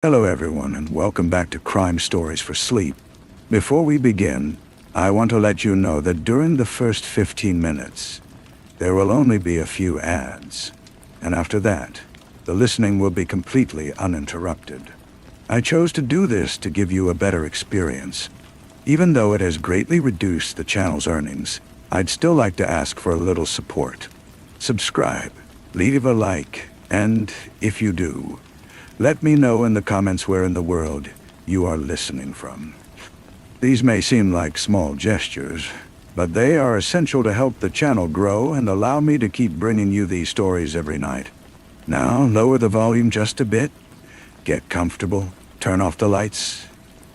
Hello everyone, and welcome back to Crime Stories for Sleep. Before we begin, I want to let you know that during the first 15 minutes, there will only be a few ads, and after that, the listening will be completely uninterrupted. I chose to do this to give you a better experience. Even though it has greatly reduced the channel's earnings, I'd still like to ask for a little support. Subscribe, leave a like, and if you do, let me know in the comments where in the world you are listening from. These may seem like small gestures, but they are essential to help the channel grow and allow me to keep bringing you these stories every night. Now, lower the volume just a bit, get comfortable, turn off the lights,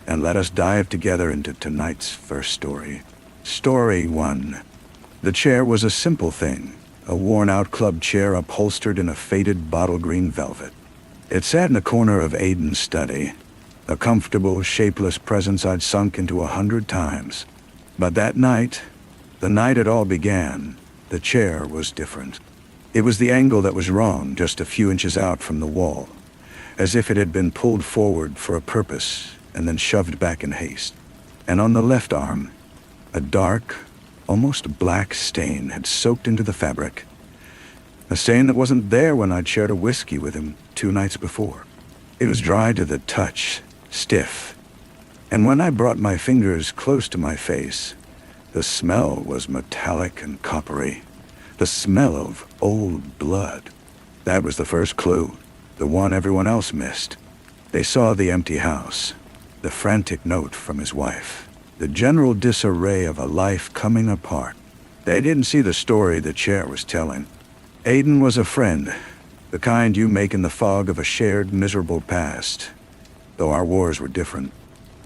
and let us dive together into tonight's first story. Story 1. The chair was a simple thing, a worn-out club chair upholstered in a faded bottle green velvet. It sat in the corner of Aiden's study, a comfortable, shapeless presence I'd sunk into 100 times. But that night, the night it all began, the chair was different. It was the angle that was wrong, just a few inches out from the wall, as if it had been pulled forward for a purpose and then shoved back in haste. And on the left arm, a dark, almost black stain had soaked into the fabric. A stain that wasn't there when I'd shared a whiskey with him 2 nights before. It was dry to the touch, stiff. And when I brought my fingers close to my face, the smell was metallic and coppery. The smell of old blood. That was the first clue, the one everyone else missed. They saw the empty house, the frantic note from his wife, the general disarray of a life coming apart. They didn't see the story the chair was telling. Aiden was a friend, the kind you make in the fog of a shared miserable past, though our wars were different.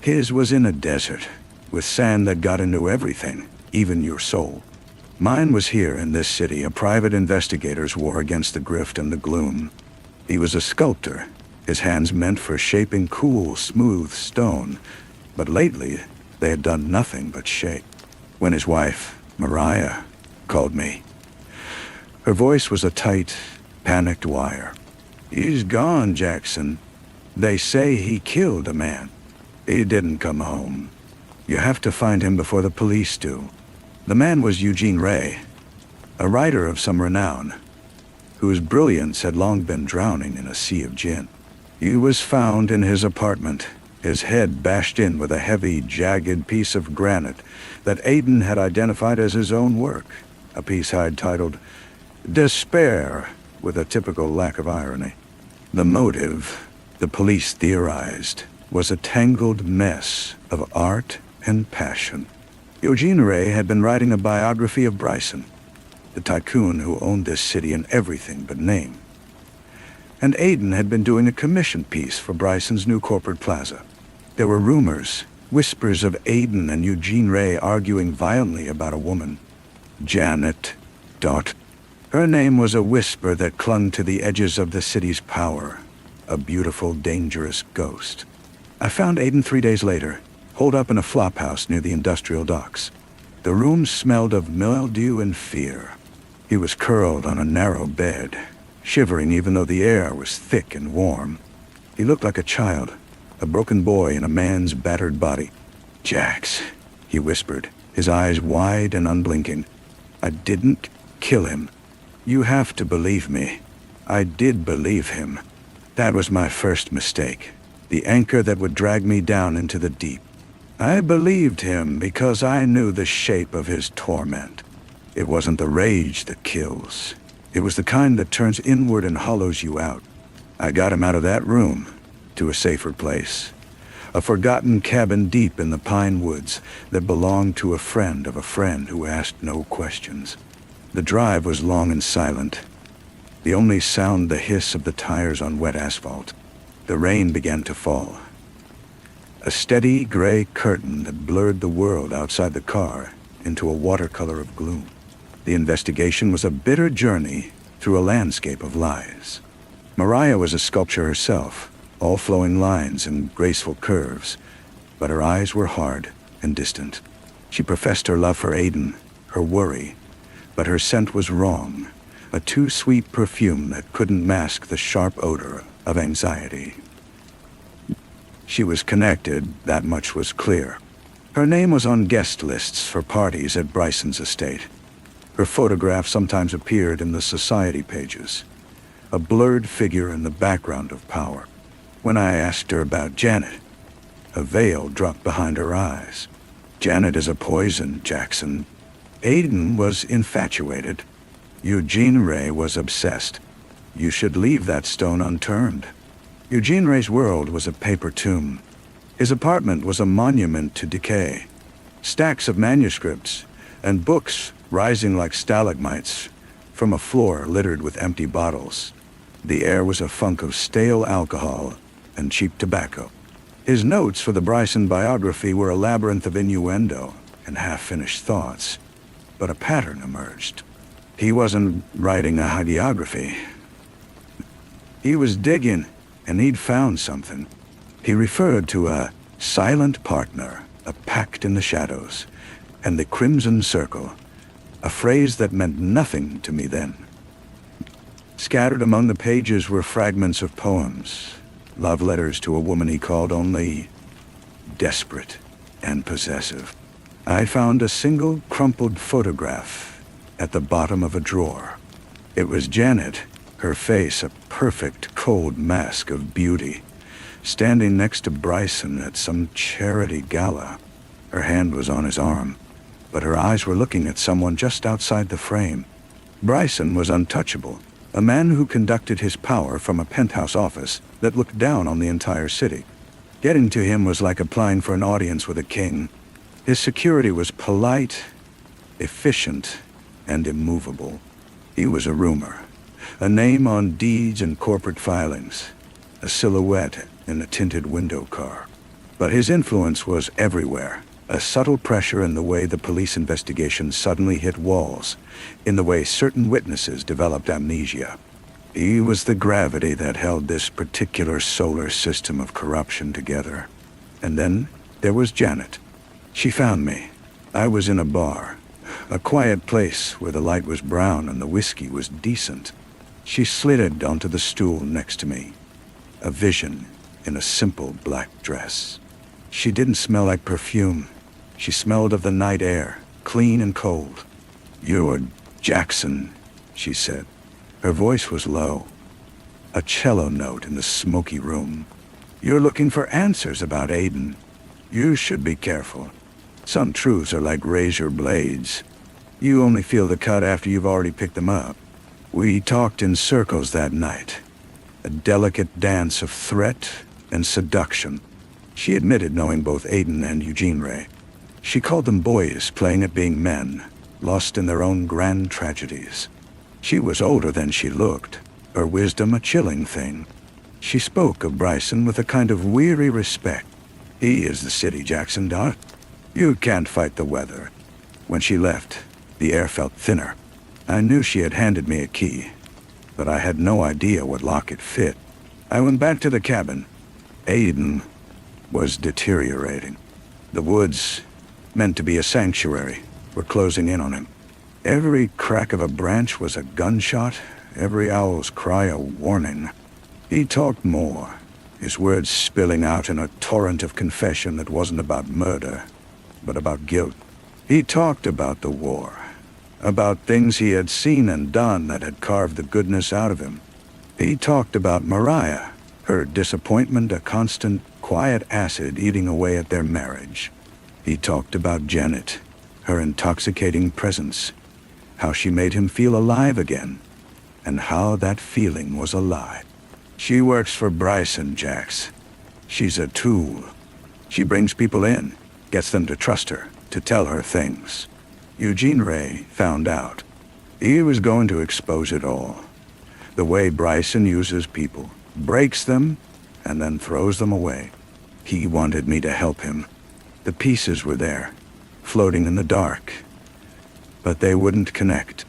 His was in a desert, with sand that got into everything, even your soul. Mine was here in this city, a private investigator's war against the grift and the gloom. He was a sculptor, his hands meant for shaping cool, smooth stone, but lately they had done nothing but shape. When his wife, Mariah, called me, her voice was a tight, panicked wire. "He's gone, Jackson. They say he killed a man. He didn't come home. You have to find him before the police do." The man was Eugene Ray, a writer of some renown, whose brilliance had long been drowning in a sea of gin. He was found in his apartment, his head bashed in with a heavy, jagged piece of granite that Aiden had identified as his own work, a piece I'd titled Despair, with a typical lack of irony. The motive, the police theorized, was a tangled mess of art and passion. Eugene Ray had been writing a biography of Bryson, the tycoon who owned this city in everything but name. And Aiden had been doing a commission piece for Bryson's new corporate plaza. There were rumors, whispers of Aiden and Eugene Ray arguing violently about a woman, Janet Dot. Her name was a whisper that clung to the edges of the city's power, a beautiful, dangerous ghost. I found Aiden 3 days later, holed up in a flophouse near the industrial docks. The room smelled of mildew and fear. He was curled on a narrow bed, shivering even though the air was thick and warm. He looked like a child, a broken boy in a man's battered body. "Jax," he whispered, his eyes wide and unblinking. "I didn't kill him. You have to believe me." I did believe him. That was my first mistake, the anchor that would drag me down into the deep. I believed him because I knew the shape of his torment. It wasn't the rage that kills. It was the kind that turns inward and hollows you out. I got him out of that room, to a safer place. A forgotten cabin deep in the pine woods that belonged to a friend of a friend who asked no questions. The drive was long and silent. The only sound the hiss of the tires on wet asphalt. The rain began to fall. A steady gray curtain that blurred the world outside the car into a watercolor of gloom. The investigation was a bitter journey through a landscape of lies. Mariah was a sculpture herself, all flowing lines and graceful curves, but her eyes were hard and distant. She professed her love for Aiden, her worry, but her scent was wrong, a too sweet perfume that couldn't mask the sharp odor of anxiety. She was connected, that much was clear. Her name was on guest lists for parties at Bryson's estate. Her photograph sometimes appeared in the society pages, a blurred figure in the background of power. When I asked her about Janet, a veil dropped behind her eyes. Janet is a poison, Jackson. Aiden was infatuated. Eugene Ray was obsessed. You should leave that stone unturned. Eugene Ray's world was a paper tomb. His apartment was a monument to decay. Stacks of manuscripts and books rising like stalagmites from a floor littered with empty bottles. The air was a funk of stale alcohol and cheap tobacco. His notes for the Bryson biography were a labyrinth of innuendo and half-finished thoughts, but a pattern emerged. He wasn't writing a hagiography. He was digging, and he'd found something. He referred to a silent partner, a pact in the shadows, and the Crimson Circle, a phrase that meant nothing to me then. Scattered among the pages were fragments of poems, love letters to a woman he called only desperate and possessive. I found a single crumpled photograph at the bottom of a drawer. It was Janet, her face a perfect cold mask of beauty, standing next to Bryson at some charity gala. Her hand was on his arm, but her eyes were looking at someone just outside the frame. Bryson was untouchable, a man who conducted his power from a penthouse office that looked down on the entire city. Getting to him was like applying for an audience with a king. His security was polite, efficient, and immovable. He was a rumor, a name on deeds and corporate filings, a silhouette in a tinted window car. But his influence was everywhere, a subtle pressure in the way the police investigation suddenly hit walls, in the way certain witnesses developed amnesia. He was the gravity that held this particular solar system of corruption together. And then there was Janet. She found me. I was in a bar, a quiet place where the light was brown and the whiskey was decent. She slid onto the stool next to me, a vision in a simple black dress. She didn't smell like perfume. She smelled of the night air, clean and cold. "You're Jackson," she said. Her voice was low, a cello note in the smoky room. "You're looking for answers about Aiden. You should be careful. Some truths are like razor blades. You only feel the cut after you've already picked them up." We talked in circles that night, a delicate dance of threat and seduction. She admitted knowing both Aiden and Eugene Ray. She called them boys playing at being men, lost in their own grand tragedies. She was older than she looked, her wisdom a chilling thing. She spoke of Bryson with a kind of weary respect. "He is the city, Jackson, Dot. You can't fight the weather." When she left, the air felt thinner. I knew she had handed me a key, but I had no idea what lock it fit. I went back to the cabin. Aiden was deteriorating. The woods, meant to be a sanctuary, were closing in on him. Every crack of a branch was a gunshot, every owl's cry a warning. He talked more, his words spilling out in a torrent of confession that wasn't about murder, but about guilt. He talked about the war, about things he had seen and done that had carved the goodness out of him. He talked about Mariah, her disappointment a constant, quiet acid eating away at their marriage. He talked about Janet, her intoxicating presence, how she made him feel alive again, and how that feeling was a lie. "She works for Bryson, Jax. She's a tool. She brings people in, gets them to trust her, to tell her things." Eugene Ray found out. He was going to expose it all. The way Bryson uses people, breaks them, and then throws them away. He wanted me to help him. The pieces were there, floating in the dark, but they wouldn't connect.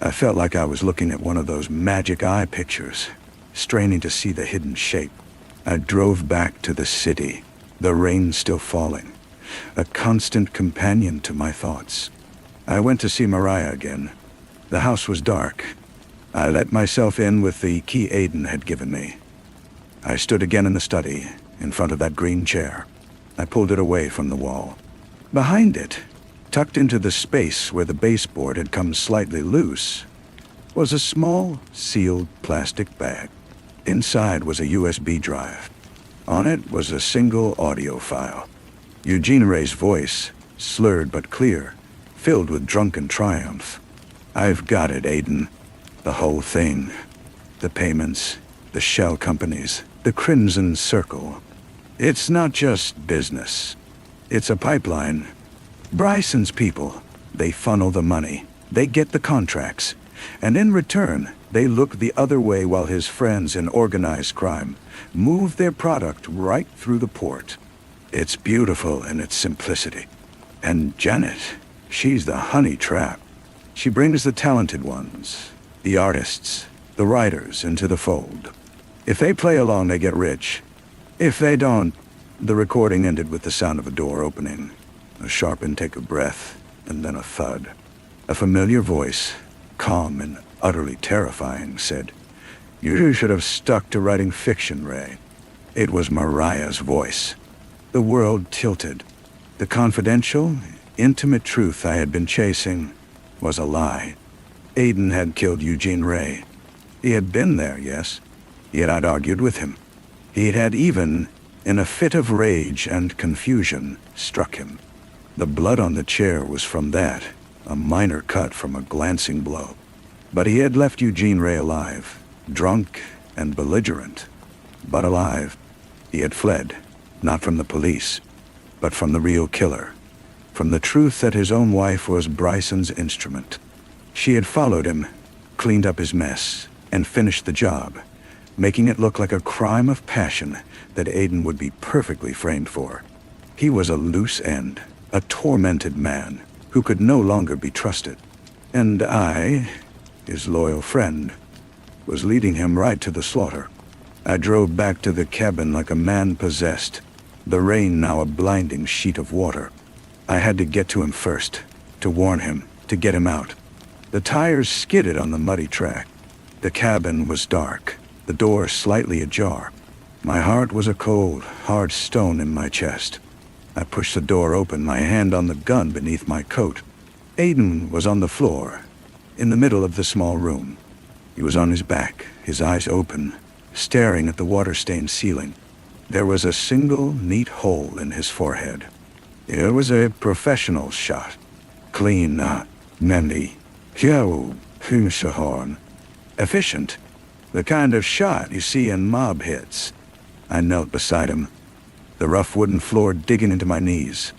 I felt like I was looking at one of those magic eye pictures, straining to see the hidden shape. I drove back to the city, the rain still falling, a constant companion to my thoughts. I went to see Mariah again. The house was dark. I let myself in with the key Aiden had given me. I stood again in the study, in front of that green chair. I pulled it away from the wall. Behind it, tucked into the space where the baseboard had come slightly loose, was a small, sealed plastic bag. Inside was a USB drive. On it was a single audio file. Eugene Ray's voice, slurred but clear, filled with drunken triumph. "I've got it, Aiden. The whole thing. The payments, the shell companies, the Crimson Circle. It's not just business. It's a pipeline. Bryson's people, they funnel the money. They get the contracts. And in return, they look the other way while his friends in organized crime move their product right through the port. It's beautiful in its simplicity. And Janet, she's the honey trap. She brings the talented ones, the artists, the writers into the fold. If they play along, they get rich. If they don't..." The recording ended with the sound of a door opening, a sharp intake of breath, and then a thud. A familiar voice, calm and utterly terrifying, said, "You should have stuck to writing fiction, Ray." It was Mariah's voice. The world tilted. The confidential, intimate truth I had been chasing was a lie. Aiden had killed Eugene Ray. He had been there, yes, yet I'd argued with him. He had even, in a fit of rage and confusion, struck him. The blood on the chair was from that, a minor cut from a glancing blow. But he had left Eugene Ray alive, drunk and belligerent, but alive. He had fled, not from the police, but from the real killer, from the truth that his own wife was Bryson's instrument. She had followed him, cleaned up his mess, and finished the job, making it look like a crime of passion that Aiden would be perfectly framed for. He was a loose end, a tormented man who could no longer be trusted. And I, his loyal friend, was leading him right to the slaughter. I drove back to the cabin like a man possessed, the rain now a blinding sheet of water. I had to get to him first, to warn him, to get him out. The tires skidded on the muddy track. The cabin was dark, the door slightly ajar. My heart was a cold, hard stone in my chest. I pushed the door open, my hand on the gun beneath my coat. Aiden was on the floor, in the middle of the small room. He was on his back, his eyes open, staring at the water-stained ceiling. There was a single, neat hole in his forehead. It was a professional shot. Clean, Mendy. Efficient. The kind of shot you see in mob hits. I knelt beside him, the rough wooden floor digging into my knees.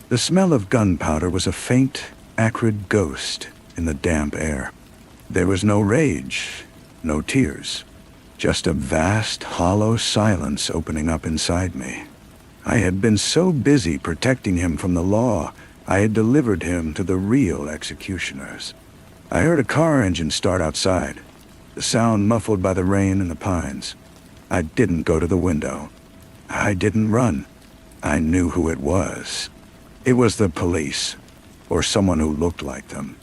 The smell of gunpowder was a faint, acrid ghost in the damp air. There was no rage, no tears, just a vast, hollow silence opening up inside me. I had been so busy protecting him from the law, I had delivered him to the real executioners. I heard a car engine start outside, the sound muffled by the rain and the pines. I didn't go to the window. I didn't run. I knew who it was. It was the police, or someone who looked like them.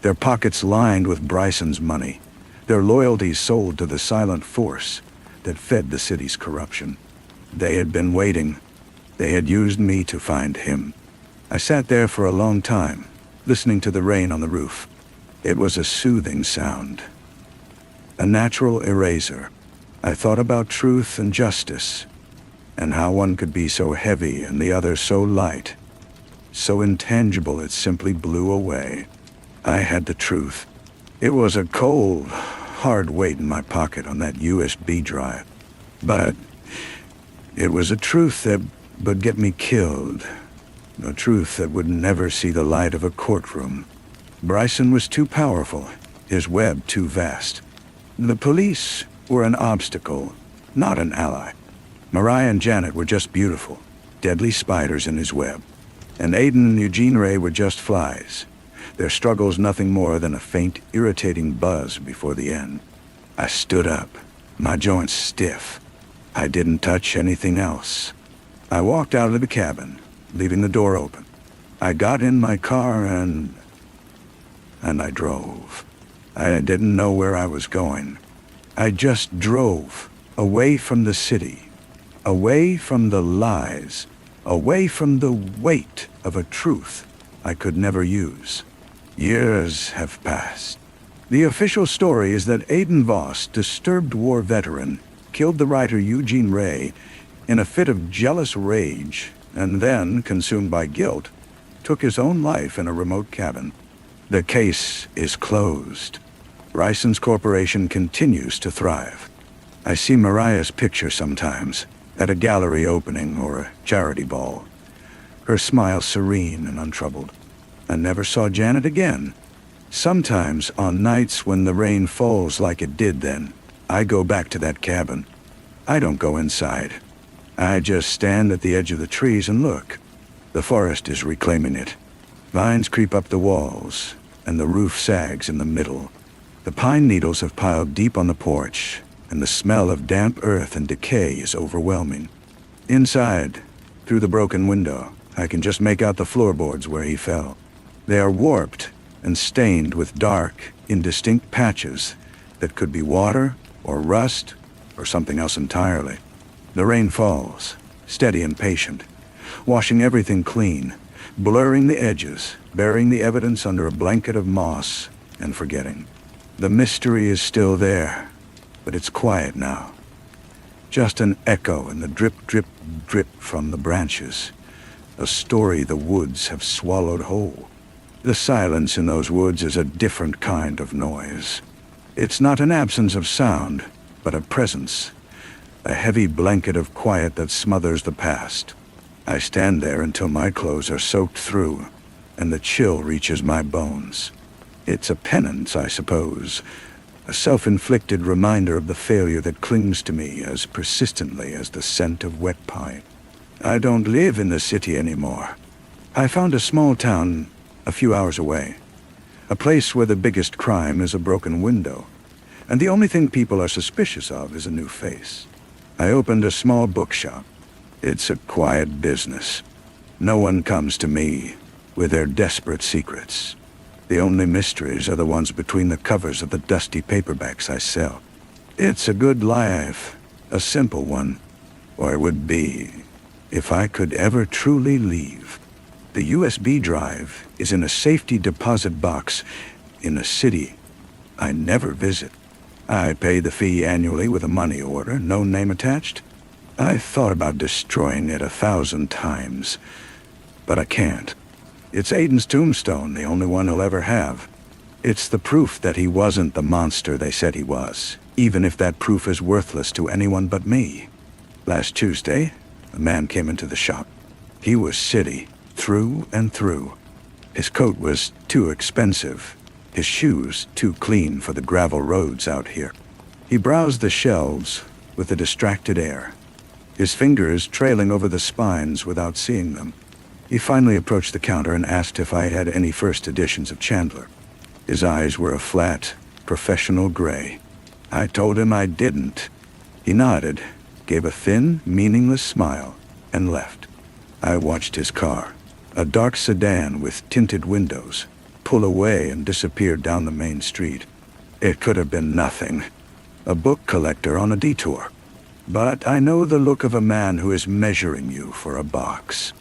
Their pockets lined with Bryson's money, their loyalties sold to the silent force that fed the city's corruption. They had been waiting. They had used me to find him. I sat there for a long time, listening to the rain on the roof. It was a soothing sound, a natural eraser. I thought about truth and justice, and how one could be so heavy and the other so light, so intangible it simply blew away. I had the truth. It was a cold, hard weight in my pocket on that USB drive. But it was a truth that would get me killed, a truth that would never see the light of a courtroom. Bryson was too powerful, his web too vast. The police were an obstacle, not an ally. Mariah and Janet were just beautiful, deadly spiders in his web. And Aiden and Eugene Ray were just flies, their struggles nothing more than a faint, irritating buzz before the end. I stood up, my joints stiff. I didn't touch anything else. I walked out of the cabin, leaving the door open. I got in my car and I drove. I didn't know where I was going. I just drove away from the city, Away from the lies, away from the weight of a truth I could never use. Years have passed. The official story is that Aidan Voss, disturbed war veteran, killed the writer Eugene Ray in a fit of jealous rage, and then, consumed by guilt, took his own life in a remote cabin. The case is closed. Bryson's corporation continues to thrive. I see Mariah's picture sometimes, at a gallery opening or a charity ball. Her smile serene and untroubled. I never saw Janet again. Sometimes, on nights when the rain falls like it did then, I go back to that cabin. I don't go inside. I just stand at the edge of the trees and look. The forest is reclaiming it. Vines creep up the walls, and the roof sags in the middle. The pine needles have piled deep on the porch, and the smell of damp earth and decay is overwhelming. Inside, through the broken window, I can just make out the floorboards where he fell. They are warped and stained with dark, indistinct patches that could be water or rust or something else entirely. The rain falls, steady and patient, washing everything clean, blurring the edges, burying the evidence under a blanket of moss and forgetting. The mystery is still there, but it's quiet now. Just an echo in the drip, drip, drip from the branches. A story the woods have swallowed whole. The silence in those woods is a different kind of noise. It's not an absence of sound, but a presence. A heavy blanket of quiet that smothers the past. I stand there until my clothes are soaked through, and the chill reaches my bones. It's a penance, I suppose. A self-inflicted reminder of the failure that clings to me as persistently as the scent of wet pine. I don't live in the city anymore. I found a small town a few hours away. A place where the biggest crime is a broken window, and the only thing people are suspicious of is a new face. I opened a small bookshop. It's a quiet business. No one comes to me with their desperate secrets. The only mysteries are the ones between the covers of the dusty paperbacks I sell. It's a good life, a simple one, or it would be, if I could ever truly leave. The USB drive is in a safety deposit box in a city I never visit. I pay the fee annually with a money order, no name attached. I thought about destroying it 1,000 times, but I can't. It's Aidan's tombstone, the only one he'll ever have. It's the proof that he wasn't the monster they said he was, even if that proof is worthless to anyone but me. Last Tuesday, a man came into the shop. He was city, through and through. His coat was too expensive, his shoes too clean for the gravel roads out here. He browsed the shelves with a distracted air, his fingers trailing over the spines without seeing them. He finally approached the counter and asked if I had any first editions of Chandler. His eyes were a flat, professional gray. I told him I didn't. He nodded, gave a thin, meaningless smile, and left. I watched his car, a dark sedan with tinted windows, pull away and disappear down the main street. It could have been nothing. A book collector on a detour. But I know the look of a man who is measuring you for a box.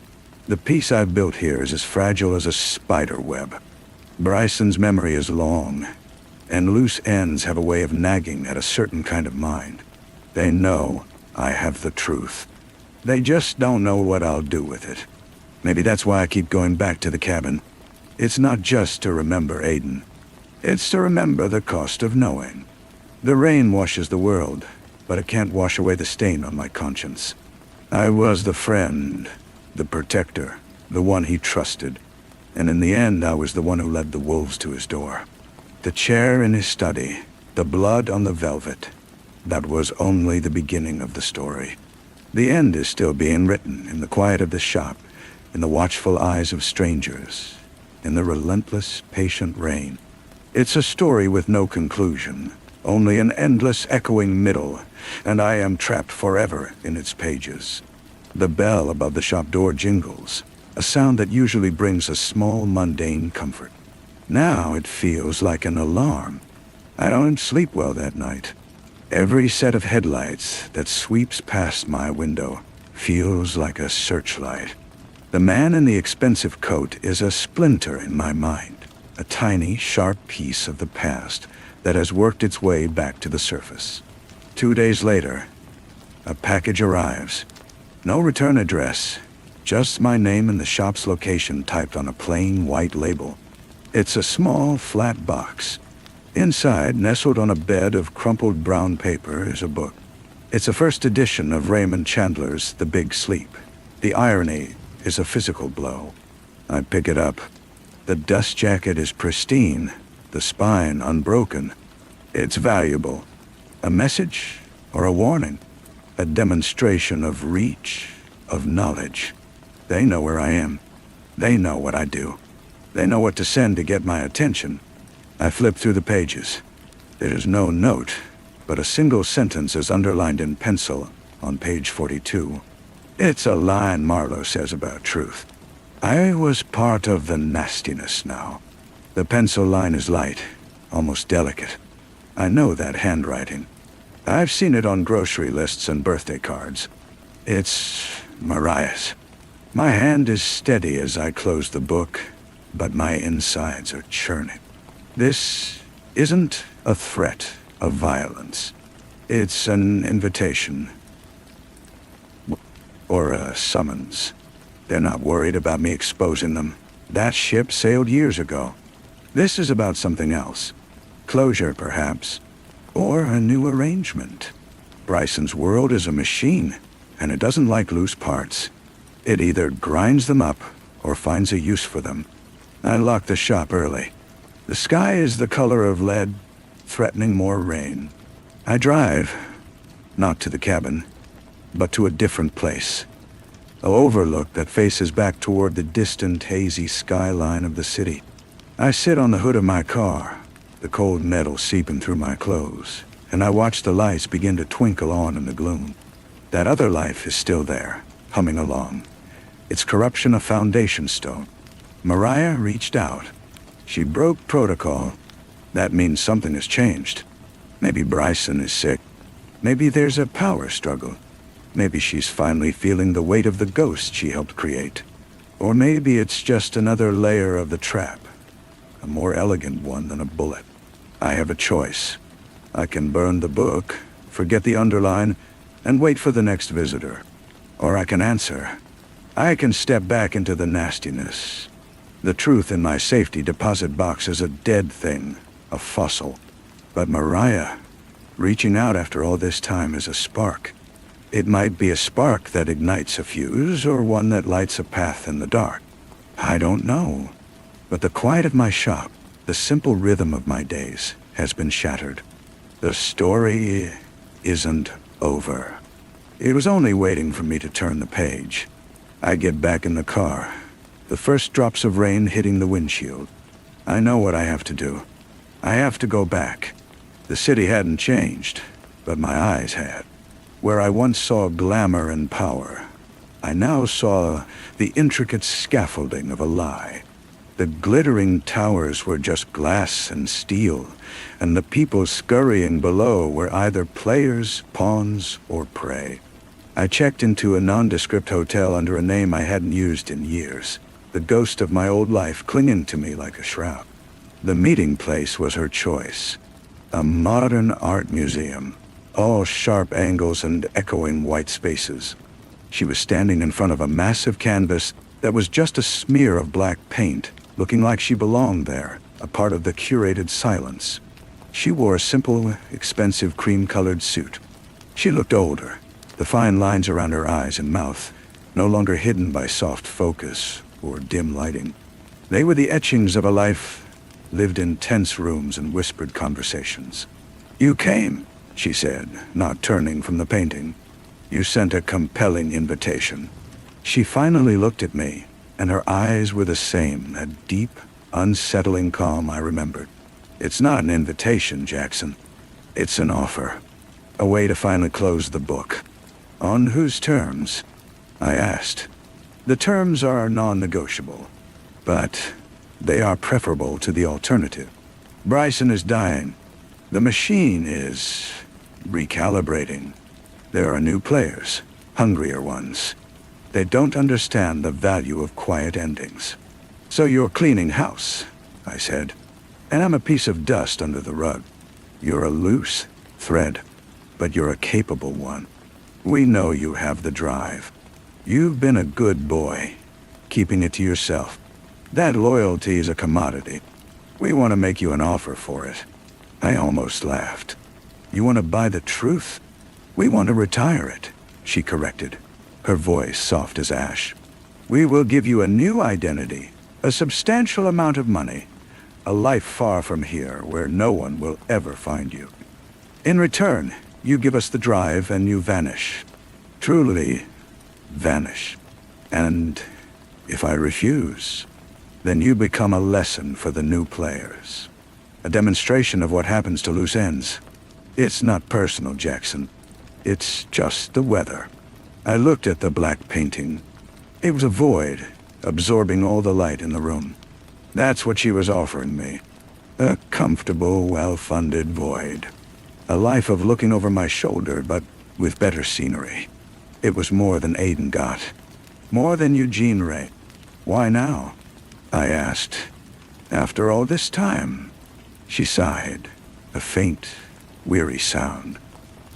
The piece I've built here is as fragile as a spider web. Bryson's memory is long, and loose ends have a way of nagging at a certain kind of mind. They know I have the truth. They just don't know what I'll do with it. Maybe that's why I keep going back to the cabin. It's not just to remember Aidan. It's to remember the cost of knowing. The rain washes the world, but it can't wash away the stain on my conscience. I was the friend, the protector, the one he trusted, and in the end I was the one who led the wolves to his door. The chair in his study, the blood on the velvet, that was only the beginning of the story. The end is still being written in the quiet of the shop, in the watchful eyes of strangers, in the relentless, patient rain. It's a story with no conclusion, only an endless echoing middle, and I am trapped forever in its pages. The bell above the shop door jingles, a sound that usually brings a small, mundane comfort. Now it feels like an alarm. I don't sleep well that night. Every set of headlights that sweeps past my window feels like a searchlight. The man in the expensive coat is a splinter in my mind, a tiny, sharp piece of the past that has worked its way back to the surface. 2 days later, a package arrives. No return address, just my name and the shop's location typed on a plain white label. It's a small, flat box. Inside, nestled on a bed of crumpled brown paper, is a book. It's a first edition of Raymond Chandler's The Big Sleep. The irony is a physical blow. I pick it up. The dust jacket is pristine, the spine unbroken. It's valuable. A message or a warning? A demonstration of reach, of knowledge. They know where I am. They know what I do. They know what to send to get my attention. I flip through the pages. There is no note, but a single sentence is underlined in pencil on page 42. It's a line Marlowe says about truth. I was part of the nastiness now. The pencil line is light, almost delicate. I know that handwriting. I've seen it on grocery lists and birthday cards. It's Mariah's. My hand is steady as I close the book, but my insides are churning. This isn't a threat of violence. It's an invitation. Or a summons. They're not worried about me exposing them. That ship sailed years ago. This is about something else. Closure, perhaps. Or a new arrangement. Bryson's world is a machine, and it doesn't like loose parts. It either grinds them up or finds a use for them. I lock the shop early. The sky is the color of lead, threatening more rain. I drive, not to the cabin, but to a different place. An overlook that faces back toward the distant, hazy skyline of the city. I sit on the hood of my car, the cold metal seeping through my clothes, and I watch the lights begin to twinkle on in the gloom. That other life is still there, humming along. Its corruption a foundation stone. Mariah reached out. She broke protocol. That means something has changed. Maybe Bryson is sick. Maybe there's a power struggle. Maybe she's finally feeling the weight of the ghost she helped create. Or maybe it's just another layer of the trap. A more elegant one than a bullet. I have a choice. I can burn the book, forget the underline, and wait for the next visitor. Or I can answer. I can step back into the nastiness. The truth in my safety deposit box is a dead thing, a fossil. But Mariah, reaching out after all this time, is a spark. It might be a spark that ignites a fuse, or one that lights a path in the dark. I don't know. But the quiet of my shop, the simple rhythm of my days, has been shattered. The story isn't over. It was only waiting for me to turn the page. I get back in the car, the first drops of rain hitting the windshield. I know what I have to do. I have to go back. The city hadn't changed, but my eyes had. Where I once saw glamour and power, I now saw the intricate scaffolding of a lie. The glittering towers were just glass and steel, and the people scurrying below were either players, pawns, or prey. I checked into a nondescript hotel under a name I hadn't used in years, the ghost of my old life clinging to me like a shroud. The meeting place was her choice. A modern art museum, all sharp angles and echoing white spaces. She was standing in front of a massive canvas that was just a smear of black paint, looking like she belonged there, a part of the curated silence. She wore a simple, expensive cream-colored suit. She looked older, the fine lines around her eyes and mouth no longer hidden by soft focus or dim lighting. They were the etchings of a life lived in tense rooms and whispered conversations. "You came," she said, not turning from the painting. "You sent a compelling invitation." She finally looked at me, and her eyes were the same, that deep, unsettling calm I remembered. "It's not an invitation, Jackson. It's an offer. A way to finally close the book." "On whose terms?" I asked. "The terms are non-negotiable, but they are preferable to the alternative. Bryson is dying. The machine is Recalibrating. There are new players, hungrier ones. They don't understand the value of quiet endings. So you're cleaning house, I said. And I'm a piece of dust under the rug. You're a loose thread, but you're a capable one. We know you have the drive. You've been a good boy, keeping it to yourself. That loyalty is a commodity. We want to make you an offer for it. I almost laughed. You want to buy the truth? We want to retire it, she corrected, her voice soft as ash. We will give you a new identity, a substantial amount of money, a life far from here where no one will ever find you. In return, you give us the drive and you vanish. Truly, vanish. And if I refuse, then you become a lesson for the new players. A demonstration of what happens to loose ends. It's not personal, Jackson. It's just the weather. I looked at the black painting. It was a void, absorbing all the light in the room. That's what she was offering me. A comfortable, well-funded void. A life of looking over my shoulder, but with better scenery. It was more than Aiden got. More than Eugene Ray. Why now? I asked. After all this time? She sighed, a faint, weary sound.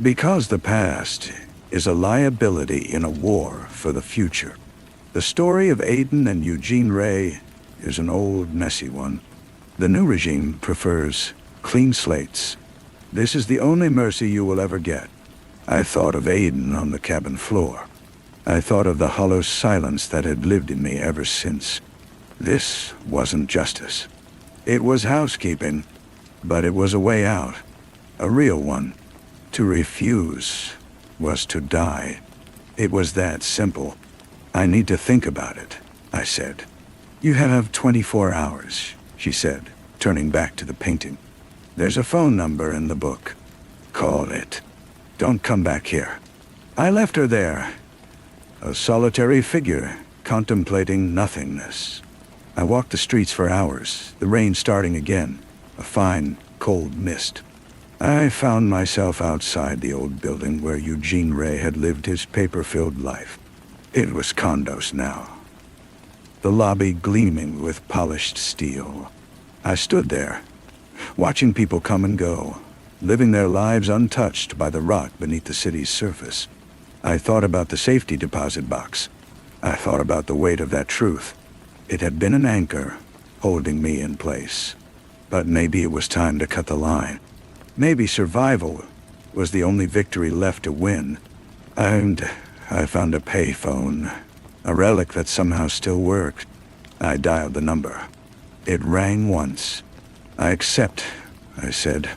Because the past is a liability in a war for the future. The story of Aiden and Eugene Ray is an old, messy one. The new regime prefers clean slates. This is the only mercy you will ever get. I thought of Aiden on the cabin floor. I thought of the hollow silence that had lived in me ever since. This wasn't justice. It was housekeeping, but it was a way out. A real one. To refuse was to die. It was that simple. I need to think about it, I said. You have 24 hours, she said, turning back to the painting. There's a phone number in the book. Call it. Don't come back here. I left her there, a solitary figure contemplating nothingness. I walked the streets for hours, the rain starting again, a fine, cold mist. I found myself outside the old building where Eugene Ray had lived his paper-filled life. It was condos now, the lobby gleaming with polished steel. I stood there, watching people come and go, living their lives untouched by the rot beneath the city's surface. I thought about the safety deposit box. I thought about the weight of that truth. It had been an anchor, holding me in place. But maybe it was time to cut the line. Maybe survival was the only victory left to win. And I found a payphone, a relic that somehow still worked. I dialed the number. It rang once. I accept, I said.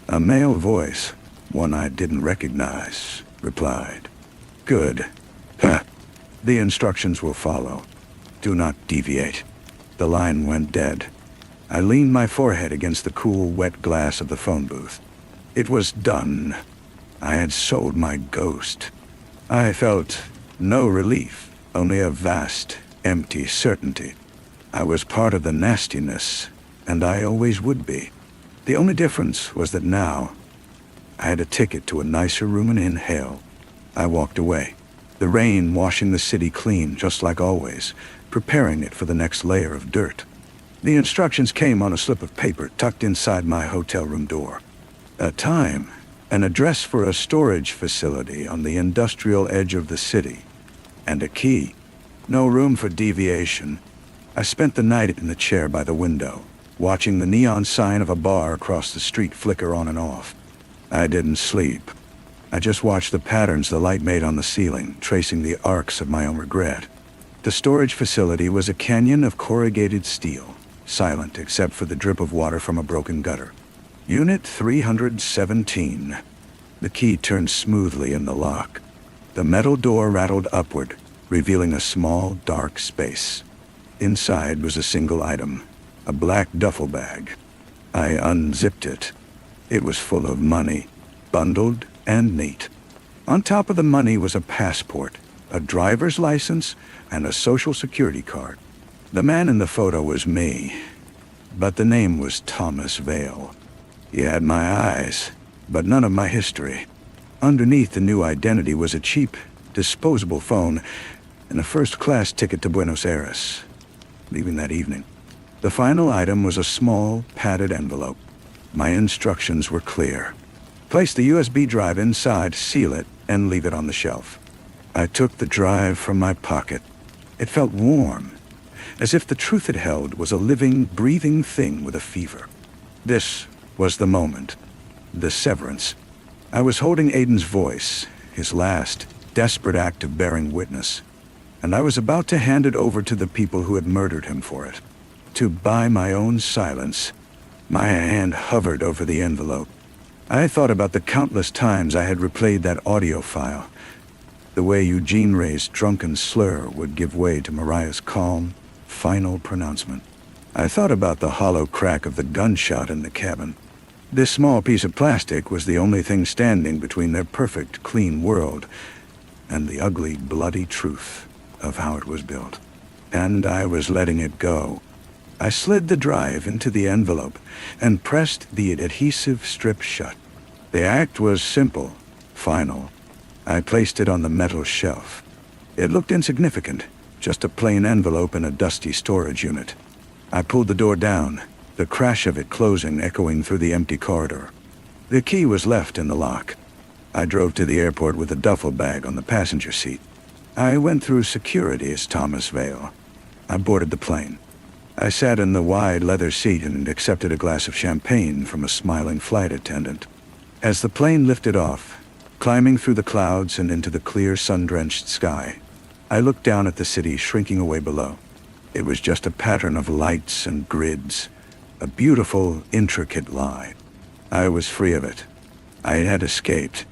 A male voice, one I didn't recognize, replied. Good. Huh. The instructions will follow. Do not deviate. The line went dead. I leaned my forehead against the cool, wet glass of the phone booth. It was done. I had sold my ghost. I felt no relief, only a vast, empty certainty. I was part of the nastiness, and I always would be. The only difference was that now, I had a ticket to a nicer room in hell. I walked away, the rain washing the city clean just like always, preparing it for the next layer of dirt. The instructions came on a slip of paper tucked inside my hotel room door. A time, an address for a storage facility on the industrial edge of the city, and a key. No room for deviation. I spent the night in the chair by the window, watching the neon sign of a bar across the street flicker on and off. I didn't sleep. I just watched the patterns the light made on the ceiling, tracing the arcs of my own regret. The storage facility was a canyon of corrugated steel, silent except for the drip of water from a broken gutter. Unit 317. The key turned smoothly in the lock. The metal door rattled upward, revealing a small, dark space. Inside was a single item, a black duffel bag. I unzipped it. It was full of money, bundled and neat. On top of the money was a passport, a driver's license, and a social security card. The man in the photo was me, but the name was Thomas Vale. He had my eyes, but none of my history. Underneath the new identity was a cheap, disposable phone and a first-class ticket to Buenos Aires, leaving that evening. The final item was a small, padded envelope. My instructions were clear. Place the USB drive inside, seal it, and leave it on the shelf. I took the drive from my pocket. It felt warm, as if the truth it held was a living, breathing thing with a fever. This was the moment. The severance. I was holding Aiden's voice, his last, desperate act of bearing witness, and I was about to hand it over to the people who had murdered him for it. To buy my own silence. My hand hovered over the envelope. I thought about the countless times I had replayed that audio file, the way Eugene Ray's drunken slur would give way to Mariah's calm, final pronouncement. I thought about the hollow crack of the gunshot in the cabin. This small piece of plastic was the only thing standing between their perfect, clean world and the ugly, bloody truth of how it was built. And I was letting it go. I slid the drive into the envelope and pressed the adhesive strip shut. The act was simple, final. I placed it on the metal shelf. It looked insignificant, just a plain envelope in a dusty storage unit. I pulled the door down, the crash of it closing echoing through the empty corridor. The key was left in the lock. I drove to the airport with a duffel bag on the passenger seat. I went through security as Thomas Vale. I boarded the plane. I sat in the wide leather seat and accepted a glass of champagne from a smiling flight attendant. As the plane lifted off, climbing through the clouds and into the clear sun-drenched sky, I looked down at the city shrinking away below. It was just a pattern of lights and grids, a beautiful, intricate line. I was free of it. I had escaped.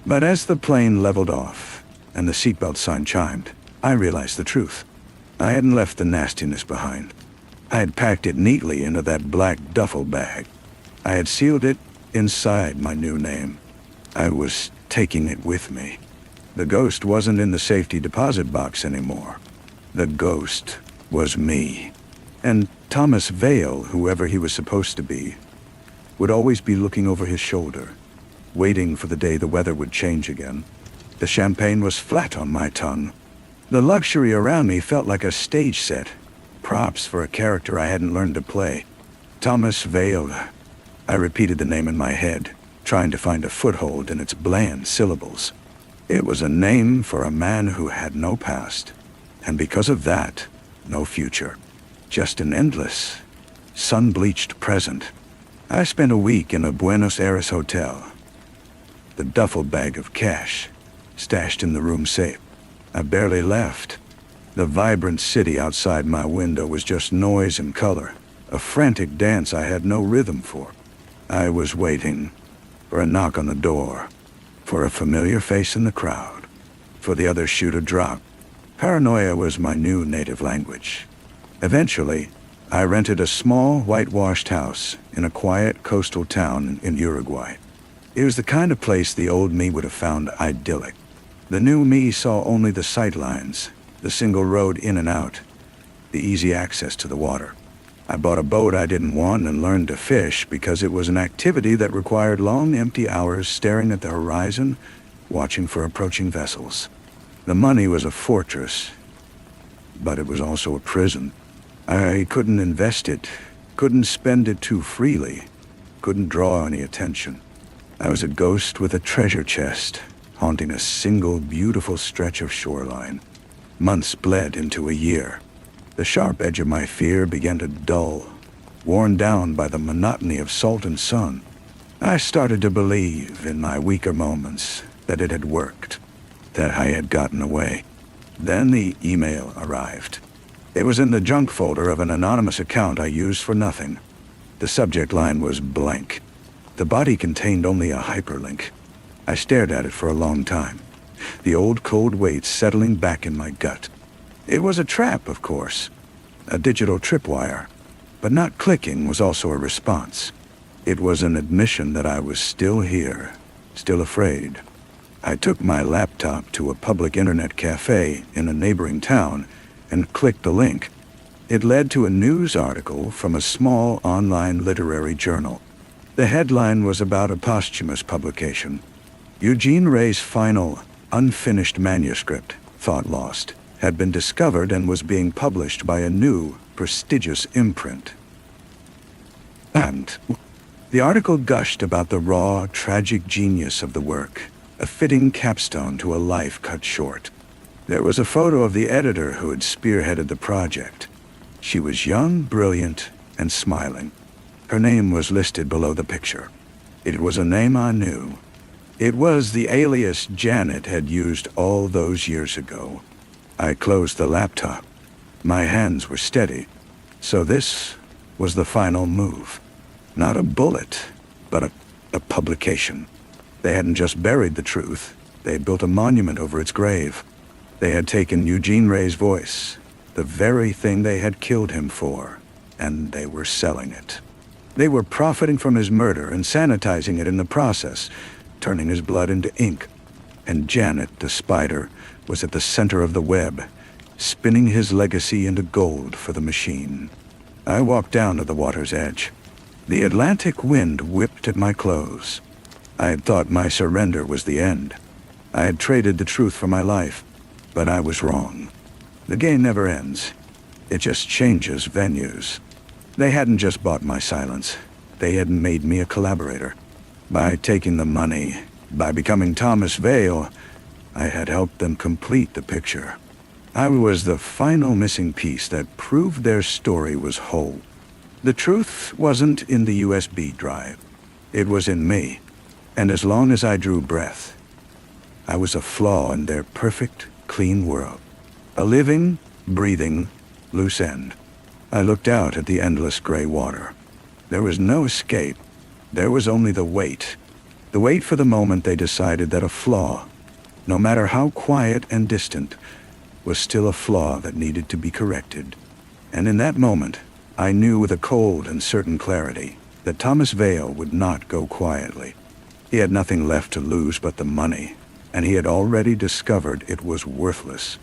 But as the plane leveled off and the seatbelt sign chimed, I realized the truth. I hadn't left the nastiness behind. I had packed it neatly into that black duffel bag. I had sealed it inside my new name. I was taking it with me. The ghost wasn't in the safety deposit box anymore. The ghost was me. And Thomas Vale, whoever he was supposed to be, would always be looking over his shoulder, waiting for the day the weather would change again. The champagne was flat on my tongue. The luxury around me felt like a stage set, props for a character I hadn't learned to play. Thomas Vale. I repeated the name in my head, trying to find a foothold in its bland syllables. It was a name for a man who had no past, and because of that, no future. Just an endless, sun-bleached present. I spent a week in a Buenos Aires hotel. The duffel bag of cash, stashed in the room safe. I barely left. The vibrant city outside my window was just noise and color, a frantic dance I had no rhythm for. I was waiting for a knock on the door, for a familiar face in the crowd, for the other shoe to drop. Paranoia was my new native language. Eventually, I rented a small, whitewashed house in a quiet coastal town in Uruguay. It was the kind of place the old me would have found idyllic. The new me saw only the sightlines, the single road in and out, the easy access to the water. I bought a boat I didn't want and learned to fish because it was an activity that required long, empty hours staring at the horizon, watching for approaching vessels. The money was a fortress, but it was also a prison. I couldn't invest it, couldn't spend it too freely, couldn't draw any attention. I was a ghost with a treasure chest, haunting a single beautiful stretch of shoreline. Months bled into a year. The sharp edge of my fear began to dull, worn down by the monotony of salt and sun. I started to believe in my weaker moments that it had worked, that I had gotten away. Then the email arrived. It was in the junk folder of an anonymous account I used for nothing. The subject line was blank. The body contained only a hyperlink. I stared at it for a long time, the old cold weight settling back in my gut. It was a trap, of course, a digital tripwire, but not clicking was also a response. It was an admission that I was still here, still afraid. I took my laptop to a public internet cafe in a neighboring town and clicked the link. It led to a news article from a small online literary journal. The headline was about a posthumous publication. Eugene Ray's final, unfinished manuscript, Thought Lost, had been discovered and was being published by a new, prestigious imprint. And the article gushed about the raw, tragic genius of the work, a fitting capstone to a life cut short. There was a photo of the editor who had spearheaded the project. She was young, brilliant, and smiling. Her name was listed below the picture. It was a name I knew. It was the alias Janet had used all those years ago. I closed the laptop. My hands were steady. So this was the final move. Not a bullet, but a publication. They hadn't just buried the truth. They had built a monument over its grave. They had taken Eugene Ray's voice, the very thing they had killed him for, and they were selling it. They were profiting from his murder and sanitizing it in the process, turning his blood into ink. And Janet, the spider, was at the center of the web, spinning his legacy into gold for the machine. I walked down to the water's edge. The Atlantic wind whipped at my clothes. I had thought my surrender was the end. I had traded the truth for my life, but I was wrong. The game never ends. It just changes venues. They hadn't just bought my silence. They had made me a collaborator. By taking the money, by becoming Thomas Vale, I had helped them complete the picture. I was the final missing piece that proved their story was whole. The truth wasn't in the USB drive. It was in me. And as long as I drew breath, I was a flaw in their perfect, clean world. A living, breathing, loose end. I looked out at the endless gray water. There was no escape. There was only the wait. The wait for the moment they decided that a flaw, no matter how quiet and distant, was still a flaw that needed to be corrected. And in that moment, I knew with a cold and certain clarity that Thomas Vale would not go quietly. He had nothing left to lose but the money, and he had already discovered it was worthless.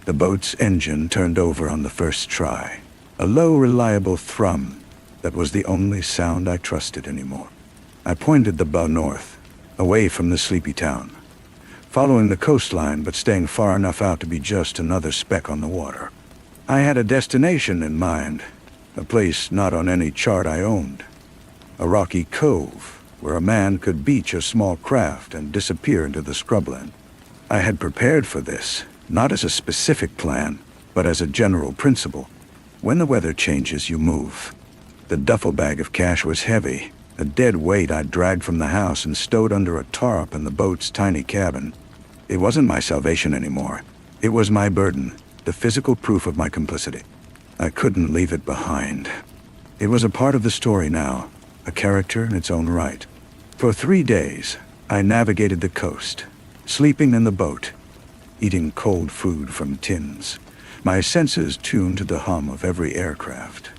The boat's engine turned over on the first try, a low, reliable thrum that was the only sound I trusted anymore. I pointed the bow north, away from the sleepy town, following the coastline but staying far enough out to be just another speck on the water. I had a destination in mind, a place not on any chart I owned. A rocky cove where a man could beach a small craft and disappear into the scrubland. I had prepared for this, not as a specific plan, but as a general principle. When the weather changes, you move. The duffel bag of cash was heavy, a dead weight I'd dragged from the house and stowed under a tarp in the boat's tiny cabin. It wasn't my salvation anymore. It was my burden, the physical proof of my complicity. I couldn't leave it behind. It was a part of the story now, a character in its own right. For 3 days, I navigated the coast, sleeping in the boat, eating cold food from tins, my senses tuned to the hum of every aircraft,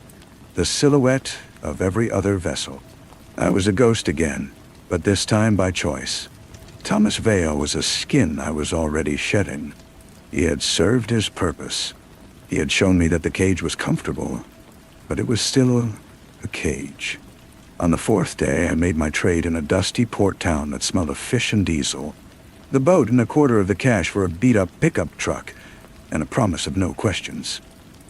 the silhouette of every other vessel. I was a ghost again, but this time by choice. Thomas Vale was a skin I was already shedding. He had served his purpose. He had shown me that the cage was comfortable, but it was still a cage. On the 4th day, I made my trade in a dusty port town that smelled of fish and diesel, the boat and a quarter of the cash for a beat-up pickup truck, and a promise of no questions.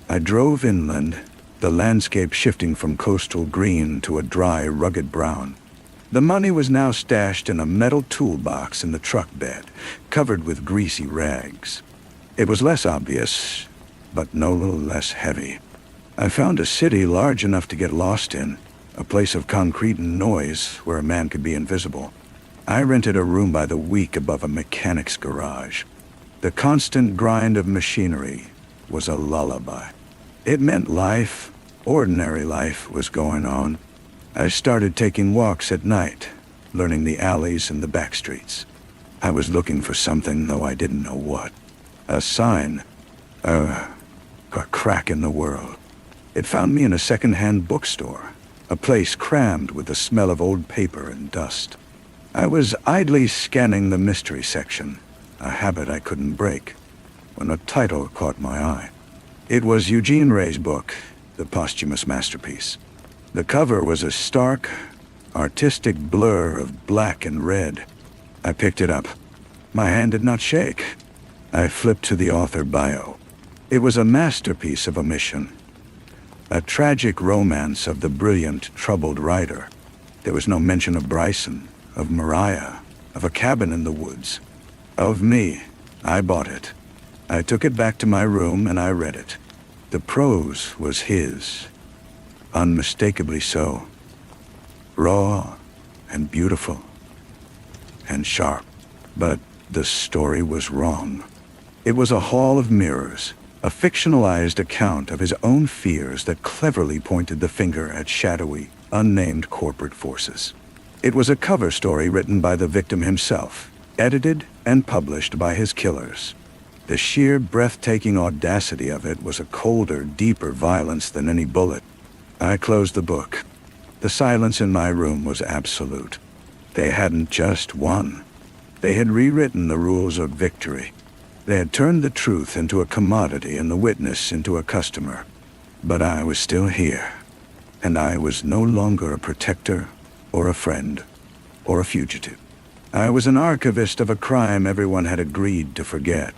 I drove inland, the landscape shifting from coastal green to a dry, rugged brown. The money was now stashed in a metal toolbox in the truck bed, covered with greasy rags. It was less obvious, but no little less heavy. I found a city large enough to get lost in, a place of concrete and noise where a man could be invisible. I rented a room by the week above a mechanic's garage. The constant grind of machinery was a lullaby. It meant life, ordinary life, was going on. I started taking walks at night, learning the alleys and the back streets. I was looking for something, though I didn't know what. A sign, a crack in the world. It found me in a second-hand bookstore, a place crammed with the smell of old paper and dust. I was idly scanning the mystery section, a habit I couldn't break, when a title caught my eye. It was Eugene Ray's book, the posthumous masterpiece. The cover was a stark, artistic blur of black and red. I picked it up. My hand did not shake. I flipped to the author bio. It was a masterpiece of omission. A tragic romance of the brilliant, troubled writer. There was no mention of Bryson, of Mariah, of a cabin in the woods. Of me. I bought it. I took it back to my room and I read it. The prose was his. Unmistakably so. Raw and beautiful and sharp. But the story was wrong. It was a hall of mirrors, a fictionalized account of his own fears that cleverly pointed the finger at shadowy, unnamed corporate forces. It was a cover story written by the victim himself, edited and published by his killers. The sheer breathtaking audacity of it was a colder, deeper violence than any bullet. I closed the book. The silence in my room was absolute. They hadn't just won. They had rewritten the rules of victory. They had turned the truth into a commodity and the witness into a customer. But I was still here, and I was no longer a protector or a friend or a fugitive. I was an archivist of a crime everyone had agreed to forget.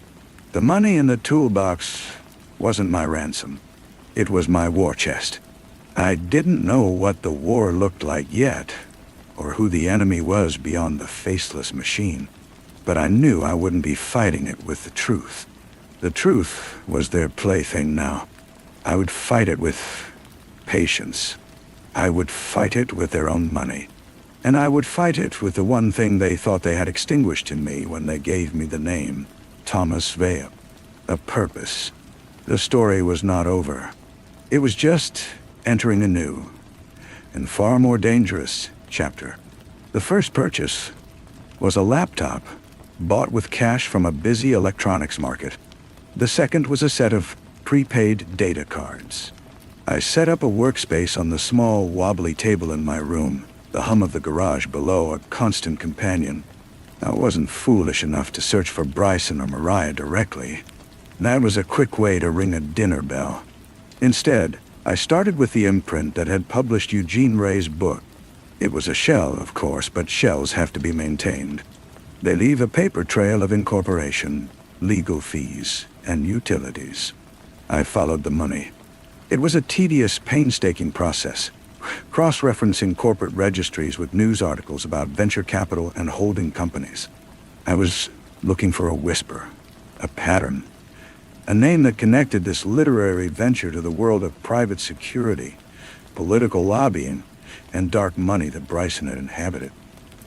The money in the toolbox wasn't my ransom. It was my war chest. I didn't know what the war looked like yet, or who the enemy was beyond the faceless machine. But I knew I wouldn't be fighting it with the truth. The truth was their plaything now. I would fight it with patience. I would fight it with their own money. And I would fight it with the one thing they thought they had extinguished in me when they gave me the name Thomas Vale. A purpose. The story was not over. It was just entering a new and far more dangerous chapter. The first purchase was a laptop bought with cash from a busy electronics market. The second was a set of prepaid data cards. I set up a workspace on the small, wobbly table in my room, the hum of the garage below a constant companion. I wasn't foolish enough to search for Bryson or Mariah directly. That was a quick way to ring a dinner bell. Instead, I started with the imprint that had published Eugene Ray's book. It was a shell, of course, but shells have to be maintained. They leave a paper trail of incorporation, legal fees, and utilities. I followed the money. It was a tedious, painstaking process, cross-referencing corporate registries with news articles about venture capital and holding companies. I was looking for a whisper, a pattern, a name that connected this literary venture to the world of private security, political lobbying, and dark money that Bryson had inhabited.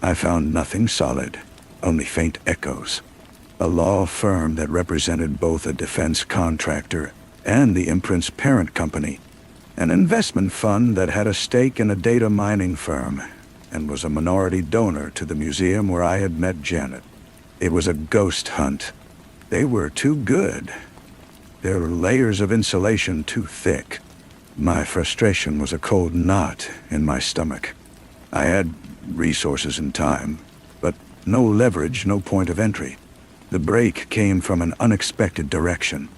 I found nothing solid, only faint echoes. A law firm that represented both a defense contractor and the imprint's parent company, an investment fund that had a stake in a data mining firm and was a minority donor to the museum where I had met Janet. It was a ghost hunt. They were too good. Their layers of insulation too thick. My frustration was a cold knot in my stomach. I had resources and time, but no leverage, no point of entry. The break came from an unexpected direction.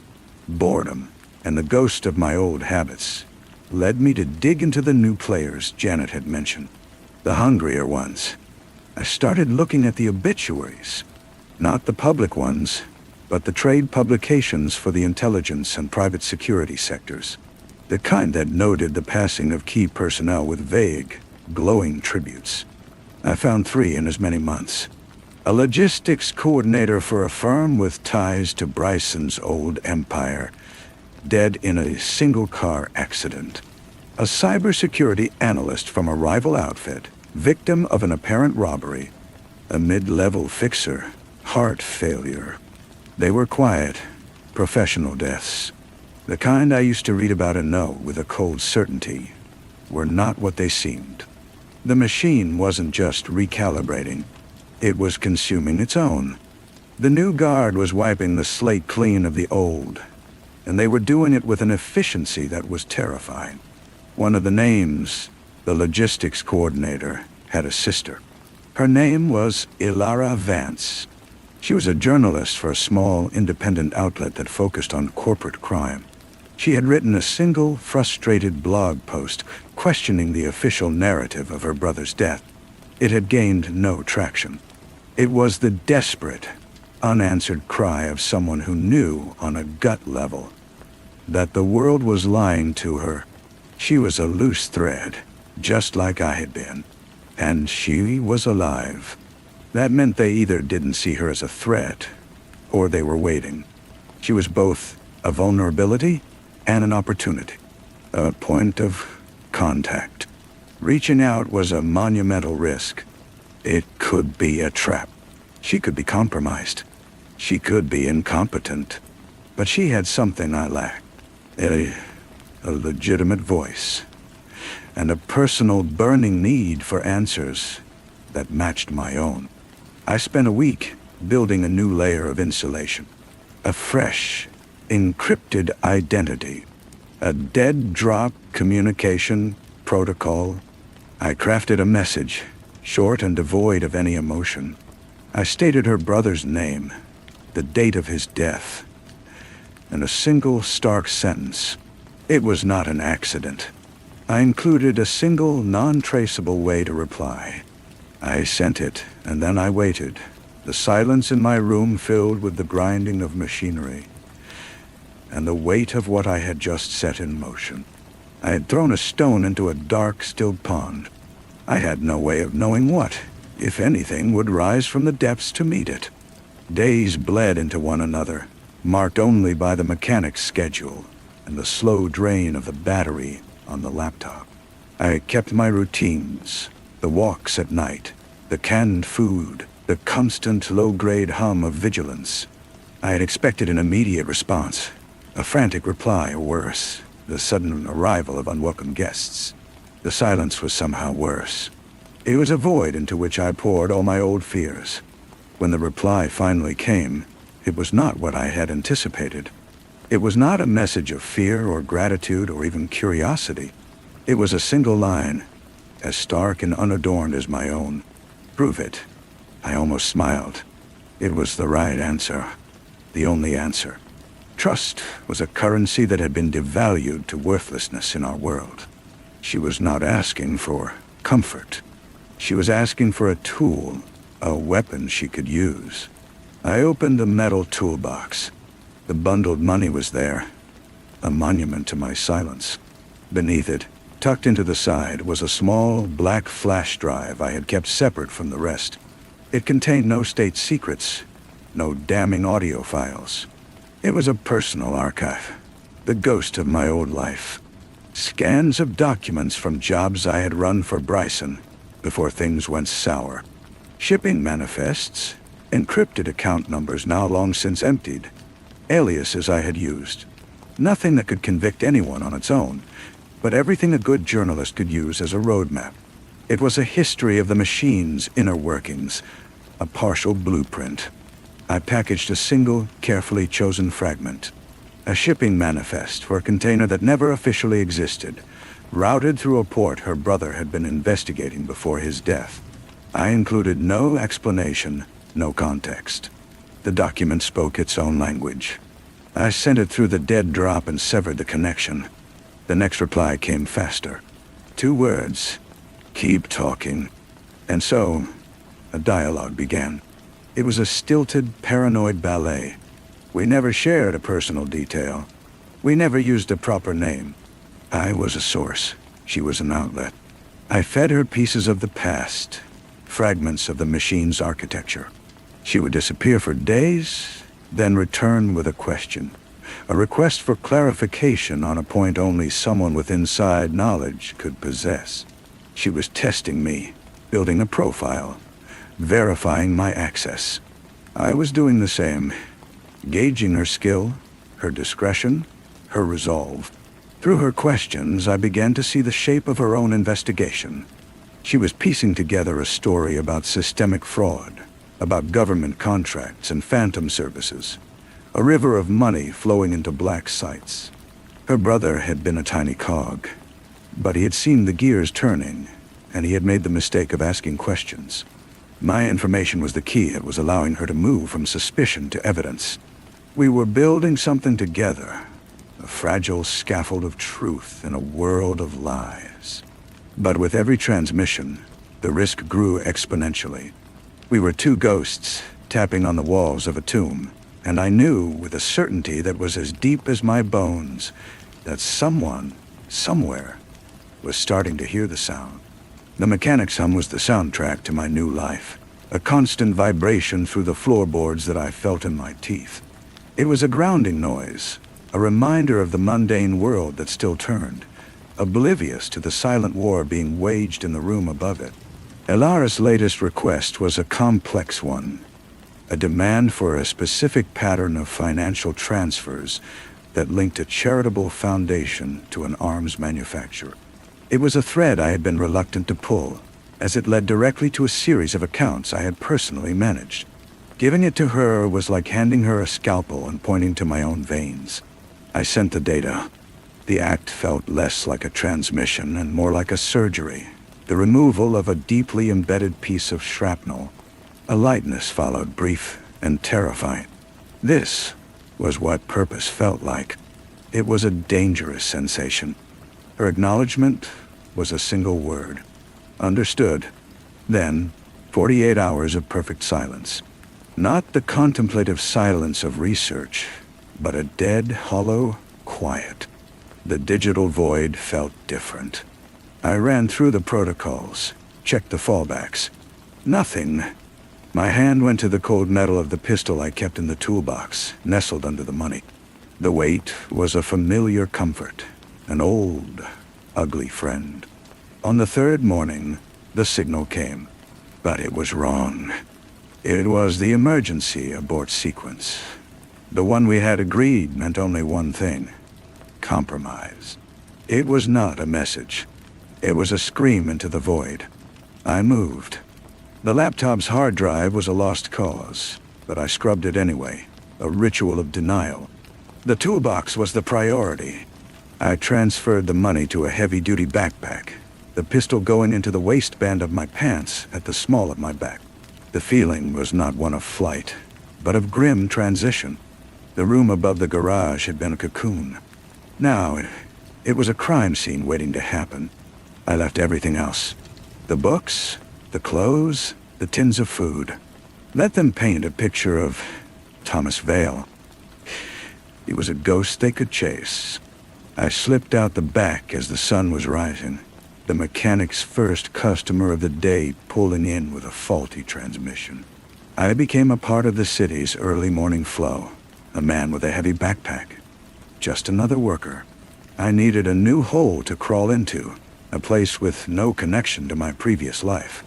Boredom and the ghost of my old habits led me to dig into the new players Janet had mentioned, the hungrier ones. I started looking at the obituaries, not the public ones, but the trade publications for the intelligence and private security sectors, the kind that noted the passing of key personnel with vague, glowing tributes. I found 3 in as many months. A logistics coordinator for a firm with ties to Bryson's old empire, dead in a single-car accident. A cybersecurity analyst from a rival outfit, victim of an apparent robbery. A mid-level fixer, heart failure. They were quiet, professional deaths. The kind I used to read about and know with a cold certainty were not what they seemed. The machine wasn't just recalibrating. It was consuming its own. The new guard was wiping the slate clean of the old, and they were doing it with an efficiency that was terrifying. One of the names, the logistics coordinator, had a sister. Her name was Ilara Vance. She was a journalist for a small, independent outlet that focused on corporate crime. She had written a single, frustrated blog post questioning the official narrative of her brother's death. It had gained no traction. It was the desperate, unanswered cry of someone who knew on a gut level that the world was lying to her. She was a loose thread, just like I had been, and she was alive. That meant they either didn't see her as a threat, or they were waiting. She was both a vulnerability and an opportunity, a point of contact. Reaching out was a monumental risk. It could be a trap. She could be compromised. She could be incompetent. But she had something I lacked. A legitimate voice, and a personal burning need for answers that matched my own. I spent a week building a new layer of insulation, a fresh, encrypted identity, a dead-drop communication protocol. I crafted a message, short and devoid of any emotion. I stated her brother's name, the date of his death, and a single stark sentence. It was not an accident. I included a single, non-traceable way to reply. I sent it, and then I waited, the silence in my room filled with the grinding of machinery and the weight of what I had just set in motion. I had thrown a stone into a dark, still pond. I had no way of knowing what, if anything, would rise from the depths to meet it. Days bled into one another, marked only by the mechanic's schedule and the slow drain of the battery on the laptop. I kept my routines, the walks at night, the canned food, the constant low-grade hum of vigilance. I had expected an immediate response, a frantic reply, or worse, the sudden arrival of unwelcome guests. The silence was somehow worse. It was a void into which I poured all my old fears. When the reply finally came, it was not what I had anticipated. It was not a message of fear or gratitude or even curiosity. It was a single line, as stark and unadorned as my own. Prove it. I almost smiled. It was the right answer. The only answer. Trust was a currency that had been devalued to worthlessness in our world. She was not asking for comfort. She was asking for a tool, a weapon she could use. I opened the metal toolbox. The bundled money was there, a monument to my silence. Beneath it, tucked into the side, was a small black flash drive I had kept separate from the rest. It contained no state secrets, no damning audio files. It was a personal archive, the ghost of my old life. Scans of documents from jobs I had run for Bryson before things went sour. Shipping manifests, encrypted account numbers now long since emptied, aliases I had used. Nothing that could convict anyone on its own, but everything a good journalist could use as a roadmap. It was a history of the machine's inner workings, a partial blueprint. I packaged a single, carefully chosen fragment. A shipping manifest for a container that never officially existed, routed through a port her brother had been investigating before his death. I included no explanation, no context. The document spoke its own language. I sent it through the dead drop and severed the connection. The next reply came faster. 2 words. Keep talking. And so, a dialogue began. It was a stilted, paranoid ballet. We never shared a personal detail. We never used a proper name. I was a source. She was an outlet. I fed her pieces of the past, fragments of the machine's architecture. She would disappear for days, then return with a question, a request for clarification on a point only someone with inside knowledge could possess. She was testing me, building a profile, verifying my access. I was doing the same, gauging her skill, her discretion, her resolve. Through her questions, I began to see the shape of her own investigation. She was piecing together a story about systemic fraud, about government contracts and phantom services, a river of money flowing into black sites. Her brother had been a tiny cog, but he had seen the gears turning, and he had made the mistake of asking questions. My information was the key that was allowing her to move from suspicion to evidence. We were building something together, a fragile scaffold of truth in a world of lies. But with every transmission, the risk grew exponentially. We were two ghosts, tapping on the walls of a tomb, and I knew with a certainty that was as deep as my bones that someone, somewhere, was starting to hear the sound. The mechanic's hum was the soundtrack to my new life, a constant vibration through the floorboards that I felt in my teeth. It was a grounding noise, a reminder of the mundane world that still turned, oblivious to the silent war being waged in the room above it. Elara's latest request was a complex one, a demand for a specific pattern of financial transfers that linked a charitable foundation to an arms manufacturer. It was a thread I had been reluctant to pull, as it led directly to a series of accounts I had personally managed. Giving it to her was like handing her a scalpel and pointing to my own veins. I sent the data. The act felt less like a transmission and more like a surgery, the removal of a deeply embedded piece of shrapnel. A lightness followed, brief and terrifying. This was what purpose felt like. It was a dangerous sensation. Her acknowledgement was a single word. Understood. Then, 48 hours of perfect silence. Not the contemplative silence of research, but a dead, hollow quiet. The digital void felt different. I ran through the protocols, checked the fallbacks. Nothing. My hand went to the cold metal of the pistol I kept in the toolbox, nestled under the money. The weight was a familiar comfort, an old, ugly friend. On the third morning, the signal came, but it was wrong. It was the emergency abort sequence. The one we had agreed meant only one thing: compromise. It was not a message. It was a scream into the void. I moved. The laptop's hard drive was a lost cause, but I scrubbed it anyway, a ritual of denial. The toolbox was the priority. I transferred the money to a heavy-duty backpack, the pistol going into the waistband of my pants at the small of my back. The feeling was not one of flight, but of grim transition. The room above the garage had been a cocoon. Now, it was a crime scene waiting to happen. I left everything else. The books, the clothes, the tins of food. Let them paint a picture of Thomas Vale. He was a ghost they could chase. I slipped out the back as the sun was rising, the mechanic's first customer of the day pulling in with a faulty transmission. I became a part of the city's early morning flow, a man with a heavy backpack. Just another worker. I needed a new hole to crawl into, a place with no connection to my previous life.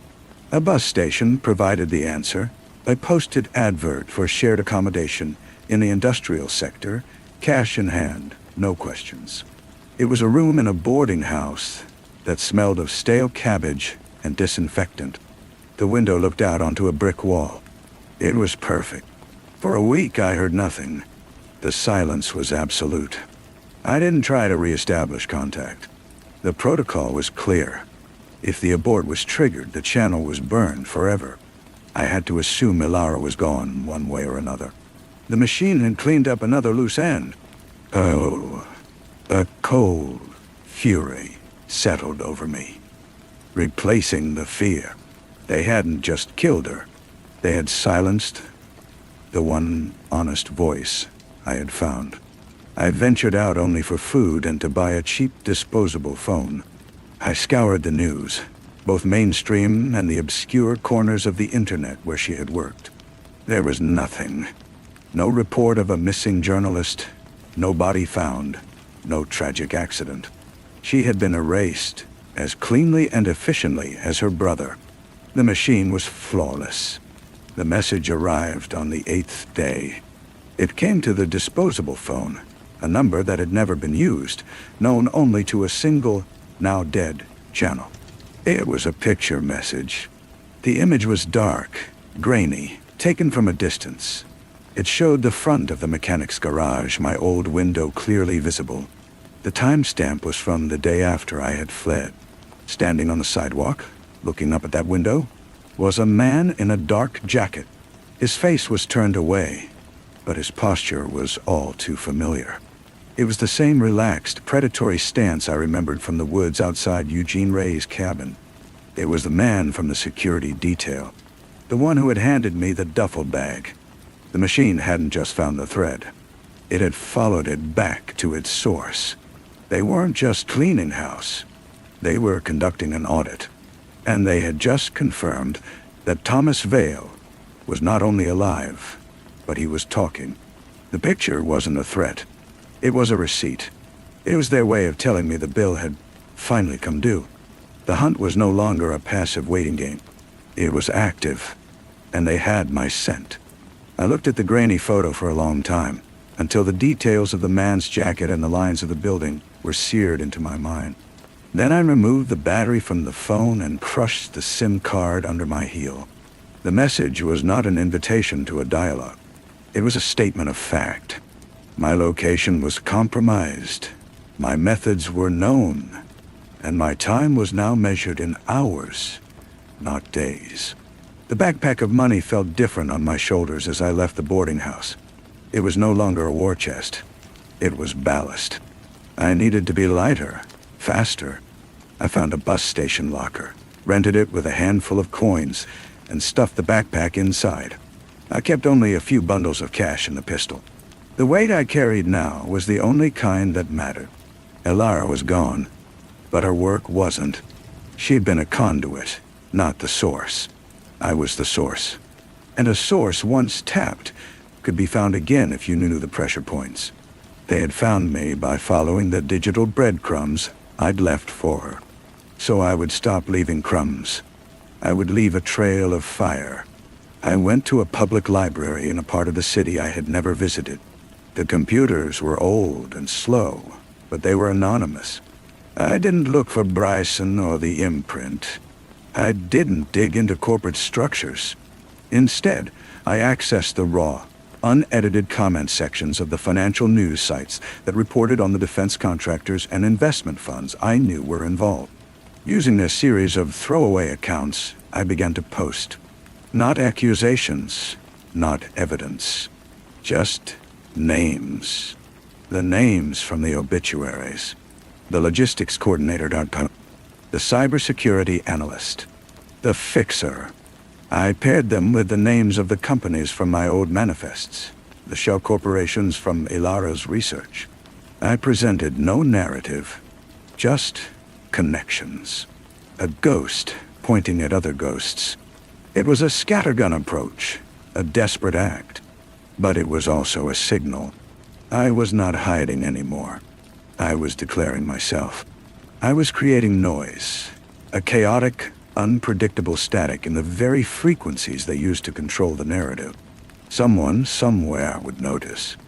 A bus station provided the answer, a posted advert for shared accommodation in the industrial sector, cash in hand, no questions. It was a room in a boarding house that smelled of stale cabbage and disinfectant. The window looked out onto a brick wall. It was perfect. For a week I heard nothing. The silence was absolute. I didn't try to reestablish contact. The protocol was clear. If the abort was triggered, the channel was burned forever. I had to assume Elara was gone one way or another. The machine had cleaned up another loose end. Oh, a cold fury settled over me, replacing the fear. They hadn't just killed her. They had silenced the one honest voice I had found. I ventured out only for food and to buy a cheap disposable phone. I scoured the news, both mainstream and the obscure corners of the internet where she had worked. There was nothing. No report of a missing journalist, no body found, no tragic accident. She had been erased as cleanly and efficiently as her brother. The machine was flawless. The message arrived on the 8th day. It came to the disposable phone, a number that had never been used, known only to a single, now dead, channel. It was a picture message. The image was dark, grainy, taken from a distance. It showed the front of the mechanic's garage, my old window clearly visible. The timestamp was from the day after I had fled. Standing on the sidewalk, looking up at that window, was a man in a dark jacket. His face was turned away, but his posture was all too familiar. It was the same relaxed, predatory stance I remembered from the woods outside Eugene Ray's cabin. It was the man from the security detail. The one who had handed me the duffel bag. The machine hadn't just found the thread. It had followed it back to its source. They weren't just cleaning house. They were conducting an audit. And they had just confirmed that Thomas Vale was not only alive, but he was talking. The picture wasn't a threat. It was a receipt. It was their way of telling me the bill had finally come due. The hunt was no longer a passive waiting game. It was active, and they had my scent. I looked at the grainy photo for a long time, until the details of the man's jacket and the lines of the building were seared into my mind. Then I removed the battery from the phone and crushed the SIM card under my heel. The message was not an invitation to a dialogue. It was a statement of fact. My location was compromised. My methods were known. And my time was now measured in hours, not days. The backpack of money felt different on my shoulders as I left the boarding house. It was no longer a war chest. It was ballast. I needed to be lighter, faster. I found a bus station locker, rented it with a handful of coins, and stuffed the backpack inside. I kept only a few bundles of cash in the pistol. The weight I carried now was the only kind that mattered. Elara was gone, but her work wasn't. She'd been a conduit, not the source. I was the source. And a source once tapped could be found again if you knew the pressure points. They had found me by following the digital breadcrumbs I'd left for her. So I would stop leaving crumbs. I would leave a trail of fire. I went to a public library in a part of the city I had never visited. The computers were old and slow, but they were anonymous. I didn't look for Bryson or the imprint. I didn't dig into corporate structures. Instead, I accessed the raw, unedited comment sections of the financial news sites that reported on the defense contractors and investment funds I knew were involved. Using a series of throwaway accounts, I began to post. Not accusations, not evidence. Just names. The names from the obituaries. The logistics coordinator.com. The cybersecurity analyst. The fixer. I paired them with the names of the companies from my old manifests. The shell corporations from Elara's research. I presented no narrative, just connections. A ghost pointing at other ghosts. It was a scattergun approach, a desperate act. But it was also a signal. I was not hiding anymore. I was declaring myself. I was creating noise, a chaotic, unpredictable static in the very frequencies they used to control the narrative. Someone, somewhere would notice.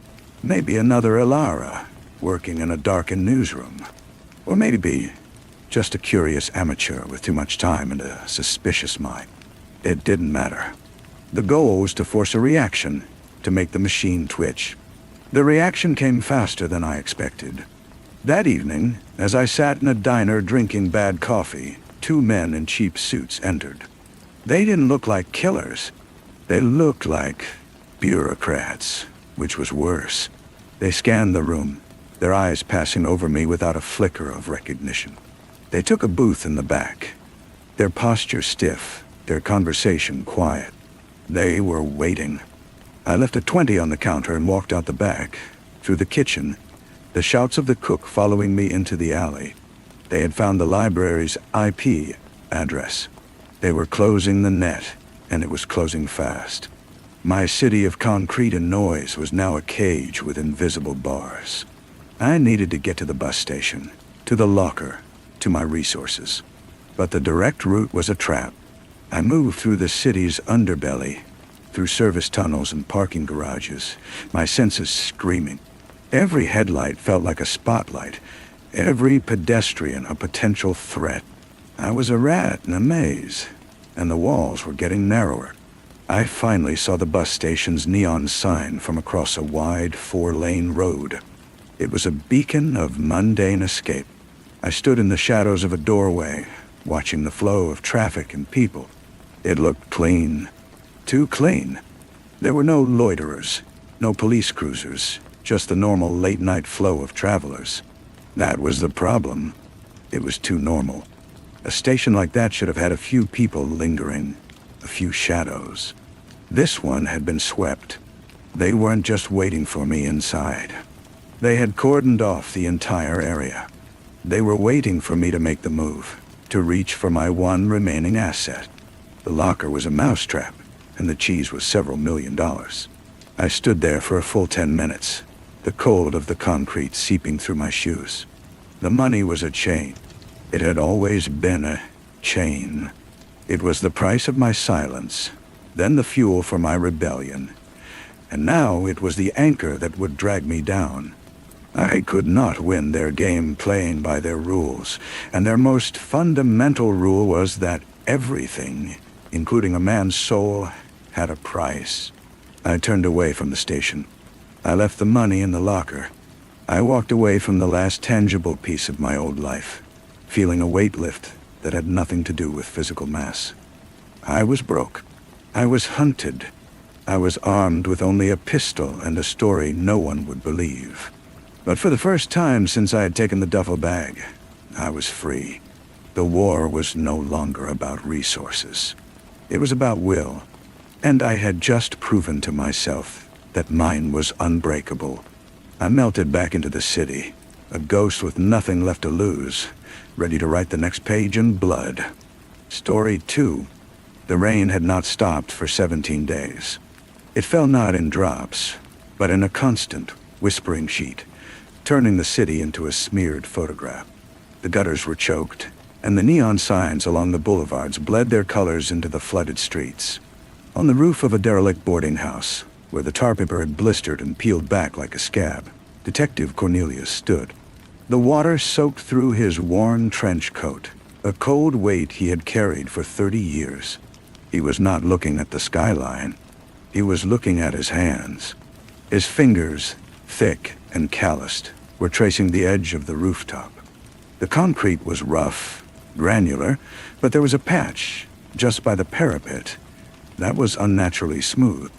Maybe another Elara, working in a darkened newsroom. Or maybe just a curious amateur with too much time and a suspicious mind. It didn't matter. The goal was to force a reaction, to make the machine twitch. The reaction came faster than I expected. That evening, as I sat in a diner drinking bad coffee, two men in cheap suits entered. They didn't look like killers. They looked like bureaucrats, which was worse. They scanned the room, their eyes passing over me without a flicker of recognition. They took a booth in the back, their posture stiff, their conversation quiet. They were waiting. I left a 20 on the counter and walked out the back, through the kitchen, the shouts of the cook following me into the alley. They had found the library's IP address. They were closing the net, and it was closing fast. My city of concrete and noise was now a cage with invisible bars. I needed to get to the bus station, to the locker, to my resources. But the direct route was a trap. I moved through the city's underbelly, through service tunnels and parking garages, my senses screaming. Every headlight felt like a spotlight, every pedestrian a potential threat. I was a rat in a maze, and the walls were getting narrower. I finally saw the bus station's neon sign from across a wide 4-lane road. It was a beacon of mundane escape. I stood in the shadows of a doorway, watching the flow of traffic and people. It looked clean. Too clean. There were no loiterers, no police cruisers, just the normal late-night flow of travelers. That was the problem. It was too normal. A station like that should have had a few people lingering, a a few shadows. This one had been swept. They weren't just waiting for me inside. They had cordoned off the entire area. They were waiting for me to make the move, to reach for my one remaining asset. The locker was a mousetrap, and the cheese was several $1,000,000. I stood there for a full 10 minutes, the cold of the concrete seeping through my shoes. The money was a chain. It had always been a chain. It was the price of my silence, then the fuel for my rebellion. And now it was the anchor that would drag me down. I could not win their game playing by their rules, and their most fundamental rule was that everything, including a man's soul, had a price. I turned away from the station. I left the money in the locker. I walked away from the last tangible piece of my old life, feeling a weight lift that had nothing to do with physical mass. I was broke. I was hunted. I was armed with only a pistol and a story no one would believe. But for the first time since I had taken the duffel bag, I was free. The war was no longer about resources. It was about will, and I had just proven to myself that mine was unbreakable. I melted back into the city, a ghost with nothing left to lose, ready to write the next page in blood. Story 2. The rain had not stopped for 17 days. It fell not in drops, but in a constant, whispering sheet, turning the city into a smeared photograph. The gutters were choked, and the neon signs along the boulevards bled their colors into the flooded streets. On the roof of a derelict boarding house, where the tar paper had blistered and peeled back like a scab, Detective Cornelius stood. The water soaked through his worn trench coat, a cold weight he had carried for 30 years. He was not looking at the skyline. He was looking at his hands. His fingers, thick and calloused, were tracing the edge of the rooftop. The concrete was rough, granular, but there was a patch, just by the parapet, that was unnaturally smooth.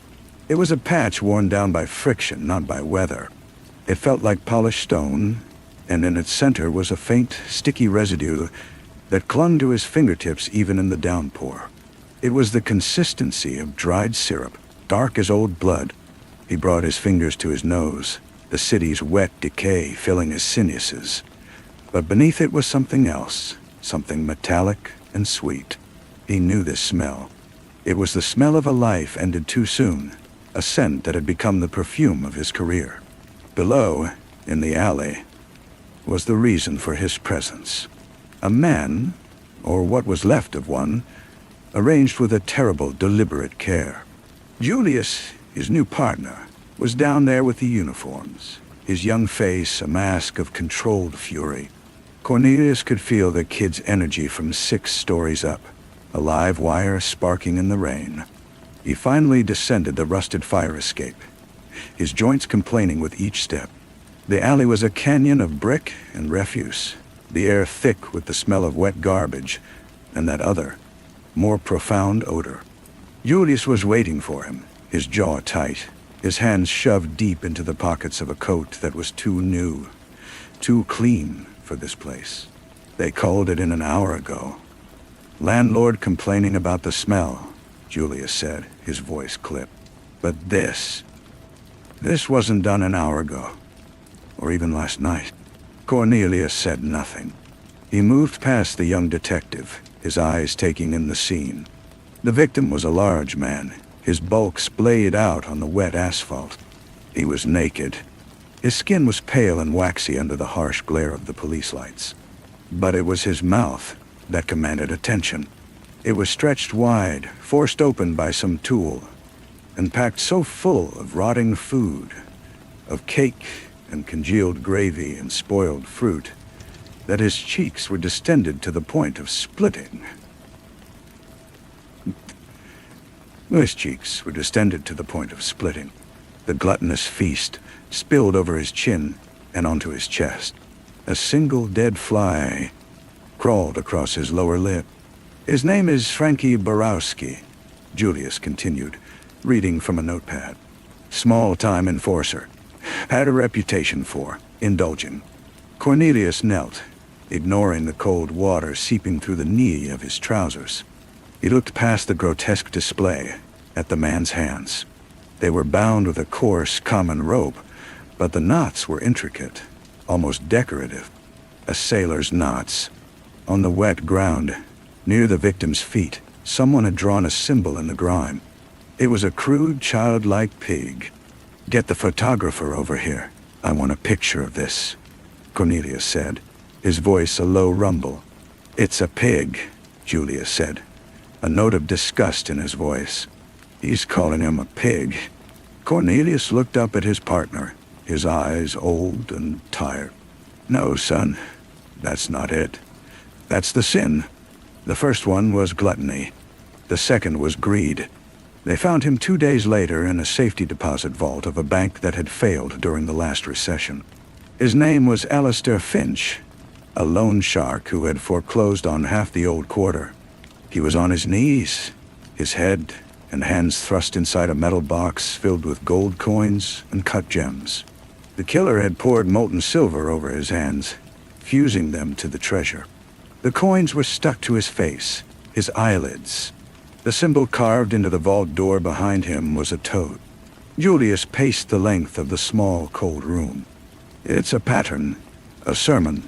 It was a patch worn down by friction, not by weather. It felt like polished stone, and in its center was a faint, sticky residue that clung to his fingertips even in the downpour. It was the consistency of dried syrup, dark as old blood. He brought his fingers to his nose, the city's wet decay filling his sinuses. But beneath it was something else, something metallic and sweet. He knew this smell. It was the smell of a life ended too soon, a scent that had become the perfume of his career. Below, in the alley, was the reason for his presence. A man, or what was left of one, arranged with a terrible, deliberate care. Julius, his new partner, was down there with the uniforms, his young face a mask of controlled fury. Cornelius could feel the kid's energy from 6 stories up, a live wire sparking in the rain. He finally descended the rusted fire escape, his joints complaining with each step. The alley was a canyon of brick and refuse, the air thick with the smell of wet garbage, and that other, more profound odor. Julius was waiting for him, his jaw tight, his hands shoved deep into the pockets of a coat that was too new, too clean for this place. They called it in an hour ago. Landlord complaining about the smell, Julius said, his voice clipped. But this wasn't done an hour ago, or even last night. Cornelius said nothing. He moved past the young detective, his eyes taking in the scene. The victim was a large man, his bulk splayed out on the wet asphalt. He was naked. His skin was pale and waxy under the harsh glare of the police lights. But it was his mouth that commanded attention. It was stretched wide, forced open by some tool, and packed so full of rotting food, of cake and congealed gravy and spoiled fruit, that his cheeks were distended to the point of splitting. His cheeks were distended to the point of splitting. The gluttonous feast spilled over his chin and onto his chest. A single dead fly crawled across his lower lip. His name is Frankie Borowski, Julius continued, reading from a notepad. Small-time enforcer. Had a reputation for indulging. Cornelius knelt, ignoring the cold water seeping through the knee of his trousers. He looked past the grotesque display at the man's hands. They were bound with a coarse, common rope, but the knots were intricate, almost decorative. A sailor's knots. On the wet ground, near the victim's feet, someone had drawn a symbol in the grime. It was a crude, childlike pig. "Get the photographer over here. I want a picture of this," Cornelius said, his voice a low rumble. "It's a pig," Julia said, a note of disgust in his voice. "He's calling him a pig." Cornelius looked up at his partner, his eyes old and tired. "No, son, that's not it. That's the sin. The first one was gluttony. The second was greed. They found him 2 days later in a safety deposit vault of a bank that had failed during the last recession. His name was Alistair Finch, a loan shark who had foreclosed on half the old quarter. He was on his knees, his head and hands thrust inside a metal box filled with gold coins and cut gems. The killer had poured molten silver over his hands, fusing them to the treasure. The coins were stuck to his face, his eyelids. The symbol carved into the vault door behind him was a toad. Julius paced the length of the small, cold room. "It's a pattern, a sermon.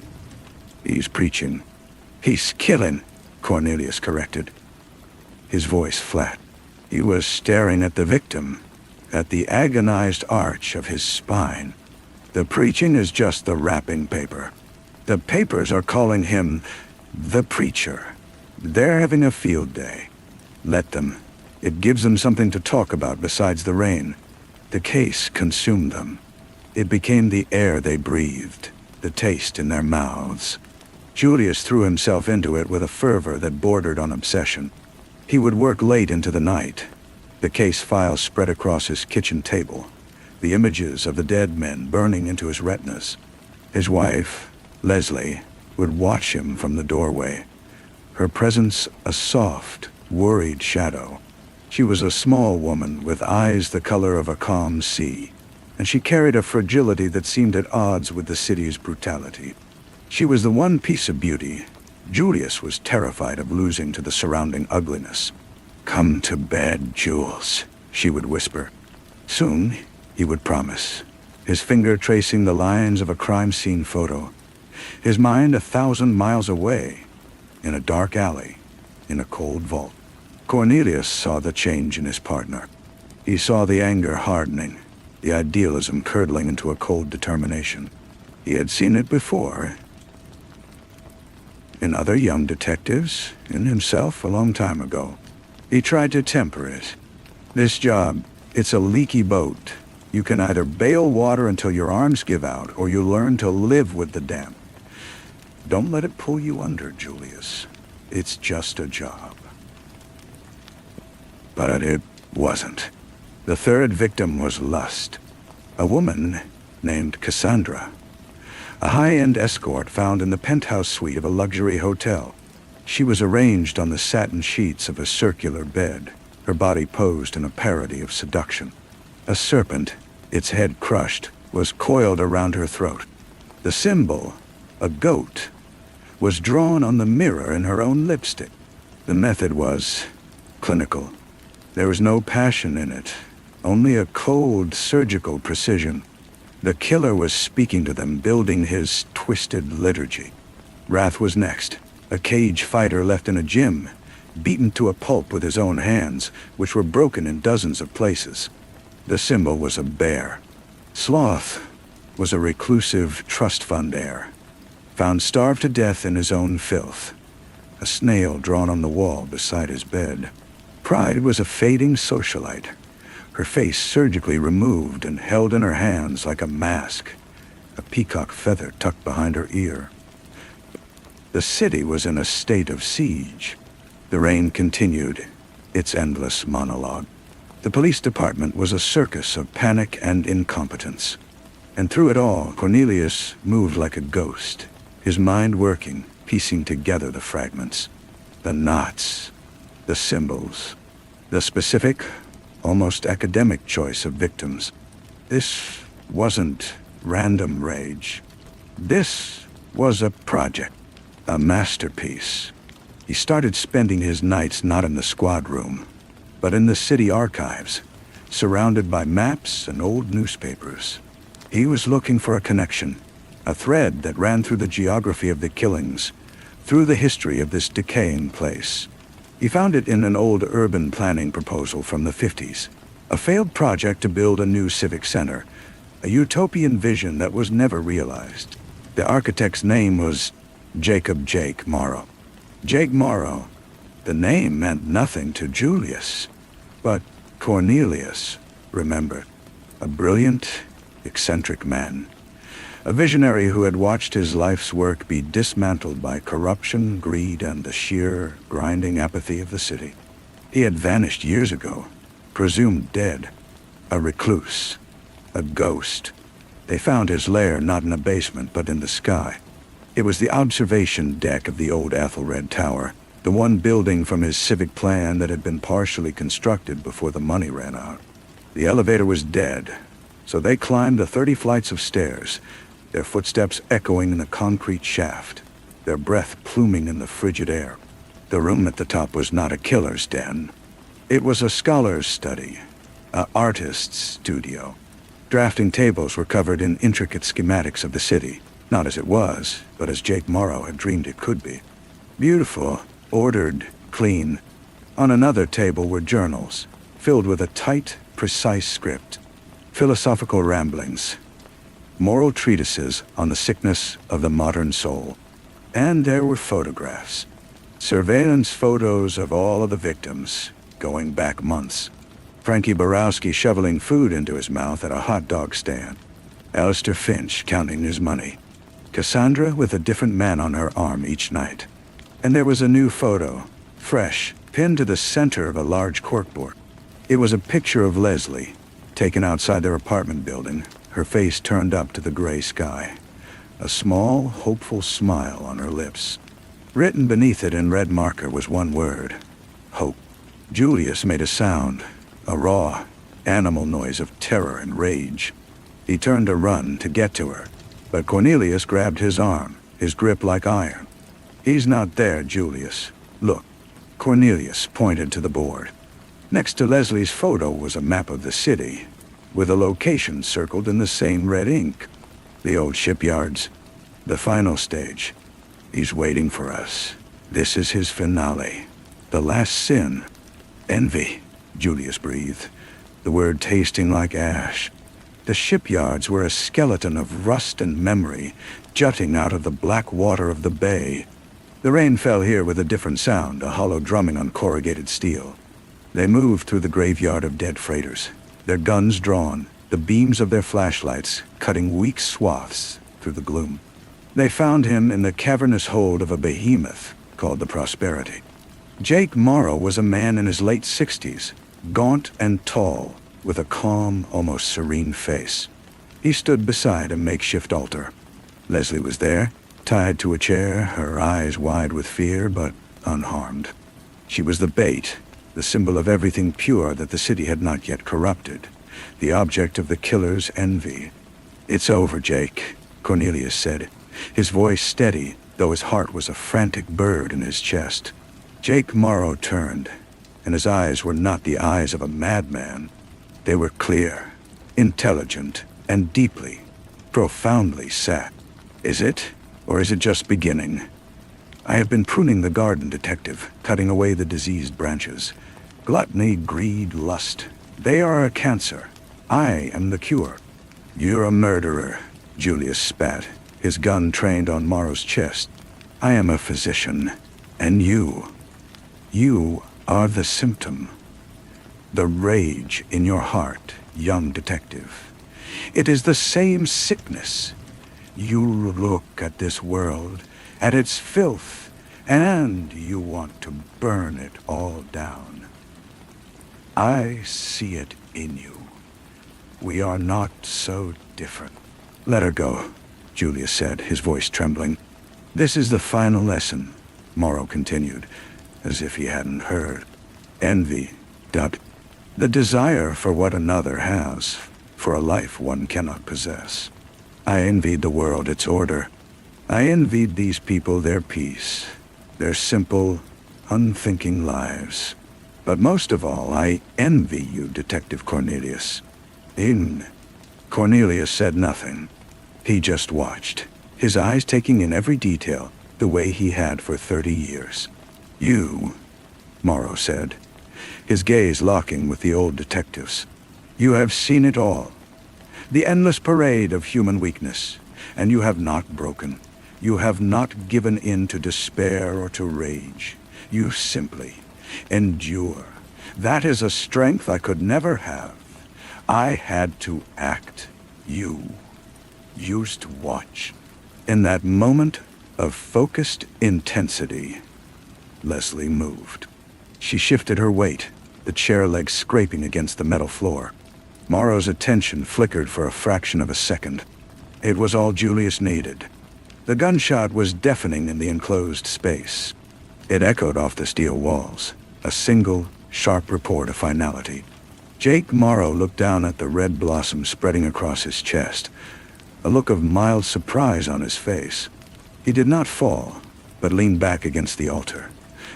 He's preaching." "He's killing," Cornelius corrected, his voice flat. He was staring at the victim, at the agonized arch of his spine. "The preaching is just the wrapping paper. The papers are calling him the preacher. They're having a field day. Let them. It gives them something to talk about besides the rain." The case consumed them. It became the air they breathed, the taste in their mouths. Julius threw himself into it with a fervor that bordered on obsession. He would work late into the night. The case files spread across his kitchen table, the images of the dead men burning into his retinas. His wife, Leslie, would watch him from the doorway, her presence a soft, worried shadow. She was a small woman with eyes the color of a calm sea, and she carried a fragility that seemed at odds with the city's brutality. She was the one piece of beauty Julius was terrified of losing to the surrounding ugliness. "Come to bed, Jules," she would whisper. Soon, he would promise, his finger tracing the lines of a crime scene photo, his mind 1,000 miles away, in a dark alley, in a cold vault. Cornelius saw the change in his partner. He saw the anger hardening, the idealism curdling into a cold determination. He had seen it before, in other young detectives, in himself a long time ago. He tried to temper it. "This job, it's a leaky boat. You can either bail water until your arms give out, or you learn to live with the damp. Don't let it pull you under, Julius. It's just a job." But it wasn't. The third victim was lust. A woman named Cassandra, a high-end escort found in the penthouse suite of a luxury hotel. She was arranged on the satin sheets of a circular bed, her body posed in a parody of seduction. A serpent, its head crushed, was coiled around her throat. The symbol, a goat, was drawn on the mirror in her own lipstick. The method was clinical. There was no passion in it, only a cold, surgical precision. The killer was speaking to them, building his twisted liturgy. Wrath was next, a cage fighter left in a gym, beaten to a pulp with his own hands, which were broken in dozens of places. The symbol was a bear. Sloth was a reclusive trust fund heir, found starved to death in his own filth, a snail drawn on the wall beside his bed. Pride was a fading socialite, her face surgically removed and held in her hands like a mask, a peacock feather tucked behind her ear. The city was in a state of siege. The rain continued, its endless monologue. The police department was a circus of panic and incompetence. And through it all, Cornelius moved like a ghost, his mind working, piecing together the fragments. The knots, the symbols, the specific, almost academic choice of victims. This wasn't random rage. This was a project, a masterpiece. He started spending his nights not in the squad room, but in the city archives, surrounded by maps and old newspapers. He was looking for a connection, a thread that ran through the geography of the killings, through the history of this decaying place. He found it in an old urban planning proposal from the 50s, a failed project to build a new civic center, a utopian vision that was never realized. The architect's name was Jake Morrow. Jake Morrow. The name meant nothing to Julius, but Cornelius remembered. A brilliant, eccentric man. A visionary who had watched his life's work be dismantled by corruption, greed, and the sheer, grinding apathy of the city. He had vanished years ago, presumed dead. A recluse. A ghost. They found his lair not in a basement, but in the sky. It was the observation deck of the old Ethelred Tower, the one building from his civic plan that had been partially constructed before the money ran out. The elevator was dead, so they climbed the 30 flights of stairs, their footsteps echoing in the concrete shaft, their breath pluming in the frigid air. The room at the top was not a killer's den. It was a scholar's study, an artist's studio. Drafting tables were covered in intricate schematics of the city, not as it was, but as Jake Morrow had dreamed it could be. Beautiful, ordered, clean. On another table were journals, filled with a tight, precise script, philosophical ramblings, moral treatises on the sickness of the modern soul. And there were photographs, surveillance photos of all of the victims, going back months. Frankie Borowski shoveling food into his mouth at a hot dog stand. Alistair Finch counting his money. Cassandra with a different man on her arm each night. And there was a new photo, fresh, pinned to the center of a large corkboard. It was a picture of Leslie, taken outside their apartment building, her face turned up to the gray sky. A small, hopeful smile on her lips. Written beneath it in red marker was one word: hope. Julius made a sound, a raw, animal noise of terror and rage. He turned to run to get to her, but Cornelius grabbed his arm, his grip like iron. "He's not there, Julius. Look." Cornelius pointed to the board. Next to Leslie's photo was a map of the city, with a location circled in the same red ink. The old shipyards. The final stage. He's waiting for us. This is his finale. The last sin. Envy, Julius breathed, the word tasting like ash. The shipyards were a skeleton of rust and memory, jutting out of the black water of the bay. The rain fell here with a different sound, a hollow drumming on corrugated steel. They moved through the graveyard of dead freighters, their guns drawn, the beams of their flashlights cutting weak swaths through the gloom. They found him in the cavernous hold of a behemoth called the Prosperity. Jake Morrow was a man in his late 60s, gaunt and tall, with a calm, almost serene face. He stood beside a makeshift altar. Leslie was there, tied to a chair, her eyes wide with fear, but unharmed. She was the bait, the symbol of everything pure that the city had not yet corrupted, the object of the killer's envy. "It's over, Jake," Cornelius said, his voice steady, though his heart was a frantic bird in his chest. Jake Morrow turned, and his eyes were not the eyes of a madman. They were clear, intelligent, and deeply, profoundly sad. "Is it, or is it just beginning? I have been pruning the garden, Detective, cutting away the diseased branches. Gluttony, greed, lust, they are a cancer. I am the cure." "You're a murderer," Julius spat, his gun trained on Morrow's chest. "I am a physician, and you are the symptom. The rage in your heart, young detective. It is the same sickness. You look at this world, at its filth, and you want to burn it all down. I see it in you. We are not so different." "Let her go," Julius said, his voice trembling. "This is the final lesson," Morrow continued, as if he hadn't heard. "Envy, doubt, the desire for what another has, for a life one cannot possess. I envied the world its order. I envied these people their peace, their simple, unthinking lives. But most of all, I envy you, Detective Cornelius. Cornelius said nothing. He just watched, his eyes taking in every detail, the way he had for 30 years. You, Morrow said, his gaze locking with the old detective's. You have seen it all. The endless parade of human weakness, and you have not broken. You have not given in to despair or to rage. You simply endure. That is a strength I could never have. I had to act. You used to watch. In that moment of focused intensity, Leslie moved. She shifted her weight, the chair legs scraping against the metal floor. Morrow's attention flickered for a fraction of a second. It was all Julius needed. The gunshot was deafening in the enclosed space. It echoed off the steel walls, a single, sharp report of finality. Jake Morrow looked down at the red blossom spreading across his chest, a look of mild surprise on his face. He did not fall, but leaned back against the altar,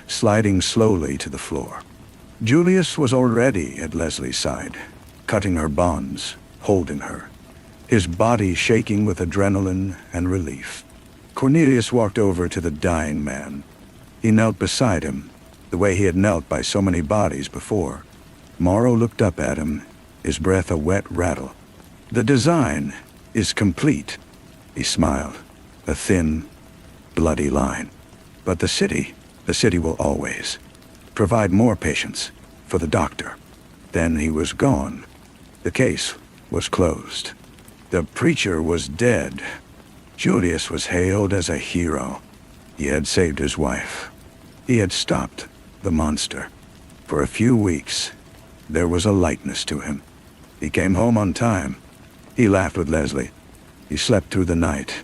sliding slowly to the floor. Julius was already at Leslie's side, cutting her bonds, holding her, his body shaking with adrenaline and relief. Cornelius walked over to the dying man. He knelt beside him, the way he had knelt by so many bodies before. Morrow looked up at him, his breath a wet rattle. The design is complete, he smiled, a thin, bloody line. But the city will always provide more patients for the doctor. Then he was gone. The case was closed. The preacher was dead. Julius was hailed as a hero. He had saved his wife. He had stopped the monster. For a few weeks, there was a lightness to him. He came home on time. He laughed with Leslie. He slept through the night.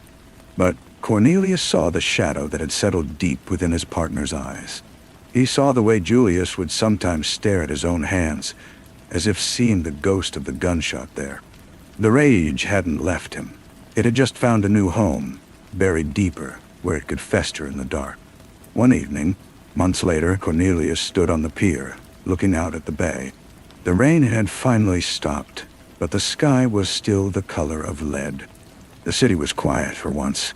But Cornelius saw the shadow that had settled deep within his partner's eyes. He saw the way Julius would sometimes stare at his own hands, as if seeing the ghost of the gunshot there. The rage hadn't left him. It had just found a new home, buried deeper, where it could fester in the dark. One evening, months later, Cornelius stood on the pier, looking out at the bay. The rain had finally stopped, but the sky was still the color of lead. The city was quiet for once.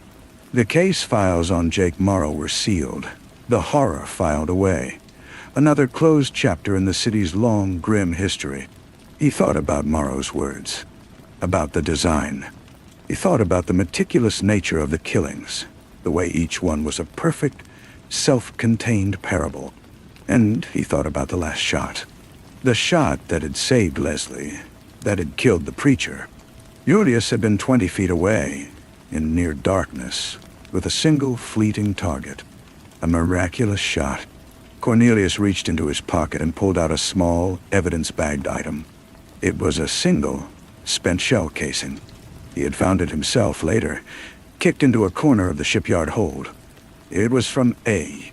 The case files on Jake Morrow were sealed, the horror filed away. Another closed chapter in the city's long, grim history. He thought about Morrow's words, about the design. He thought about the meticulous nature of the killings, the way each one was a perfect, self-contained parable. And he thought about the last shot. The shot that had saved Leslie, that had killed the preacher. Julius had been 20 feet away, in near darkness, with a single fleeting target. A miraculous shot. Cornelius reached into his pocket and pulled out a small, evidence-bagged item. It was a single, spent shell casing. He had found it himself later, kicked into a corner of the shipyard hold. It was from a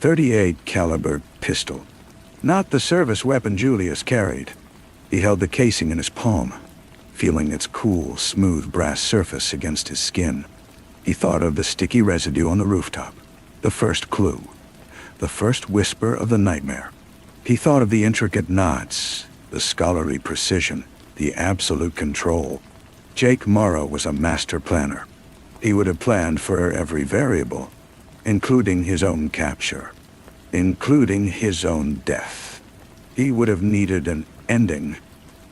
.38 caliber pistol. Not the service weapon Julius carried. He held the casing in his palm, feeling its cool, smooth brass surface against his skin. He thought of the sticky residue on the rooftop, the first clue, the first whisper of the nightmare. He thought of the intricate knots, the scholarly precision, the absolute control. Jake Morrow was a master planner. He would have planned for every variable, including his own capture, including his own death. He would have needed an ending,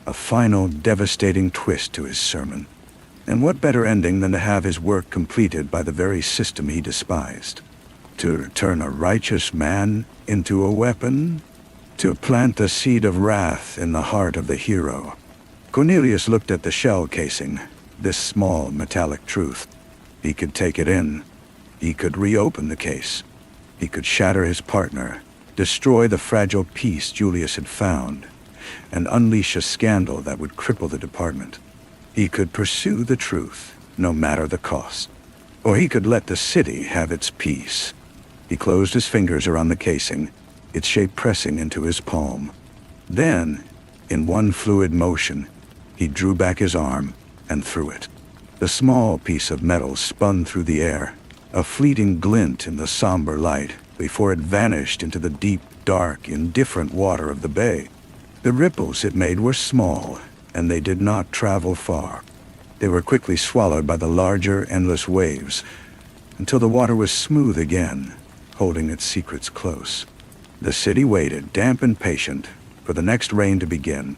a final devastating twist to his sermon. And what better ending than to have his work completed by the very system he despised? To turn a righteous man into a weapon? To plant the seed of wrath in the heart of the hero? Cornelius looked at the shell casing, this small metallic truth. He could take it in. He could reopen the case. He could shatter his partner, destroy the fragile piece Julius had found, and unleash a scandal that would cripple the department. He could pursue the truth, no matter the cost. Or he could let the city have its peace. He closed his fingers around the casing, its shape pressing into his palm. Then, in one fluid motion, he drew back his arm and threw it. The small piece of metal spun through the air, a fleeting glint in the somber light, before it vanished into the deep, dark, indifferent water of the bay. The ripples it made were small, and they did not travel far. They were quickly swallowed by the larger, endless waves, until the water was smooth again, holding its secrets close. The city waited, damp and patient, for the next rain to begin.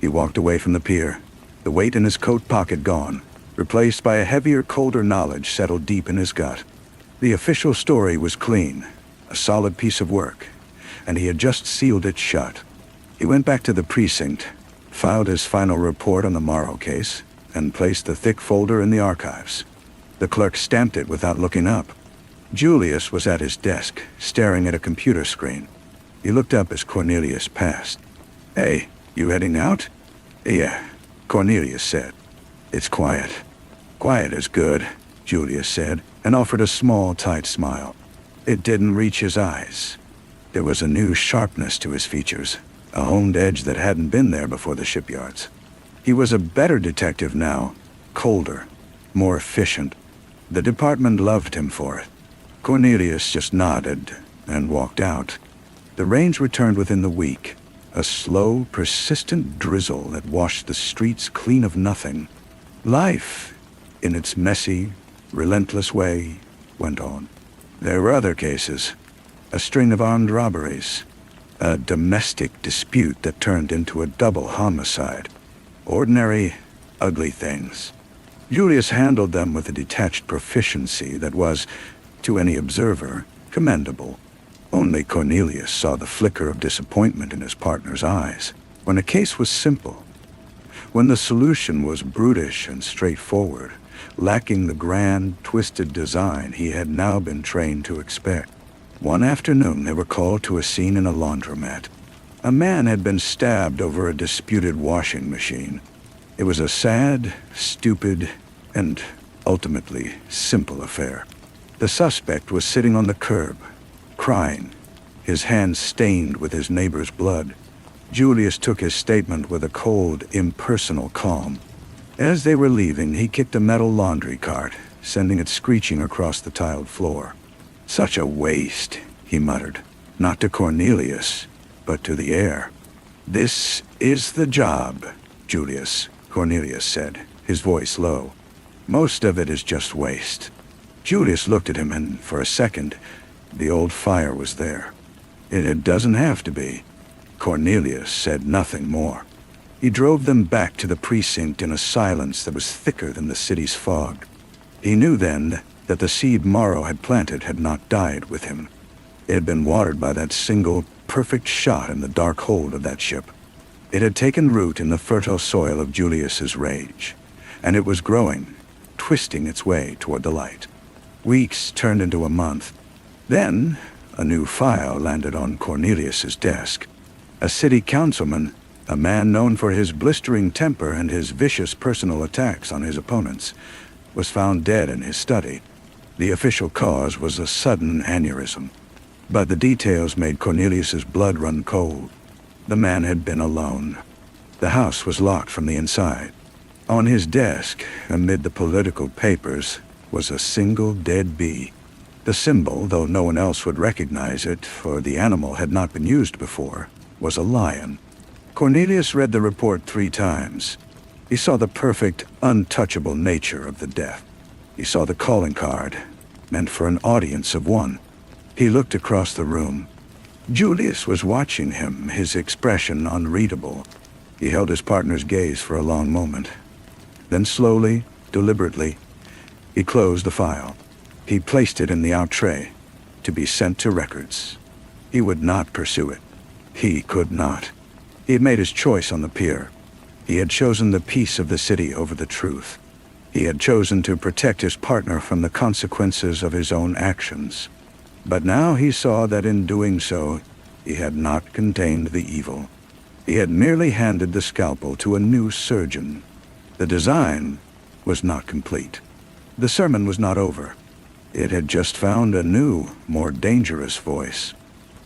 He walked away from the pier, the weight in his coat pocket gone, replaced by a heavier, colder knowledge settled deep in his gut. The official story was clean, a solid piece of work, and he had just sealed it shut. He went back to the precinct, filed his final report on the Morrow case, and placed the thick folder in the archives. The clerk stamped it without looking up. Julius was at his desk, staring at a computer screen. He looked up as Cornelius passed. "Hey, you heading out?" "Yeah," Cornelius said. "It's quiet." "Quiet is good," Julius said, and offered a small, tight smile. It didn't reach his eyes. There was a new sharpness to his features, a honed edge that hadn't been there before the shipyards. He was a better detective now, colder, more efficient. The department loved him for it. Cornelius just nodded and walked out. The rains returned within the week, a slow, persistent drizzle that washed the streets clean of nothing. Life, in its messy, relentless way, went on. There were other cases, a string of armed robberies, a domestic dispute that turned into a double homicide. Ordinary, ugly things. Julius handled them with a detached proficiency that was, to any observer, commendable. Only Cornelius saw the flicker of disappointment in his partner's eyes. When a case was simple, when the solution was brutish and straightforward, lacking the grand, twisted design he had now been trained to expect. One afternoon they were called to a scene in a laundromat. A man had been stabbed over a disputed washing machine. It was a sad, stupid, and ultimately simple affair. The suspect was sitting on the curb, crying, his hands stained with his neighbor's blood. Julius took his statement with a cold, impersonal calm. As they were leaving, he kicked a metal laundry cart, sending it screeching across the tiled floor. "Such a waste," he muttered, not to Cornelius, but to the air. "This is the job, Julius," Cornelius said, his voice low. "Most of it is just waste." Julius looked at him, and for a second, the old fire was there. "It doesn't have to be." Cornelius said nothing more. He drove them back to the precinct in a silence that was thicker than the city's fog. He knew then that the seed Morrow had planted had not died with him. It had been watered by that single, perfect shot in the dark hold of that ship. It had taken root in the fertile soil of Julius's rage, and it was growing, twisting its way toward the light. Weeks turned into a month. Then, a new file landed on Cornelius's desk. A city councilman, a man known for his blistering temper and his vicious personal attacks on his opponents, was found dead in his study. The official cause was a sudden aneurysm, but the details made Cornelius's blood run cold. The man had been alone. The house was locked from the inside. On his desk, amid the political papers, was a single dead bee. The symbol, though no one else would recognize it, for the animal had not been used before, was a lion. Cornelius read the report 3 times. He saw the perfect, untouchable nature of the death. He saw the calling card, meant for an audience of one. He looked across the room. Julius was watching him, his expression unreadable. He held his partner's gaze for a long moment. Then slowly, deliberately, he closed the file. He placed it in the out tray, to be sent to records. He would not pursue it. He could not. He had made his choice on the pier. He had chosen the peace of the city over the truth. He had chosen to protect his partner from the consequences of his own actions. But now he saw that in doing so, he had not contained the evil. He had merely handed the scalpel to a new surgeon. The design was not complete. The sermon was not over. It had just found a new, more dangerous voice.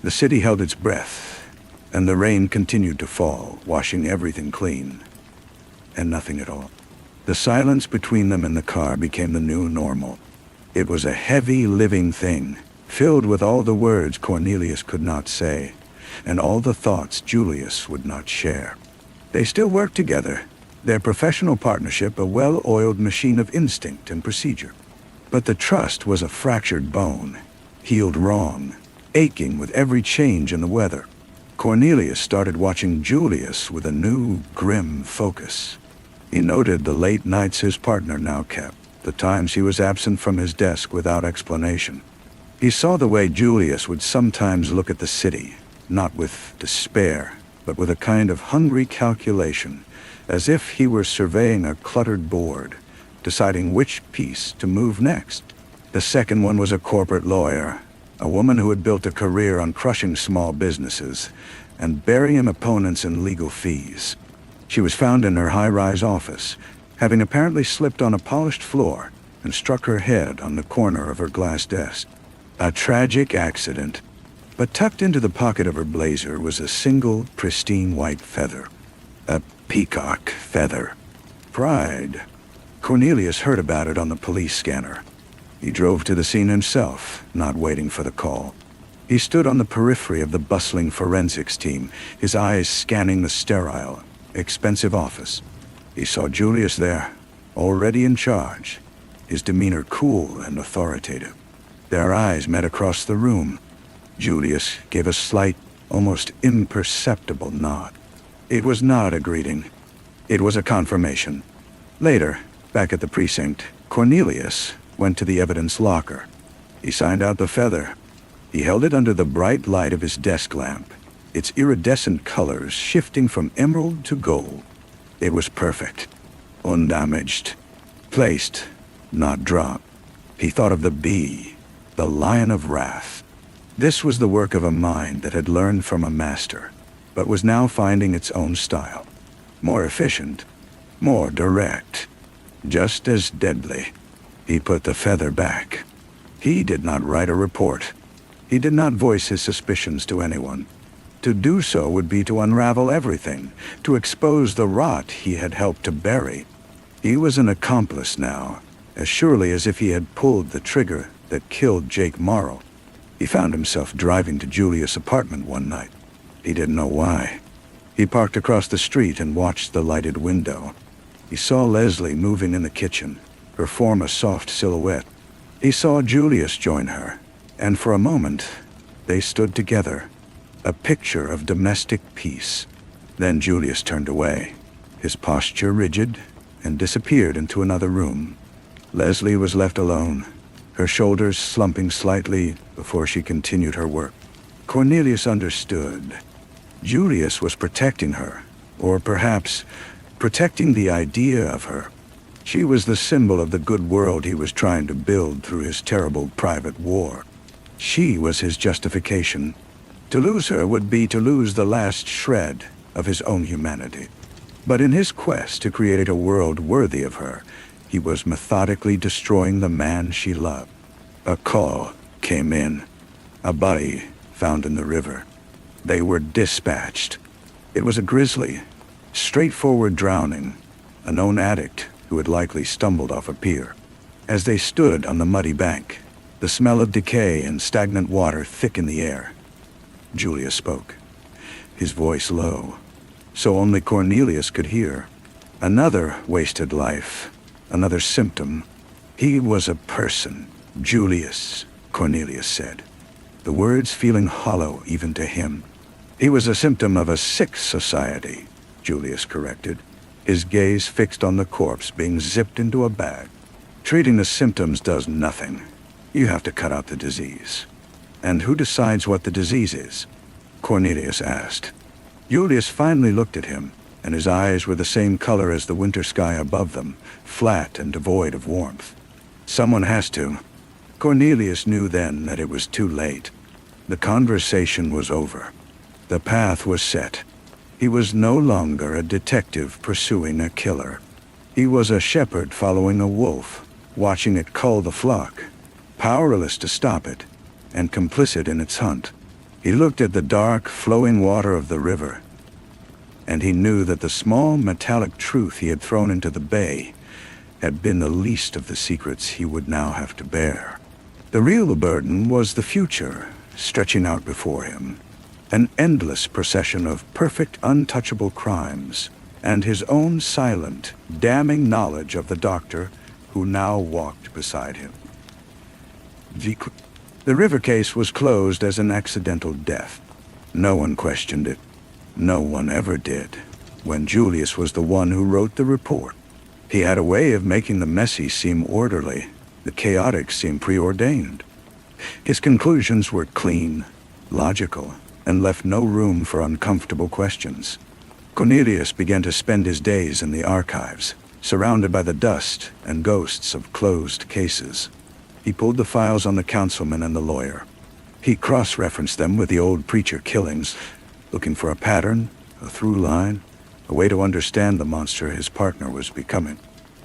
The city held its breath, and the rain continued to fall, washing everything clean, and nothing at all. The silence between them in the car became the new normal. It was a heavy, living thing, filled with all the words Cornelius could not say, and all the thoughts Julius would not share. They still worked together, their professional partnership a well-oiled machine of instinct and procedure. But the trust was a fractured bone, healed wrong, aching with every change in the weather. Cornelius started watching Julius with a new, grim focus. He noted the late nights his partner now kept, the times he was absent from his desk without explanation. He saw the way Julius would sometimes look at the city, not with despair, but with a kind of hungry calculation, as if he were surveying a cluttered board, deciding which piece to move next. The second one was a corporate lawyer, a woman who had built a career on crushing small businesses and burying opponents in legal fees. She was found in her high-rise office, having apparently slipped on a polished floor and struck her head on the corner of her glass desk. A tragic accident, but tucked into the pocket of her blazer was a single, pristine white feather. A peacock feather. Pride. Cornelius heard about it on the police scanner. He drove to the scene himself, not waiting for the call. He stood on the periphery of the bustling forensics team, his eyes scanning the sterile, expensive office. He saw Julius there, already in charge, his demeanor cool and authoritative. Their eyes met across the room. Julius gave a slight, almost imperceptible nod. It was not a greeting. It was a confirmation. Later, back at the precinct, Cornelius went to the evidence locker. He signed out the feather. He held it under the bright light of his desk lamp, its iridescent colors shifting from emerald to gold. It was perfect, undamaged, placed, not dropped. He thought of the bee, the lion of wrath. This was the work of a mind that had learned from a master, but was now finding its own style. More efficient, more direct, just as deadly. He put the feather back. He did not write a report. He did not voice his suspicions to anyone. To do so would be to unravel everything, to expose the rot he had helped to bury. He was an accomplice now, as surely as if he had pulled the trigger that killed Jake Morrow. He found himself driving to Julius' apartment one night. He didn't know why. He parked across the street and watched the lighted window. He saw Leslie moving in the kitchen, her form a soft silhouette. He saw Julius join her, and for a moment, they stood together, a picture of domestic peace. Then Julius turned away, his posture rigid, and disappeared into another room. Leslie was left alone, her shoulders slumping slightly before she continued her work. Cornelius understood. Julius was protecting her, or perhaps protecting the idea of her. She was the symbol of the good world he was trying to build through his terrible private war. She was his justification. To lose her would be to lose the last shred of his own humanity. But in his quest to create a world worthy of her, he was methodically destroying the man she loved. A call came in. A body found in the river. They were dispatched. It was a grisly, straightforward drowning, a known addict who had likely stumbled off a pier. As they stood on the muddy bank, the smell of decay and stagnant water thick in the air, Julius spoke, his voice low, so only Cornelius could hear. Another wasted life, another symptom. He was a person, Julius, Cornelius said, the words feeling hollow even to him. He was a symptom of a sick society, Julius corrected, his gaze fixed on the corpse being zipped into a bag. Treating the symptoms does nothing. You have to cut out the disease. And who decides what the disease is? Cornelius asked. Julius finally looked at him, and his eyes were the same color as the winter sky above them, flat and devoid of warmth. Someone has to. Cornelius knew then that it was too late. The conversation was over. The path was set. He was no longer a detective pursuing a killer. He was a shepherd following a wolf, watching it cull the flock, powerless to stop it, and complicit in its hunt. He looked at the dark, flowing water of the river, and he knew that the small, metallic truth he had thrown into the bay had been the least of the secrets he would now have to bear. The real burden was the future, stretching out before him. An endless procession of perfect, untouchable crimes, and his own silent, damning knowledge of the doctor who now walked beside him. The River case was closed as an accidental death. No one questioned it. No one ever did. When Julius was the one who wrote the report, he had a way of making the messy seem orderly, the chaotic seem preordained. His conclusions were clean, logical, and left no room for uncomfortable questions. Cornelius began to spend his days in the archives, surrounded by the dust and ghosts of closed cases. He pulled the files on the councilman and the lawyer. He cross-referenced them with the old preacher killings, looking for a pattern, a through line, a way to understand the monster his partner was becoming.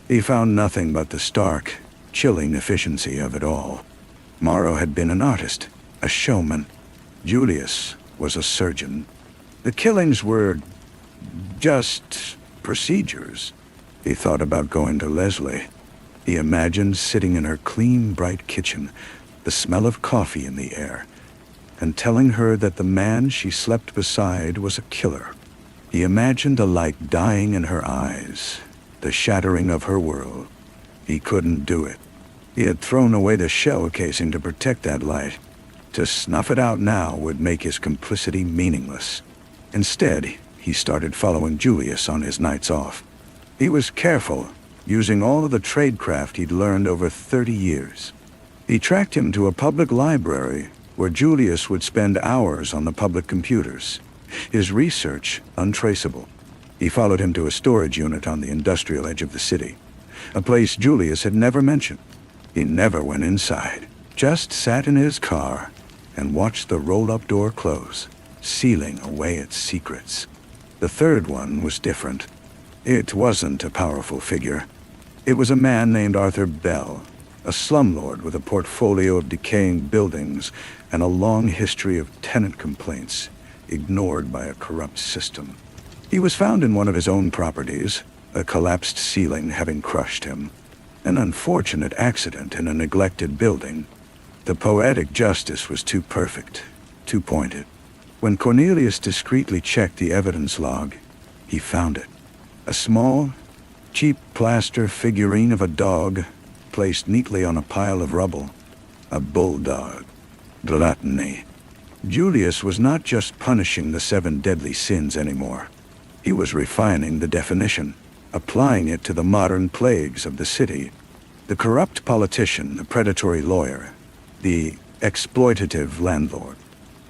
He found nothing but the stark, chilling efficiency of it all. Morrow had been an artist, a showman. Julius was a surgeon. The killings were just procedures. He thought about going to Leslie. He imagined sitting in her clean, bright kitchen, the smell of coffee in the air, and telling her that the man she slept beside was a killer. He imagined a light dying in her eyes, the shattering of her world. He couldn't do it. He had thrown away the shell casing to protect that light. To snuff it out now would make his complicity meaningless. Instead, he started following Julius on his nights off. He was careful, using all of the tradecraft he'd learned over 30 years. He tracked him to a public library where Julius would spend hours on the public computers, his research untraceable. He followed him to a storage unit on the industrial edge of the city, a place Julius had never mentioned. He never went inside, just sat in his car and watched the roll-up door close, sealing away its secrets. The third one was different. It wasn't a powerful figure. It was a man named Arthur Bell, a slumlord with a portfolio of decaying buildings and a long history of tenant complaints ignored by a corrupt system. He was found in one of his own properties, a collapsed ceiling having crushed him. An unfortunate accident in a neglected building. The poetic justice was too perfect, too pointed. When Cornelius discreetly checked the evidence log, he found it. A small, cheap plaster figurine of a dog placed neatly on a pile of rubble. A bulldog. Gluttony. Julius was not just punishing the 7 deadly sins anymore. He was refining the definition, applying it to the modern plagues of the city. The corrupt politician, the predatory lawyer, the exploitative landlord.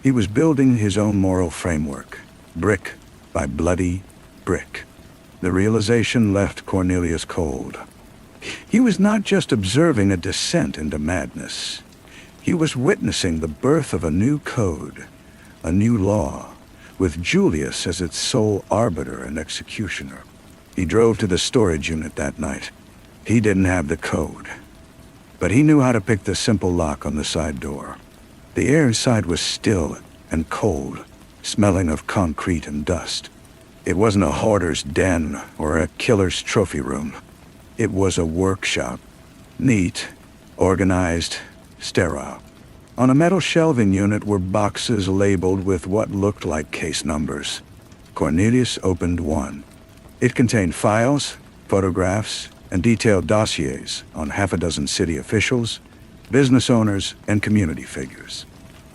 He was building his own moral framework, brick by bloody brick. The realization left Cornelius cold. He was not just observing a descent into madness. He was witnessing the birth of a new code, a new law, with Julius as its sole arbiter and executioner. He drove to the storage unit that night. He didn't have the code, but he knew how to pick the simple lock on the side door. The air inside was still and cold, smelling of concrete and dust. It wasn't a hoarder's den or a killer's trophy room. It was a workshop, neat, organized, sterile. On a metal shelving unit were boxes labeled with what looked like case numbers. Cornelius opened one. It contained files, photographs, and detailed dossiers on half a dozen city officials, business owners, and community figures.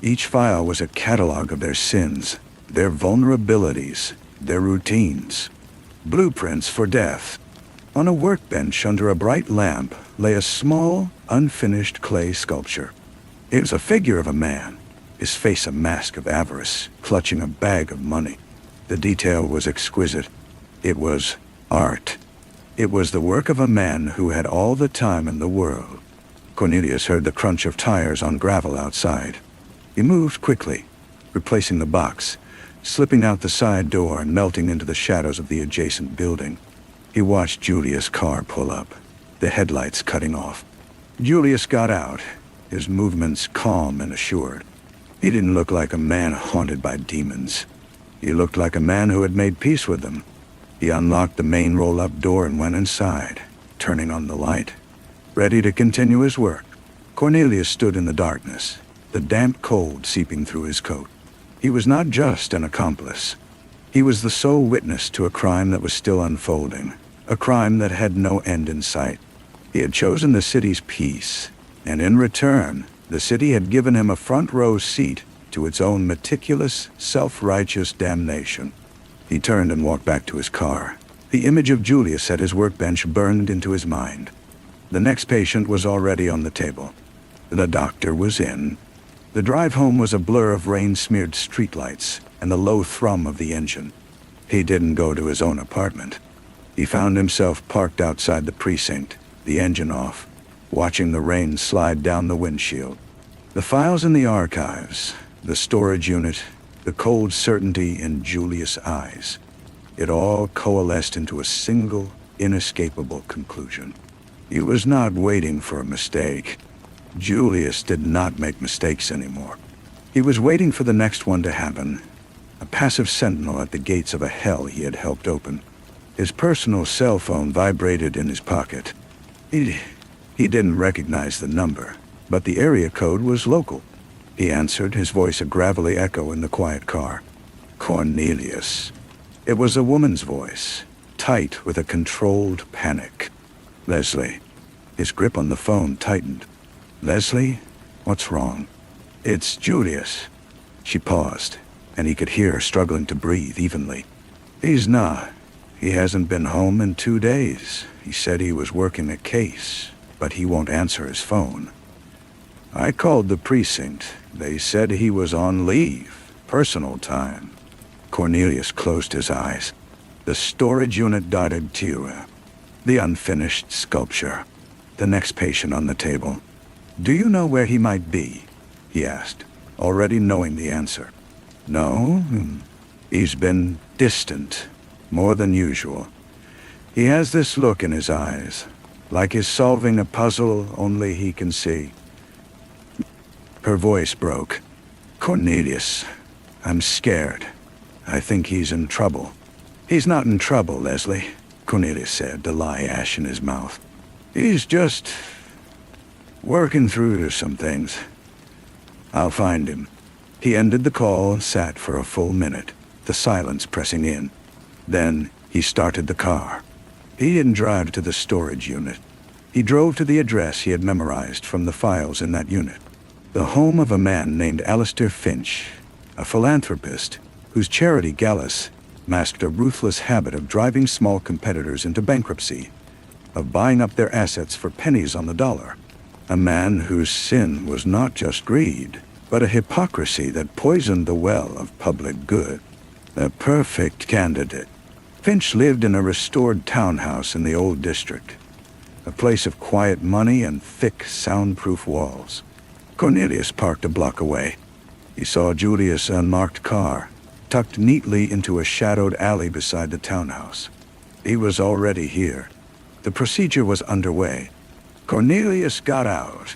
Each file was a catalog of their sins, their vulnerabilities, their routines. Blueprints for death. On a workbench under a bright lamp lay a small, unfinished clay sculpture. It was a figure of a man, his face a mask of avarice, clutching a bag of money. The detail was exquisite. It was art. It was the work of a man who had all the time in the world. Cornelius heard the crunch of tires on gravel outside. He moved quickly, replacing the box, slipping out the side door and melting into the shadows of the adjacent building. He watched Julius' car pull up, the headlights cutting off. Julius got out, his movements calm and assured. He didn't look like a man haunted by demons. He looked like a man who had made peace with them. He unlocked the main roll-up door and went inside, turning on the light, ready to continue his work. Cornelius stood in the darkness, the damp cold seeping through his coat. He was not just an accomplice. He was the sole witness to a crime that was still unfolding, a crime that had no end in sight. He had chosen the city's peace, and in return, the city had given him a front-row seat to its own meticulous, self-righteous damnation. He turned and walked back to his car. The image of Julius at his workbench burned into his mind. The next patient was already on the table. The doctor was in. The drive home was a blur of rain-smeared streetlights and the low thrum of the engine. He didn't go to his own apartment. He found himself parked outside the precinct, the engine off, watching the rain slide down the windshield. The files in the archives, the storage unit, the cold certainty in Julius' eyes. It all coalesced into a single, inescapable conclusion. He was not waiting for a mistake. Julius did not make mistakes anymore. He was waiting for the next one to happen, a passive sentinel at the gates of a hell he had helped open. His personal cell phone vibrated in his pocket. He didn't recognize the number, but the area code was local. He answered, his voice a gravelly echo in the quiet car. Cornelius. It was a woman's voice, tight with a controlled panic. Leslie. His grip on the phone tightened. Leslie? What's wrong? It's Julius. She paused, and he could hear her struggling to breathe evenly. He's not. He hasn't been home in 2 days. He said he was working a case, but he won't answer his phone. I called the precinct. They said he was on leave, personal time. Cornelius closed his eyes. The storage unit darted to the unfinished sculpture. The next patient on the table. Do you know where he might be? He asked, already knowing the answer. No, he's been distant, more than usual. He has this look in his eyes, like he's solving a puzzle only he can see. Her voice broke. Cornelius, I'm scared. I think he's in trouble. He's not in trouble, Leslie, Cornelius said, the lie ash in his mouth. He's just working through some things. I'll find him. He ended the call and sat for a full minute, the silence pressing in. Then he started the car. He didn't drive to the storage unit. He drove to the address he had memorized from the files in that unit. The home of a man named Alistair Finch, a philanthropist whose charity Gallus masked a ruthless habit of driving small competitors into bankruptcy, of buying up their assets for pennies on the dollar. A man whose sin was not just greed, but a hypocrisy that poisoned the well of public good. A perfect candidate. Finch lived in a restored townhouse in the old district, a place of quiet money and thick, soundproof walls. Cornelius parked a block away. He saw Julius' unmarked car, tucked neatly into a shadowed alley beside the townhouse. He was already here. The procedure was underway. Cornelius got out.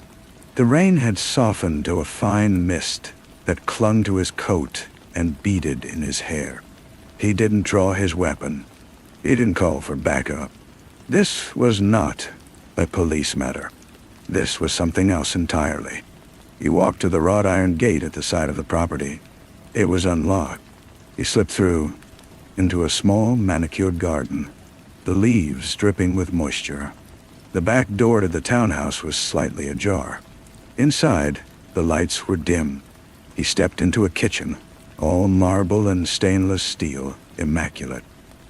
The rain had softened to a fine mist that clung to his coat and beaded in his hair. He didn't draw his weapon. He didn't call for backup. This was not a police matter. This was something else entirely. He walked to the wrought iron gate at the side of the property. It was unlocked. He slipped through into a small manicured garden, the leaves dripping with moisture. The back door to the townhouse was slightly ajar. Inside, the lights were dim. He stepped into a kitchen, all marble and stainless steel, immaculate.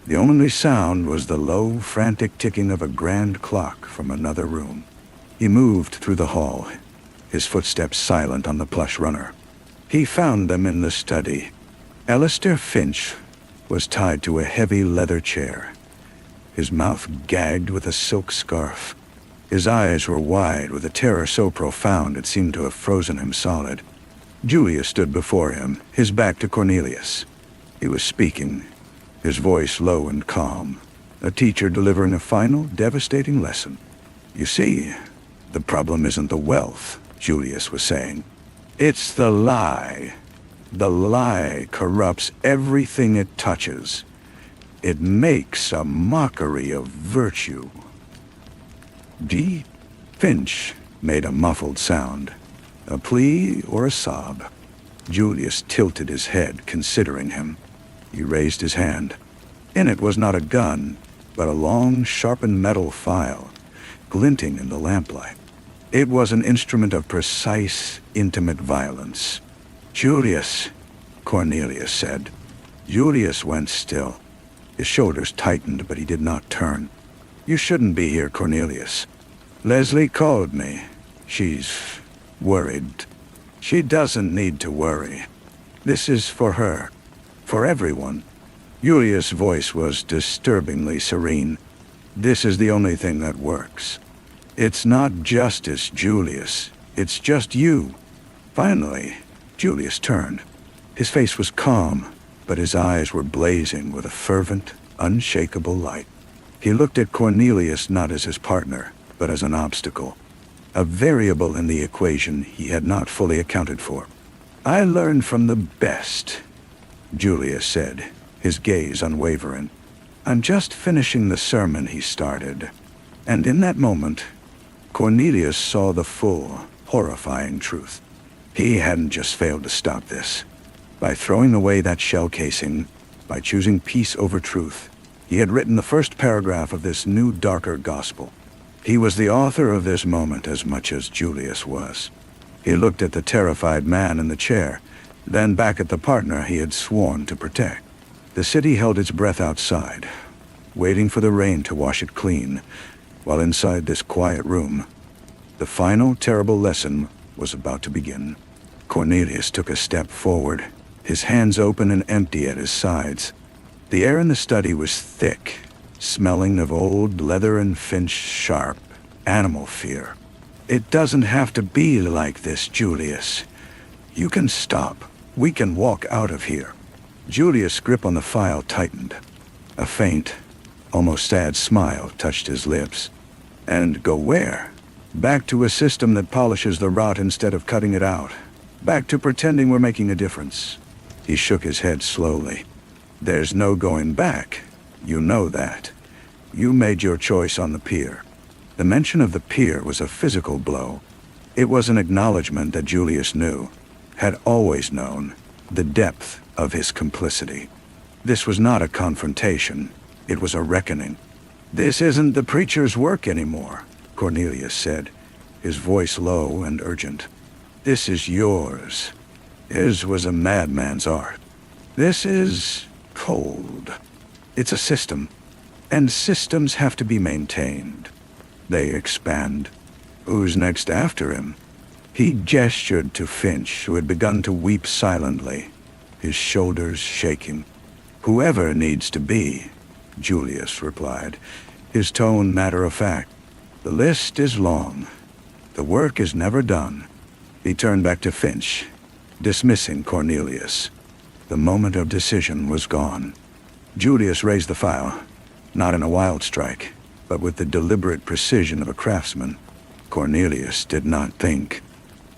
The only sound was the low, frantic ticking of a grand clock from another room. He moved through the hall, his footsteps silent on the plush runner. He found them in the study. Alistair Finch was tied to a heavy leather chair, his mouth gagged with a silk scarf. His eyes were wide with a terror so profound it seemed to have frozen him solid. Julius stood before him, his back to Cornelius. He was speaking, his voice low and calm, a teacher delivering a final, devastating lesson. You see, the problem isn't the wealth, Julius was saying. It's the lie. The lie corrupts everything it touches. It makes a mockery of virtue. Finch made a muffled sound, a plea or a sob. Julius tilted his head, considering him. He raised his hand. In it was not a gun, but a long, sharpened metal file, glinting in the lamplight. It was an instrument of precise, intimate violence. "Julius," Cornelius said. Julius went still. His shoulders tightened, but he did not turn. "You shouldn't be here, Cornelius. Leslie called me. She's worried. She doesn't need to worry. This is for her. For everyone." Julius' voice was disturbingly serene. "This is the only thing that works. It's not justice, Julius. It's just you." Finally, Julius turned. His face was calm, but his eyes were blazing with a fervent, unshakable light. He looked at Cornelius not as his partner, but as an obstacle, a variable in the equation he had not fully accounted for. "I learned from the best," Julius said, his gaze unwavering. "I'm just finishing the sermon he started." And in that moment, Cornelius saw the full, horrifying truth. He hadn't just failed to stop this. By throwing away that shell casing, by choosing peace over truth, he had written the first paragraph of this new, darker gospel. He was the author of this moment as much as Julius was. He looked at the terrified man in the chair, then back at the partner he had sworn to protect. The city held its breath outside, waiting for the rain to wash it clean, while inside this quiet room, the final terrible lesson was about to begin. Cornelius took a step forward, his hands open and empty at his sides. The air in the study was thick, smelling of old leather and Finch sharp, animal fear. "It doesn't have to be like this, Julius. You can stop. We can walk out of here." Julius' grip on the file tightened. A faint, almost sad smile touched his lips. "And go where? Back to a system that polishes the rot instead of cutting it out. Back to pretending we're making a difference." He shook his head slowly. "There's no going back. You know that. You made your choice on the pier." The mention of the pier was a physical blow. It was an acknowledgement that Julius knew, had always known, the depth of his complicity. This was not a confrontation. It was a reckoning. "This isn't the preacher's work anymore," Cornelius said, his voice low and urgent. "This is yours. His was a madman's art. This is cold. It's a system, and systems have to be maintained. They expand. Who's next after him?" He gestured to Finch, who had begun to weep silently, his shoulders shaking. "Whoever needs to be," Julius replied, his tone matter-of-fact. "The list is long. The work is never done." He turned back to Finch, dismissing Cornelius. The moment of decision was gone. Julius raised the file, not in a wild strike, but with the deliberate precision of a craftsman. Cornelius did not think.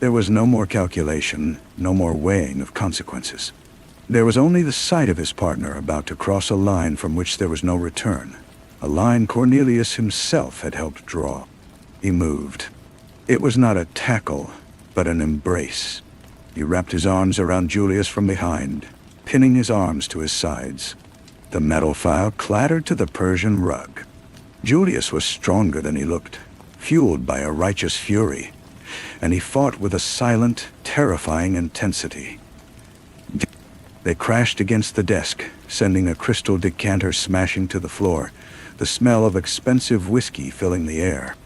There was no more calculation, no more weighing of consequences. There was only the sight of his partner about to cross a line from which there was no return, a line Cornelius himself had helped draw. He moved. It was not a tackle, but an embrace. He wrapped his arms around Julius from behind, pinning his arms to his sides. The metal file clattered to the Persian rug. Julius was stronger than he looked, fueled by a righteous fury, and he fought with a silent, terrifying intensity. They crashed against the desk, sending a crystal decanter smashing to the floor, the smell of expensive whiskey filling the air.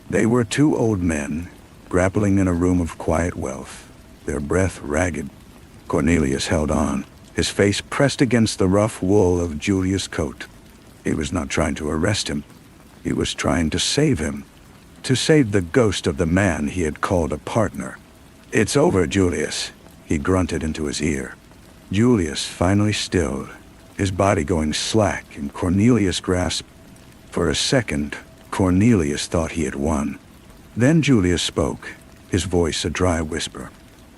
They were two old men, grappling in a room of quiet wealth, their breath ragged. Cornelius held on, his face pressed against the rough wool of Julius' coat. He was not trying to arrest him. He was trying to save him, to save the ghost of the man he had called a partner. "It's over, Julius," he grunted into his ear. Julius finally stilled, his body going slack in Cornelius' grasp. For a second, Cornelius thought he had won. Then Julius spoke, his voice a dry whisper.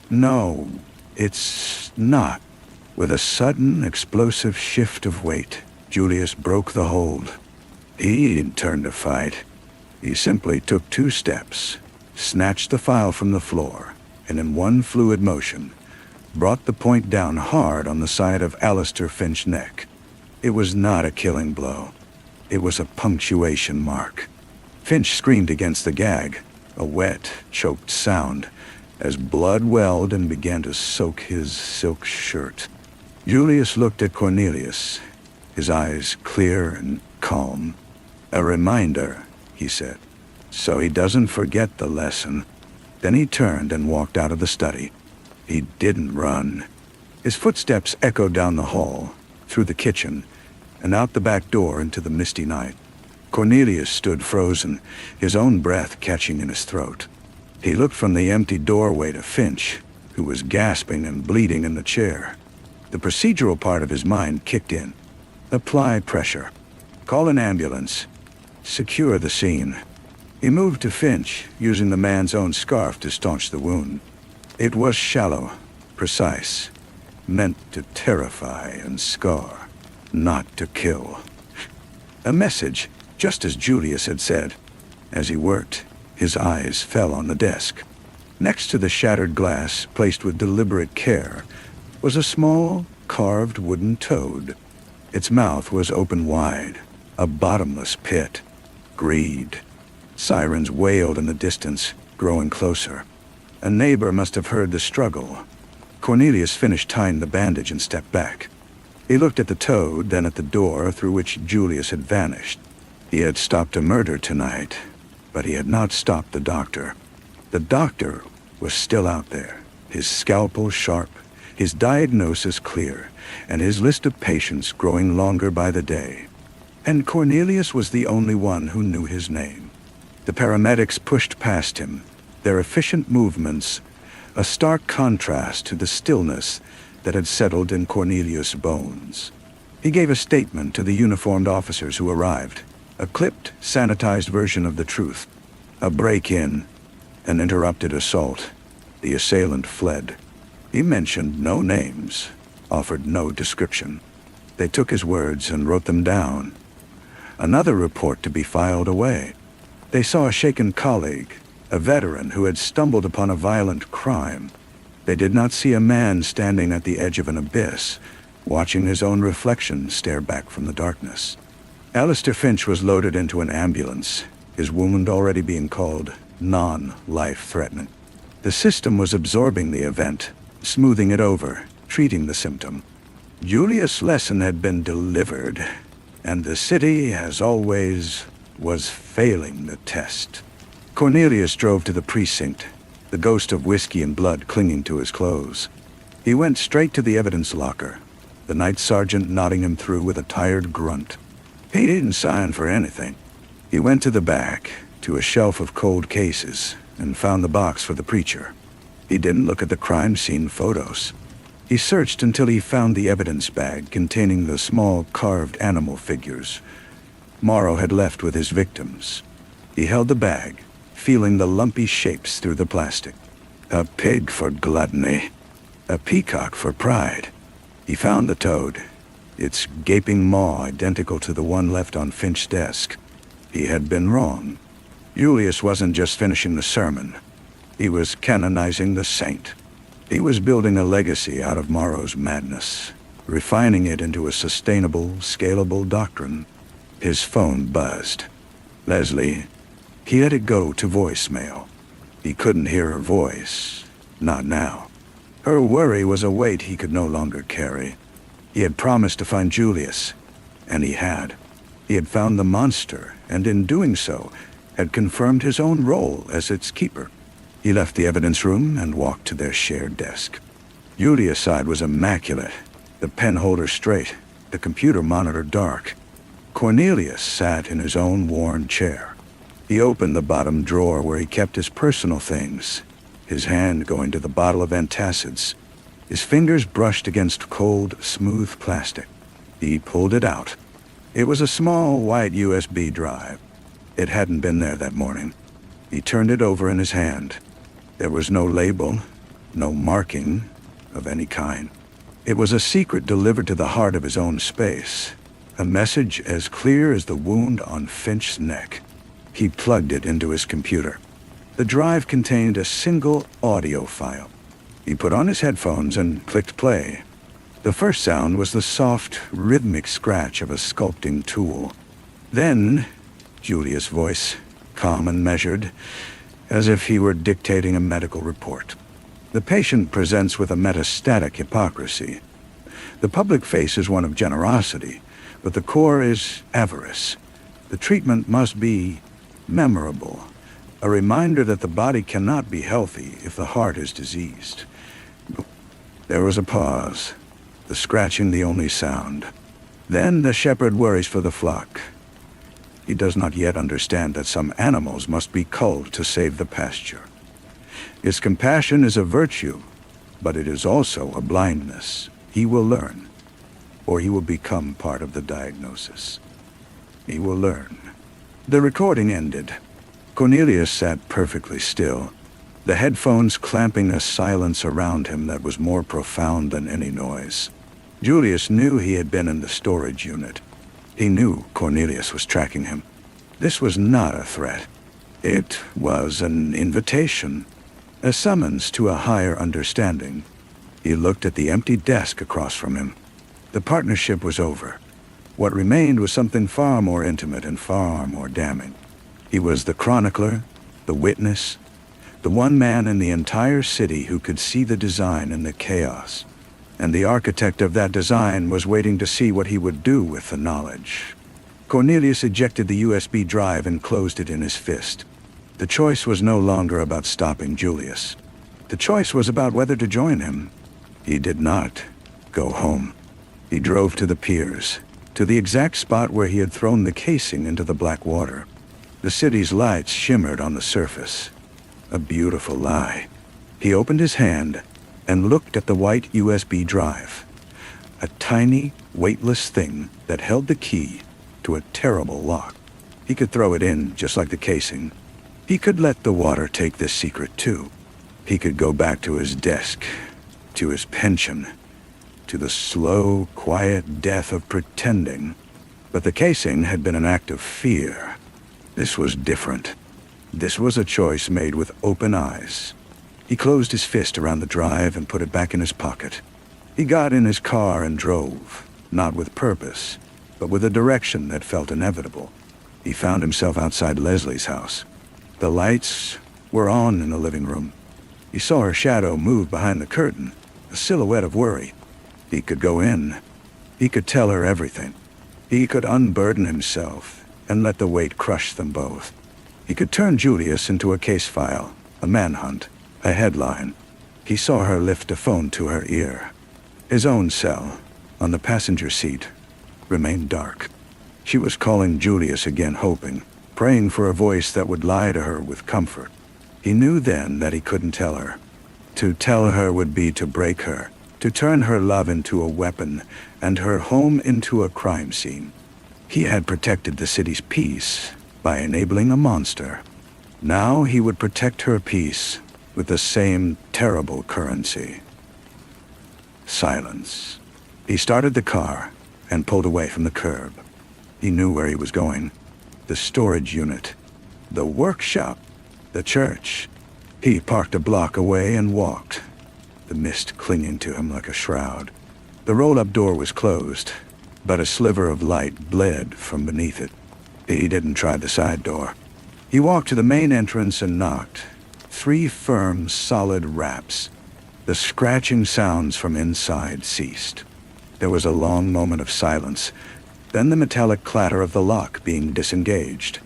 "No, it's not." With a sudden, explosive shift of weight, Julius broke the hold. He didn't turn to fight. He simply took 2 steps, snatched the file from the floor, and in one fluid motion, brought the point down hard on the side of Alistair Finch's neck. It was not a killing blow. It was a punctuation mark. Finch screamed against the gag, a wet, choked sound, as blood welled and began to soak his silk shirt. Julius looked at Cornelius, his eyes clear and calm. "A reminder," he said, "so he doesn't forget the lesson." Then he turned and walked out of the study. He didn't run. His footsteps echoed down the hall, through the kitchen, and out the back door into the misty night. Cornelius stood frozen, his own breath catching in his throat. He looked from the empty doorway to Finch, who was gasping and bleeding in the chair. The procedural part of his mind kicked in. Apply pressure. Call an ambulance. Secure the scene. He moved to Finch, using the man's own scarf to staunch the wound. It was shallow, precise, meant to terrify and scar, not to kill. A message, just as Julius had said. As he worked, his eyes fell on the desk. Next to the shattered glass, placed with deliberate care, was a small, carved wooden toad. Its mouth was open wide, a bottomless pit. Greed. Sirens wailed in the distance, growing closer. A neighbor must have heard the struggle. Cornelius finished tying the bandage and stepped back. He looked at the toad, then at the door through which Julius had vanished. He had stopped a murder tonight, but he had not stopped the doctor. The doctor was still out there, his scalpel sharp, his diagnosis clear, and his list of patients growing longer by the day. And Cornelius was the only one who knew his name. The paramedics pushed past him, their efficient movements a stark contrast to the stillness that had settled in Cornelius' bones. He gave a statement to the uniformed officers who arrived, a clipped, sanitized version of the truth. A break-in, an interrupted assault. The assailant fled. He mentioned no names, offered no description. They took his words and wrote them down. Another report to be filed away. They saw a shaken colleague, a veteran who had stumbled upon a violent crime. They did not see a man standing at the edge of an abyss, watching his own reflection stare back from the darkness. Alistair Finch was loaded into an ambulance, his wound already being called non-life-threatening. The system was absorbing the event, smoothing it over, treating the symptom. Julius' lesson had been delivered, and the city, as always, was failing the test. Cornelius drove to the precinct, the ghost of whiskey and blood clinging to his clothes. He went straight to the evidence locker, the night sergeant nodding him through with a tired grunt. He didn't sign for anything. He went to the back, to a shelf of cold cases, and found the box for the preacher. He didn't look at the crime scene photos. He searched until he found the evidence bag containing the small carved animal figures Morrow had left with his victims. He held the bag, feeling the lumpy shapes through the plastic. A pig for gluttony, a peacock for pride. He found the toad, its gaping maw identical to the one left on Finch's desk. He had been wrong. Julius wasn't just finishing the sermon. He was canonizing the saint. He was building a legacy out of Morrow's madness, refining it into a sustainable, scalable doctrine. His phone buzzed. Leslie. He let it go to voicemail. He couldn't hear her voice. Not now. Her worry was a weight he could no longer carry. He had promised to find Julius, and he had. He had found the monster, and in doing so, had confirmed his own role as its keeper. He left the evidence room and walked to their shared desk. Julius' side was immaculate, the pen holder straight, the computer monitor dark. Cornelius sat in his own worn chair. He opened the bottom drawer where he kept his personal things, his hand going to the bottle of antacids. His fingers brushed against cold, smooth plastic. He pulled it out. It was a small, white USB drive. It hadn't been there that morning. He turned it over in his hand. There was no label, no marking of any kind. It was a secret delivered to the heart of his own space, a message as clear as the wound on Finch's neck. He plugged it into his computer. The drive contained a single audio file. He put on his headphones and clicked play. The first sound was the soft, rhythmic scratch of a sculpting tool. Then, Julia's voice, calm and measured, as if he were dictating a medical report. The patient presents with a metastatic hypocrisy. The public face is one of generosity, but the core is avarice. The treatment must be memorable, a reminder that the body cannot be healthy if the heart is diseased. There was a pause, the scratching the only sound. Then the shepherd worries for the flock. He does not yet understand that some animals must be culled to save the pasture. His compassion is a virtue, but it is also a blindness. He will learn, or he will become part of the diagnosis. He will learn. The recording ended. Cornelius sat perfectly still, the headphones clamping a silence around him that was more profound than any noise. Julius knew he had been in the storage unit. He knew Cornelius was tracking him. This was not a threat. It was an invitation, a summons to a higher understanding. He looked at the empty desk across from him. The partnership was over. What remained was something far more intimate and far more damning. He was the chronicler, the witness, the one man in the entire city who could see the design in the chaos. And the architect of that design was waiting to see what he would do with the knowledge. Cornelius ejected the USB drive and closed it in his fist. The choice was no longer about stopping Julius. The choice was about whether to join him. He did not go home. He drove to the piers, to the exact spot where he had thrown the casing into the black water. The city's lights shimmered on the surface. A beautiful lie. He opened his hand and looked at the white USB drive. A tiny, weightless thing that held the key to a terrible lock. He could throw it in just like the casing. He could let the water take this secret too. He could go back to his desk, to his pension, to the slow, quiet death of pretending. But the casing had been an act of fear. This was different. This was a choice made with open eyes. He closed his fist around the drive and put it back in his pocket. He got in his car and drove, not with purpose, but with a direction that felt inevitable. He found himself outside Leslie's house. The lights were on in the living room. He saw her shadow move behind the curtain, a silhouette of worry. He could go in. He could tell her everything. He could unburden himself and let the weight crush them both. He could turn Julius into a case file, a manhunt, a headline. He saw her lift a phone to her ear. His own cell, on the passenger seat, remained dark. She was calling Julius again, hoping, praying for a voice that would lie to her with comfort. He knew then that he couldn't tell her. To tell her would be to break her, to turn her love into a weapon and her home into a crime scene. He had protected the city's peace by enabling a monster. Now he would protect her peace with the same terrible currency. Silence. He started the car and pulled away from the curb. He knew where he was going. The storage unit, the workshop, the church. He parked a block away and walked, the mist clinging to him like a shroud. The roll-up door was closed, but a sliver of light bled from beneath it. He didn't try the side door. He walked to the main entrance and knocked. 3 firm, solid raps. The scratching sounds from inside ceased. There was a long moment of silence, then the metallic clatter of the lock being disengaged.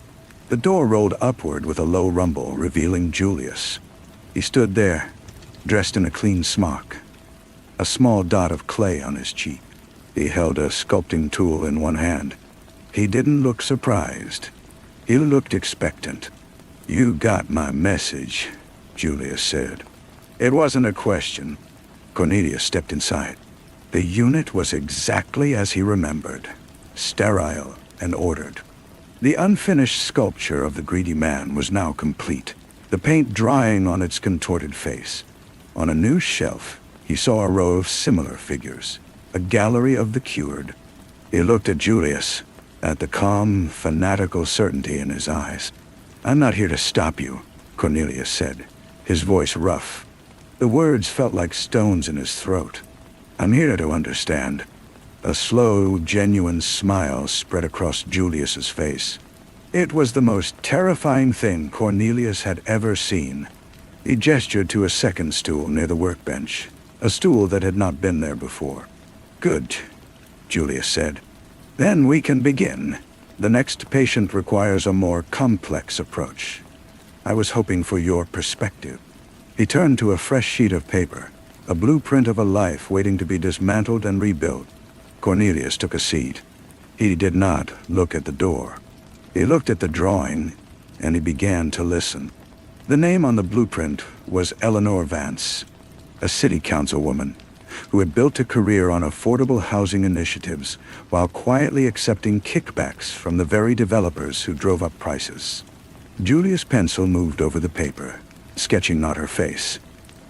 The door rolled upward with a low rumble, revealing Julius. He stood there, dressed in a clean smock, a small dot of clay on his cheek. He held a sculpting tool in one hand. He didn't look surprised. He looked expectant. "You got my message," Julius said. It wasn't a question. Cornelius stepped inside. The unit was exactly as he remembered, sterile and ordered. The unfinished sculpture of the greedy man was now complete, the paint drying on its contorted face. On a new shelf, he saw a row of similar figures, a gallery of the cured. He looked at Julius, at the calm, fanatical certainty in his eyes. "I'm not here to stop you," Cornelius said, his voice rough. The words felt like stones in his throat. "I'm here to understand." A slow, genuine smile spread across Julius's face. It was the most terrifying thing Cornelius had ever seen. He gestured to a second stool near the workbench, a stool that had not been there before. "Good," Julius said. "Then we can begin. The next patient requires a more complex approach. I was hoping for your perspective." He turned to a fresh sheet of paper, a blueprint of a life waiting to be dismantled and rebuilt. Cornelius took a seat. He did not look at the door. He looked at the drawing, and he began to listen. The name on the blueprint was Eleanor Vance, a city councilwoman who had built a career on affordable housing initiatives while quietly accepting kickbacks from the very developers who drove up prices. Julius' pencil moved over the paper, sketching not her face,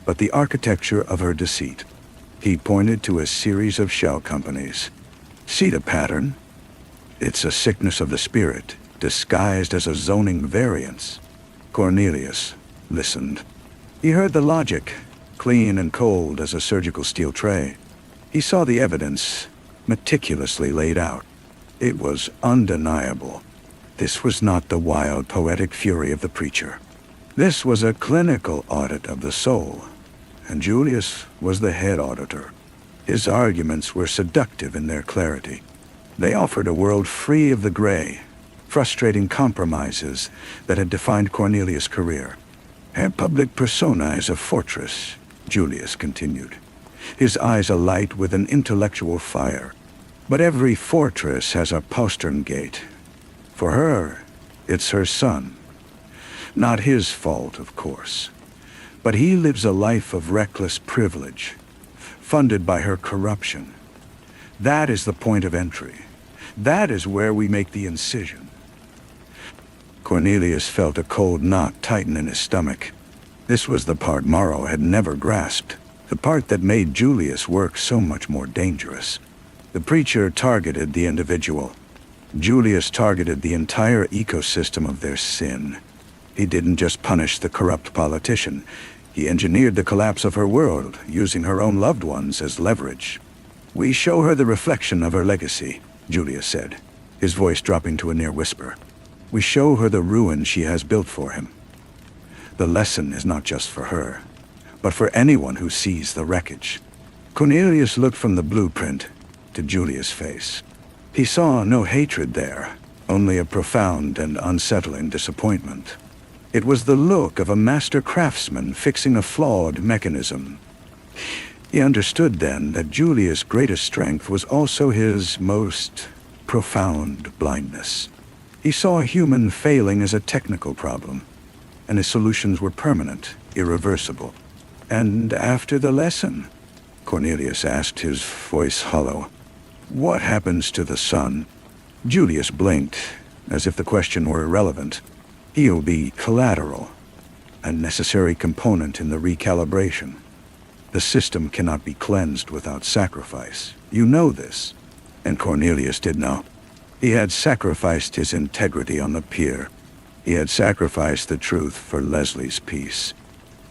but the architecture of her deceit. He pointed to a series of shell companies. "See the pattern? It's a sickness of the spirit, disguised as a zoning variance." Cornelius listened. He heard the logic, clean and cold as a surgical steel tray. He saw the evidence, meticulously laid out. It was undeniable. This was not the wild, poetic fury of the preacher. This was a clinical audit of the soul, and Julius was the head auditor. His arguments were seductive in their clarity. They offered a world free of the gray, frustrating compromises that had defined Cornelius' career. "Her public persona is a fortress," Julius continued, his eyes alight with an intellectual fire. "But every fortress has a postern gate. For her, it's her son. Not his fault, of course. But he lives a life of reckless privilege, funded by her corruption. That is the point of entry. That is where we make the incision." Cornelius felt a cold knot tighten in his stomach. This was the part Morrow had never grasped, the part that made Julius' work so much more dangerous. The preacher targeted the individual. Julius targeted the entire ecosystem of their sin. He didn't just punish the corrupt politician. He engineered the collapse of her world, using her own loved ones as leverage. "We show her the reflection of her legacy," Julius said, his voice dropping to a near whisper. "We show her the ruin she has built for him. The lesson is not just for her, but for anyone who sees the wreckage." Cornelius looked from the blueprint to Julius' face. He saw no hatred there, only a profound and unsettling disappointment. It was the look of a master craftsman fixing a flawed mechanism. He understood then that Julius' greatest strength was also his most profound blindness. He saw a human failing as a technical problem, and his solutions were permanent, irreversible. "And after the lesson?" Cornelius asked, his voice hollow. "What happens to the son?" Julius blinked, as if the question were irrelevant. "He'll be collateral, a necessary component in the recalibration. The system cannot be cleansed without sacrifice. You know this." And Cornelius did know. He had sacrificed his integrity on the pier. He had sacrificed the truth for Leslie's peace.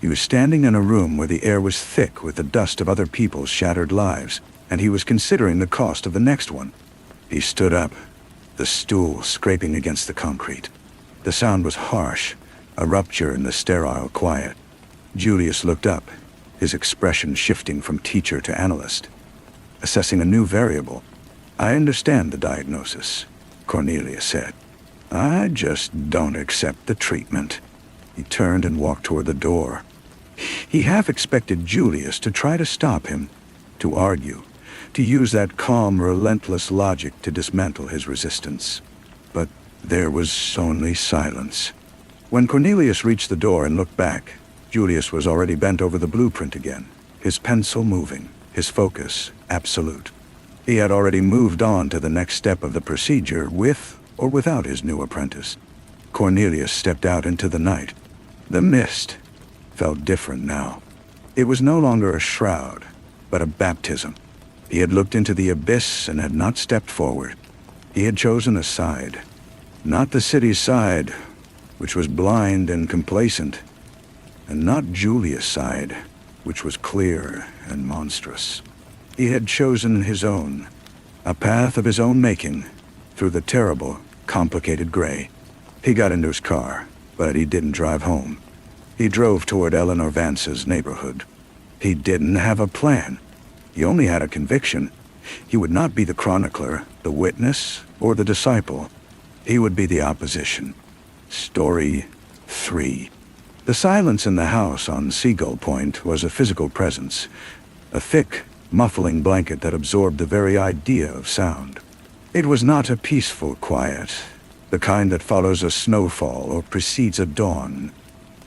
He was standing in a room where the air was thick with the dust of other people's shattered lives, and he was considering the cost of the next one. He stood up, the stool scraping against the concrete. The sound was harsh, a rupture in the sterile quiet. Julius looked up, his expression shifting from teacher to analyst, assessing a new variable. "I understand the diagnosis," Cornelius said. "I just don't accept the treatment." He turned and walked toward the door. He half expected Julius to try to stop him, to argue, to use that calm, relentless logic to dismantle his resistance. But there was only silence. When Cornelius reached the door and looked back, Julius was already bent over the blueprint again, his pencil moving, his focus absolute. He had already moved on to the next step of the procedure with or without his new apprentice. Cornelius stepped out into the night. The mist felt different now. It was no longer a shroud, but a baptism. He had looked into the abyss and had not stepped forward. He had chosen a side. Not the city's side, which was blind and complacent, and not Julia's side, which was clear and monstrous. He had chosen his own, a path of his own making, through the terrible, complicated gray. He got into his car, but he didn't drive home. He drove toward Eleanor Vance's neighborhood. He didn't have a plan. He only had a conviction. He would not be the chronicler, the witness, or the disciple. He would be the opposition. Story 3. The silence in the house on Seagull Point was a physical presence, a thick, muffling blanket that absorbed the very idea of sound. It was not a peaceful quiet, the kind that follows a snowfall or precedes a dawn.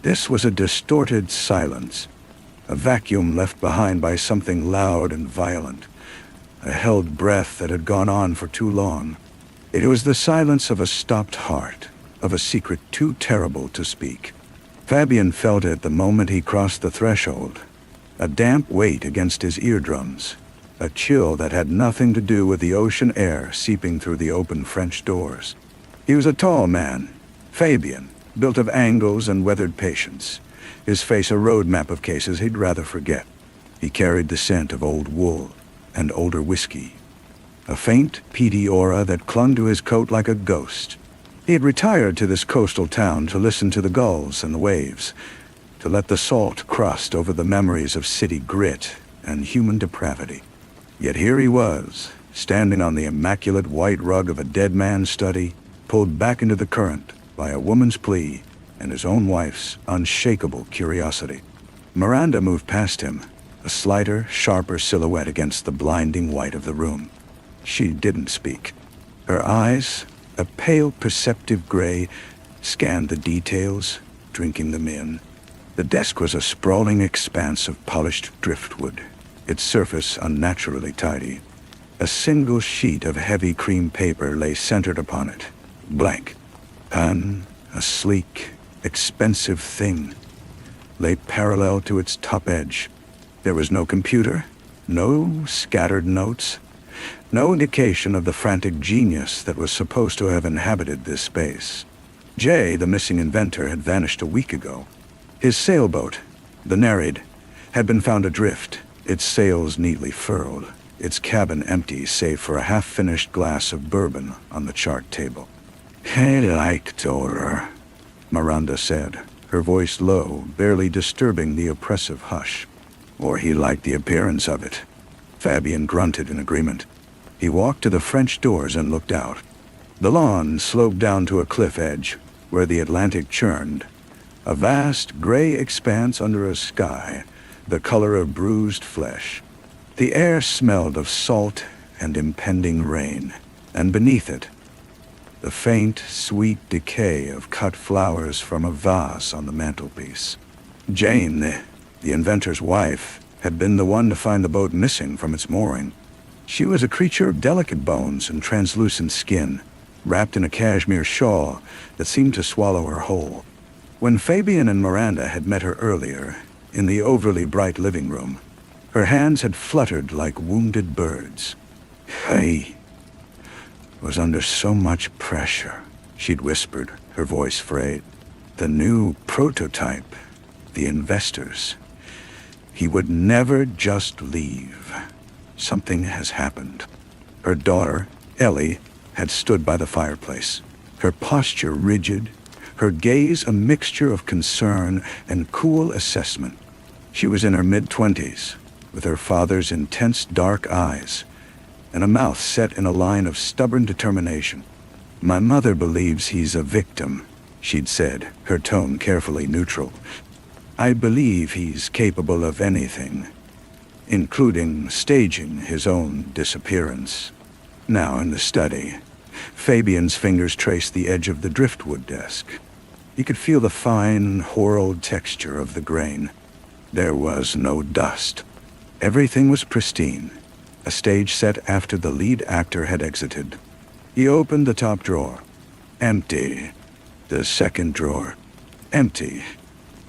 This was a distorted silence, a vacuum left behind by something loud and violent, a held breath that had gone on for too long. It was the silence of a stopped heart, of a secret too terrible to speak. Fabian felt it the moment he crossed the threshold, a damp weight against his eardrums, a chill that had nothing to do with the ocean air seeping through the open French doors. He was a tall man, Fabian, built of angles and weathered patience, his face a roadmap of cases he'd rather forget. He carried the scent of old wool and older whiskey, a faint, peaty aura that clung to his coat like a ghost. He had retired to this coastal town to listen to the gulls and the waves, to let the salt crust over the memories of city grit and human depravity. Yet here he was, standing on the immaculate white rug of a dead man's study, pulled back into the current by a woman's plea and his own wife's unshakable curiosity. Miranda moved past him, a slighter, sharper silhouette against the blinding white of the room. She didn't speak. Her eyes, a pale, perceptive gray, scanned the details, drinking them in. The desk was a sprawling expanse of polished driftwood, its surface unnaturally tidy. A single sheet of heavy cream paper lay centered upon it, blank. Pen, a sleek, expensive thing, lay parallel to its top edge. There was no computer, no scattered notes, no indication of the frantic genius that was supposed to have inhabited this space. Jay, the missing inventor, had vanished a week ago. His sailboat, the Nereid, had been found adrift, its sails neatly furled, its cabin empty save for a half-finished glass of bourbon on the chart table. "I liked her," Miranda said, her voice low, barely disturbing the oppressive hush. "Or he liked the appearance of it." Fabian grunted in agreement. He walked to the French doors and looked out. The lawn sloped down to a cliff edge, where the Atlantic churned, a vast gray expanse under a sky, the color of bruised flesh. The air smelled of salt and impending rain, and beneath it, the faint, sweet decay of cut flowers from a vase on the mantelpiece. Jane, the inventor's wife, had been the one to find the boat missing from its mooring. She was a creature of delicate bones and translucent skin, wrapped in a cashmere shawl that seemed to swallow her whole. When Fabian and Miranda had met her earlier, in the overly bright living room, her hands had fluttered like wounded birds. "I was under so much pressure," she'd whispered, her voice frayed. "The new prototype, the investors. He would never just leave. Something has happened." Her daughter, Ellie, had stood by the fireplace, her posture rigid, her gaze a mixture of concern and cool assessment. She was in her mid-20s, with her father's intense dark eyes, and a mouth set in a line of stubborn determination. "My mother believes he's a victim," she'd said, her tone carefully neutral. "I believe he's capable of anything, including staging his own disappearance." Now in the study, Fabian's fingers traced the edge of the driftwood desk. He could feel the fine, whorled texture of the grain. There was no dust. Everything was pristine, a stage set after the lead actor had exited. He opened the top drawer. Empty. The second drawer. Empty.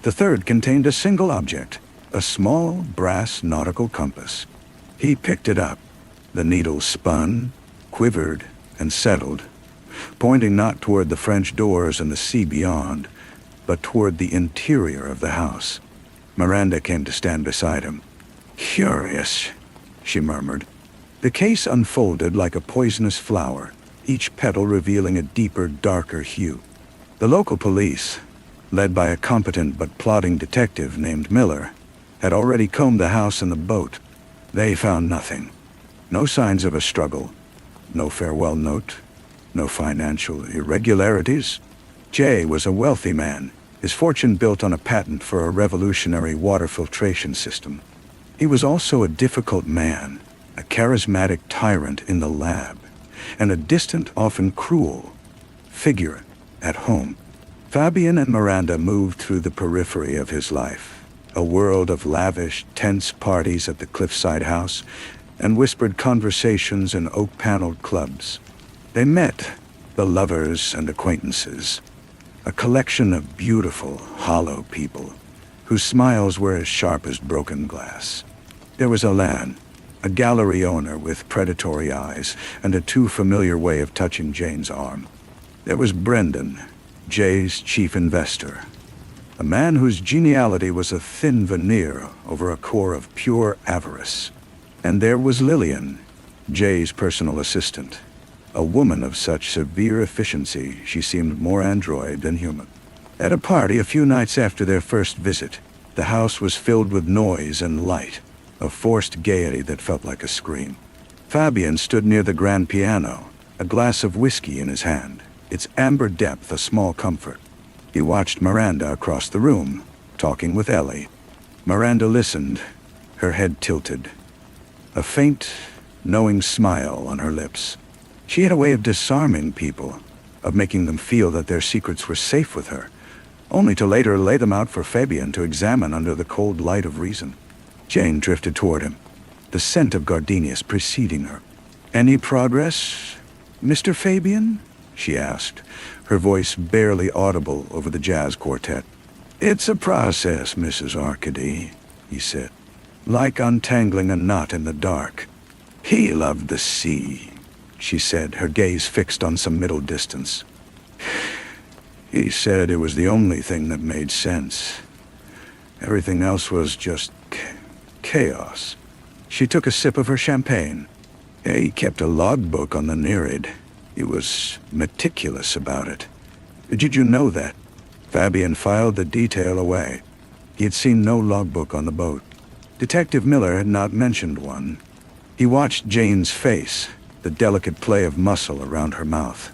The third contained a single object, a small brass nautical compass. He picked it up. The needle spun, quivered, and settled, pointing not toward the French doors and the sea beyond, but toward the interior of the house. Miranda came to stand beside him. "Curious," she murmured. The case unfolded like a poisonous flower, each petal revealing a deeper, darker hue. The local police, led by a competent but plodding detective named Miller, had already combed the house and the boat. They found nothing. No signs of a struggle, no farewell note, no financial irregularities. Jay was a wealthy man, his fortune built on a patent for a revolutionary water filtration system. He was also a difficult man, a charismatic tyrant in the lab, and a distant, often cruel, figure at home. Fabian and Miranda moved through the periphery of his life, a world of lavish, tense parties at the cliffside house, and whispered conversations in oak-paneled clubs. They met the lovers and acquaintances, a collection of beautiful, hollow people, whose smiles were as sharp as broken glass. There was Alain, a gallery owner with predatory eyes and a too familiar way of touching Jane's arm. There was Brendan, Jay's chief investor, a man whose geniality was a thin veneer over a core of pure avarice. And there was Lillian, Jay's personal assistant, a woman of such severe efficiency she seemed more android than human. At a party a few nights after their first visit, the house was filled with noise and light, a forced gaiety that felt like a scream. Fabian stood near the grand piano, a glass of whiskey in his hand, its amber depth a small comfort. He watched Miranda across the room, talking with Ellie. Miranda listened, her head tilted, a faint, knowing smile on her lips. She had a way of disarming people, of making them feel that their secrets were safe with her, only to later lay them out for Fabian to examine under the cold light of reason. Jane drifted toward him, the scent of gardenias preceding her. "Any progress, Mr. Fabian?" she asked, her voice barely audible over the jazz quartet. "It's a process, Mrs. Arcady," he said, "like untangling a knot in the dark." "He loved the sea," she said, her gaze fixed on some middle distance. "He said it was the only thing that made sense. Everything else was just chaos." She took a sip of her champagne. He kept a logbook on the Nereid. He was meticulous about it. "Did you know that?" Fabian filed the detail away. He had seen no logbook on the boat. Detective Miller had not mentioned one. He watched Jane's face, the delicate play of muscle around her mouth,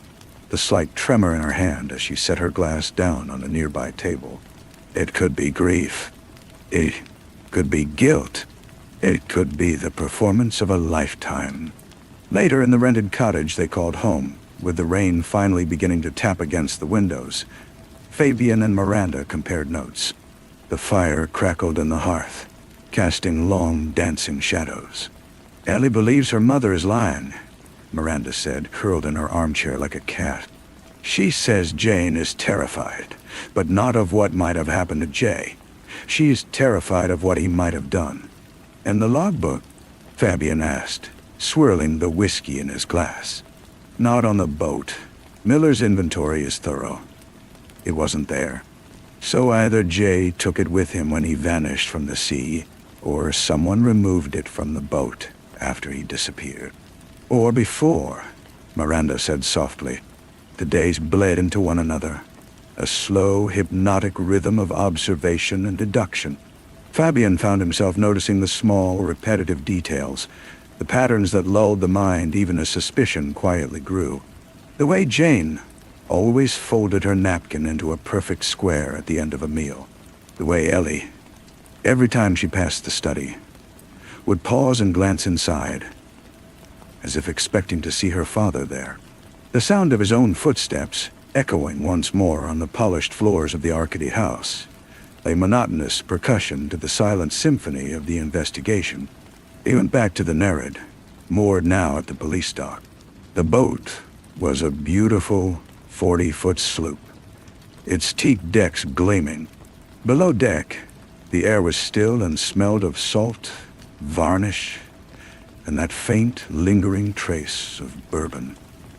the slight tremor in her hand as she set her glass down on a nearby table. It could be grief. It could be guilt. It could be the performance of a lifetime. Later, in the rented cottage they called home, with the rain finally beginning to tap against the windows, Fabian and Miranda compared notes. The fire crackled in the hearth, casting long, dancing shadows. "Ellie believes her mother is lying," Miranda said, curled in her armchair like a cat. "She says Jane is terrified, but not of what might have happened to Jay. She's terrified of what he might have done." "And the logbook?" Fabian asked, swirling the whiskey in his glass. "Not on the boat. Miller's inventory is thorough. It wasn't there. So either Jay took it with him when he vanished from the sea, or someone removed it from the boat after he disappeared. Or before," Miranda said softly. The days bled into one another, a slow, hypnotic rhythm of observation and deduction. Fabian found himself noticing the small, repetitive details, the patterns that lulled the mind even as suspicion quietly grew. The way Jane always folded her napkin into a perfect square at the end of a meal. The way Ellie, every time she passed the study, would pause and glance inside, as if expecting to see her father there. The sound of his own footsteps, echoing once more on the polished floors of the Arcady house, a monotonous percussion to the silent symphony of the investigation. He went back to the Nereid, moored now at the police dock. The boat was a beautiful 40-foot sloop, its teak decks gleaming. Below deck, the air was still and smelled of salt, varnish, and that faint, lingering trace of bourbon.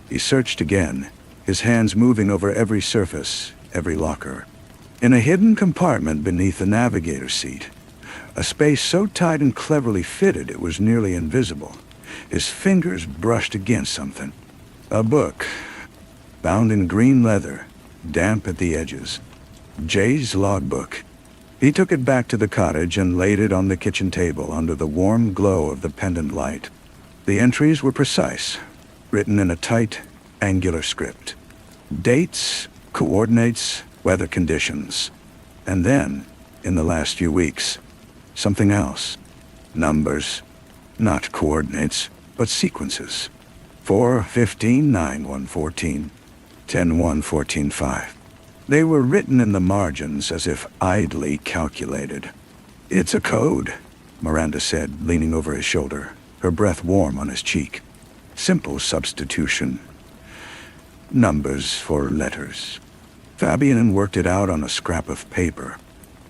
He searched again, his hands moving over every surface, every locker. In a hidden compartment beneath the navigator's seat, a space so tight and cleverly fitted it was nearly invisible, his fingers brushed against something. A book, bound in green leather, damp at the edges. Jay's logbook. He took it back to the cottage and laid it on the kitchen table under the warm glow of the pendant light. The entries were precise, written in a tight, angular script. Dates, coordinates, weather conditions. And then, in the last few weeks, something else. Numbers. Not coordinates, but sequences. 4, 15, 9, 1, 14, 10, 1, 14, 5. They were written in the margins as if idly calculated. "It's a code," Miranda said, leaning over his shoulder, her breath warm on his cheek. "Simple substitution. Numbers for letters." Fabian worked it out on a scrap of paper.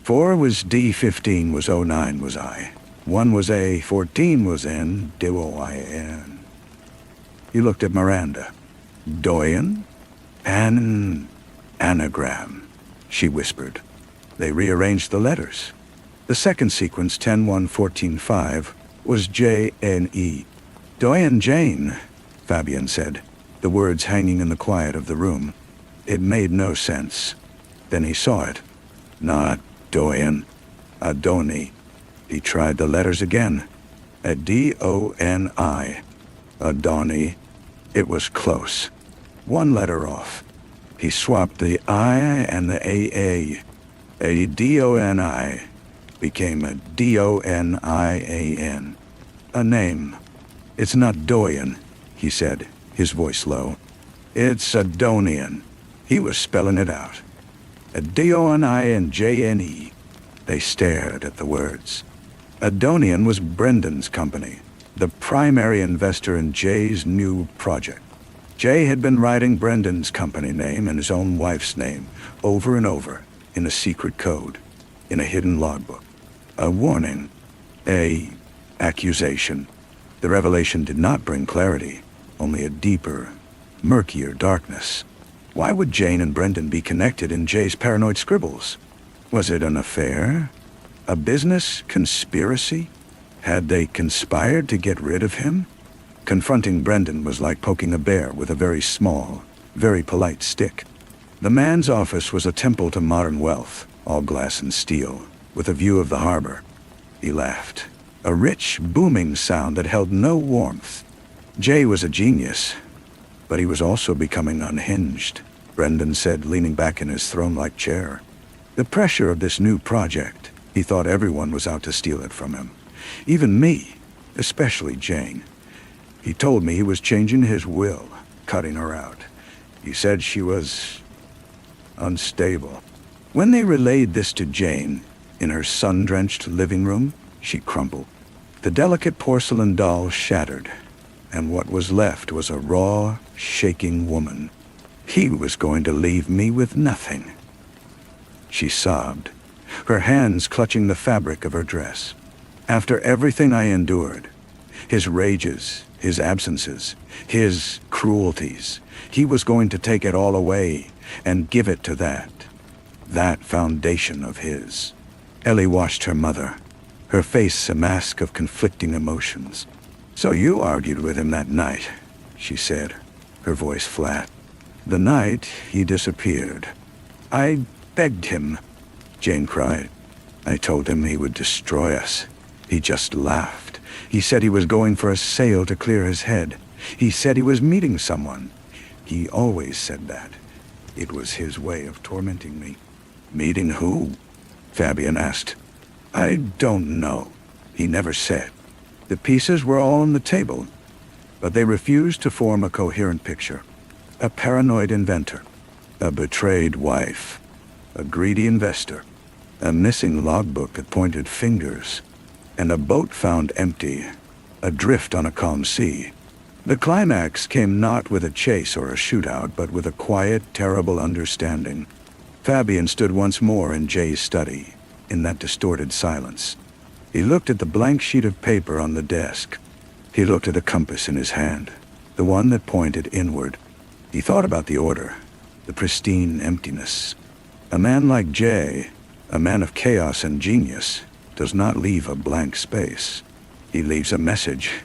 4 was D, 15 was O, 9 was I. 1 was A, 14 was N, D-O-I-N. He looked at Miranda. "Doyen? Anagram," she whispered. They rearranged the letters. The second sequence, 10, 1, 14, 5, was J-N-E. "Doyen Jane," Fabian said, the words hanging in the quiet of the room. It made no sense. Then he saw it. Not Doyen. Adoni. He tried the letters again. A D-O-N-I. Adoni. It was close. One letter off. He swapped the I and the A-A. A D-O-N-I became a D-O-N-I-A-N. A name. "It's not Doyen," he said, his voice low. "It's Adonian." He was spelling it out. A D-O-N-I and J-N-E. They stared at the words. Adonian was Brendan's company, the primary investor in Jay's new project. Jay had been writing Brendan's company name and his own wife's name over and over in a secret code, in a hidden logbook. A warning. A accusation. The revelation did not bring clarity, only a deeper, murkier darkness. Why would Jane and Brendan be connected in Jay's paranoid scribbles? Was it an affair? A business conspiracy? Had they conspired to get rid of him? Confronting Brendan was like poking a bear with a very small, very polite stick. The man's office was a temple to modern wealth, all glass and steel, with a view of the harbor. He laughed, a rich, booming sound that held no warmth. Jay was a genius, but he was also becoming unhinged, Brendan said, leaning back in his throne-like chair. The pressure of this new project, he thought everyone was out to steal it from him. Even me, especially Jane. He told me he was changing his will, cutting her out. He said she was unstable. When they relayed this to Jane, in her sun-drenched living room, she crumbled. The delicate porcelain doll shattered, and what was left was a raw, shaking woman. He was going to leave me with nothing. She sobbed, her hands clutching the fabric of her dress. After everything I endured, his rages, his absences, his cruelties, he was going to take it all away and give it to that foundation of his. Ellie watched her mother, her face a mask of conflicting emotions. "So you argued with him that night," she said, her voice flat. "The night he disappeared. I begged him," Jane cried. "I told him he would destroy us. He just laughed. He said he was going for a sail to clear his head. He said he was meeting someone. He always said that. It was his way of tormenting me." "Meeting who?" Fabian asked. "I don't know. He never said." The pieces were all on the table, but they refused to form a coherent picture. A paranoid inventor, a betrayed wife, a greedy investor, a missing logbook that pointed fingers, and a boat found empty, adrift on a calm sea. The climax came not with a chase or a shootout, but with a quiet, terrible understanding. Fabian stood once more in Jay's study, in that distorted silence. He looked at the blank sheet of paper on the desk. He looked at the compass in his hand, the one that pointed inward. He thought about the order, the pristine emptiness. A man like Jay, a man of chaos and genius, does not leave a blank space. He leaves a message.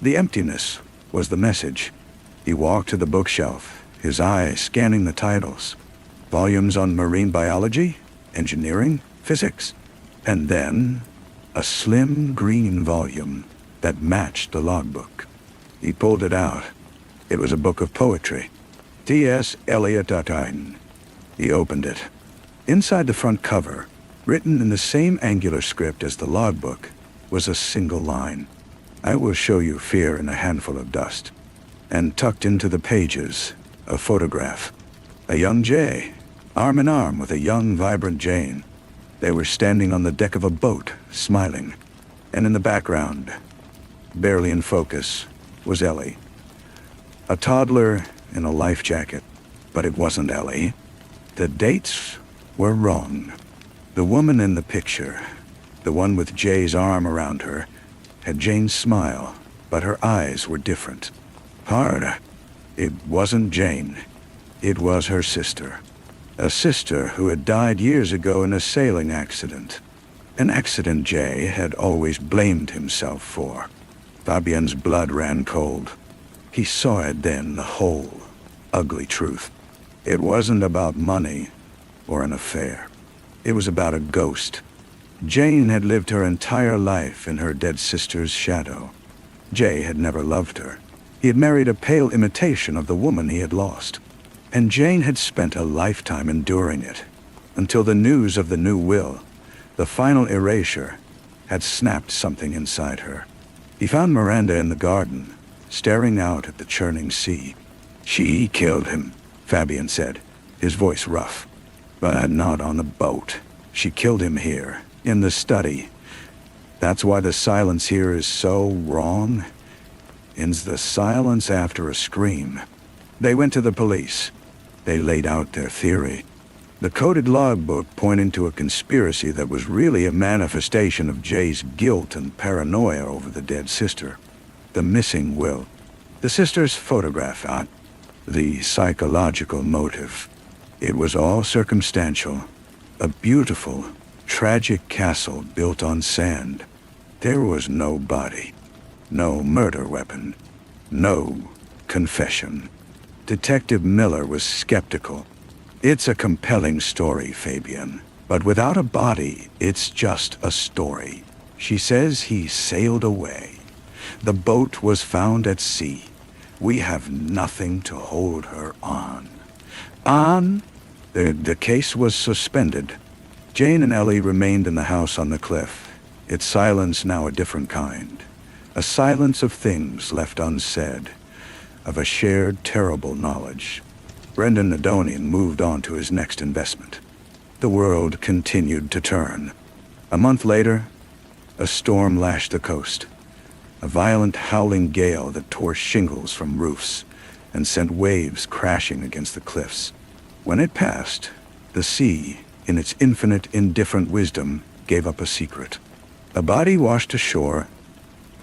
The emptiness was the message. He walked to the bookshelf, his eye scanning the titles. Volumes on marine biology, engineering, physics, and then a slim green volume that matched the logbook. He pulled it out. It was a book of poetry. T.S. Eliot. He opened it. Inside the front cover, written in the same angular script as the logbook, was a single line. I will show you fear in a handful of dust. And tucked into the pages, a photograph. A young Jay, arm in arm with a young, vibrant Jane. They were standing on the deck of a boat, smiling. And in the background, barely in focus, was Ellie. A toddler in a life jacket. But it wasn't Ellie. The dates were wrong. The woman in the picture, the one with Jay's arm around her, had Jane's smile, but her eyes were different. Hard. It wasn't Jane. It was her sister. A sister who had died years ago in a sailing accident. An accident Jay had always blamed himself for. Fabien's blood ran cold. He saw it then, the whole, ugly truth. It wasn't about money or an affair. It was about a ghost. Jane had lived her entire life in her dead sister's shadow. Jay had never loved her. He had married a pale imitation of the woman he had lost. And Jane had spent a lifetime enduring it, until the news of the new will, the final erasure, had snapped something inside her. He found Miranda in the garden, staring out at the churning sea. She killed him, Fabien said, his voice rough. But not on the boat. She killed him here, in the study. That's why the silence here is so wrong. It's the silence after a scream. They went to the police. They laid out their theory. The coded logbook pointed to a conspiracy that was really a manifestation of Jay's guilt and paranoia over the dead sister. The missing will. The sister's photograph out. The psychological motive. It was all circumstantial. A beautiful, tragic castle built on sand. There was no body. No murder weapon. No confession. Detective Miller was skeptical. It's a compelling story, Fabien. But without a body, it's just a story. She says he sailed away. The boat was found at sea. We have nothing to hold her on. The case was suspended. Jane and Ellie remained in the house on the cliff. Its silence now a different kind. A silence of things left unsaid. Of a shared terrible knowledge. Brendan Nadonian moved on to his next investment. The world continued to turn. A month later, a storm lashed the coast. A violent howling gale that tore shingles from roofs and sent waves crashing against the cliffs. When it passed, the sea, in its infinite, indifferent wisdom, gave up a secret. A body washed ashore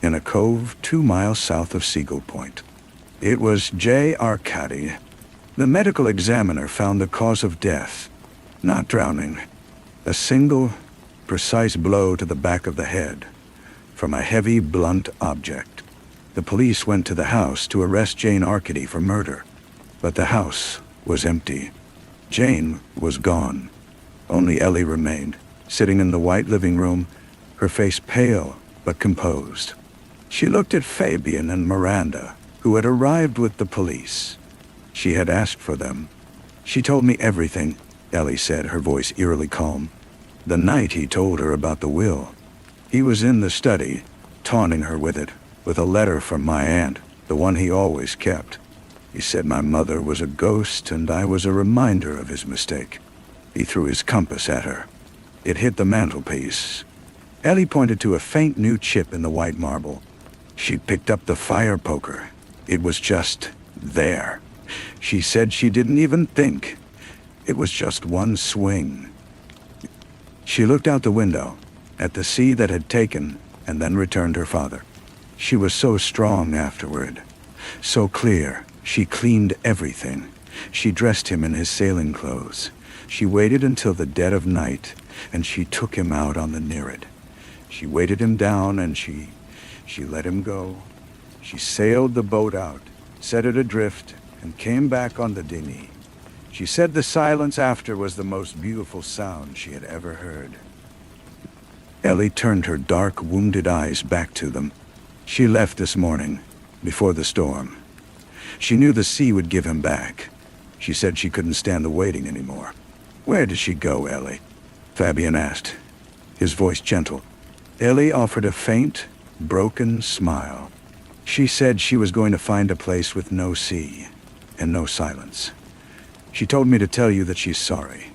in a cove 2 miles south of Seagull Point. It was J. Arcady. The medical examiner found the cause of death, not drowning. A single, precise blow to the back of the head from a heavy, blunt object. The police went to the house to arrest Jane Arcady for murder, but the house was empty. Jane was gone. Only Ellie remained, sitting in the white living room, her face pale but composed. She looked at Fabien and Miranda, who had arrived with the police. She had asked for them. She told me everything, Ellie said, her voice eerily calm. The night he told her about the will. He was in the study, taunting her with it, with a letter from my aunt, the one he always kept. He said my mother was a ghost and I was a reminder of his mistake. He threw his compass at her. It hit the mantelpiece. Ellie pointed to a faint new chip in the white marble. She picked up the fire poker. It was just there. She said she didn't even think. It was just one swing. She looked out the window, at the sea that had taken and then returned her father. She was so strong afterward, so clear. She cleaned everything. She dressed him in his sailing clothes, She waited until the dead of night, and she took him out on the Nereid. She weighted him down, and she let him go. She sailed the boat out, set it adrift, and came back on the dinghy. She said the silence after was the most beautiful sound she had ever heard. Ellie turned her dark, wounded eyes back to them. She left this morning, before the storm. She knew the sea would give him back. She said she couldn't stand the waiting anymore. Where did she go, Ellie? Fabian asked, his voice gentle. Ellie offered a faint, broken smile. She said she was going to find a place with no sea and no silence. She told me to tell you that she's sorry.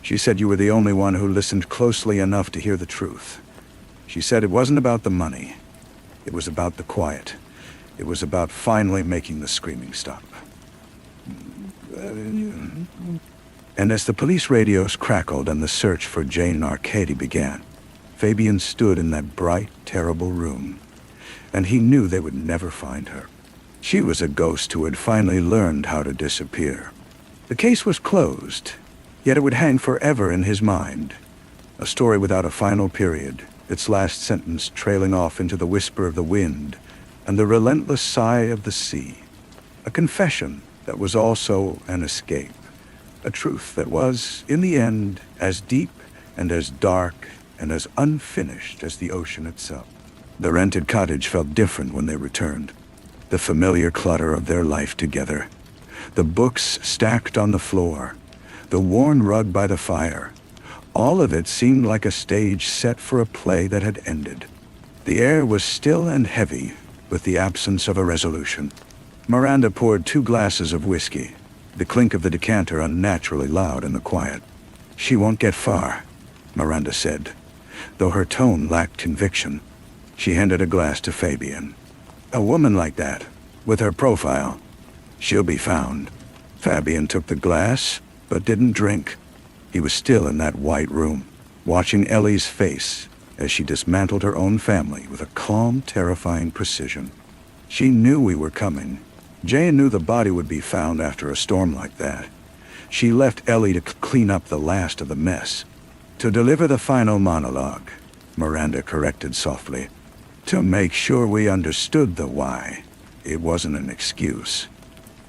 She said you were the only one who listened closely enough to hear the truth. She said it wasn't about the money. It was about the quiet. It was about finally making the screaming stop. And as the police radios crackled and the search for Jane and Arcady began, Fabian stood in that bright, terrible room, and he knew they would never find her. She was a ghost who had finally learned how to disappear. The case was closed, yet it would hang forever in his mind. A story without a final period, its last sentence trailing off into the whisper of the wind and the relentless sigh of the sea. A confession that was also an escape. A truth that was, in the end, as deep and as dark and as unfinished as the ocean itself. The rented cottage felt different when they returned. The familiar clutter of their life together. The books stacked on the floor. The worn rug by the fire. All of it seemed like a stage set for a play that had ended. The air was still and heavy, with the absence of a resolution. Miranda poured 2 glasses of whiskey, the clink of the decanter unnaturally loud in the quiet. She won't get far, Miranda said, though her tone lacked conviction. She handed a glass to Fabian. A woman like that, with her profile, she'll be found. Fabian took the glass, but didn't drink. He was still in that white room, watching Ellie's face as she dismantled her own family with a calm, terrifying precision. She knew we were coming. Jane knew the body would be found after a storm like that. She left Ellie to clean up the last of the mess. To deliver the final monologue, Miranda corrected softly. To make sure we understood the why. It wasn't an excuse.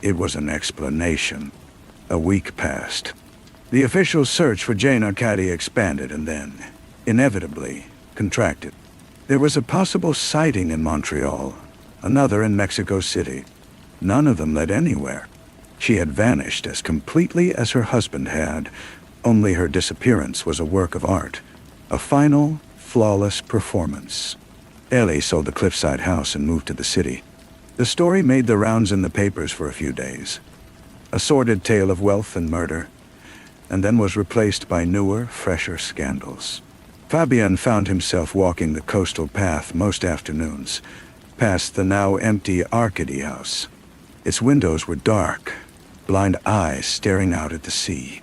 It was an explanation. A week passed. The official search for Jane Arcady expanded and then, inevitably, contracted. There was a possible sighting in Montreal, another in Mexico City. None of them led anywhere. She had vanished as completely as her husband had, only her disappearance was a work of art, a final, flawless performance. Ellie sold the cliffside house and moved to the city. The story made the rounds in the papers for a few days. A sordid tale of wealth and murder, and then was replaced by newer, fresher scandals. Fabian found himself walking the coastal path most afternoons, past the now empty Arcady house. Its windows were dark, blind eyes staring out at the sea.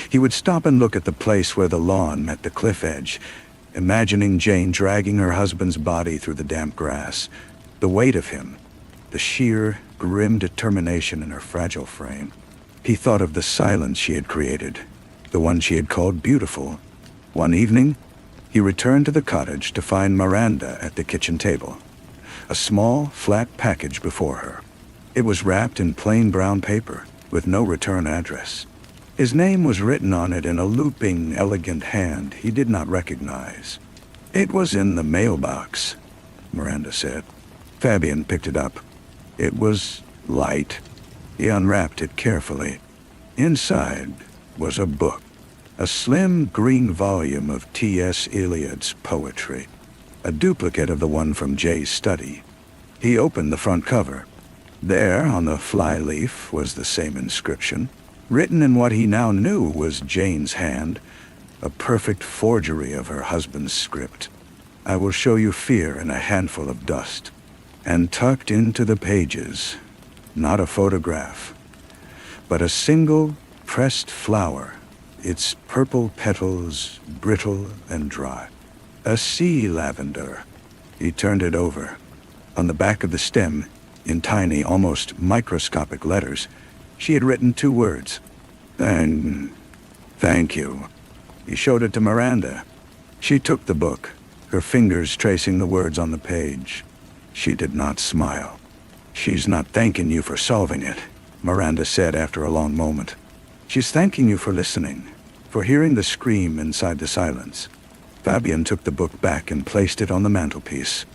He would stop and look at the place where the lawn met the cliff edge, imagining Jane dragging her husband's body through the damp grass, the weight of him, the sheer, grim determination in her fragile frame. He thought of the silence she had created, the one she had called beautiful. One evening, he returned to the cottage to find Miranda at the kitchen table, a small, flat package before her. It was wrapped in plain brown paper, with no return address. His name was written on it in a looping, elegant hand he did not recognize. It was in the mailbox, Miranda said. Fabian picked it up. It was light. He unwrapped it carefully. Inside was a book, a slim green volume of T.S. Eliot's poetry, a duplicate of the one from Jay's study. He opened the front cover. There, on the flyleaf, was the same inscription, written in what he now knew was Jane's hand, a perfect forgery of her husband's script. I will show you fear in a handful of dust. And tucked into the pages, not a photograph, but a single pressed flower, its purple petals brittle and dry. A sea lavender. He turned it over. On the back of the stem, in tiny, almost microscopic letters, she had written 2 words. "Thank you." He showed it to Miranda. She took the book, her fingers tracing the words on the page. She did not smile. "She's not thanking you for solving it," Miranda said after a long moment. "She's thanking you for listening, for hearing the scream inside the silence." Fabian took the book back and placed it on the mantelpiece.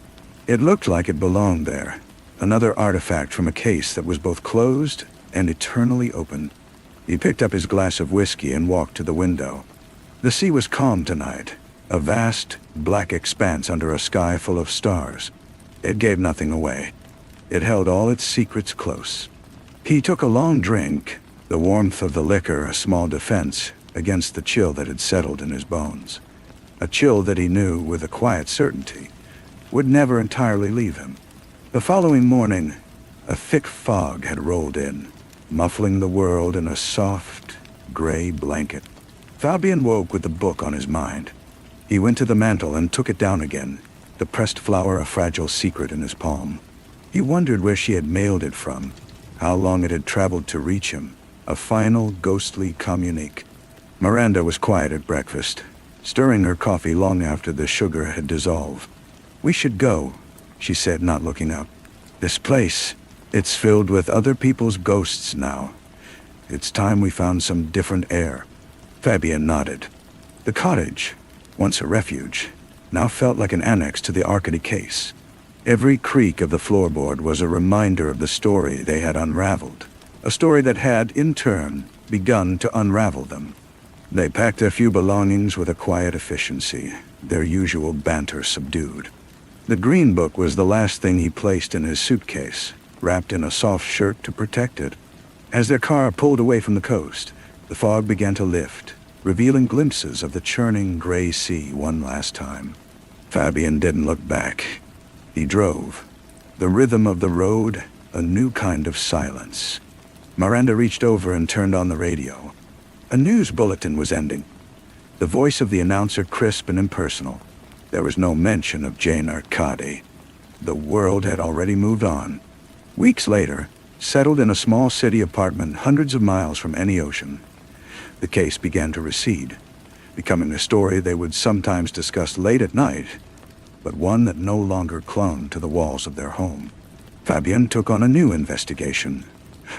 It looked like it belonged there, another artifact from a case that was both closed and eternally open. He picked up his glass of whiskey and walked to the window. The sea was calm tonight, a vast, black expanse under a sky full of stars. It gave nothing away. It held all its secrets close. He took a long drink, the warmth of the liquor a small defense against the chill that had settled in his bones. A chill that he knew, with a quiet certainty, would never entirely leave him. The following morning, a thick fog had rolled in, muffling the world in a soft, gray blanket. Fabian woke with the book on his mind. He went to the mantel and took it down again, the pressed flower a fragile secret in his palm. He wondered where she had mailed it from, how long it had traveled to reach him, a final ghostly communique. Miranda was quiet at breakfast, stirring her coffee long after the sugar had dissolved. "We should go," she said, not looking up. "This place, it's filled with other people's ghosts now. It's time we found some different air." Fabian nodded. The cottage, once a refuge, now felt like an annex to the Arcady case. Every creak of the floorboard was a reminder of the story they had unraveled, a story that had, in turn, begun to unravel them. They packed their few belongings with a quiet efficiency, their usual banter subdued. The green book was the last thing he placed in his suitcase, wrapped in a soft shirt to protect it. As their car pulled away from the coast, the fog began to lift, revealing glimpses of the churning gray sea one last time. Fabian didn't look back. He drove. The rhythm of the road, a new kind of silence. Miranda reached over and turned on the radio. A news bulletin was ending. The voice of the announcer crisp and impersonal. There was no mention of Jane Arcady. The world had already moved on. Weeks later, settled in a small city apartment hundreds of miles from any ocean, the case began to recede, becoming a story they would sometimes discuss late at night, but one that no longer clung to the walls of their home. Fabian took on a new investigation,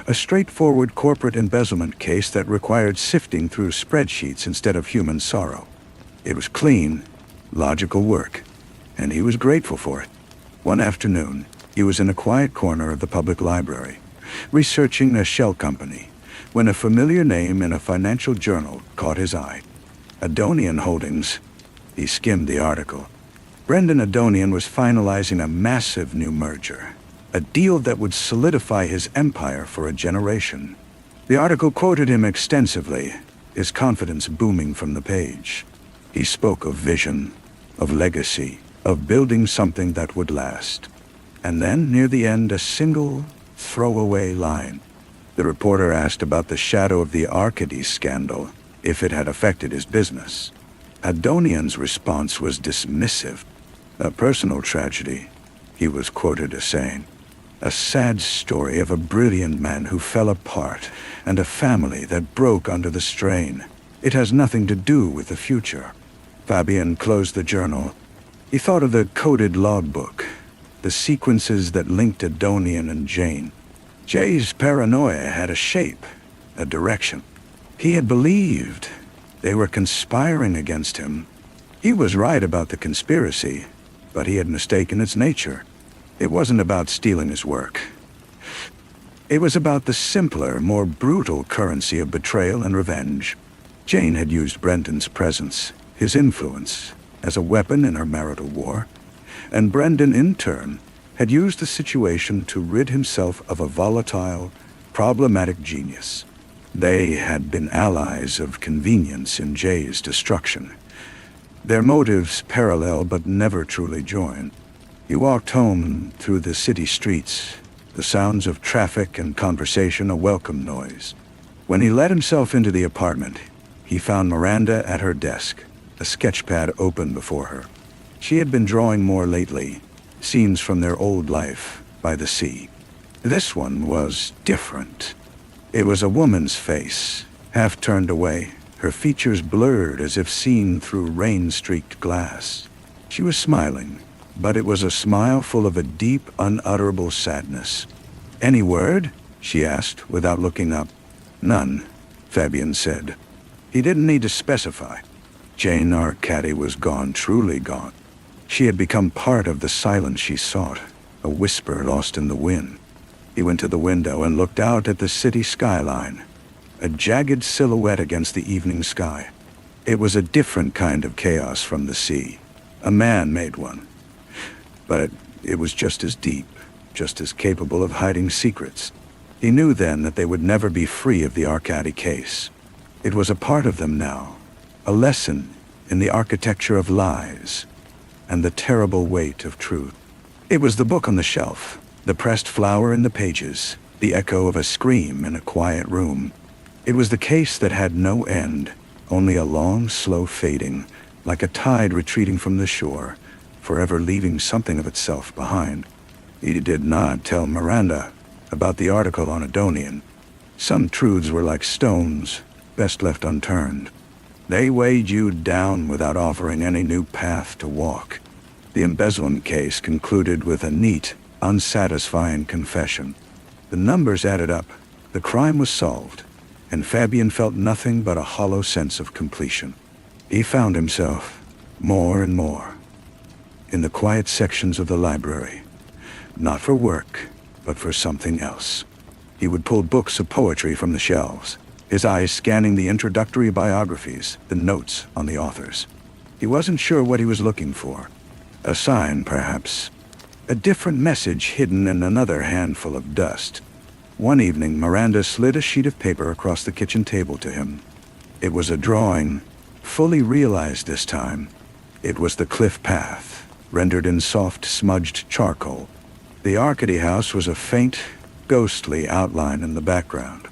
a straightforward corporate embezzlement case that required sifting through spreadsheets instead of human sorrow. It was clean, logical work, and he was grateful for it. One afternoon, he was in a quiet corner of the public library, researching a shell company, when a familiar name in a financial journal caught his eye. Adonian Holdings. He skimmed the article. Brendan Adonian was finalizing a massive new merger, a deal that would solidify his empire for a generation. The article quoted him extensively, his confidence booming from the page. He spoke of vision, of legacy, of building something that would last. And then, near the end, a single, throwaway line. The reporter asked about the shadow of the Arcady scandal, if it had affected his business. Adonian's response was dismissive. "A personal tragedy," he was quoted as saying. "A sad story of a brilliant man who fell apart, and a family that broke under the strain. It has nothing to do with the future." Fabian closed the journal. He thought of the coded logbook, the sequences that linked Adonian and Jane. Jay's paranoia had a shape, a direction. He had believed they were conspiring against him. He was right about the conspiracy, but he had mistaken its nature. It wasn't about stealing his work. It was about the simpler, more brutal currency of betrayal and revenge. Jane had used Brendan's presence, his influence, as a weapon in her marital war, and Brendan, in turn, had used the situation to rid himself of a volatile, problematic genius. They had been allies of convenience in Jay's destruction. Their motives parallel but never truly joined. He walked home through the city streets, the sounds of traffic and conversation a welcome noise. When he let himself into the apartment, he found Miranda at her desk, a sketchpad open before her. She had been drawing more lately, scenes from their old life by the sea. This one was different. It was a woman's face, half turned away, her features blurred as if seen through rain-streaked glass. She was smiling, but it was a smile full of a deep, unutterable sadness. "Any word?" she asked, without looking up. "None," Fabian said. He didn't need to specify. Jane Arcady was gone, truly gone. She had become part of the silence she sought, a whisper lost in the wind. He went to the window and looked out at the city skyline, a jagged silhouette against the evening sky. It was a different kind of chaos from the sea, a man-made one. But it was just as deep, just as capable of hiding secrets. He knew then that they would never be free of the Arcady case. It was a part of them now, a lesson in the architecture of lies and the terrible weight of truth. It was the book on the shelf, the pressed flower in the pages, the echo of a scream in a quiet room. It was the case that had no end, only a long, slow fading, like a tide retreating from the shore, forever leaving something of itself behind. He did not tell Miranda about the article on Adonian. Some truths were like stones, best left unturned. They weighed you down without offering any new path to walk. The embezzlement case concluded with a neat, unsatisfying confession. The numbers added up, the crime was solved, and Fabian felt nothing but a hollow sense of completion. He found himself, more and more, in the quiet sections of the library, not for work, but for something else. He would pull books of poetry from the shelves, his eyes scanning the introductory biographies, the notes on the authors. He wasn't sure what he was looking for. A sign, perhaps. A different message hidden in another handful of dust. One evening, Miranda slid a sheet of paper across the kitchen table to him. It was a drawing, fully realized this time. It was the cliff path, rendered in soft, smudged charcoal. The Arcady house was a faint, ghostly outline in the background.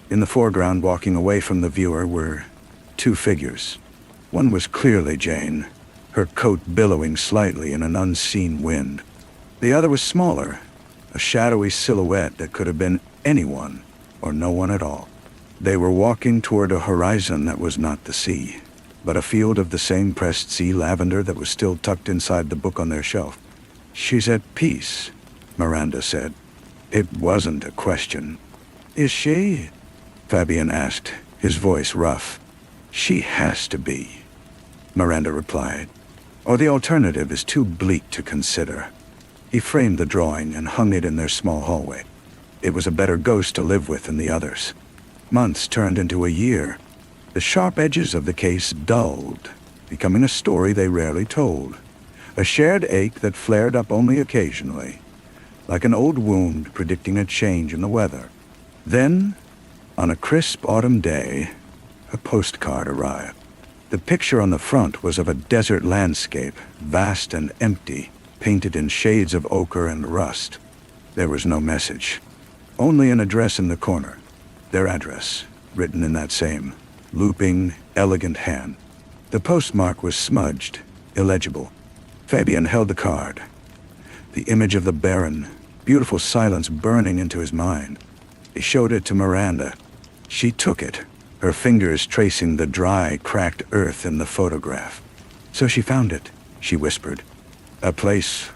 In the foreground, walking away from the viewer, were two figures. One was clearly Jane, her coat billowing slightly in an unseen wind. The other was smaller, a shadowy silhouette that could have been anyone or no one at all. They were walking toward a horizon that was not the sea, but a field of the same pressed sea lavender that was still tucked inside the book on their shelf. "She's at peace," Miranda said. It wasn't a question. "Is she?" Fabian asked, his voice rough. "She has to be," Miranda replied. "Or the alternative is too bleak to consider." He framed the drawing and hung it in their small hallway. It was a better ghost to live with than the others. Months turned into a year. The sharp edges of the case dulled, becoming a story they rarely told. A shared ache that flared up only occasionally, like an old wound predicting a change in the weather. Then, on a crisp autumn day, a postcard arrived. The picture on the front was of a desert landscape, vast and empty, painted in shades of ochre and rust. There was no message, only an address in the corner. Their address, written in that same looping, elegant hand. The postmark was smudged, illegible. Fabian held the card, the image of the barren, beautiful silence burning into his mind. He showed it to Miranda. She took it, her fingers tracing the dry, cracked earth in the photograph. "So she found it," she whispered. "A place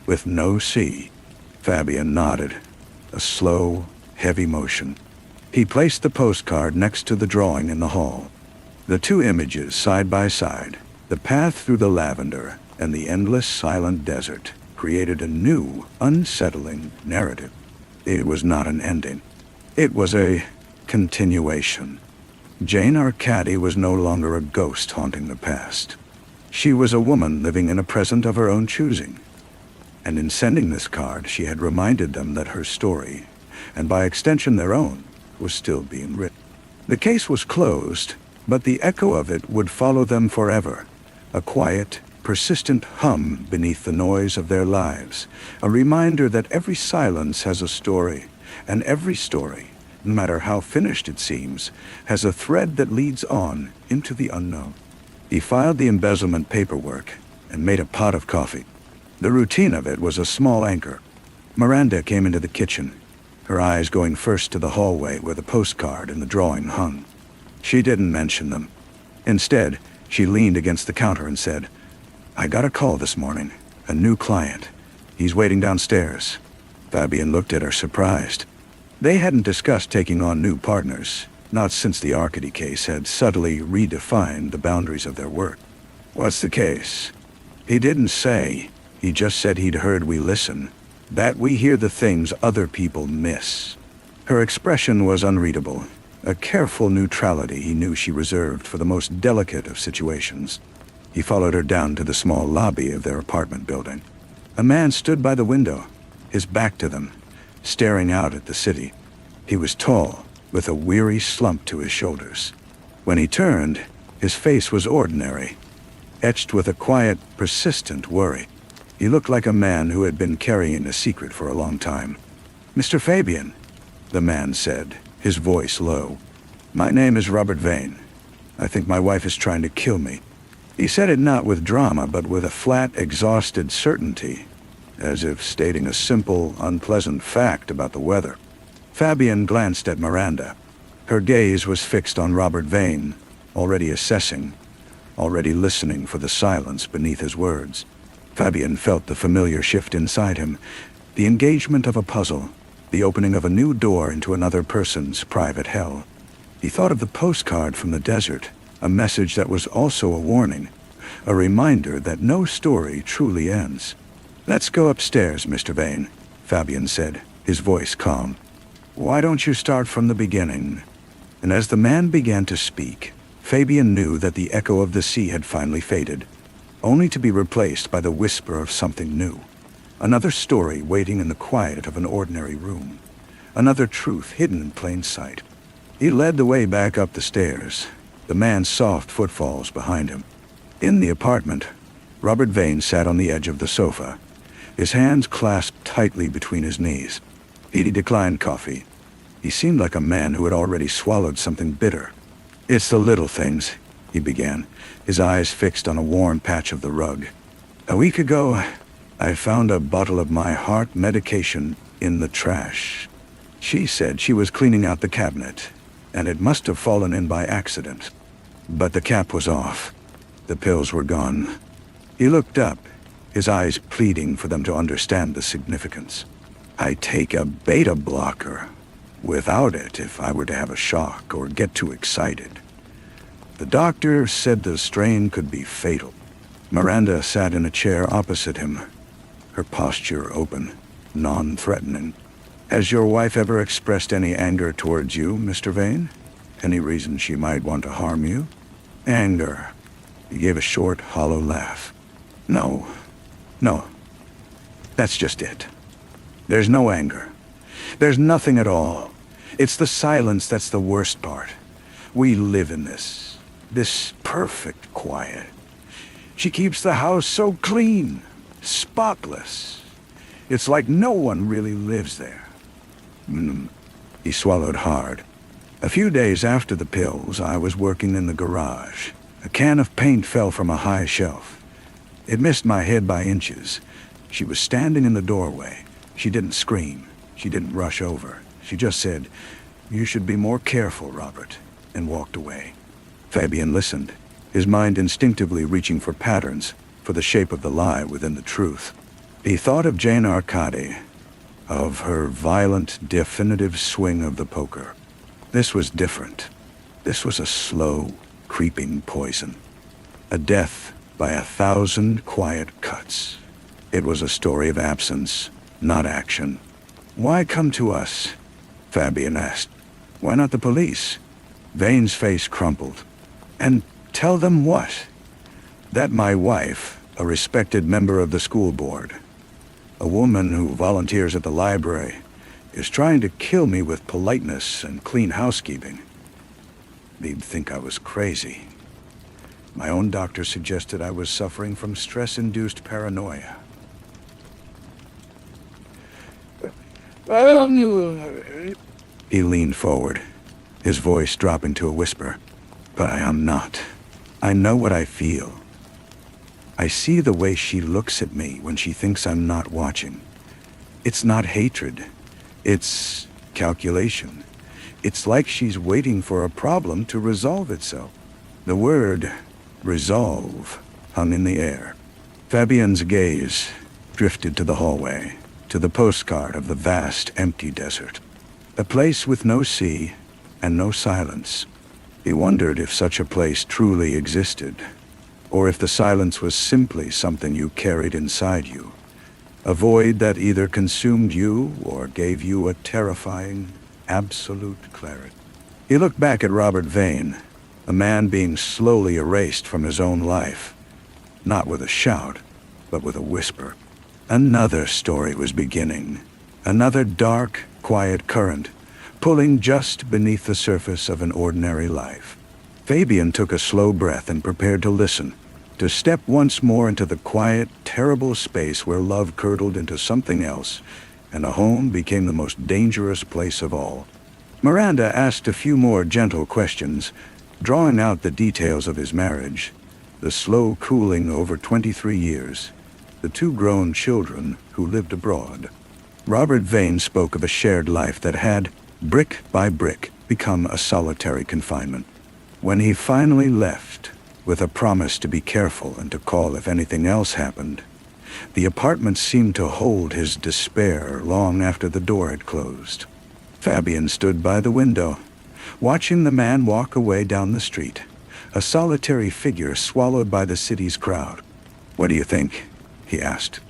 with no sea." Fabian nodded, a slow, heavy motion. He placed the postcard next to the drawing in the hall. The two images side by side, the path through the lavender and the endless silent desert, created a new, unsettling narrative. It was not an ending. It was a continuation. Jane Arcady was no longer a ghost haunting the past. She was a woman living in a present of her own choosing. And in sending this card, she had reminded them that her story, and by extension their own, was still being written. The case was closed, but the echo of it would follow them forever. A quiet, persistent hum beneath the noise of their lives. A reminder that every silence has a story, and every story, no matter how finished it seems, has a thread that leads on into the unknown. He filed the embezzlement paperwork and made a pot of coffee. The routine of it was a small anchor. Miranda came into the kitchen, her eyes going first to the hallway where the postcard and the drawing hung. She didn't mention them. Instead, she leaned against the counter and said, "I got a call this morning. A new client. He's waiting downstairs." Fabian looked at her, surprised. They hadn't discussed taking on new partners, not since the Arcady case had subtly redefined the boundaries of their work. "What's the case?" "He didn't say. He just said he'd heard we listen, that we hear the things other people miss." Her expression was unreadable, a careful neutrality he knew she reserved for the most delicate of situations. He followed her down to the small lobby of their apartment building. A man stood by the window, his back to them, staring out at the city. He was tall, with a weary slump to his shoulders. When he turned, his face was ordinary, etched with a quiet, persistent worry. He looked like a man who had been carrying a secret for a long time. "Mr. Fabian," the man said, his voice low. "My name is Robert Vane. I think my wife is trying to kill me." He said it not with drama, but with a flat, exhausted certainty, as if stating a simple, unpleasant fact about the weather. Fabian glanced at Miranda. Her gaze was fixed on Robert Vane, already assessing, already listening for the silence beneath his words. Fabian felt the familiar shift inside him, the engagement of a puzzle, the opening of a new door into another person's private hell. He thought of the postcard from the desert, a message that was also a warning, a reminder that no story truly ends. "Let's go upstairs, Mr. Vane," Fabian said, his voice calm. "Why don't you start from the beginning?" And as the man began to speak, Fabian knew that the echo of the sea had finally faded, only to be replaced by the whisper of something new. Another story waiting in the quiet of an ordinary room. Another truth hidden in plain sight. He led the way back up the stairs, the man's soft footfalls behind him. In the apartment, Robert Vane sat on the edge of the sofa, his hands clasped tightly between his knees. He declined coffee. He seemed like a man who had already swallowed something bitter. "It's the little things," he began, his eyes fixed on a worn patch of the rug. "A week ago, I found a bottle of my heart medication in the trash." She said she was cleaning out the cabinet, and it must have fallen in by accident. But the cap was off. The pills were gone. He looked up, his eyes pleading for them to understand the significance. "I take a beta blocker. Without it, if I were to have a shock or get too excited. The doctor said the strain could be fatal." Miranda sat in a chair opposite him, her posture open, non-threatening. "Has your wife ever expressed any anger towards you, Mr. Vane? Any reason she might want to harm you?" "Anger." He gave a short, hollow laugh. No. That's just it. There's no anger. There's nothing at all. It's the silence that's the worst part. We live in this perfect quiet. She keeps the house so clean, spotless. It's like no one really lives there." He swallowed hard. "A few days after the pills, I was working in the garage. A can of paint fell from a high shelf. It missed my head by inches. She was standing in the doorway. She didn't scream. She didn't rush over. She just said, 'You should be more careful, Robert,' and walked away." Fabian listened, his mind instinctively reaching for patterns, for the shape of the lie within the truth. He thought of Jane Arcady, of her violent, definitive swing of the poker. This was different. This was a slow, creeping poison. A death by 1,000 quiet cuts. It was a story of absence, not action. "Why come to us?" Fabian asked. "Why not the police?" Vane's face crumpled. "And tell them what?" "That my wife, a respected member of the school board, a woman who volunteers at the library, is trying to kill me with politeness and clean housekeeping. They'd think I was crazy. My own doctor suggested I was suffering from stress-induced paranoia." He leaned forward, his voice dropping to a whisper. "But I am not. I know what I feel. I see the way she looks at me when she thinks I'm not watching. It's not hatred. It's calculation. It's like she's waiting for a problem to resolve itself. The word resolve hung in the air. Fabienne's gaze drifted to the hallway, to the postcard of the vast, empty desert. A place with no sea and no silence. He wondered if such a place truly existed, or if the silence was simply something you carried inside you. A void that either consumed you or gave you a terrifying, absolute clarity. He looked back at Robert Vane, a man being slowly erased from his own life, not with a shout, but with a whisper. Another story was beginning, another dark, quiet current, pulling just beneath the surface of an ordinary life. Fabian took a slow breath and prepared to listen, to step once more into the quiet, terrible space where love curdled into something else, and a home became the most dangerous place of all. Miranda asked a few more gentle questions, drawing out the details of his marriage, the slow cooling over 23 years, the 2 grown children who lived abroad. Robert Vane spoke of a shared life that had, brick by brick, become a solitary confinement. When he finally left, with a promise to be careful and to call if anything else happened, the apartment seemed to hold his despair long after the door had closed. Fabian stood by the window, watching the man walk away down the street, a solitary figure swallowed by the city's crowd. "What do you think?" he asked.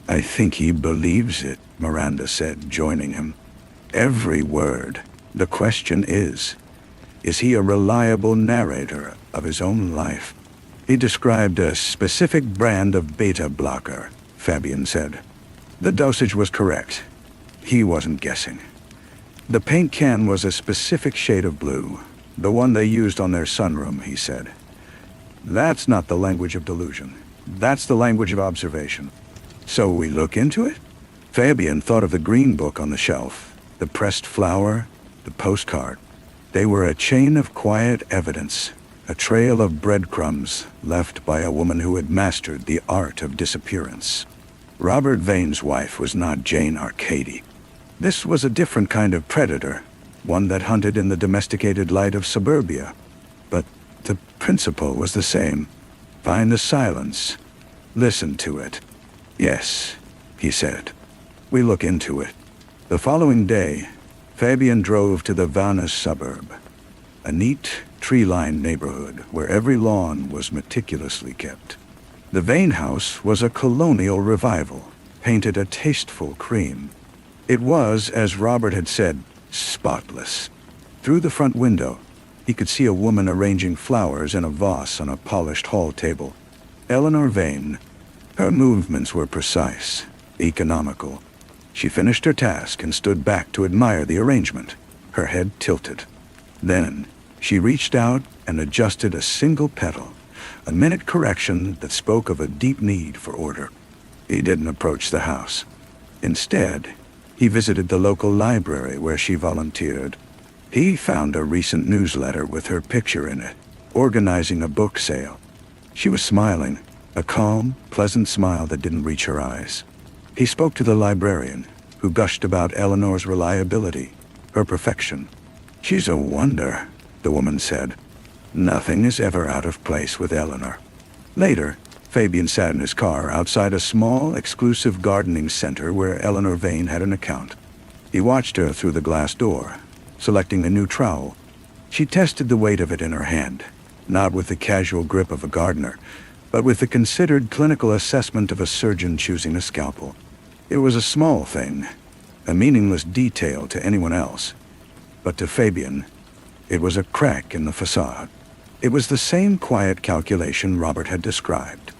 "I think he believes it," Miranda said, joining him. "Every word. The question is he a reliable narrator of his own life?" He described a specific brand of beta blocker, Fabian said. The dosage was correct. He wasn't guessing. The paint can was a specific shade of blue, the one they used on their sunroom, he said. That's not the language of delusion. That's the language of observation. So we look into it? Fabian thought of the green book on the shelf, the pressed flower, the postcard. They were a chain of quiet evidence, a trail of breadcrumbs left by a woman who had mastered the art of disappearance. Robert Vane's wife was not Jane Arcady. This was a different kind of predator, one that hunted in the domesticated light of suburbia. But the principle was the same. Find the silence. Listen to it. "Yes," he said. "We look into it." The following day, Fabian drove to the Vannes suburb, a neat, tree-lined neighborhood where every lawn was meticulously kept. The Vane house was a colonial revival, painted a tasteful cream. It was, as Robert had said, spotless. Through the front window, he could see a woman arranging flowers in a vase on a polished hall table. Eleanor Vane. Her movements were precise, economical. She finished her task and stood back to admire the arrangement, her head tilted. Then, she reached out and adjusted a single petal, a minute correction that spoke of a deep need for order. He didn't approach the house. Instead, he visited the local library where she volunteered. He found a recent newsletter with her picture in it, organizing a book sale. She was smiling, a calm, pleasant smile that didn't reach her eyes. He spoke to the librarian, who gushed about Eleanor's reliability, her perfection. "She's a wonder," the woman said. "Nothing is ever out of place with Eleanor." Later, Fabian sat in his car outside a small, exclusive gardening center where Eleanor Vane had an account. He watched her through the glass door, selecting a new trowel. She tested the weight of it in her hand, not with the casual grip of a gardener, but with the considered clinical assessment of a surgeon choosing a scalpel. It was a small thing, a meaningless detail to anyone else, but to Fabian, it was a crack in the facade. It was the same quiet calculation Robert had described.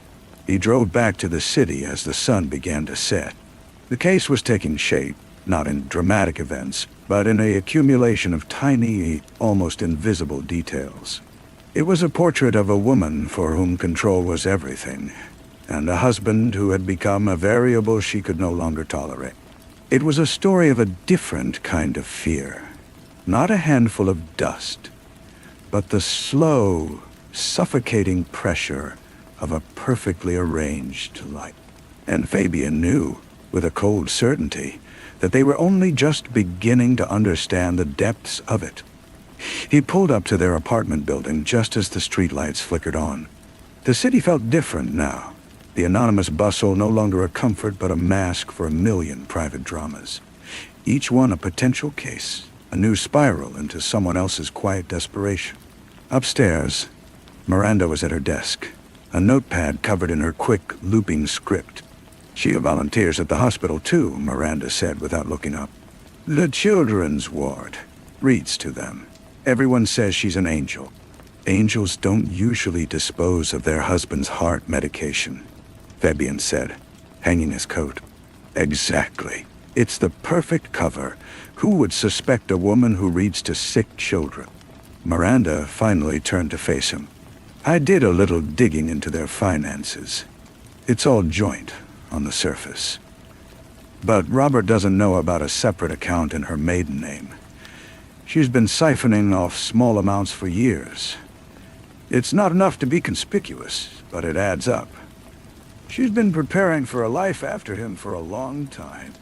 He drove back to the city as the sun began to set. The case was taking shape, not in dramatic events, but in an accumulation of tiny, almost invisible details. It was a portrait of a woman for whom control was everything, and a husband who had become a variable she could no longer tolerate. It was a story of a different kind of fear, not a handful of dust, but the slow, suffocating pressure of a perfectly arranged life. And Fabian knew, with a cold certainty, that they were only just beginning to understand the depths of it. He pulled up to their apartment building just as the streetlights flickered on. The city felt different now. The anonymous bustle no longer a comfort but a mask for a million private dramas. Each one a potential case, a new spiral into someone else's quiet desperation. Upstairs, Miranda was at her desk, a notepad covered in her quick, looping script. "She volunteers at the hospital too," Miranda said without looking up. "The children's ward. Reads to them. Everyone says she's an angel. Angels don't usually dispose of their husband's heart medication," Fabian said, hanging his coat. "Exactly. It's the perfect cover. Who would suspect a woman who reads to sick children?" Miranda finally turned to face him. "I did a little digging into their finances. It's all joint on the surface. But Robert doesn't know about a separate account in her maiden name. She's been siphoning off small amounts for years. It's not enough to be conspicuous, but it adds up. She's been preparing for a life after him for a long time."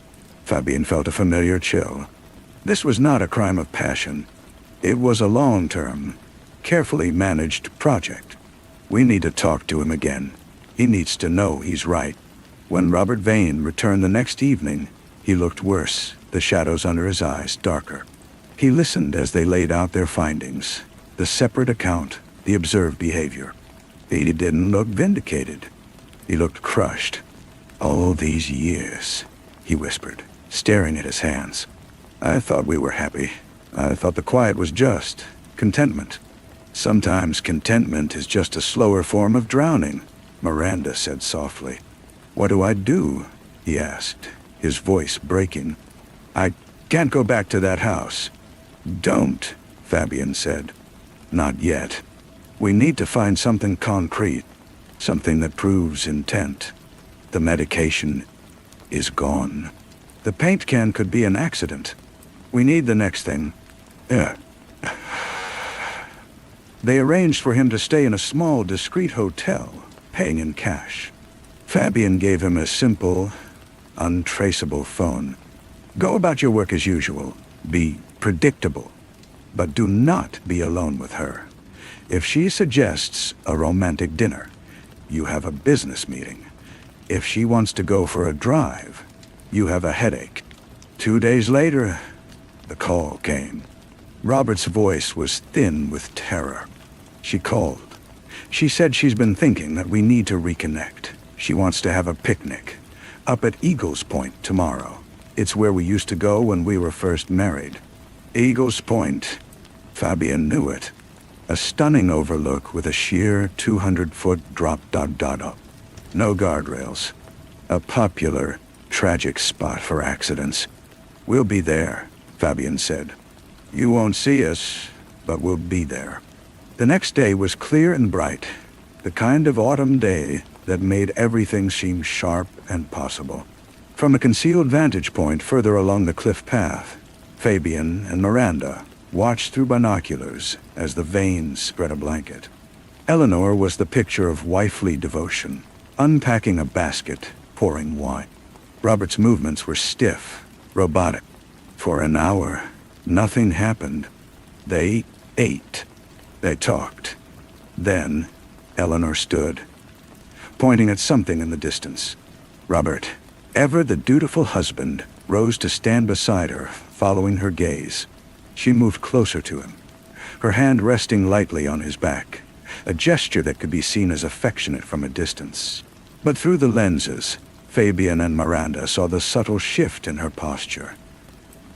Fabian felt a familiar chill. This was not a crime of passion. It was a long-term, carefully managed project. "We need to talk to him again. He needs to know he's right." When Robert Vane returned the next evening, he looked worse, the shadows under his eyes darker. He listened as they laid out their findings, the separate account, the observed behavior. He didn't look vindicated. He looked crushed. "All these years," he whispered, staring at his hands. "I thought we were happy. I thought the quiet was just contentment." "Sometimes contentment is just a slower form of drowning," Miranda said softly. "What do I do?" he asked, his voice breaking. "I can't go back to that house." "Don't," Fabian said. "Not yet. We need to find something concrete, something that proves intent. The medication is gone. The paint can could be an accident. We need the next thing." They arranged for him to stay in a small, discreet hotel, paying in cash. Fabian gave him a simple, untraceable phone. "Go about your work as usual. Be predictable. But do not be alone with her. If she suggests a romantic dinner, you have a business meeting. If she wants to go for a drive, you have a headache." 2 days later, the call came. Robert's voice was thin with terror. "She called. She said she's been thinking that we need to reconnect. She wants to have a picnic up at Eagles Point tomorrow. It's where we used to go when we were first married." Eagles Point. Fabian knew it. A stunning overlook with a sheer 200-foot drop. No guardrails. A popular, tragic spot for accidents. "We'll be there," Fabian said. "You won't see us, but we'll be there." The next day was clear and bright, the kind of autumn day that made everything seem sharp and possible. From a concealed vantage point further along the cliff path, Fabian and Miranda watched through binoculars as the Vanes spread a blanket. Eleanor was the picture of wifely devotion, unpacking a basket, pouring wine. Robert's movements were stiff, robotic. For an hour, nothing happened. They ate. They talked. Then, Eleanor stood, pointing at something in the distance. Robert, ever the dutiful husband, rose to stand beside her, following her gaze. She moved closer to him, her hand resting lightly on his back, a gesture that could be seen as affectionate from a distance. But through the lenses, Fabian and Miranda saw the subtle shift in her posture,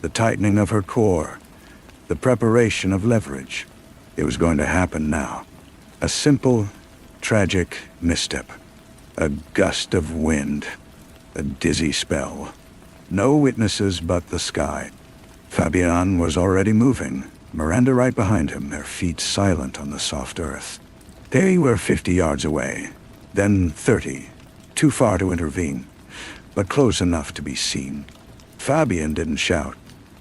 the tightening of her core, the preparation of leverage. It was going to happen now. A simple, tragic misstep. A gust of wind. A dizzy spell. No witnesses but the sky. Fabian was already moving, Miranda right behind him, their feet silent on the soft earth. They were 50 yards away, then 30, too far to intervene, but close enough to be seen. Fabian didn't shout.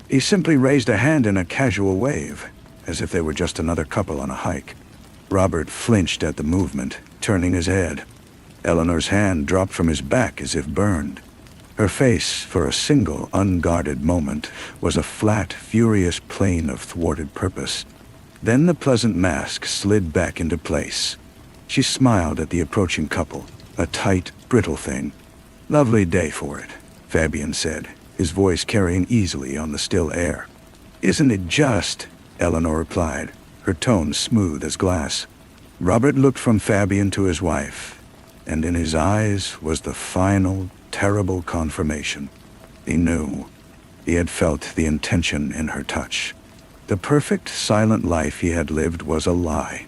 He simply raised a hand in a casual wave, as if they were just another couple on a hike. Robert flinched at the movement, turning his head. Eleanor's hand dropped from his back as if burned. Her face, for a single, unguarded moment, was a flat, furious plane of thwarted purpose. Then the pleasant mask slid back into place. She smiled at the approaching couple, a tight, brittle thing. "Lovely day for it," Fabian said, his voice carrying easily on the still air. "Isn't it just?" Eleanor replied, her tone smooth as glass. Robert looked from Fabian to his wife, and in his eyes was the final, terrible confirmation. He knew. He had felt the intention in her touch. The perfect, silent life he had lived was a lie,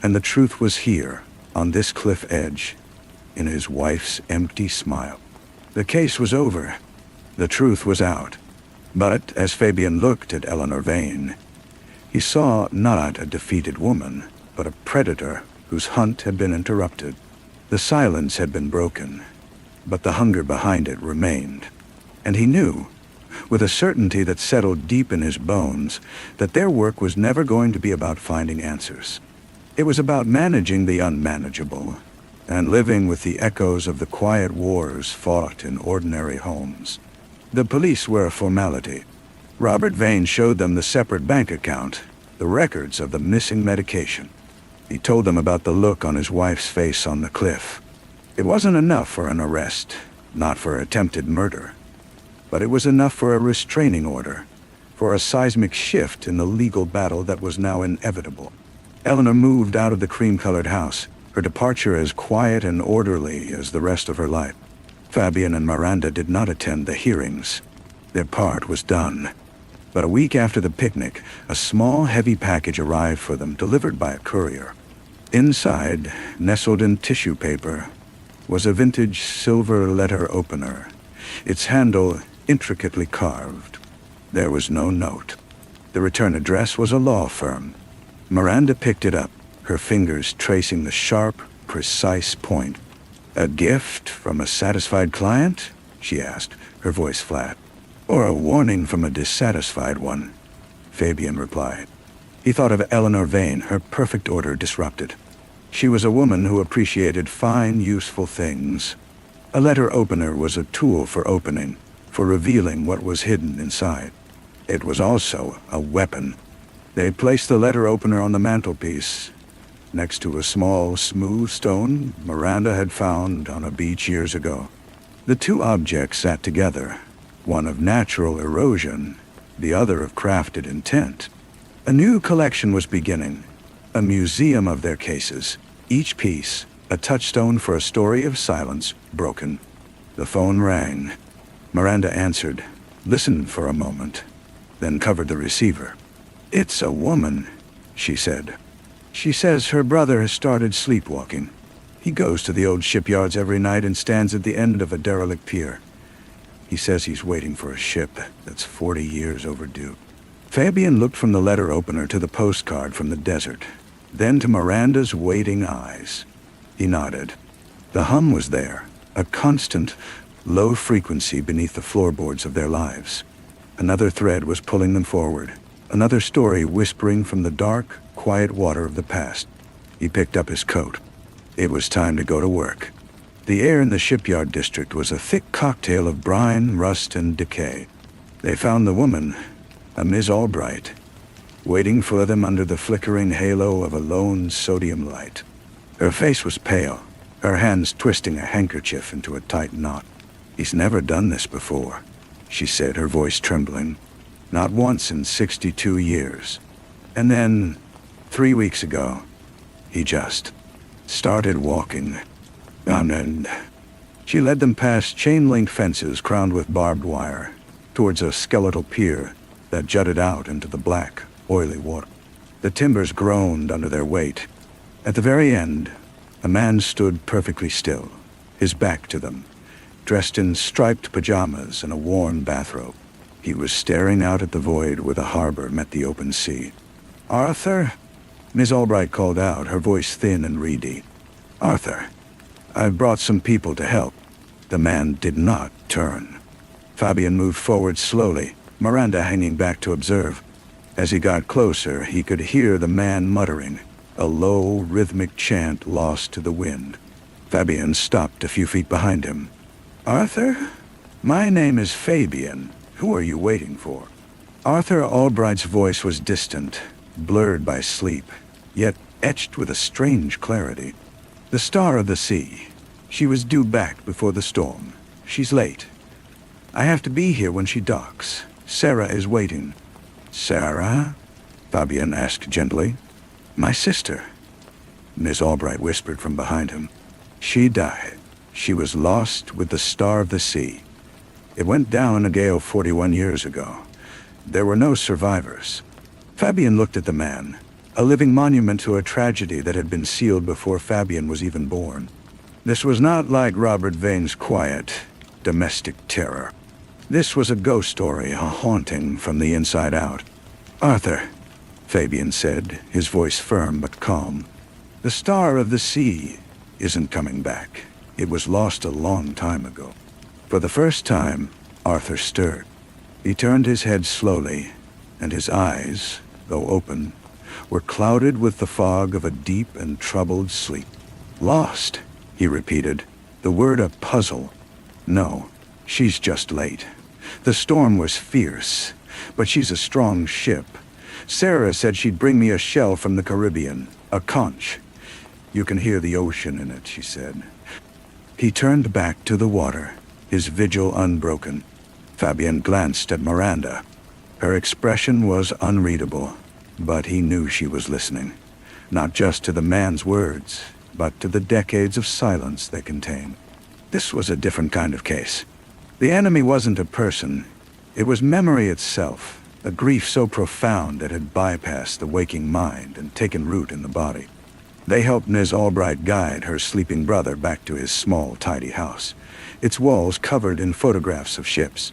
and the truth was here, on this cliff edge, in his wife's empty smile. The case was over. The truth was out. But as Fabian looked at Eleanor Vane, he saw not a defeated woman, but a predator whose hunt had been interrupted. The silence had been broken, but the hunger behind it remained. And he knew, with a certainty that settled deep in his bones, that their work was never going to be about finding answers. It was about managing the unmanageable, and living with the echoes of the quiet wars fought in ordinary homes. The police were a formality. Robert Vane showed them the separate bank account, the records of the missing medication. He told them about the look on his wife's face on the cliff. It wasn't enough for an arrest, not for attempted murder, but it was enough for a restraining order, for a seismic shift in the legal battle that was now inevitable. Eleanor moved out of the cream-colored house, her departure as quiet and orderly as the rest of her life. Fabian and Miranda did not attend the hearings. Their part was done. But a week after the picnic, a small, heavy package arrived for them, delivered by a courier. Inside, nestled in tissue paper, was a vintage silver letter opener, its handle intricately carved. There was no note. The return address was a law firm. Miranda picked it up, her fingers tracing the sharp, precise point. "A gift from a satisfied client?" she asked, her voice flat. "Or a warning from a dissatisfied one?" Fabian replied. He thought of Eleanor Vane, her perfect order disrupted. She was a woman who appreciated fine, useful things. A letter opener was a tool for opening, for revealing what was hidden inside. It was also a weapon. They placed the letter opener on the mantelpiece, next to a small, smooth stone Miranda had found on a beach years ago. The two objects sat together, one of natural erosion, the other of crafted intent. A new collection was beginning, a museum of their cases, each piece a touchstone for a story of silence broken. The phone rang. Miranda answered, listened for a moment, then covered the receiver. "It's a woman," she said. "She says her brother has started sleepwalking. He goes to the old shipyards every night and stands at the end of a derelict pier. He says he's waiting for a ship that's 40 years overdue." Fabian looked from the letter opener to the postcard from the desert, then to Miranda's waiting eyes. He nodded. The hum was there, a constant, low frequency beneath the floorboards of their lives. Another thread was pulling them forward, another story whispering from the dark, quiet water of the past. He picked up his coat. It was time to go to work. The air in the shipyard district was a thick cocktail of brine, rust, and decay. They found the woman, a Miss Albright, waiting for them under the flickering halo of a lone sodium light. Her face was pale, her hands twisting a handkerchief into a tight knot. "He's never done this before," she said, her voice trembling. "Not once in 62 years. And then, 3 weeks ago, he just started walking. And she led them past chain-link fences crowned with barbed wire, towards a skeletal pier that jutted out into the black, oily water. The timbers groaned under their weight. At the very end, a man stood perfectly still, his back to them, dressed in striped pajamas and a worn bathrobe. He was staring out at the void where the harbor met the open sea. "Arthur?" Miss Albright called out, her voice thin and reedy. "Arthur, I've brought some people to help." The man did not turn. Fabian moved forward slowly, Miranda hanging back to observe. As he got closer, he could hear the man muttering, a low, rhythmic chant lost to the wind. Fabian stopped a few feet behind him. "Arthur?" My name is Fabian. Who are you waiting for? Arthur Albright's voice was distant, blurred by sleep, yet etched with a strange clarity. The Star of the Sea. She was due back before the storm. She's late. I have to be here when she docks. Sarah is waiting. Sarah? Fabian asked gently. My sister. Miss Albright whispered from behind him. She died. She was lost with the Star of the Sea. It went down in a gale 41 years ago. There were no survivors. Fabian looked at the man, a living monument to a tragedy that had been sealed before Fabian was even born. This was not like Robert Vane's quiet, domestic terror. This was a ghost story, a haunting from the inside out. Arthur, Fabian said, his voice firm but calm. The Star of the Sea isn't coming back. It was lost a long time ago. For the first time, Arthur stirred. He turned his head slowly, and his eyes, though open, were clouded with the fog of a deep and troubled sleep. Lost, he repeated, the word a puzzle. No, she's just late. The storm was fierce, but she's a strong ship. Sarah said she'd bring me a shell from the Caribbean, a conch. You can hear the ocean in it, she said. He turned back to the water, his vigil unbroken. Fabian glanced at Miranda. Her expression was unreadable, but he knew she was listening, not just to the man's words, but to the decades of silence they contained. This was a different kind of case. The enemy wasn't a person. It was memory itself, a grief so profound it had bypassed the waking mind and taken root in the body. They helped Ms. Albright guide her sleeping brother back to his small, tidy house, its walls covered in photographs of ships.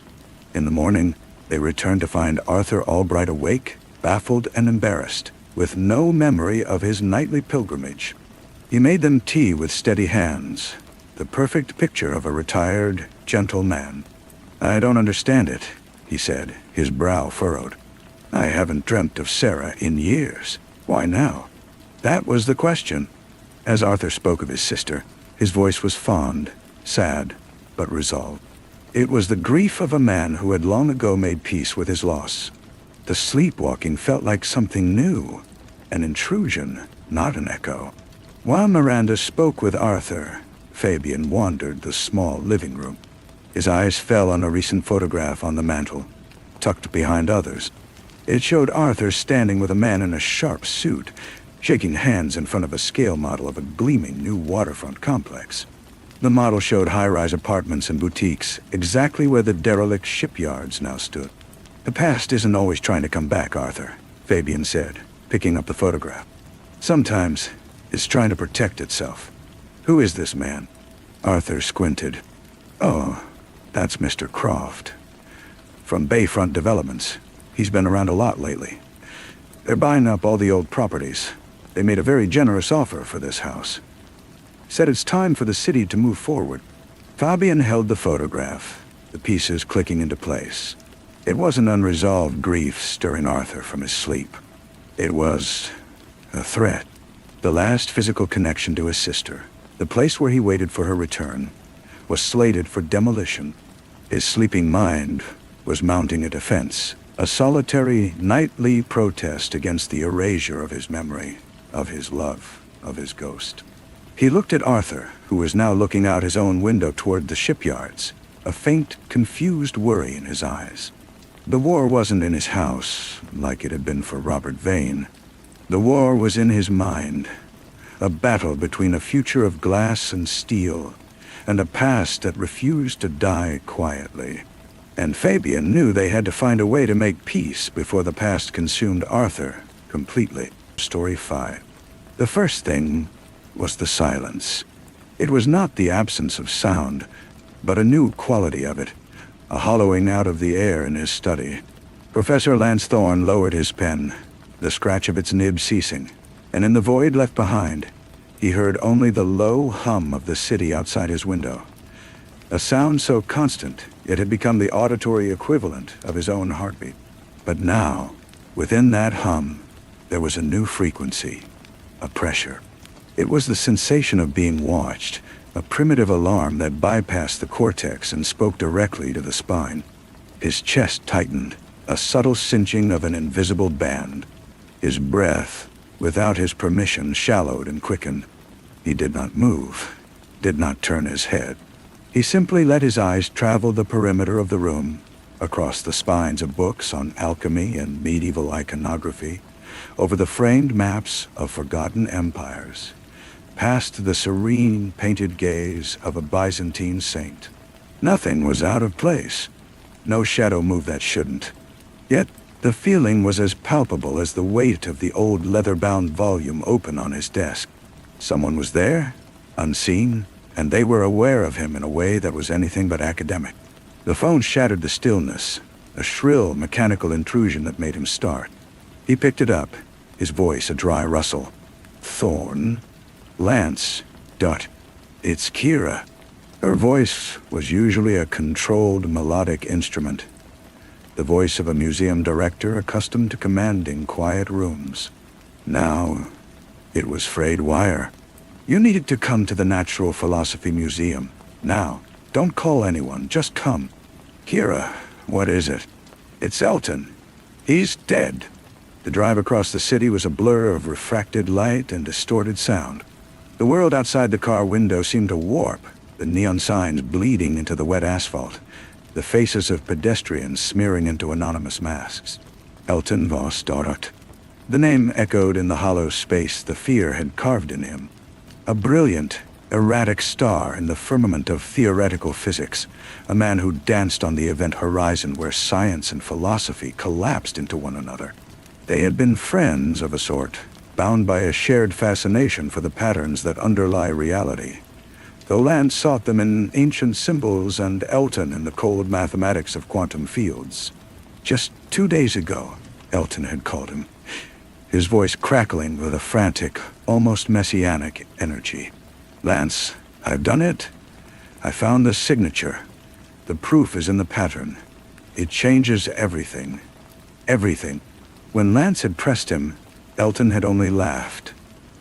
In the morning, they returned to find Arthur Albright awake, baffled and embarrassed, with no memory of his nightly pilgrimage. He made them tea with steady hands, the perfect picture of a retired, gentle man. I don't understand it, he said, his brow furrowed. I haven't dreamt of Sarah in years. Why now? That was the question. As Arthur spoke of his sister, his voice was fond, sad, but resolved. It was the grief of a man who had long ago made peace with his loss. The sleepwalking felt like something new, an intrusion, not an echo. While Miranda spoke with Arthur, Fabian wandered the small living room. His eyes fell on a recent photograph on the mantel, tucked behind others. It showed Arthur standing with a man in a sharp suit, shaking hands in front of a scale model of a gleaming new waterfront complex. The model showed high-rise apartments and boutiques, exactly where the derelict shipyards now stood. The past isn't always trying to come back, Arthur, Fabian said, picking up the photograph. Sometimes it's trying to protect itself. Who is this man? Arthur squinted. Oh, that's Mr. Croft. From Bayfront Developments. He's been around a lot lately. They're buying up all the old properties. They made a very generous offer for this house. Said it's time for the city to move forward. Fabian held the photograph, the pieces clicking into place. It wasn't unresolved grief stirring Arthur from his sleep. It was a threat. The last physical connection to his sister, the place where he waited for her return, was slated for demolition. His sleeping mind was mounting a defense, a solitary, nightly protest against the erasure of his memory, of his love, of his ghost. He looked at Arthur, who was now looking out his own window toward the shipyards, a faint, confused worry in his eyes. The war wasn't in his house, like it had been for Robert Vane. The war was in his mind, a battle between a future of glass and steel, and a past that refused to die quietly. And Fabian knew they had to find a way to make peace before the past consumed Arthur completely. Story 5. The first thing was the silence. It was not the absence of sound, but a new quality of it, a hollowing out of the air in his study. Professor Lance Thorne lowered his pen, the scratch of its nib ceasing, and in the void left behind, he heard only the low hum of the city outside his window. A sound so constant, it had become the auditory equivalent of his own heartbeat. But now, within that hum, there was a new frequency, a pressure. It was the sensation of being watched, a primitive alarm that bypassed the cortex and spoke directly to the spine. His chest tightened, a subtle cinching of an invisible band. His breath, without his permission, shallowed and quickened. He did not move, did not turn his head. He simply let his eyes travel the perimeter of the room, across the spines of books on alchemy and medieval iconography, over the framed maps of forgotten empires, past the serene, painted gaze of a Byzantine saint. Nothing was out of place. No shadow moved that shouldn't. Yet the feeling was as palpable as the weight of the old leather-bound volume open on his desk. Someone was there, unseen, and they were aware of him in a way that was anything but academic. The phone shattered the stillness, a shrill, mechanical intrusion that made him start. He picked it up, his voice a dry rustle. "Thorn? Lance? Dot. It's Kira." Her voice was usually a controlled melodic instrument, the voice of a museum director accustomed to commanding quiet rooms. Now, it was frayed wire. "You needed to come to the Natural Philosophy Museum. Now, don't call anyone, just come." "Kira, what is it?" "It's Elton. He's dead." The drive across the city was a blur of refracted light and distorted sound. The world outside the car window seemed to warp, the neon signs bleeding into the wet asphalt, the faces of pedestrians smearing into anonymous masks. Elton Voss Dorot. The name echoed in the hollow space the fear had carved in him. A brilliant, erratic star in the firmament of theoretical physics, a man who danced on the event horizon where science and philosophy collapsed into one another. They had been friends of a sort, bound by a shared fascination for the patterns that underlie reality, though Lance sought them in ancient symbols and Elton in the cold mathematics of quantum fields. Just 2 days ago, Elton had called him, his voice crackling with a frantic, almost messianic energy. "Lance, I've done it. I found the signature. The proof is in the pattern. It changes everything. Everything." When Lance had pressed him, Elton had only laughed,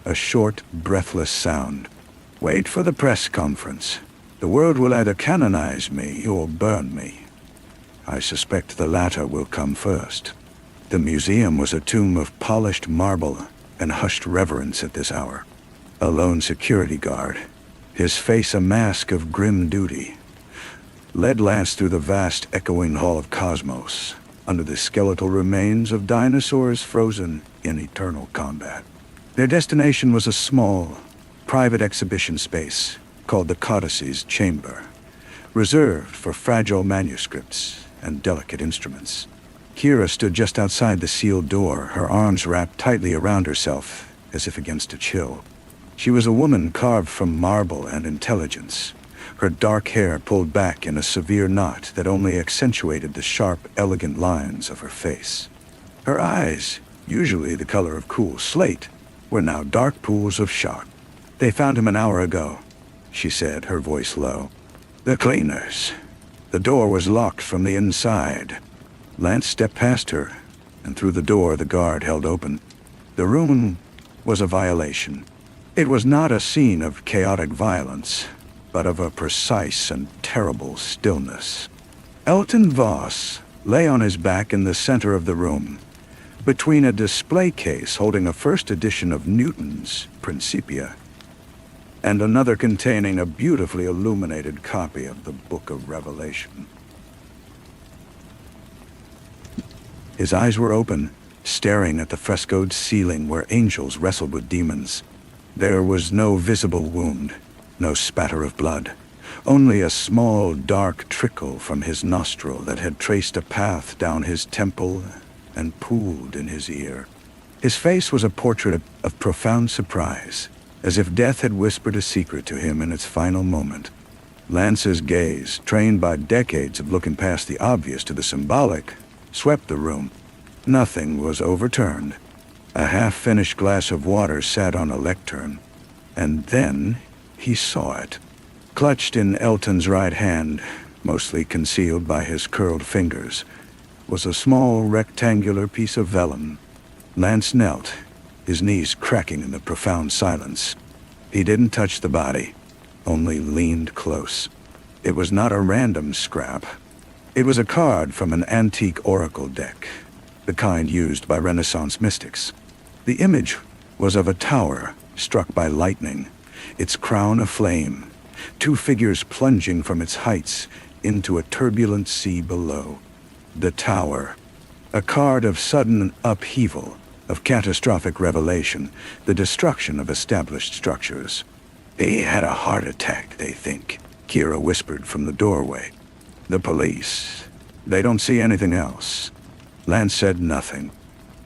a short, breathless sound. "Wait for the press conference. The world will either canonize me or burn me. I suspect the latter will come first." The museum was a tomb of polished marble and hushed reverence at this hour. A lone security guard, his face a mask of grim duty, led Lance through the vast echoing hall of cosmos, under the skeletal remains of dinosaurs frozen in eternal combat. Their destination was a small, private exhibition space called the Codice's Chamber, reserved for fragile manuscripts and delicate instruments. Kira stood just outside the sealed door, her arms wrapped tightly around herself, as if against a chill. She was a woman carved from marble and intelligence, her dark hair pulled back in a severe knot that only accentuated the sharp, elegant lines of her face. Her eyes, usually the color of cool slate, were now dark pools of shock. "They found him an hour ago," she said, her voice low. "The cleaners. The door was locked from the inside." Lance stepped past her, and through the door the guard held open. The room was a violation. It was not a scene of chaotic violence, but of a precise and terrible stillness. Elton Voss lay on his back in the center of the room, between a display case holding a first edition of Newton's Principia and another containing a beautifully illuminated copy of the Book of Revelation. His eyes were open, staring at the frescoed ceiling where angels wrestled with demons. There was no visible wound, no spatter of blood, only a small, dark trickle from his nostril that had traced a path down his temple and pooled in his ear. His face was a portrait of profound surprise, as if death had whispered a secret to him in its final moment. Lance's gaze, trained by decades of looking past the obvious to the symbolic, swept the room. Nothing was overturned. A half-finished glass of water sat on a lectern, and then he saw it. Clutched in Elton's right hand, mostly concealed by his curled fingers, was a small rectangular piece of vellum. Lance knelt, his knees cracking in the profound silence. He didn't touch the body, only leaned close. It was not a random scrap. It was a card from an antique oracle deck, the kind used by Renaissance mystics. The image was of a tower struck by lightning, its crown aflame, two figures plunging from its heights into a turbulent sea below. The tower, a card of sudden upheaval, of catastrophic revelation, the destruction of established structures. "He had a heart attack, they think," Kira whispered from the doorway. "The police, they don't see anything else." Lance said nothing.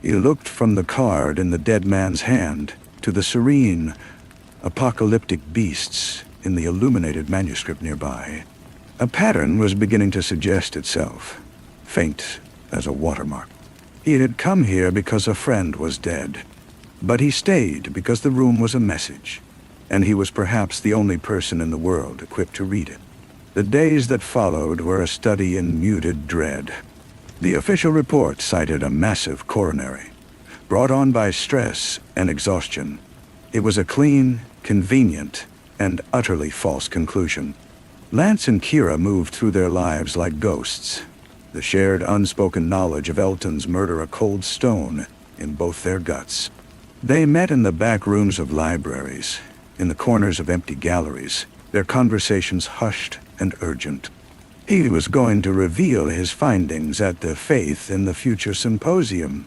He looked from the card in the dead man's hand to the serene, apocalyptic beasts in the illuminated manuscript nearby. A pattern was beginning to suggest itself, faint as a watermark. He had come here because a friend was dead, but he stayed because the room was a message, and he was perhaps the only person in the world equipped to read it. The days that followed were a study in muted dread. The official report cited a massive coronary, brought on by stress and exhaustion. It was a clean, convenient, and utterly false conclusion. Lance and Kira moved through their lives like ghosts, the shared unspoken knowledge of Elton's murder a cold stone in both their guts. They met in the back rooms of libraries, in the corners of empty galleries, their conversations hushed and urgent. He was going to reveal his findings at the Faith in the Future Symposium,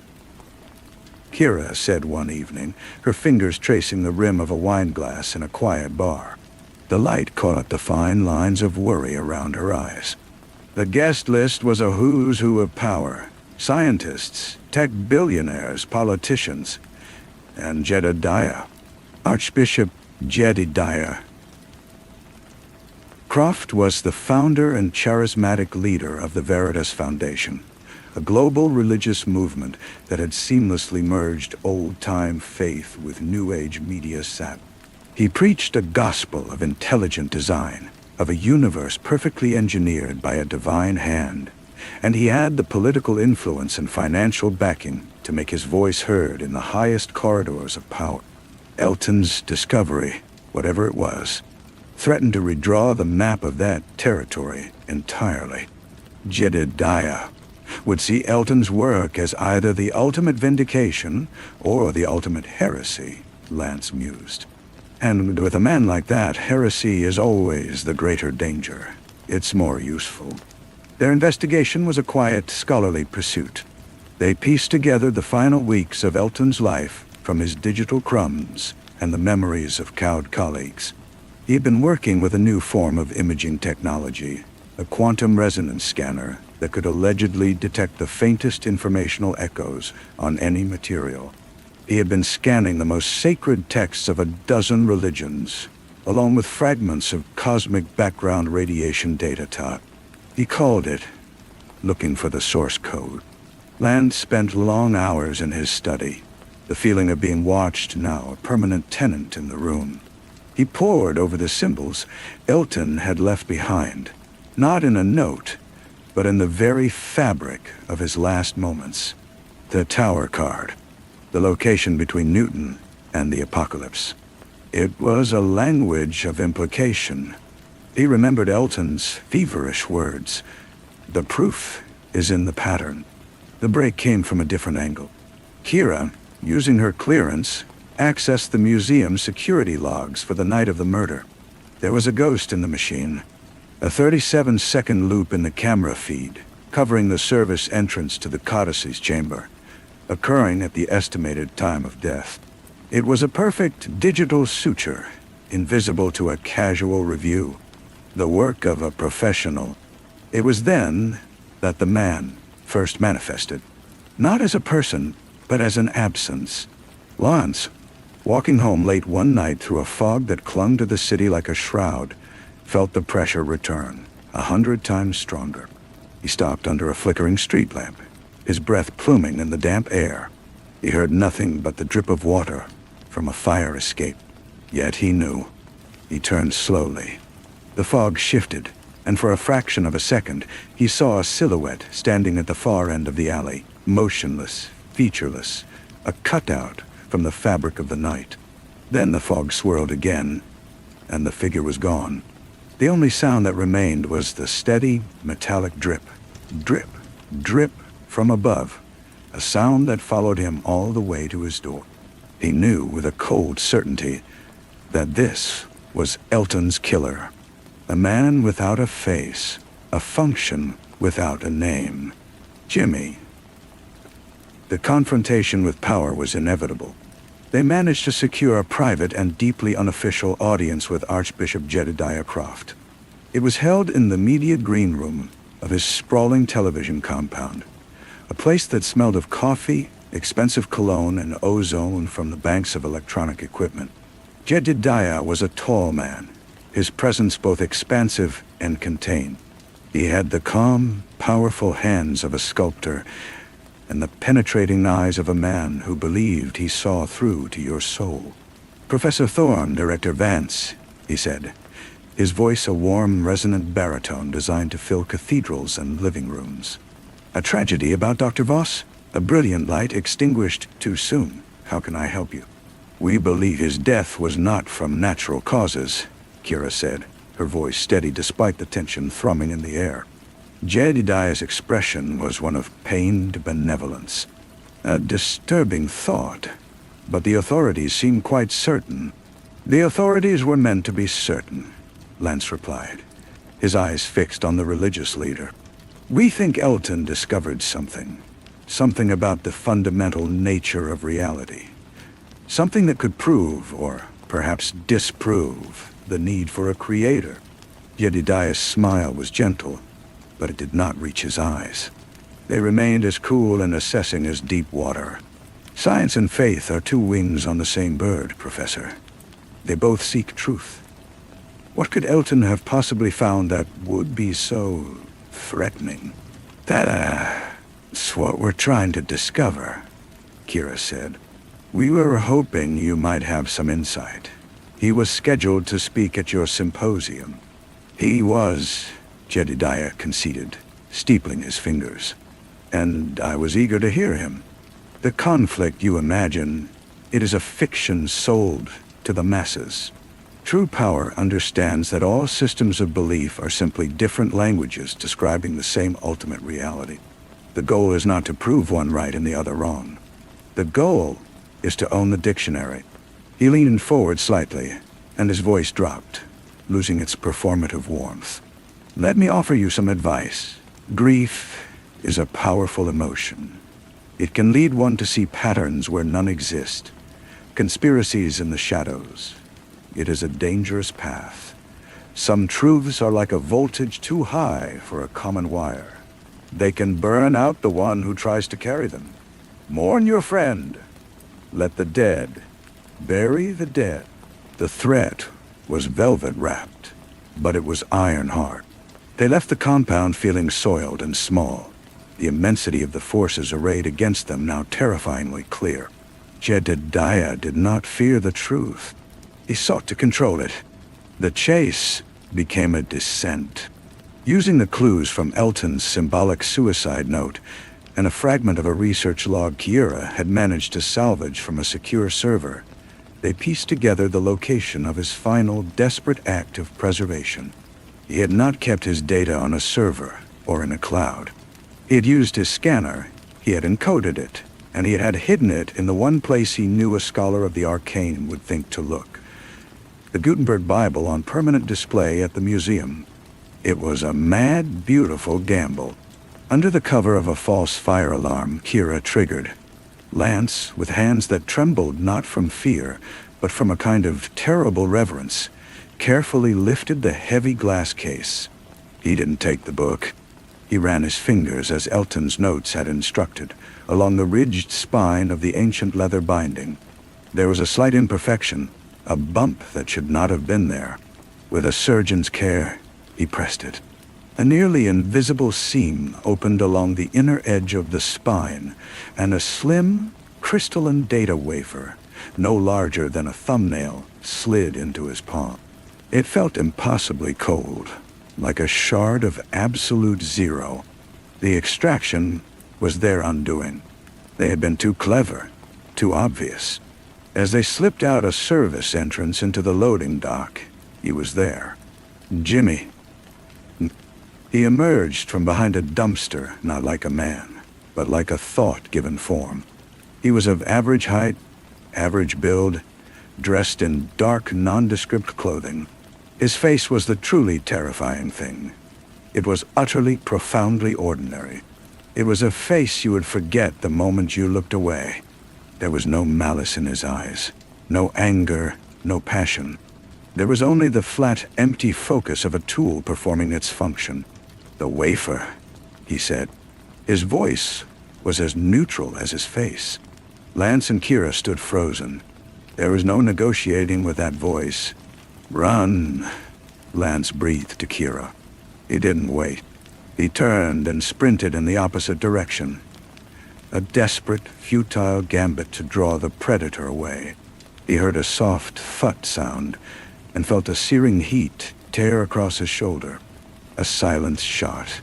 Kira said one evening, her fingers tracing the rim of a wineglass in a quiet bar. The light caught the fine lines of worry around her eyes. The guest list was a who's who of power: scientists, tech billionaires, politicians, and Jedediah, Archbishop Jedediah. Croft was the founder and charismatic leader of the Veritas Foundation, a global religious movement that had seamlessly merged old-time faith with New Age media sap. He preached a gospel of intelligent design, of a universe perfectly engineered by a divine hand, and he had the political influence and financial backing to make his voice heard in the highest corridors of power. Elton's discovery, whatever it was, threatened to redraw the map of that territory entirely. Jedediah would see Elton's work as either the ultimate vindication or the ultimate heresy, Lance mused. And with a man like that, heresy is always the greater danger. It's more useful. Their investigation was a quiet, scholarly pursuit. They pieced together the final weeks of Elton's life from his digital crumbs and the memories of cowed colleagues. He had been working with a new form of imaging technology, a quantum resonance scanner that could allegedly detect the faintest informational echoes on any material. He had been scanning the most sacred texts of a dozen religions, along with fragments of cosmic background radiation data. He called it looking for the source code. Lance spent long hours in his study, the feeling of being watched now a permanent tenant in the room. He pored over the symbols Elton had left behind, not in a note, but in the very fabric of his last moments. The tower card, the location between Newton and the apocalypse. It was a language of implication. He remembered Elton's feverish words. The proof is in the pattern. The break came from a different angle. Kira, using her clearance, accessed the museum's security logs for the night of the murder. There was a ghost in the machine, a 37-second loop in the camera feed, covering the service entrance to the codice's chamber, occurring at the estimated time of death. It was a perfect digital suture, invisible to a casual review, the work of a professional. It was then that the man first manifested, not as a person, but as an absence. Lance, walking home late one night through a fog that clung to the city like a shroud, felt the pressure return, 100 times stronger. He stopped under a flickering street lamp, his breath pluming in the damp air. He heard nothing but the drip of water from a fire escape. Yet he knew. He turned slowly. The fog shifted, and for a fraction of a second, he saw a silhouette standing at the far end of the alley, motionless, featureless, a cutout from the fabric of the night. Then the fog swirled again, and the figure was gone. The only sound that remained was the steady, metallic drip, drip, drip from above, a sound that followed him all the way to his door. He knew with a cold certainty that this was Elton's killer, a man without a face, a function without a name. Jimmy. The confrontation with power was inevitable. They managed to secure a private and deeply unofficial audience with Archbishop Jedediah Croft. It was held in the media green room of his sprawling television compound, a place that smelled of coffee, expensive cologne, and ozone from the banks of electronic equipment. Jedediah was a tall man, his presence both expansive and contained. He had the calm, powerful hands of a sculptor and the penetrating eyes of a man who believed he saw through to your soul. "Professor Thorne, Director Vance," he said, his voice a warm, resonant baritone designed to fill cathedrals and living rooms. "A tragedy about Dr. Voss? A brilliant light extinguished too soon. How can I help you?" "We believe his death was not from natural causes," Kira said, her voice steady despite the tension thrumming in the air. Jedediah's expression was one of pained benevolence. "A disturbing thought, but the authorities seem quite certain." "The authorities were meant to be certain," Lance replied, his eyes fixed on the religious leader. "We think Elton discovered something about the fundamental nature of reality. Something that could prove, or perhaps disprove, the need for a creator." Jedediah's smile was gentle, but it did not reach his eyes. They remained as cool and assessing as deep water. "Science and faith are two wings on the same bird, Professor. They both seek truth. What could Elton have possibly found that would be so threatening?" "That's what we're trying to discover," Kira said. "We were hoping you might have some insight. He was scheduled to speak at your symposium." "He was," Jedediah conceded, steepling his fingers. "And I was eager to hear him. The conflict you imagine, it is a fiction sold to the masses. True power understands that all systems of belief are simply different languages describing the same ultimate reality. The goal is not to prove one right and the other wrong. The goal is to own the dictionary." He leaned forward slightly, and his voice dropped, losing its performative warmth. "Let me offer you some advice. Grief is a powerful emotion. It can lead one to see patterns where none exist, conspiracies in the shadows. It is a dangerous path. Some truths are like a voltage too high for a common wire. They can burn out the one who tries to carry them. Mourn your friend. Let the dead bury the dead." The threat was velvet-wrapped, but it was iron-hard. They left the compound feeling soiled and small, the immensity of the forces arrayed against them now terrifyingly clear. Jedediah did not fear the truth. He sought to control it. The chase became a descent. Using the clues from Elton's symbolic suicide note and a fragment of a research log Kira had managed to salvage from a secure server, they pieced together the location of his final desperate act of preservation. He had not kept his data on a server or in a cloud. He had used his scanner, he had encoded it, and he had hidden it in the one place he knew a scholar of the arcane would think to look: the Gutenberg Bible on permanent display at the museum. It was a mad, beautiful gamble. Under the cover of a false fire alarm, Kira triggered. Lance, with hands that trembled not from fear, but from a kind of terrible reverence, carefully lifted the heavy glass case. He didn't take the book. He ran his fingers, as Elton's notes had instructed, along the ridged spine of the ancient leather binding. There was a slight imperfection, a bump that should not have been there. With a surgeon's care, he pressed it. A nearly invisible seam opened along the inner edge of the spine, and a slim, crystalline data wafer, no larger than a thumbnail, slid into his palm. It felt impossibly cold, like a shard of absolute zero. The extraction was their undoing. They had been too clever, too obvious. As they slipped out a service entrance into the loading dock, He was there. Jimmy. He emerged from behind a dumpster, not like a man, but like a thought given form. He was of average height, average build, dressed in dark, nondescript clothing. His face was the truly terrifying thing. It was utterly, profoundly ordinary. It was a face you would forget the moment you looked away. There was no malice in his eyes, no anger, no passion. There was only the flat, empty focus of a tool performing its function. "The wafer," he said. His voice was as neutral as his face. Lance and Kira stood frozen. There was no negotiating with that voice. "Run," Lance breathed to Kira. He didn't wait. He turned and sprinted in the opposite direction. A desperate, futile gambit to draw the predator away. He heard a soft thud sound and felt a searing heat tear across his shoulder. A silent shot.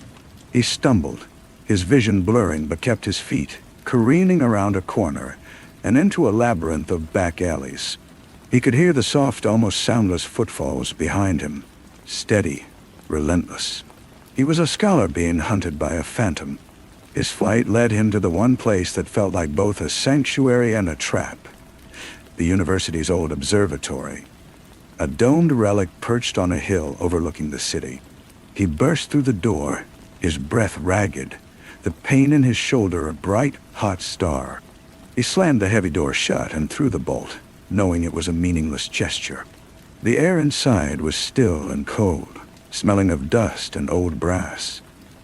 He stumbled, his vision blurring, but kept his feet, careening around a corner and into a labyrinth of back alleys. He could hear the soft, almost soundless footfalls behind him, steady, relentless. He was a scholar being hunted by a phantom. His flight led him to the one place that felt like both a sanctuary and a trap. The university's old observatory. A domed relic perched on a hill overlooking the city. He burst through the door, his breath ragged, the pain in his shoulder a bright, hot star. He slammed the heavy door shut and threw the bolt, knowing it was a meaningless gesture. The air inside was still and cold, smelling of dust and old brass.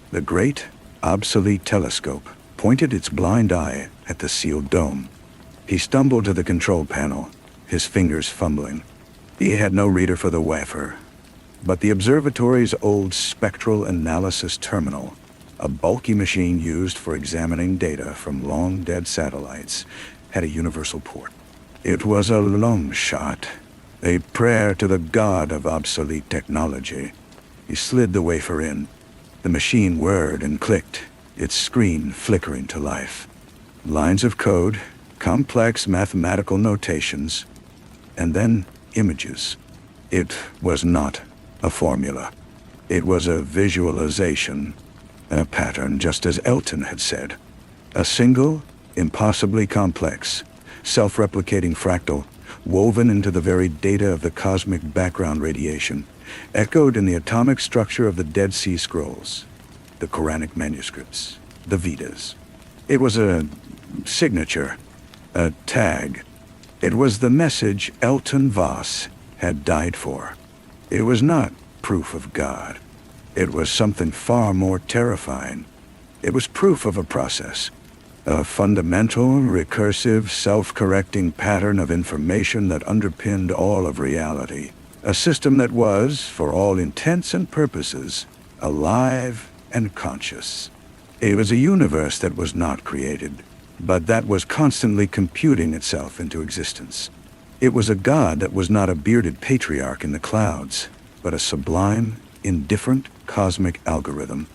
The great, obsolete telescope pointed its blind eye at the sealed dome. He stumbled to the control panel, his fingers fumbling. He had no reader for the wafer, but the observatory's old spectral analysis terminal, a bulky machine used for examining data from long-dead satellites, had a universal port. It was a long shot, a prayer to the god of obsolete technology. He slid the wafer in. The machine whirred and clicked, its screen flickering to life. Lines of code, complex mathematical notations, and then images. It was not a formula. It was a visualization, a pattern, just as Elton had said. A single, impossibly complex, self-replicating fractal, woven into the very data of the cosmic background radiation, echoed in the atomic structure of the Dead Sea Scrolls, the Quranic manuscripts, the Vedas. It was a signature, a tag. It was the message Elton Voss had died for. It was not proof of God. It was something far more terrifying. It was proof of a process, a fundamental, recursive, self-correcting pattern of information that underpinned all of reality. A system that was, for all intents and purposes, alive and conscious. It was a universe that was not created, but that was constantly computing itself into existence. It was a god that was not a bearded patriarch in the clouds, but a sublime, indifferent cosmic algorithm.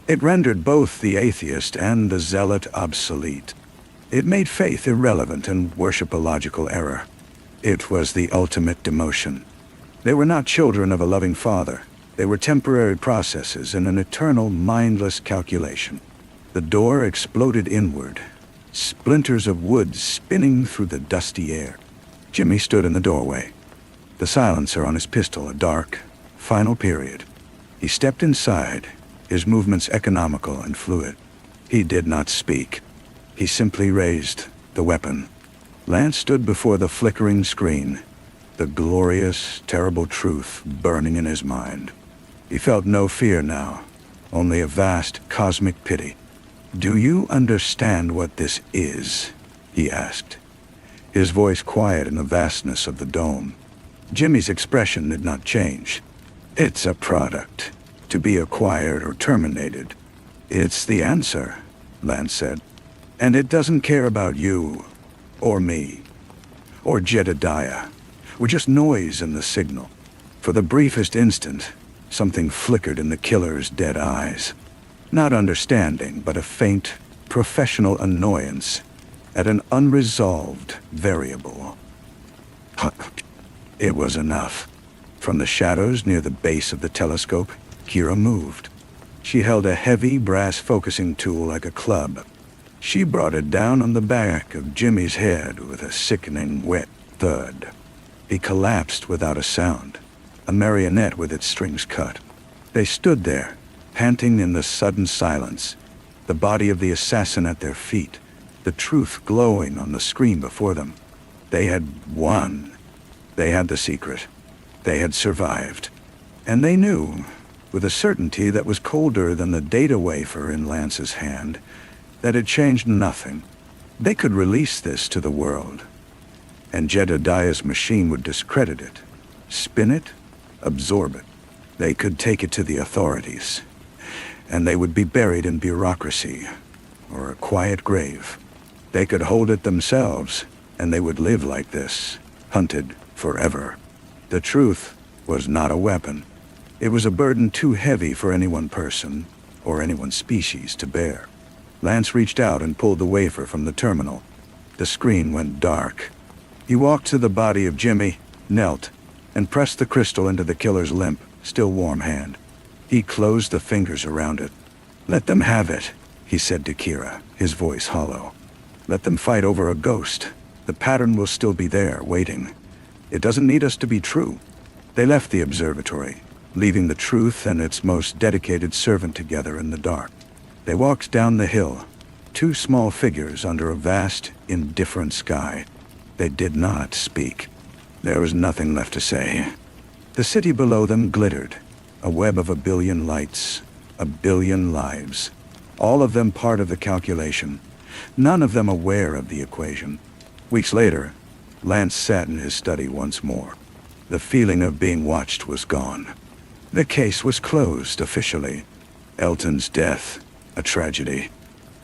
It rendered both the atheist and the zealot obsolete. It made faith irrelevant and worship a logical error. It was the ultimate demotion. They were not children of a loving father. They were temporary processes in an eternal, mindless calculation. The door exploded inward, splinters of wood spinning through the dusty air. Jimmy stood in the doorway, the silencer on his pistol a dark, final period. He stepped inside, his movements economical and fluid. He did not speak. He simply raised the weapon. Lance stood before the flickering screen, the glorious, terrible truth burning in his mind. He felt no fear now, only a vast cosmic pity. "Do you understand what this is?" he asked, his voice quiet in the vastness of the dome. Jimmy's expression did not change. "It's a product, to be acquired or terminated. It's the answer," Lance said. "And it doesn't care about you, or me, or Jedediah. We're just noise in the signal." For the briefest instant, something flickered in the killer's dead eyes. Not understanding, but a faint, professional annoyance at an unresolved variable. It was enough. From the shadows near the base of the telescope, Kira moved. She held a heavy brass focusing tool like a club. She brought it down on the back of Jimmy's head with a sickening wet thud. He collapsed without a sound, a marionette with its strings cut. They stood there, panting in the sudden silence, the body of the assassin at their feet, the truth glowing on the screen before them. They had won. They had the secret. They had survived. And they knew, with a certainty that was colder than the data wafer in Lance's hand, that it changed nothing. They could release this to the world, and Jedediah's machine would discredit it, spin it, absorb it. They could take it to the authorities, and they would be buried in bureaucracy or a quiet grave. They could hold it themselves, and they would live like this, hunted forever. The truth was not a weapon. It was a burden too heavy for any one person or any one species to bear. Lance reached out and pulled the wafer from the terminal. The screen went dark. He walked to the body of Jimmy, knelt, and pressed the crystal into the killer's limp, still warm hand. He closed the fingers around it. "Let them have it," he said to Kira, his voice hollow. "Let them fight over a ghost. The pattern will still be there, waiting. It doesn't need us to be true." They left the observatory, leaving the truth and its most dedicated servant together in the dark. They walked down the hill, two small figures under a vast, indifferent sky. They did not speak. There was nothing left to say. The city below them glittered, a web of 1 billion lights, 1 billion lives, all of them part of the calculation, none of them aware of the equation. Weeks later, Lance sat in his study once more. The feeling of being watched was gone. The case was closed officially. Elton's death, a tragedy.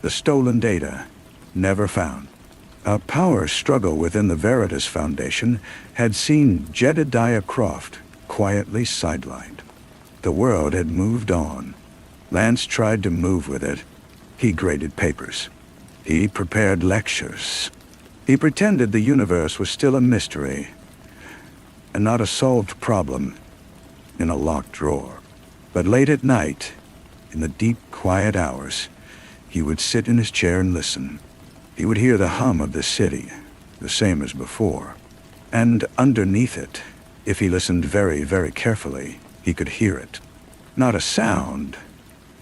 The stolen data, never found. A power struggle within the Veritas Foundation had seen Jedediah Croft quietly sidelined. The world had moved on. Lance tried to move with it. He graded papers. He prepared lectures. He pretended the universe was still a mystery, and not a solved problem in a locked drawer. But late at night, in the deep, quiet hours, he would sit in his chair and listen. He would hear the hum of the city, the same as before. And underneath it, if he listened very, very carefully, he could hear it. Not a sound,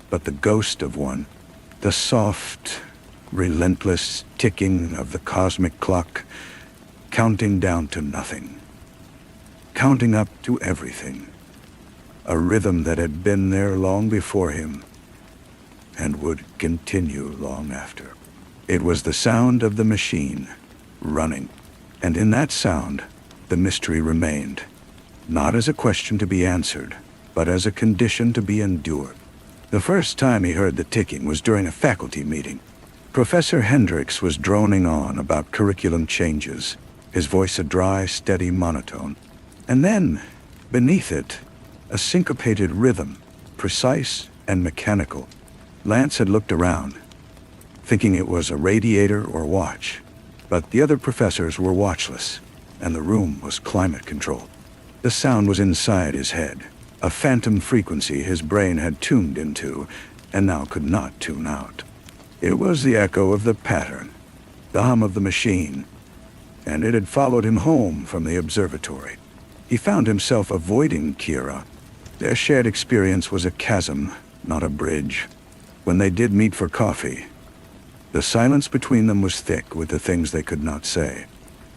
but the ghost of one. The soft, relentless ticking of the cosmic clock, counting down to nothing. Counting up to everything. A rhythm that had been there long before him, and would continue long after. It was the sound of the machine, running. And in that sound, the mystery remained. Not as a question to be answered, but as a condition to be endured. The first time he heard the ticking was during a faculty meeting. Professor Hendricks was droning on about curriculum changes, his voice a dry, steady monotone. And then, beneath it, a syncopated rhythm, precise and mechanical. Lance had looked around, thinking it was a radiator or watch, but the other professors were watchless, and the room was climate-controlled. The sound was inside his head, a phantom frequency his brain had tuned into and now could not tune out. It was the echo of the pattern, the hum of the machine, and it had followed him home from the observatory. He found himself avoiding Kira. Their shared experience was a chasm, not a bridge. When they did meet for coffee, the silence between them was thick with the things they could not say.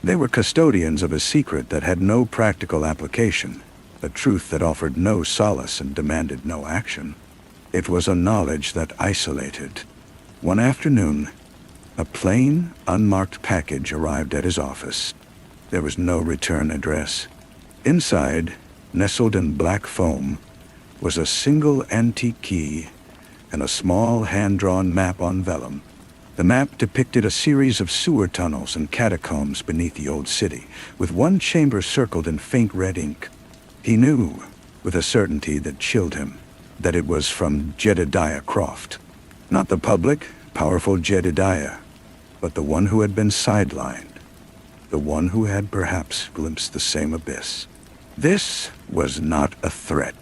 They were custodians of a secret that had no practical application, a truth that offered no solace and demanded no action. It was a knowledge that isolated. One afternoon, a plain, unmarked package arrived at his office. There was no return address. Inside, nestled in black foam, was a single antique key and a small hand-drawn map on vellum. The map depicted a series of sewer tunnels and catacombs beneath the old city, with one chamber circled in faint red ink. He knew, with a certainty that chilled him, that it was from Jedediah Croft. Not the public, powerful Jedediah, but the one who had been sidelined, the one who had perhaps glimpsed the same abyss. This was not a threat.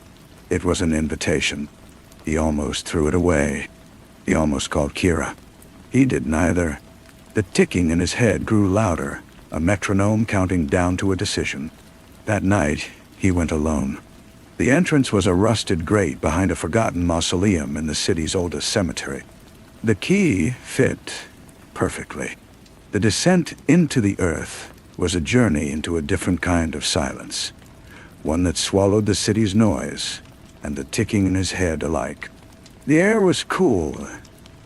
It was an invitation. He almost threw it away. He almost called Kira. He did neither. The ticking in his head grew louder, a metronome counting down to a decision. That night, he went alone. The entrance was a rusted grate behind a forgotten mausoleum in the city's oldest cemetery. The key fit perfectly. The descent into the earth was a journey into a different kind of silence, one that swallowed the city's noise and the ticking in his head alike. The air was cool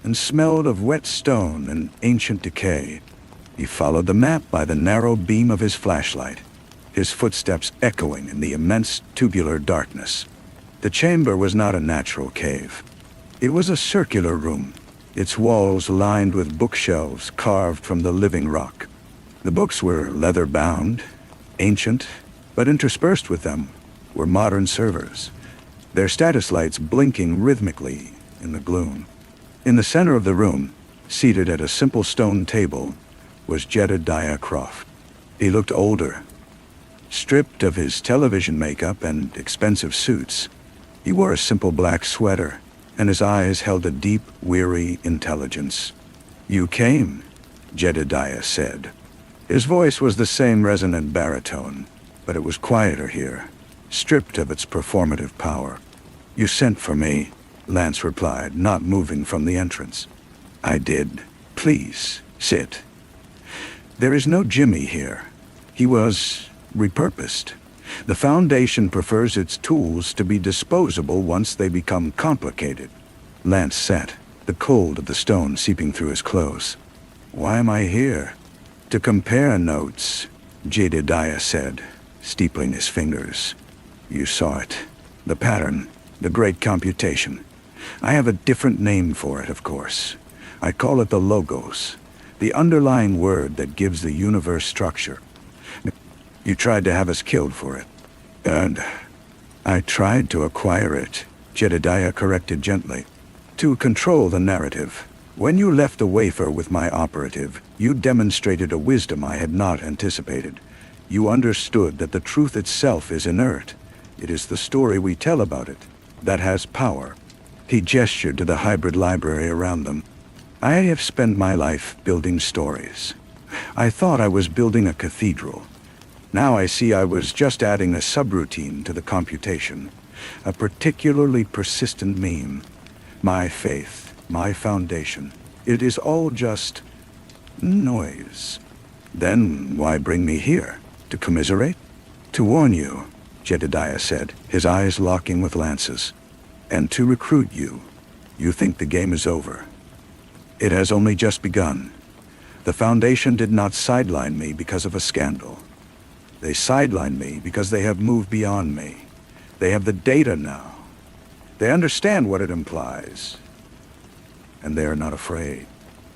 and smelled of wet stone and ancient decay. He followed the map by the narrow beam of his flashlight, his footsteps echoing in the immense tubular darkness. The chamber was not a natural cave. It was a circular room, its walls lined with bookshelves carved from the living rock. The books were leather-bound, ancient, but interspersed with them were modern servers, their status lights blinking rhythmically in the gloom. In the center of the room, seated at a simple stone table, was Jedediah Croft. He looked older, stripped of his television makeup and expensive suits. He wore a simple black sweater, and his eyes held a deep, weary intelligence. "You came," Jedediah said. His voice was the same resonant baritone, but it was quieter here, stripped of its performative power. "You sent for me," Lance replied, not moving from the entrance. "I did. Please, sit." "There is no Jimmy here. He was repurposed. The Foundation prefers its tools to be disposable once they become complicated." Lance sat, the cold of the stone seeping through his clothes. "Why am I here?" "To compare notes," Jedediah said, steepling his fingers. "You saw it. The pattern, the great computation. I have a different name for it, of course. I call it the logos, the underlying word that gives the universe structure. You tried to have us killed for it." "And I tried to acquire it," Jedediah corrected gently. "To control the narrative. When you left the wafer with my operative, you demonstrated a wisdom I had not anticipated. You understood that the truth itself is inert. It is the story we tell about it that has power." He gestured to the hybrid library around them. "I have spent my life building stories. I thought I was building a cathedral. Now I see I was just adding a subroutine to the computation, a particularly persistent meme. My faith, my foundation, it is all just noise. Then why bring me here? To commiserate?" "To warn you," Jedediah said, his eyes locking with Lance's. "And to recruit you. You think the game is over. It has only just begun. The Foundation did not sideline me because of a scandal. They sidelined me because they have moved beyond me. They have the data now. They understand what it implies. And they are not afraid.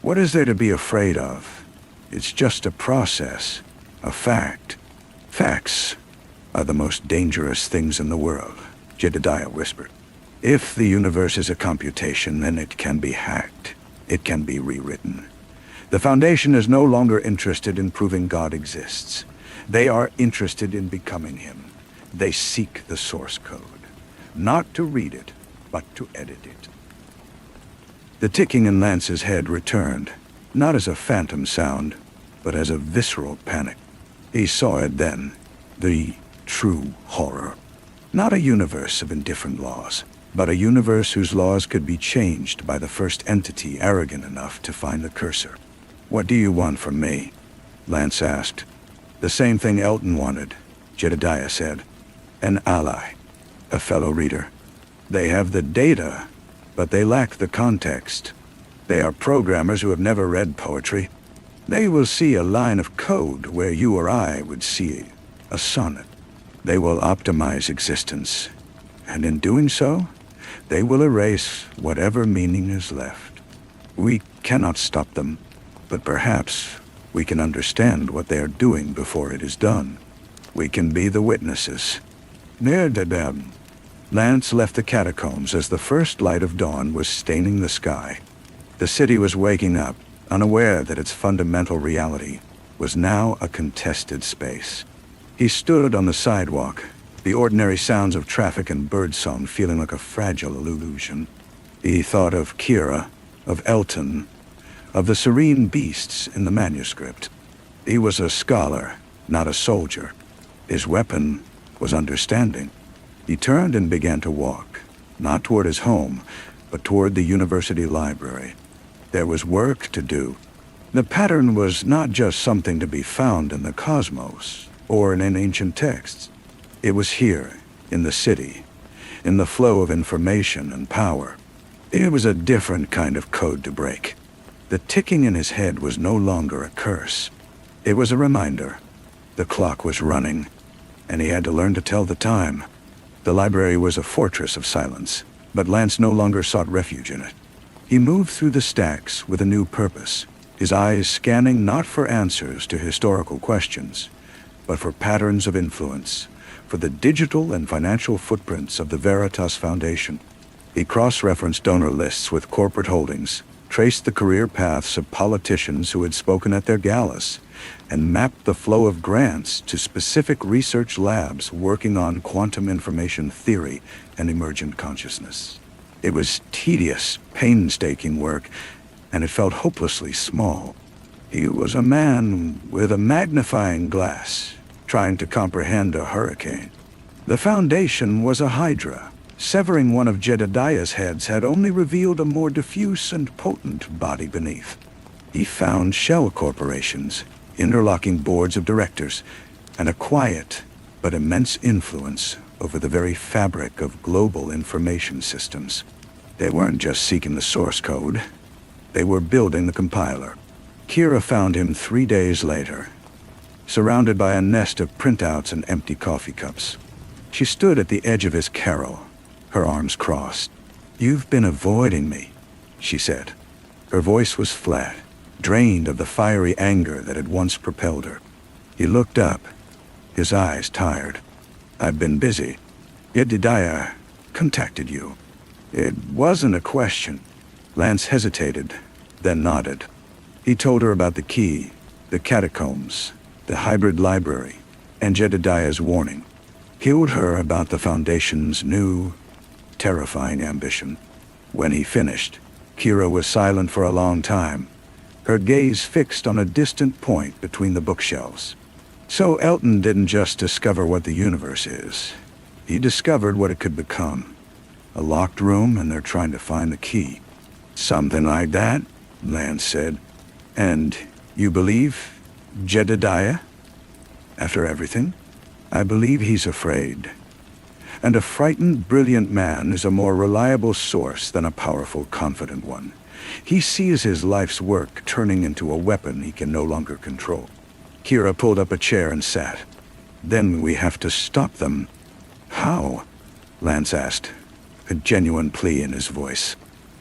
What is there to be afraid of? It's just a process, a fact. Facts are the most dangerous things in the world," Jedediah whispered. "If the universe is a computation, then it can be hacked. It can be rewritten. The Foundation is no longer interested in proving God exists. They are interested in becoming him. They seek the source code, not to read it, but to edit it." The ticking in Lance's head returned, not as a phantom sound, but as a visceral panic. He saw it then, the true horror. Not a universe of indifferent laws, but a universe whose laws could be changed by the first entity arrogant enough to find the cursor. "What do you want from me?" Lance asked. "The same thing Elton wanted," Jedediah said. "An ally, a fellow reader. They have the data, but they lack the context. They are programmers who have never read poetry. They will see a line of code where you or I would see a sonnet. They will optimize existence, and in doing so, they will erase whatever meaning is left. We cannot stop them, but perhaps we can understand what they are doing before it is done. We can be the witnesses." Near to them, Lance left the catacombs as the first light of dawn was staining the sky. The city was waking up, unaware that its fundamental reality was now a contested space. He stood on the sidewalk, the ordinary sounds of traffic and birdsong feeling like a fragile illusion. He thought of Kira, of Elton, of the serene beasts in the manuscript. He was a scholar, not a soldier. His weapon was understanding. He turned and began to walk, not toward his home, but toward the university library. There was work to do. The pattern was not just something to be found in the cosmos or in ancient texts. It was here, in the city, in the flow of information and power. It was a different kind of code to break. The ticking in his head was no longer a curse. It was a reminder. The clock was running, and he had to learn to tell the time. The library was a fortress of silence, but Lance no longer sought refuge in it. He moved through the stacks with a new purpose, his eyes scanning not for answers to historical questions, but for patterns of influence, for the digital and financial footprints of the Veritas Foundation. He cross-referenced donor lists with corporate holdings, traced the career paths of politicians who had spoken at their galas, and mapped the flow of grants to specific research labs working on quantum information theory and emergent consciousness. It was tedious, painstaking work, and it felt hopelessly small. He was a man with a magnifying glass, trying to comprehend a hurricane. The Foundation was a hydra. Severing one of Jedediah's heads had only revealed a more diffuse and potent body beneath. He found shell corporations, interlocking boards of directors, and a quiet but immense influence over the very fabric of global information systems. They weren't just seeking the source code. They were building the compiler. Kira found him 3 days later, surrounded by a nest of printouts and empty coffee cups. She stood at the edge of his carrel, her arms crossed. "You've been avoiding me," she said. Her voice was flat, drained of the fiery anger that had once propelled her. He looked up, his eyes tired. "I've been busy. Jedediah contacted you." It wasn't a question. Lance hesitated, then nodded. He told her about the key, the catacombs, the hybrid library, and Jedediah's warning. He told her about the Foundation's new, terrifying ambition. When he finished, Kira was silent for a long time, her gaze fixed on a distant point between the bookshelves. So Elton didn't just discover what the universe is. He discovered what it could become. A locked room, and they're trying to find the key. "Something like that," Lance said. "And you believe Jedediah? After everything?" "I believe he's afraid. And a frightened, brilliant man is a more reliable source than a powerful, confident one. He sees his life's work turning into a weapon he can no longer control." Kira pulled up a chair and sat. "Then we have to stop them." "How?" Lance asked, a genuine plea in his voice.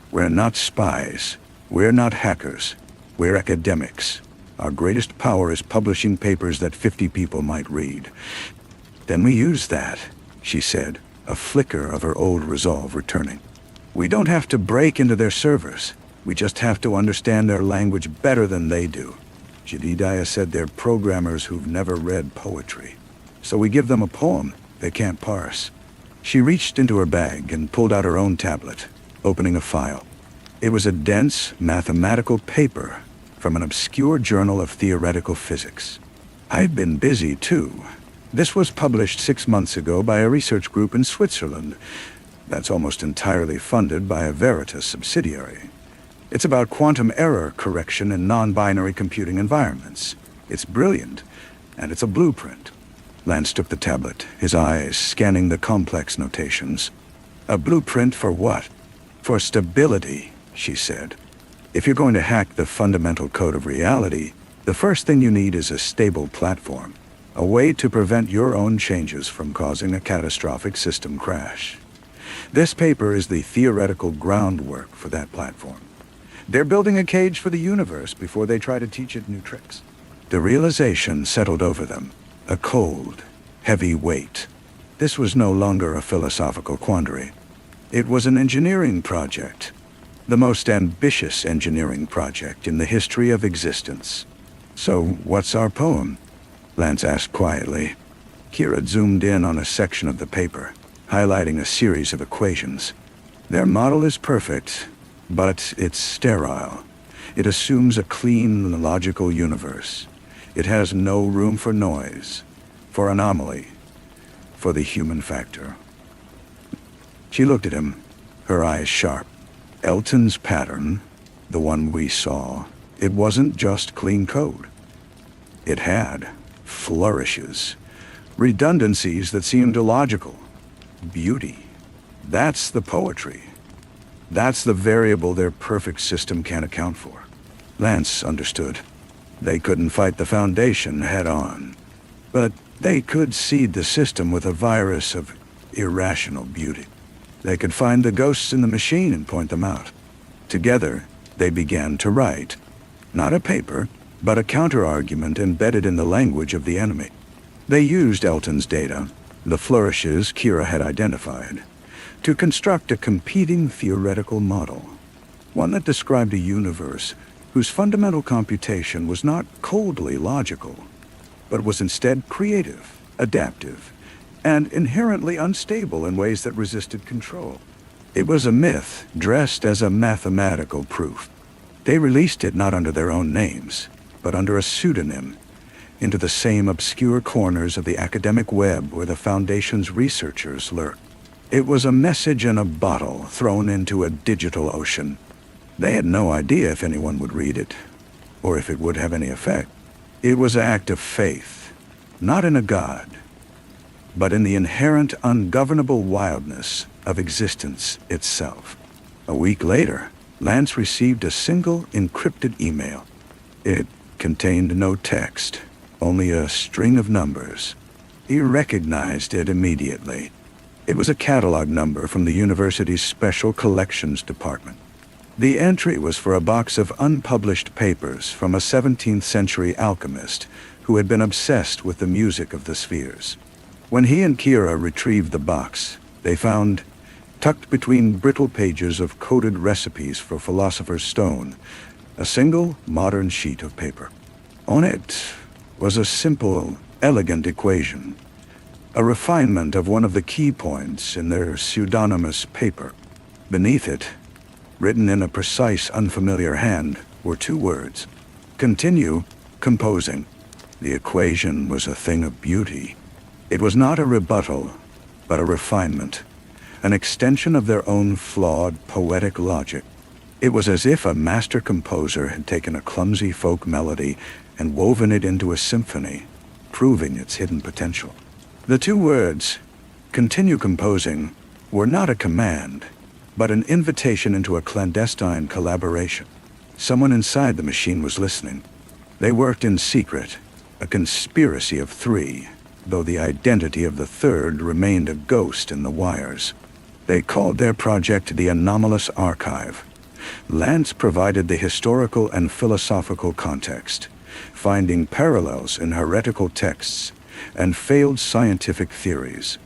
"We're not spies. We're not hackers. We're academics. Our greatest power is publishing papers that 50 people might read." "Then we use that," she said, a flicker of her old resolve returning. "We don't have to break into their servers. We just have to understand their language better than they do. Jedediah said they're programmers who've never read poetry. So we give them a poem they can't parse." She reached into her bag and pulled out her own tablet, opening a file. It was a dense, mathematical paper from an obscure journal of theoretical physics. "I've been busy, too. This was published 6 months ago by a research group in Switzerland that's almost entirely funded by a Veritas subsidiary. It's about quantum error correction in non-binary computing environments. It's brilliant, and it's a blueprint." Lance took the tablet, his eyes scanning the complex notations. "A blueprint for what?" "For stability," she said. "If you're going to hack the fundamental code of reality, the first thing you need is a stable platform, a way to prevent your own changes from causing a catastrophic system crash. This paper is the theoretical groundwork for that platform. They're building a cage for the universe before they try to teach it new tricks." The realization settled over them, a cold, heavy weight. This was no longer a philosophical quandary. It was an engineering project, the most ambitious engineering project in the history of existence. "So, what's our poem?" Lance asked quietly. Kira zoomed in on a section of the paper, highlighting a series of equations. Their model is perfect, but it's sterile. It assumes a clean, logical universe. It has no room for noise, for anomaly, for the human factor. She looked at him, her eyes sharp. Elton's pattern, the one we saw, it wasn't just clean code. It had flourishes, redundancies that seemed illogical. Beauty. That's the poetry. That's the variable their perfect system can't account for. Lance understood. They couldn't fight the Foundation head-on, but they could seed the system with a virus of irrational beauty. They could find the ghosts in the machine and point them out. Together, they began to write. Not a paper, but a counter-argument embedded in the language of the enemy. They used Elton's data, the flourishes Kira had identified, to construct a competing theoretical model. One that described a universe whose fundamental computation was not coldly logical, but was instead creative, adaptive, and inherently unstable in ways that resisted control. It was a myth dressed as a mathematical proof. They released it not under their own names, but under a pseudonym, into the same obscure corners of the academic web where the Foundation's researchers lurked. It was a message in a bottle thrown into a digital ocean. They had no idea if anyone would read it, or if it would have any effect. It was an act of faith, not in a god, but in the inherent ungovernable wildness of existence itself. A week later, Lance received a single encrypted email. It contained no text, only a string of numbers. He recognized it immediately. It was a catalog number from the university's Special Collections Department. The entry was for a box of unpublished papers from a 17th century alchemist who had been obsessed with the music of the spheres. When he and Kira retrieved the box, they found, tucked between brittle pages of coded recipes for Philosopher's Stone, a single modern sheet of paper. On it was a simple, elegant equation, a refinement of one of the key points in their pseudonymous paper. Beneath it, written in a precise, unfamiliar hand, were two words: continue composing. The equation was a thing of beauty. It was not a rebuttal, but a refinement, an extension of their own flawed, poetic logic. It was as if a master composer had taken a clumsy folk melody and woven it into a symphony, proving its hidden potential. The two words, continue composing, were not a command, but an invitation into a clandestine collaboration. Someone inside the machine was listening. They worked in secret, a conspiracy of three, though the identity of the third remained a ghost in the wires. They called their project the Anomalous Archive. Lance provided the historical and philosophical context, finding parallels in heretical texts and failed scientific theories,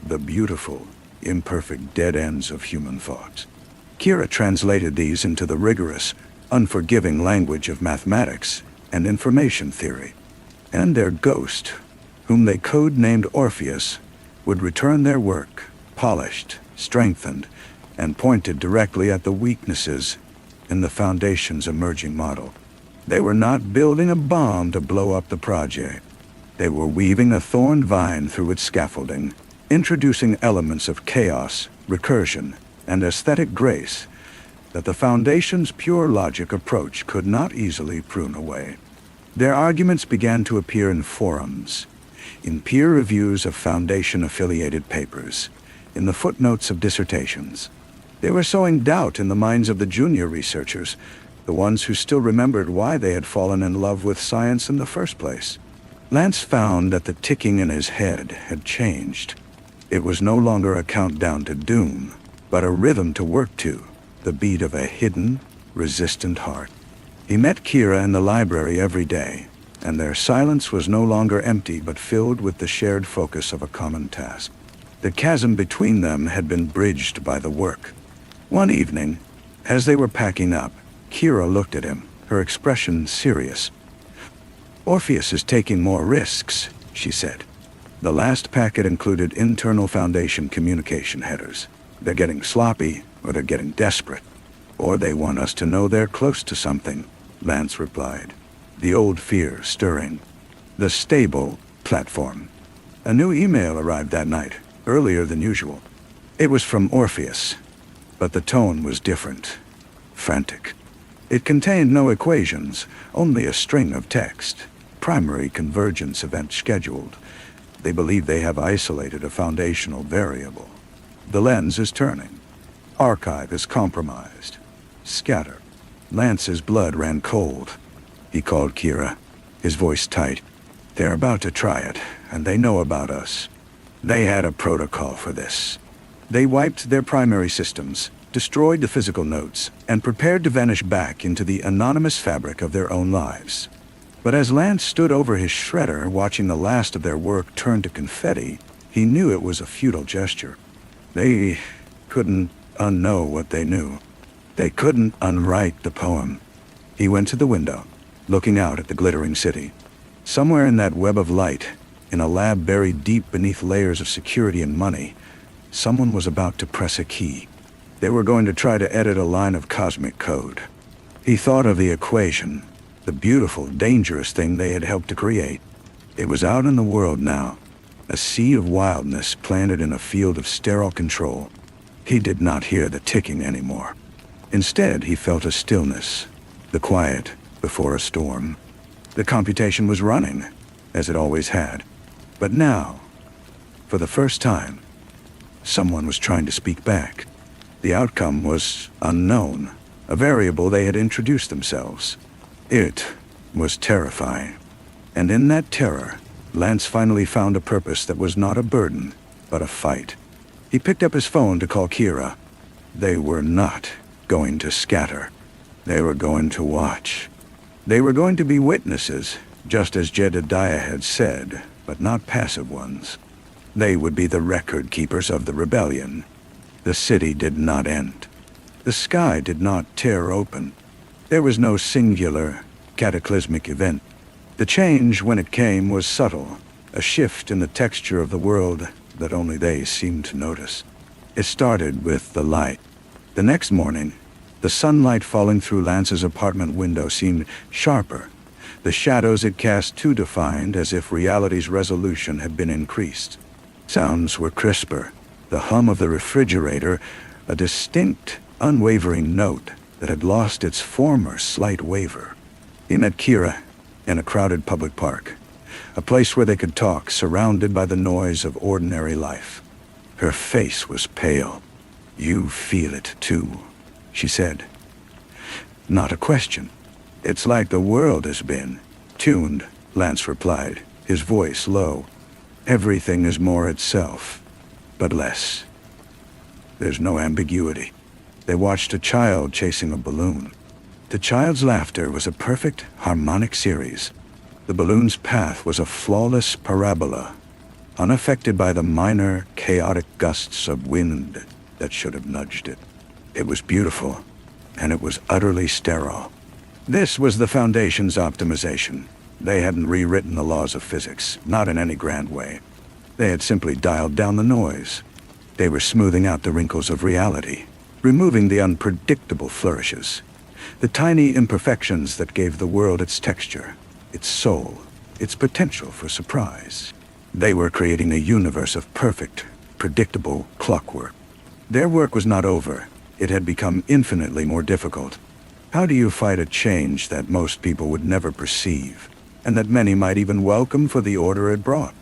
the beautiful, imperfect dead ends of human thought. Kira translated these into the rigorous, unforgiving language of mathematics and information theory, and their ghost, whom they code-named Orpheus, would return their work, polished, strengthened, and pointed directly at the weaknesses in the Foundation's emerging model. They were not building a bomb to blow up the project. They were weaving a thorn vine through its scaffolding, introducing elements of chaos, recursion, and aesthetic grace that the Foundation's pure logic approach could not easily prune away. Their arguments began to appear in forums, in peer reviews of Foundation-affiliated papers, in the footnotes of dissertations. They were sowing doubt in the minds of the junior researchers, the ones who still remembered why they had fallen in love with science in the first place. Lance found that the ticking in his head had changed. It was no longer a countdown to doom, but a rhythm to work to, the beat of a hidden, resistant heart. He met Kira in the library every day, and their silence was no longer empty but filled with the shared focus of a common task. The chasm between them had been bridged by the work. One evening, as they were packing up, Kira looked at him, her expression serious. "Orpheus is taking more risks," she said. The last packet included internal Foundation communication headers. They're getting sloppy, or they're getting desperate. Or they want us to know they're close to something, Lance replied, the old fear stirring. The stable platform. A new email arrived that night, earlier than usual. It was from Orpheus, but the tone was different, frantic. It contained no equations, only a string of text. Primary convergence event scheduled. They believe they have isolated a foundational variable. The lens is turning. Archive is compromised. Scatter. Lance's blood ran cold. He called Kira, his voice tight. They're about to try it, and they know about us. They had a protocol for this. They wiped their primary systems, destroyed the physical notes, and prepared to vanish back into the anonymous fabric of their own lives. But as Lance stood over his shredder, watching the last of their work turn to confetti, he knew it was a futile gesture. They couldn't unknow what they knew. They couldn't unwrite the poem. He went to the window, looking out at the glittering city. Somewhere in that web of light, in a lab buried deep beneath layers of security and money, someone was about to press a key. They were going to try to edit a line of cosmic code. He thought of the equation, the beautiful, dangerous thing they had helped to create. It was out in the world now, a sea of wildness planted in a field of sterile control. He did not hear the ticking anymore. Instead, he felt a stillness, the quiet before a storm. The computation was running, as it always had. But now, for the first time, someone was trying to speak back. The outcome was unknown, a variable they had introduced themselves. It was terrifying. And in that terror, Lance finally found a purpose that was not a burden, but a fight. He picked up his phone to call Kira. They were not going to scatter. They were going to watch. They were going to be witnesses, just as Jedediah had said, but not passive ones. They would be the record keepers of the rebellion. The city did not end. The sky did not tear open. There was no singular, cataclysmic event. The change, when it came, was subtle, a shift in the texture of the world that only they seemed to notice. It started with the light. The next morning, the sunlight falling through Lance's apartment window seemed sharper, the shadows it cast too defined, as if reality's resolution had been increased. Sounds were crisper, the hum of the refrigerator, a distinct, unwavering note that had lost its former slight waver. He met Kira in a crowded public park, a place where they could talk, surrounded by the noise of ordinary life. Her face was pale. "You feel it too," she said. Not a question. "It's like the world has been tuned," Lance replied, his voice low. "Everything is more itself, but less. There's no ambiguity." They watched a child chasing a balloon. The child's laughter was a perfect harmonic series. The balloon's path was a flawless parabola, unaffected by the minor, chaotic gusts of wind that should have nudged it. It was beautiful, and it was utterly sterile. This was the Foundation's optimization. They hadn't rewritten the laws of physics, not in any grand way. They had simply dialed down the noise. They were smoothing out the wrinkles of reality, removing the unpredictable flourishes, the tiny imperfections that gave the world its texture, its soul, its potential for surprise. They were creating a universe of perfect, predictable clockwork. Their work was not over. It had become infinitely more difficult. How do you fight a change that most people would never perceive, and that many might even welcome for the order it brought?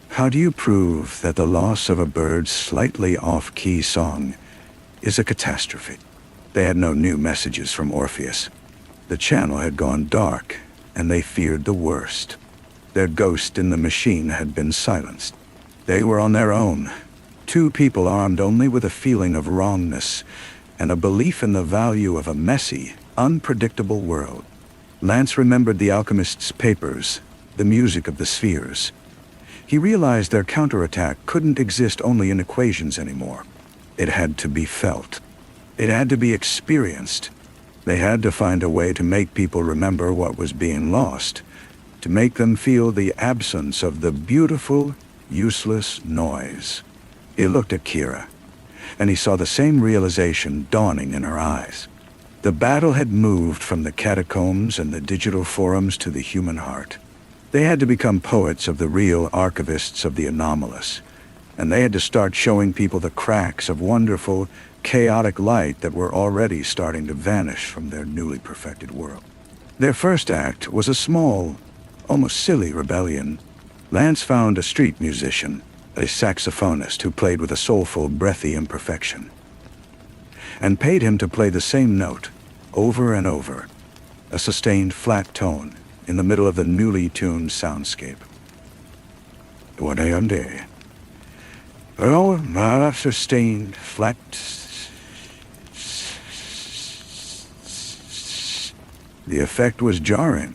How do you prove that the loss of a bird's slightly off-key song is a catastrophe? They had no new messages from Orpheus. The channel had gone dark, and they feared the worst. Their ghost in the machine had been silenced. They were on their own, two people armed only with a feeling of wrongness and a belief in the value of a messy, unpredictable world. Lance remembered the alchemist's papers, the music of the spheres. He realized their counterattack couldn't exist only in equations anymore. It had to be felt. It had to be experienced. They had to find a way to make people remember what was being lost, to make them feel the absence of the beautiful, useless noise. He looked at Kira, and he saw the same realization dawning in her eyes. The battle had moved from the catacombs and the digital forums to the human heart. They had to become poets of the real, archivists of the anomalous, and they had to start showing people the cracks of wonderful, chaotic light that were already starting to vanish from their newly perfected world. Their first act was a small, almost silly rebellion. Lance found a street musician, a saxophonist who played with a soulful, breathy imperfection, and paid him to play the same note over and over, a sustained flat tone in the middle of the newly tuned soundscape. What I under? Oh, my sustained flat. The effect was jarring.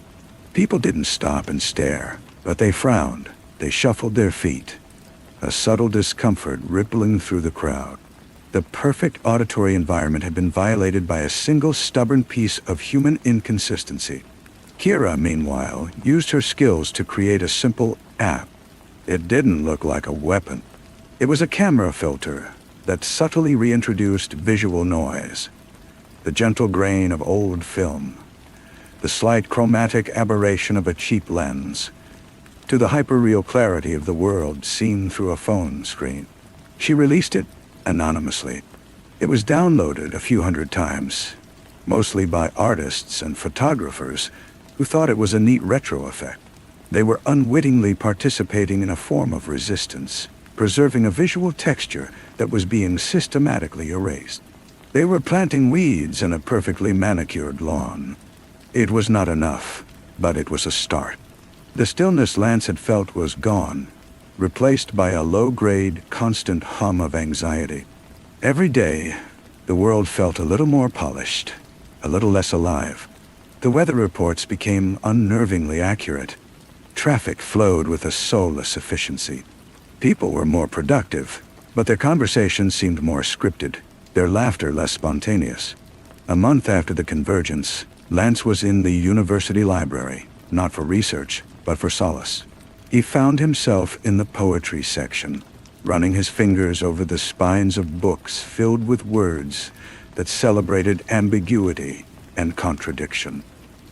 People didn't stop and stare, but they frowned. They shuffled their feet, a subtle discomfort rippling through the crowd. The perfect auditory environment had been violated by a single stubborn piece of human inconsistency. Kira, meanwhile, used her skills to create a simple app. It didn't look like a weapon. It was a camera filter that subtly reintroduced visual noise, the gentle grain of old film, the slight chromatic aberration of a cheap lens, to the hyperreal clarity of the world seen through a phone screen. She released it anonymously. It was downloaded a few hundred times, mostly by artists and photographers who thought it was a neat retro effect. They were unwittingly participating in a form of resistance, preserving a visual texture that was being systematically erased. They were planting weeds in a perfectly manicured lawn. It was not enough, but it was a start. The stillness Lance had felt was gone, replaced by a low-grade, constant hum of anxiety. Every day, the world felt a little more polished, a little less alive. The weather reports became unnervingly accurate. Traffic flowed with a soulless efficiency. People were more productive, but their conversations seemed more scripted, their laughter less spontaneous. A month after the convergence, Lance was in the university library, not for research, but for solace. He found himself in the poetry section, running his fingers over the spines of books filled with words that celebrated ambiguity and contradiction.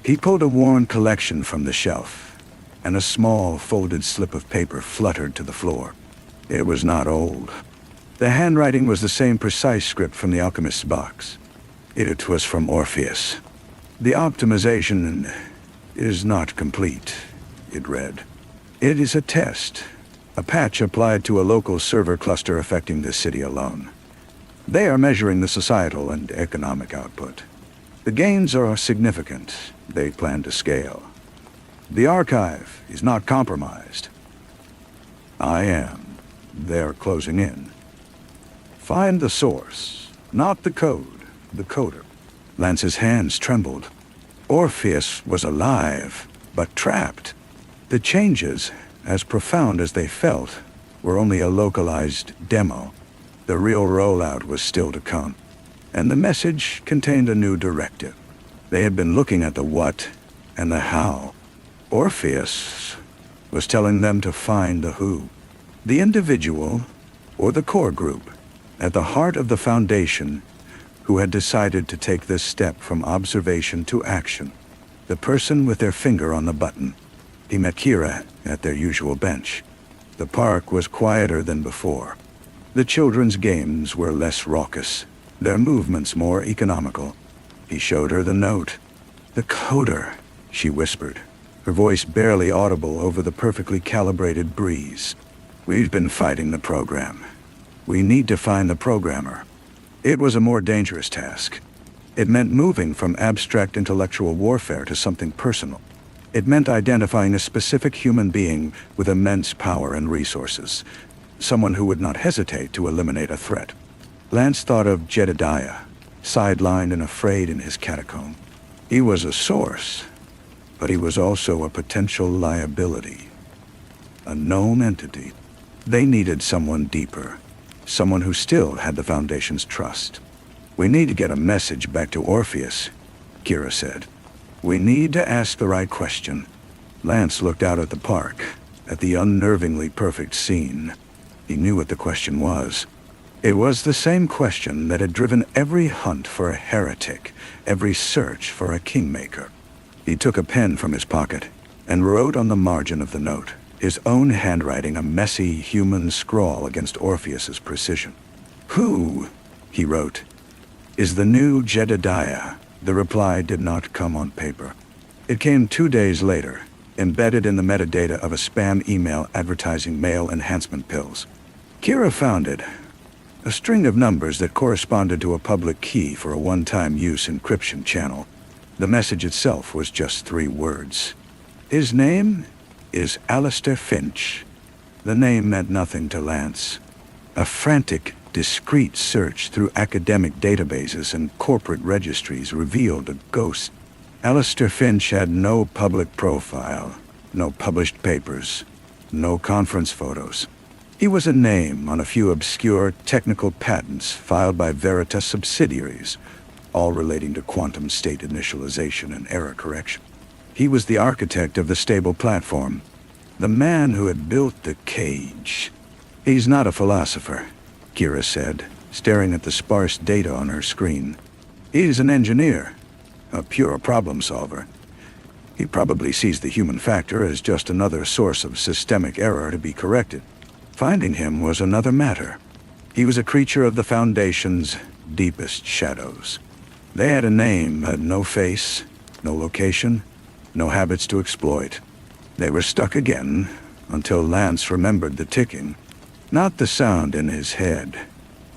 He pulled a worn collection from the shelf, and a small folded slip of paper fluttered to the floor. It was not old. The handwriting was the same precise script from the alchemist's box. It was from Orpheus. "The optimization is not complete," it read. "It is a test, a patch applied to a local server cluster affecting the city alone. They are measuring the societal and economic output. The gains are significant. They plan to scale. The archive is not compromised. I am. They're closing in. Find the source, not the code, the coder." Lance's hands trembled. Orpheus was alive, but trapped. The changes, as profound as they felt, were only a localized demo. The real rollout was still to come, and the message contained a new directive. They had been looking at the what and the how. Orpheus was telling them to find the who, the individual or the core group, at the heart of the Foundation, who had decided to take this step from observation to action, the person with their finger on the button. He met Kira at their usual bench. The park was quieter than before. The children's games were less raucous, their movements more economical. He showed her the note. "The coder," she whispered, her voice barely audible over the perfectly calibrated breeze. "We've been fighting the program. We need to find the programmer." It was a more dangerous task. It meant moving from abstract intellectual warfare to something personal. It meant identifying a specific human being with immense power and resources, someone who would not hesitate to eliminate a threat. Lance thought of Jedediah, sidelined and afraid in his catacomb. He was a source, but he was also a potential liability, a known entity. They needed someone deeper, someone who still had the Foundation's trust. "We need to get a message back to Orpheus," Kira said. "We need to ask the right question." Lance looked out at the park, at the unnervingly perfect scene. He knew what the question was. It was the same question that had driven every hunt for a heretic, every search for a kingmaker. He took a pen from his pocket and wrote on the margin of the note, his own handwriting a messy human scrawl against Orpheus's precision. "Who," he wrote, "is the new Jedediah?" The reply did not come on paper. It came 2 days later, embedded in the metadata of a spam email advertising male enhancement pills. Kira found it. A string of numbers that corresponded to a public key for a one-time use encryption channel. The message itself was just 3 words. His name is Alistair Finch. The name meant nothing to Lance. A frantic, discreet search through academic databases and corporate registries revealed a ghost. Alistair Finch had no public profile, no published papers, no conference photos. He was a name on a few obscure technical patents filed by Veritas subsidiaries, all relating to quantum state initialization and error correction. He was the architect of the stable platform, the man who had built the cage. "He's not a philosopher," Kira said, staring at the sparse data on her screen. "He's an engineer, a pure problem solver. He probably sees the human factor as just another source of systemic error to be corrected. Finding him was another matter. He was a creature of the Foundation's deepest shadows. They had a name, but no face, no location, no habits to exploit. They were stuck again, until Lance remembered the ticking. Not the sound in his head,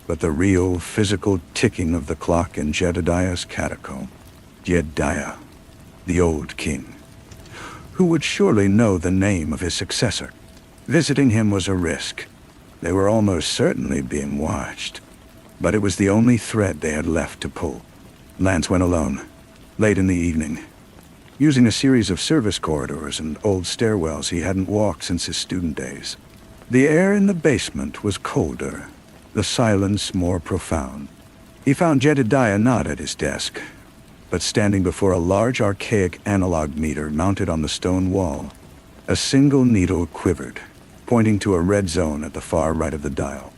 but the real, physical ticking of the clock in Jedediah's catacomb. Jedediah, the old king, who would surely know the name of his successor. Visiting him was a risk. They were almost certainly being watched. But it was the only thread they had left to pull. Lance went alone, late in the evening, using a series of service corridors and old stairwells he hadn't walked since his student days. The air in the basement was colder, the silence more profound. He found Jedediah not at his desk, but standing before a large archaic analog meter mounted on the stone wall. A single needle quivered, pointing to a red zone at the far right of the dial.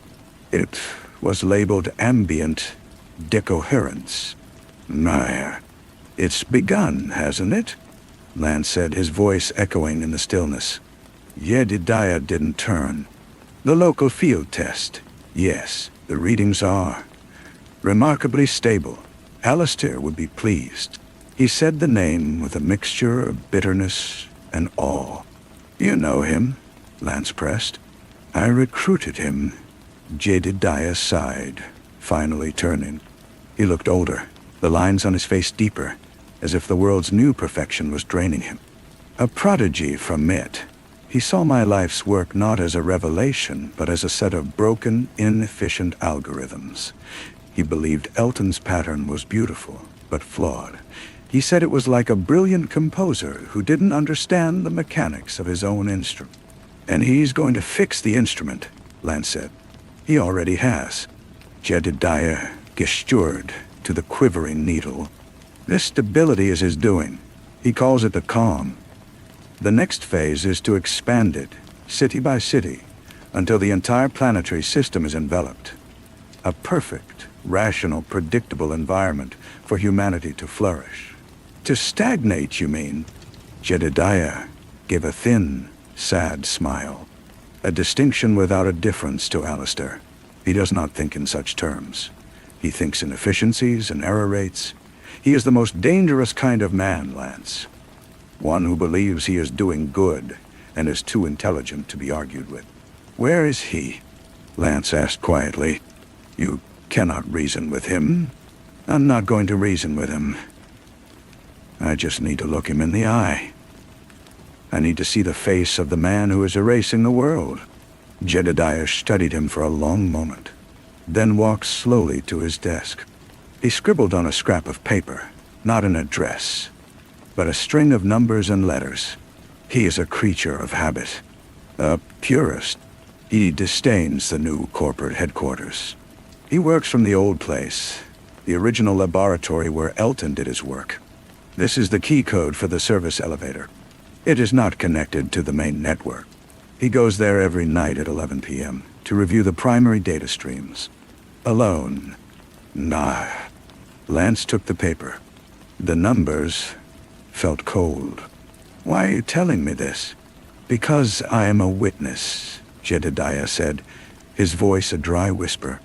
It was labeled ambient decoherence. "My, it's begun, hasn't it?" Lance said, his voice echoing in the stillness. Jedediah didn't turn. "The local field test. Yes, the readings are remarkably stable. Alistair would be pleased." He said the name with a mixture of bitterness and awe. "You know him?" Lance pressed. "I recruited him." Jedediah sighed, finally turning. He looked older, the lines on his face deeper, as if the world's new perfection was draining him. "A prodigy from it. He saw my life's work not as a revelation, but as a set of broken, inefficient algorithms. He believed Elton's pattern was beautiful, but flawed. He said it was like a brilliant composer who didn't understand the mechanics of his own instrument. And he's going to fix the instrument," Lance said. "He already has." Jedediah gestured to the quivering needle. "This stability is his doing. He calls it the calm. The next phase is to expand it, city by city, until the entire planetary system is enveloped. A perfect, rational, predictable environment for humanity to flourish." "To stagnate, you mean?" Jedediah gave a thin, sad smile. "A distinction without a difference to Alistair. He does not think in such terms. He thinks in efficiencies and error rates. He is the most dangerous kind of man, Lance. One who believes he is doing good and is too intelligent to be argued with." "Where is he?" Lance asked quietly. "You cannot reason with him." "I'm not going to reason with him. I just need to look him in the eye. I need to see the face of the man who is erasing the world." Jedediah studied him for a long moment, then walked slowly to his desk. He scribbled on a scrap of paper, not an address, but a string of numbers and letters. He is a creature of habit, a purist. He disdains the new corporate headquarters. He works from the old place, the original laboratory where Elton did his work. This is the key code for the service elevator. It is not connected to the main network. He goes there every night at 11 p.m. to review the primary data streams. Alone. Nah. Lance took the paper. The numbers felt cold. Why are you telling me this? Because I am a witness, Jedediah said, his voice a dry whisper.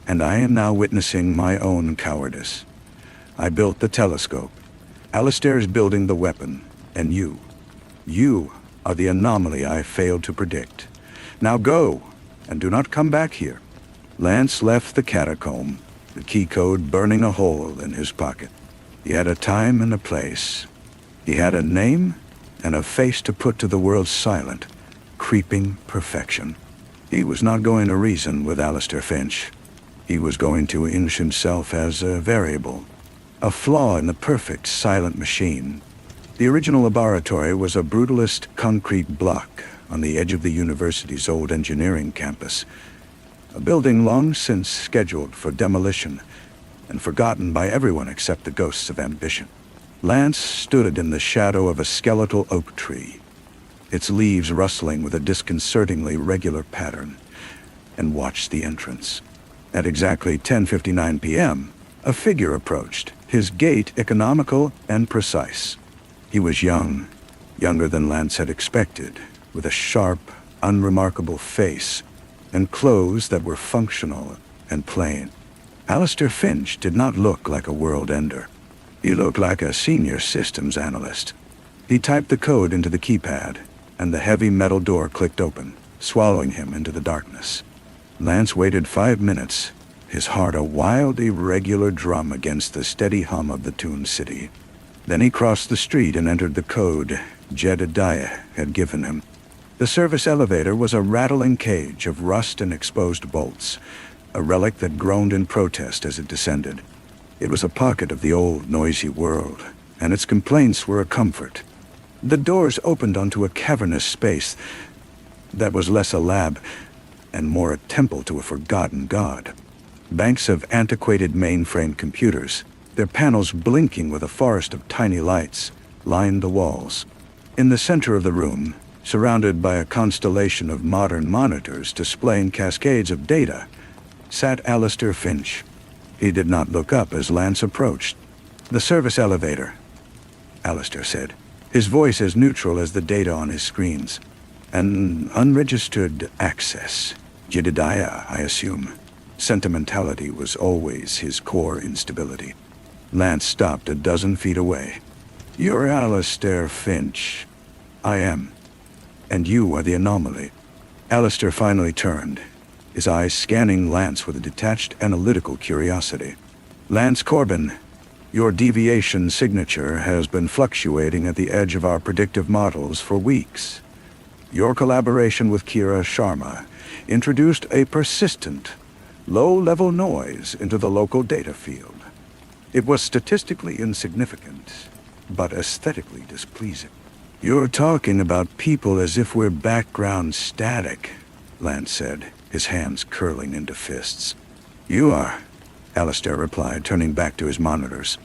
And I am now witnessing my own cowardice. I built the telescope. Alistair is building the weapon. And you are the anomaly I failed to predict. Now go, and do not come back here. Lance left the catacomb, the key code burning a hole in his pocket. He had a time and a place. He had a name and a face to put to the world's silent, creeping perfection. He was not going to reason with Alistair Finch. He was going to inch himself as a variable, a flaw in the perfect silent machine. The original laboratory was a brutalist concrete block on the edge of the university's old engineering campus, a building long since scheduled for demolition and forgotten by everyone except the ghosts of ambition. Lance stood in the shadow of a skeletal oak tree, its leaves rustling with a disconcertingly regular pattern, and watched the entrance. At exactly 10:59 p.m., a figure approached, his gait economical and precise. He was young, younger than Lance had expected, with a sharp, unremarkable face and clothes that were functional and plain. Alistair Finch did not look like a world ender. He looked like a senior systems analyst. He typed the code into the keypad, and the heavy metal door clicked open, swallowing him into the darkness. Lance waited 5 minutes, his heart a wild, irregular drum against the steady hum of the tuned city. Then he crossed the street and entered the code Jedediah had given him. The service elevator was a rattling cage of rust and exposed bolts, a relic that groaned in protest as it descended. It was a pocket of the old, noisy world, and its complaints were a comfort. The doors opened onto a cavernous space that was less a lab and more a temple to a forgotten god. Banks of antiquated mainframe computers, their panels blinking with a forest of tiny lights, lined the walls. In the center of the room, surrounded by a constellation of modern monitors displaying cascades of data, sat Alistair Finch. He did not look up as Lance approached. "The service elevator," Alistair said, his voice as neutral as the data on his screens. "An unregistered access. Jedediah, I assume." Sentimentality was always his core instability. Lance stopped a dozen feet away. "You're Alistair Finch." "I am. And you are the anomaly." Alistair finally turned, his eyes scanning Lance with a detached, analytical curiosity. "Lance Corbin, your deviation signature has been fluctuating at the edge of our predictive models for weeks. Your collaboration with Kira Sharma introduced a persistent, low-level noise into the local data field. It was statistically insignificant, but aesthetically displeasing." "You're talking about people as if we're background static," Lance said, his hands curling into fists. "You are," Alistair replied, turning back to his monitors.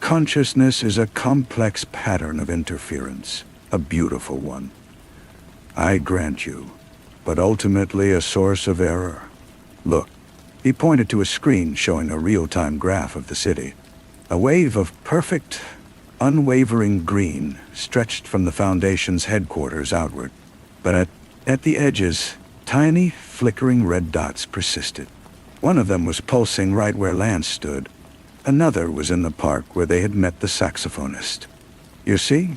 "Consciousness is a complex pattern of interference, a beautiful one. I grant you, but ultimately a source of error. Look." He pointed to a screen showing a real-time graph of the city. A wave of perfect, unwavering green stretched from the Foundation's headquarters outward. But at the edges, tiny, flickering red dots persisted. One of them was pulsing right where Lance stood. Another was in the park where they had met the saxophonist. "You see?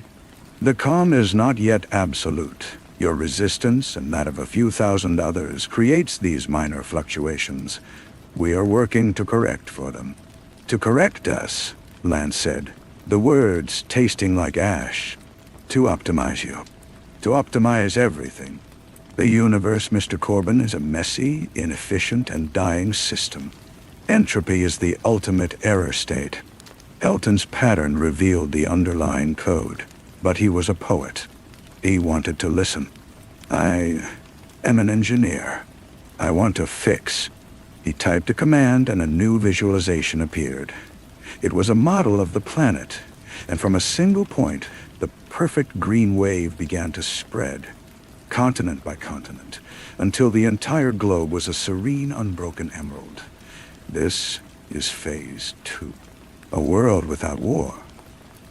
The calm is not yet absolute. Your resistance and that of a few thousand others creates these minor fluctuations. We are working to correct for them." "To correct us," Lance said, the words tasting like ash. "To optimize you. To optimize everything. The universe, Mr. Corbin, is a messy, inefficient, and dying system. Entropy is the ultimate error state." Elton's pattern revealed the underlying code, but he was a poet. He wanted to listen. "I am an engineer. I want to fix." He typed a command and a new visualization appeared. It was a model of the planet, and from a single point, the perfect green wave began to spread. continent by continent, until the entire globe was a serene, unbroken emerald. This is Phase 2. A world without war,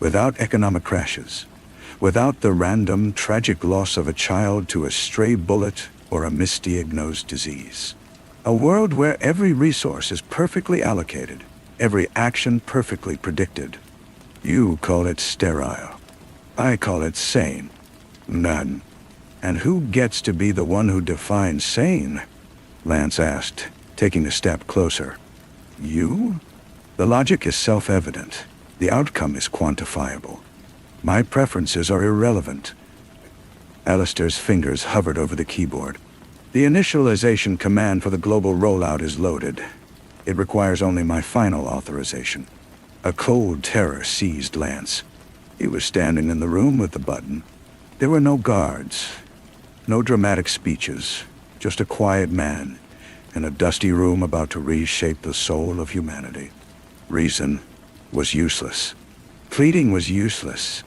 without economic crashes, without the random, tragic loss of a child to a stray bullet or a misdiagnosed disease. A world where every resource is perfectly allocated, every action perfectly predicted. You call it sterile. I call it sane. None. And who gets to be the one who defines sane? Lance asked, taking a step closer. You? The logic is self-evident. The outcome is quantifiable. My preferences are irrelevant. Alistair's fingers hovered over the keyboard. The initialization command for the global rollout is loaded. It requires only my final authorization. A cold terror seized Lance. He was standing in the room with the button. There were no guards, no dramatic speeches, just a quiet man in a dusty room about to reshape the soul of humanity. Reason was useless. Pleading was useless.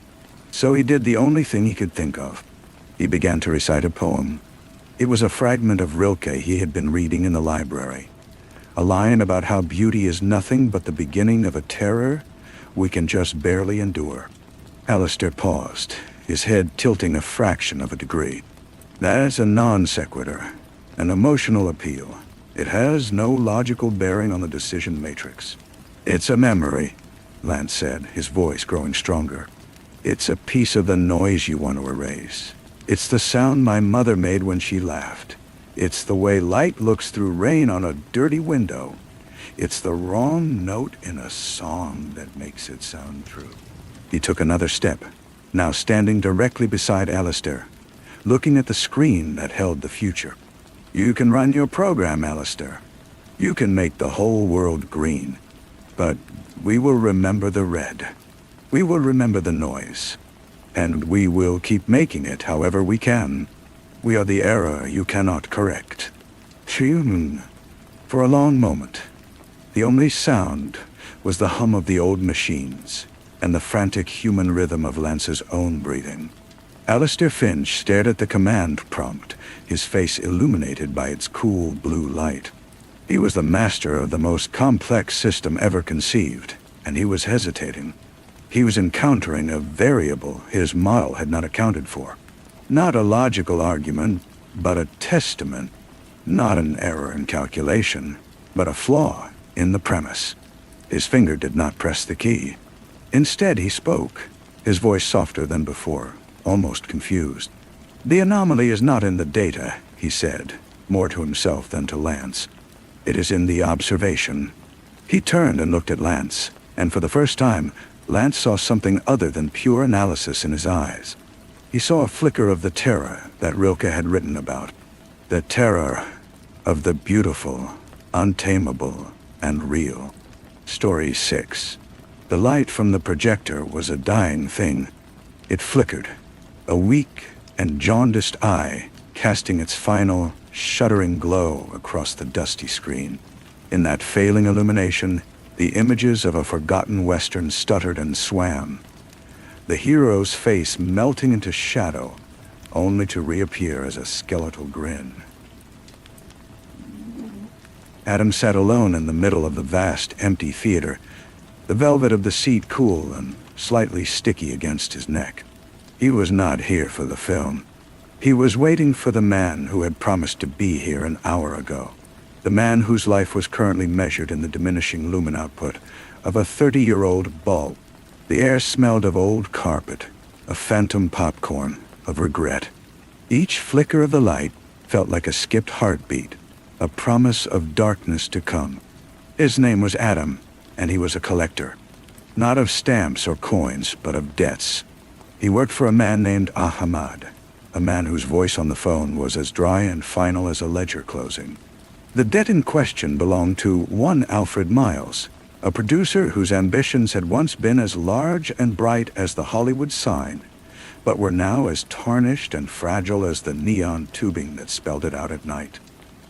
So he did the only thing he could think of. He began to recite a poem. It was a fragment of Rilke he had been reading in the library. A line about how beauty is nothing but the beginning of a terror we can just barely endure. Alistair paused, his head tilting a fraction of a degree. That's a non sequitur, an emotional appeal. It has no logical bearing on the decision matrix. It's a memory, Lance said, his voice growing stronger. It's a piece of the noise you want to erase. It's the sound my mother made when she laughed. It's the way light looks through rain on a dirty window. It's the wrong note in a song that makes it sound true. He took another step, now standing directly beside Alistair, looking at the screen that held the future. You can run your program, Alistair. You can make the whole world green. But we will remember the red. We will remember the noise. And we will keep making it however we can. We are the error you cannot correct. Human. For a long moment, the only sound was the hum of the old machines and the frantic human rhythm of Lance's own breathing. Alistair Finch stared at the command prompt, his face illuminated by its cool blue light. He was the master of the most complex system ever conceived, and he was hesitating. He was encountering a variable his model had not accounted for. Not a logical argument, but a testament. Not an error in calculation, but a flaw in the premise. His finger did not press the key. Instead, he spoke, his voice softer than before, almost confused. The anomaly is not in the data, he said, more to himself than to Lance. It is in the observation. He turned and looked at Lance, and for the first time, Lance saw something other than pure analysis in his eyes. He saw a flicker of the terror that Rilke had written about. The terror of the beautiful, untamable, and real. Story 6. The light from the projector was a dying thing. It flickered, a weak and jaundiced eye casting its final, shuddering glow across the dusty screen. In that failing illumination, the images of a forgotten Western stuttered and swam, the hero's face melting into shadow, only to reappear as a skeletal grin. Adam sat alone in the middle of the vast, empty theater, the velvet of the seat cool and slightly sticky against his neck. He was not here for the film. He was waiting for the man who had promised to be here an hour ago. The man whose life was currently measured in the diminishing lumen output of a 30-year-old bulb. The air smelled of old carpet, of phantom popcorn, of regret. Each flicker of the light felt like a skipped heartbeat, a promise of darkness to come. His name was Adam, and he was a collector. Not of stamps or coins, but of debts. He worked for a man named Ahmad, a man whose voice on the phone was as dry and final as a ledger closing. The debt in question belonged to one Alfred Miles, a producer whose ambitions had once been as large and bright as the Hollywood sign, but were now as tarnished and fragile as the neon tubing that spelled it out at night.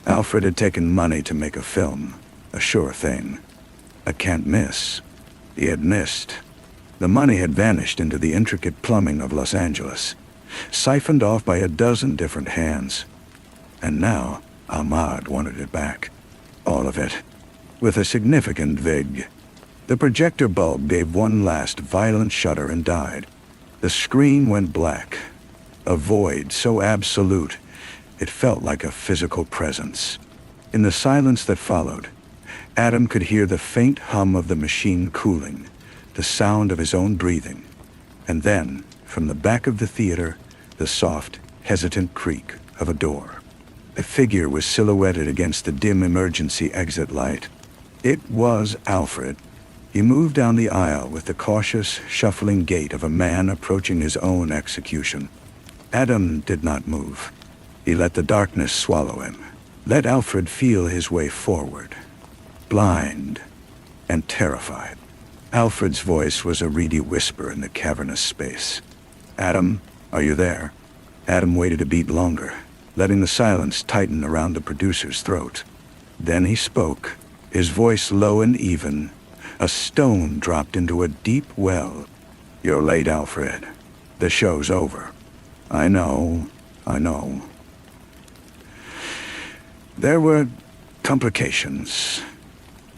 Alfred had taken money to make a film, a sure thing, a can't miss. He had missed. The money had vanished into the intricate plumbing of Los Angeles, siphoned off by a dozen different hands. And now, Ahmad wanted it back. All of it. With a significant vig. The projector bulb gave one last violent shudder and died. The screen went black. A void so absolute, it felt like a physical presence. In the silence that followed, Adam could hear the faint hum of the machine cooling, the sound of his own breathing, and then, from the back of the theater, the soft, hesitant creak of a door. A figure was silhouetted against the dim emergency exit light. It was Alfred. He moved down the aisle with the cautious, shuffling gait of a man approaching his own execution. Adam did not move. He let the darkness swallow him. Let Alfred feel his way forward. Blind and terrified. Alfred's voice was a reedy whisper in the cavernous space. "Adam, are you there?" Adam waited a beat longer, letting the silence tighten around the producer's throat. Then he spoke, his voice low and even. A stone dropped into a deep well. "You're late, Alfred. The show's over." I know. There were complications.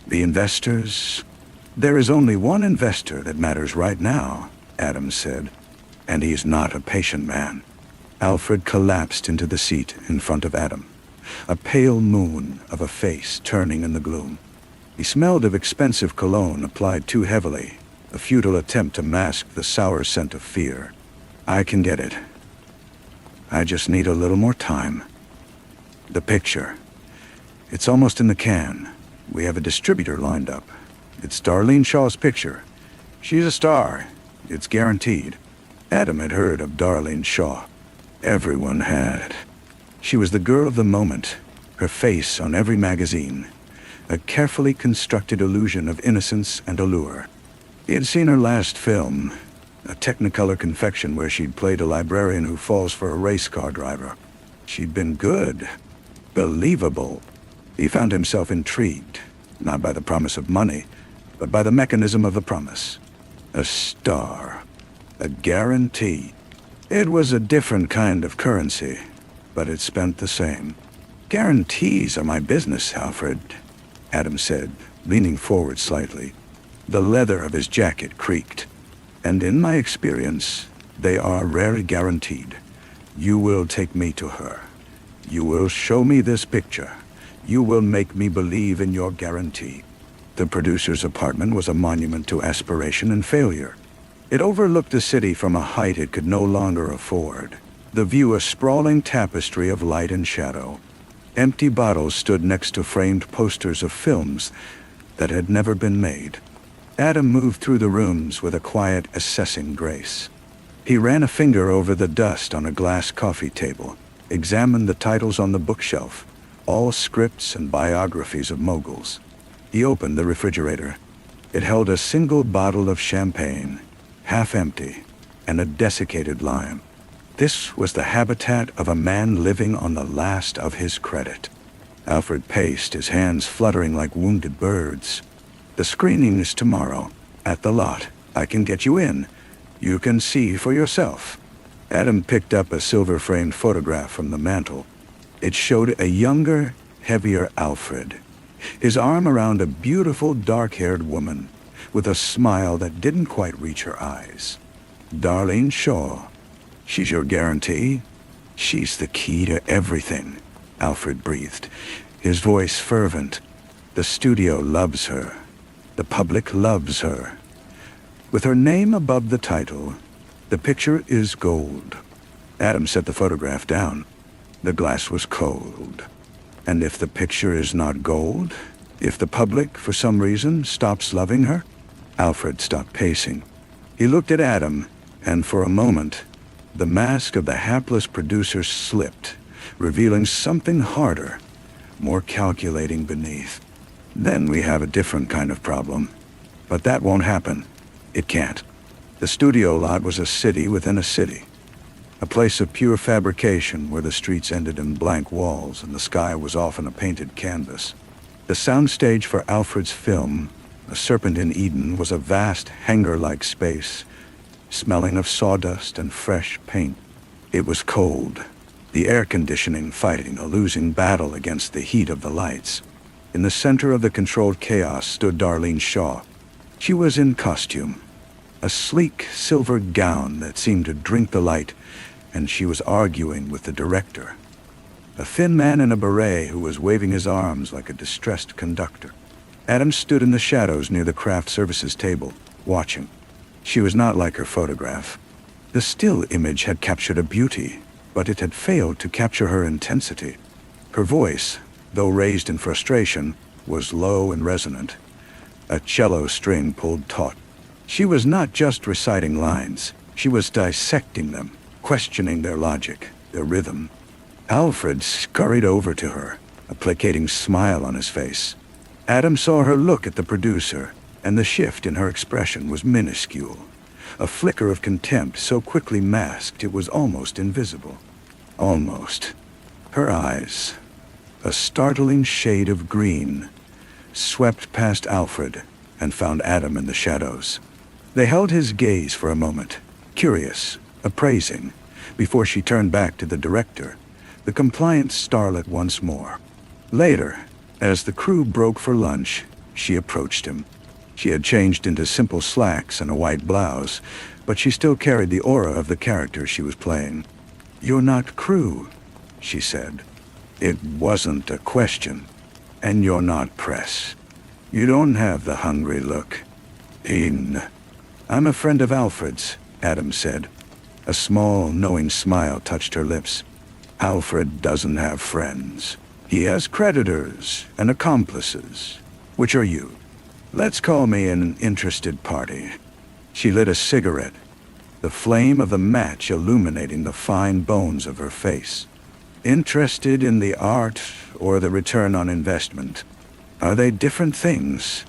The investors. "There is only one investor that matters right now," Adam said, "and he's not a patient man." Alfred collapsed into the seat in front of Adam, a pale moon of a face turning in the gloom. He smelled of expensive cologne applied too heavily, a futile attempt to mask the sour scent of fear. "I can get it. I just need a little more time." "The picture. It's almost in the can. We have a distributor lined up. It's Darlene Shaw's picture. She's a star. It's guaranteed." Adam had heard of Darlene Shaw. Everyone had. She was the girl of the moment, her face on every magazine, a carefully constructed illusion of innocence and allure. He had seen her last film, a Technicolor confection where she'd played a librarian who falls for a race car driver. She'd been good, believable. He found himself intrigued, not by the promise of money, but by the mechanism of the promise. A star. A guarantee. It was a different kind of currency, but it spent the same. "Guarantees are my business, Alfred," Adam said, leaning forward slightly. The leather of his jacket creaked. "And in my experience, they are rarely guaranteed. You will take me to her. You will show me this picture. You will make me believe in your guarantee." The producer's apartment was a monument to aspiration and failure. It overlooked the city from a height it could no longer afford, the view a sprawling tapestry of light and shadow. Empty bottles stood next to framed posters of films that had never been made. Adam moved through the rooms with a quiet, assessing grace. He ran a finger over the dust on a glass coffee table, examined the titles on the bookshelf, all scripts and biographies of moguls. He opened the refrigerator. It held a single bottle of champagne, half empty, and a desiccated lime. This was the habitat of a man living on the last of his credit. Alfred paced, his hands fluttering like wounded birds. "The screening is tomorrow, at the lot. I can get you in. You can see for yourself." Adam picked up a silver-framed photograph from the mantel. It showed a younger, heavier Alfred, his arm around a beautiful dark-haired woman, with a smile that didn't quite reach her eyes. "Darlene Shaw. She's your guarantee? She's the key to everything," Alfred breathed, his voice fervent. "The studio loves her. The public loves her. With her name above the title, the picture is gold." Adam set the photograph down. The glass was cold. "And if the picture is not gold? If the public, for some reason, stops loving her?" Alfred stopped pacing. He looked at Adam, and for a moment, the mask of the hapless producer slipped, revealing something harder, more calculating beneath. "Then we have a different kind of problem. But that won't happen. It can't." The studio lot was a city within a city, a place of pure fabrication where the streets ended in blank walls and the sky was often a painted canvas. The soundstage for Alfred's film, A Serpent in Eden, was a vast hangar-like space, smelling of sawdust and fresh paint. It was cold, the air conditioning fighting a losing battle against the heat of the lights. In the center of the controlled chaos stood Darlene Shaw. She was in costume, a sleek silver gown that seemed to drink the light, and she was arguing with the director, a thin man in a beret who was waving his arms like a distressed conductor. Adam stood in the shadows near the craft services table, watching. She was not like her photograph. The still image had captured a beauty, but it had failed to capture her intensity. Her voice, though raised in frustration, was low and resonant. A cello string pulled taut. She was not just reciting lines. She was dissecting them, questioning their logic, their rhythm. Alfred scurried over to her, a placating smile on his face. Adam saw her look at the producer, and the shift in her expression was minuscule. A flicker of contempt so quickly masked it was almost invisible. Almost. Her eyes, a startling shade of green, swept past Alfred and found Adam in the shadows. They held his gaze for a moment, curious, appraising, before she turned back to the director, the compliant starlet once more. Later, as the crew broke for lunch, she approached him. She had changed into simple slacks and a white blouse, but she still carried the aura of the character she was playing. "You're not crew," she said. It wasn't a question. "And you're not press. You don't have the hungry look." "I'm a friend of Alfred's," Adam said. A small, knowing smile touched her lips. "Alfred doesn't have friends. He has creditors and accomplices. Which are you? Let's call me an interested party." She lit a cigarette, the flame of the match illuminating the fine bones of her face. "Interested in the art or the return on investment? Are they different things?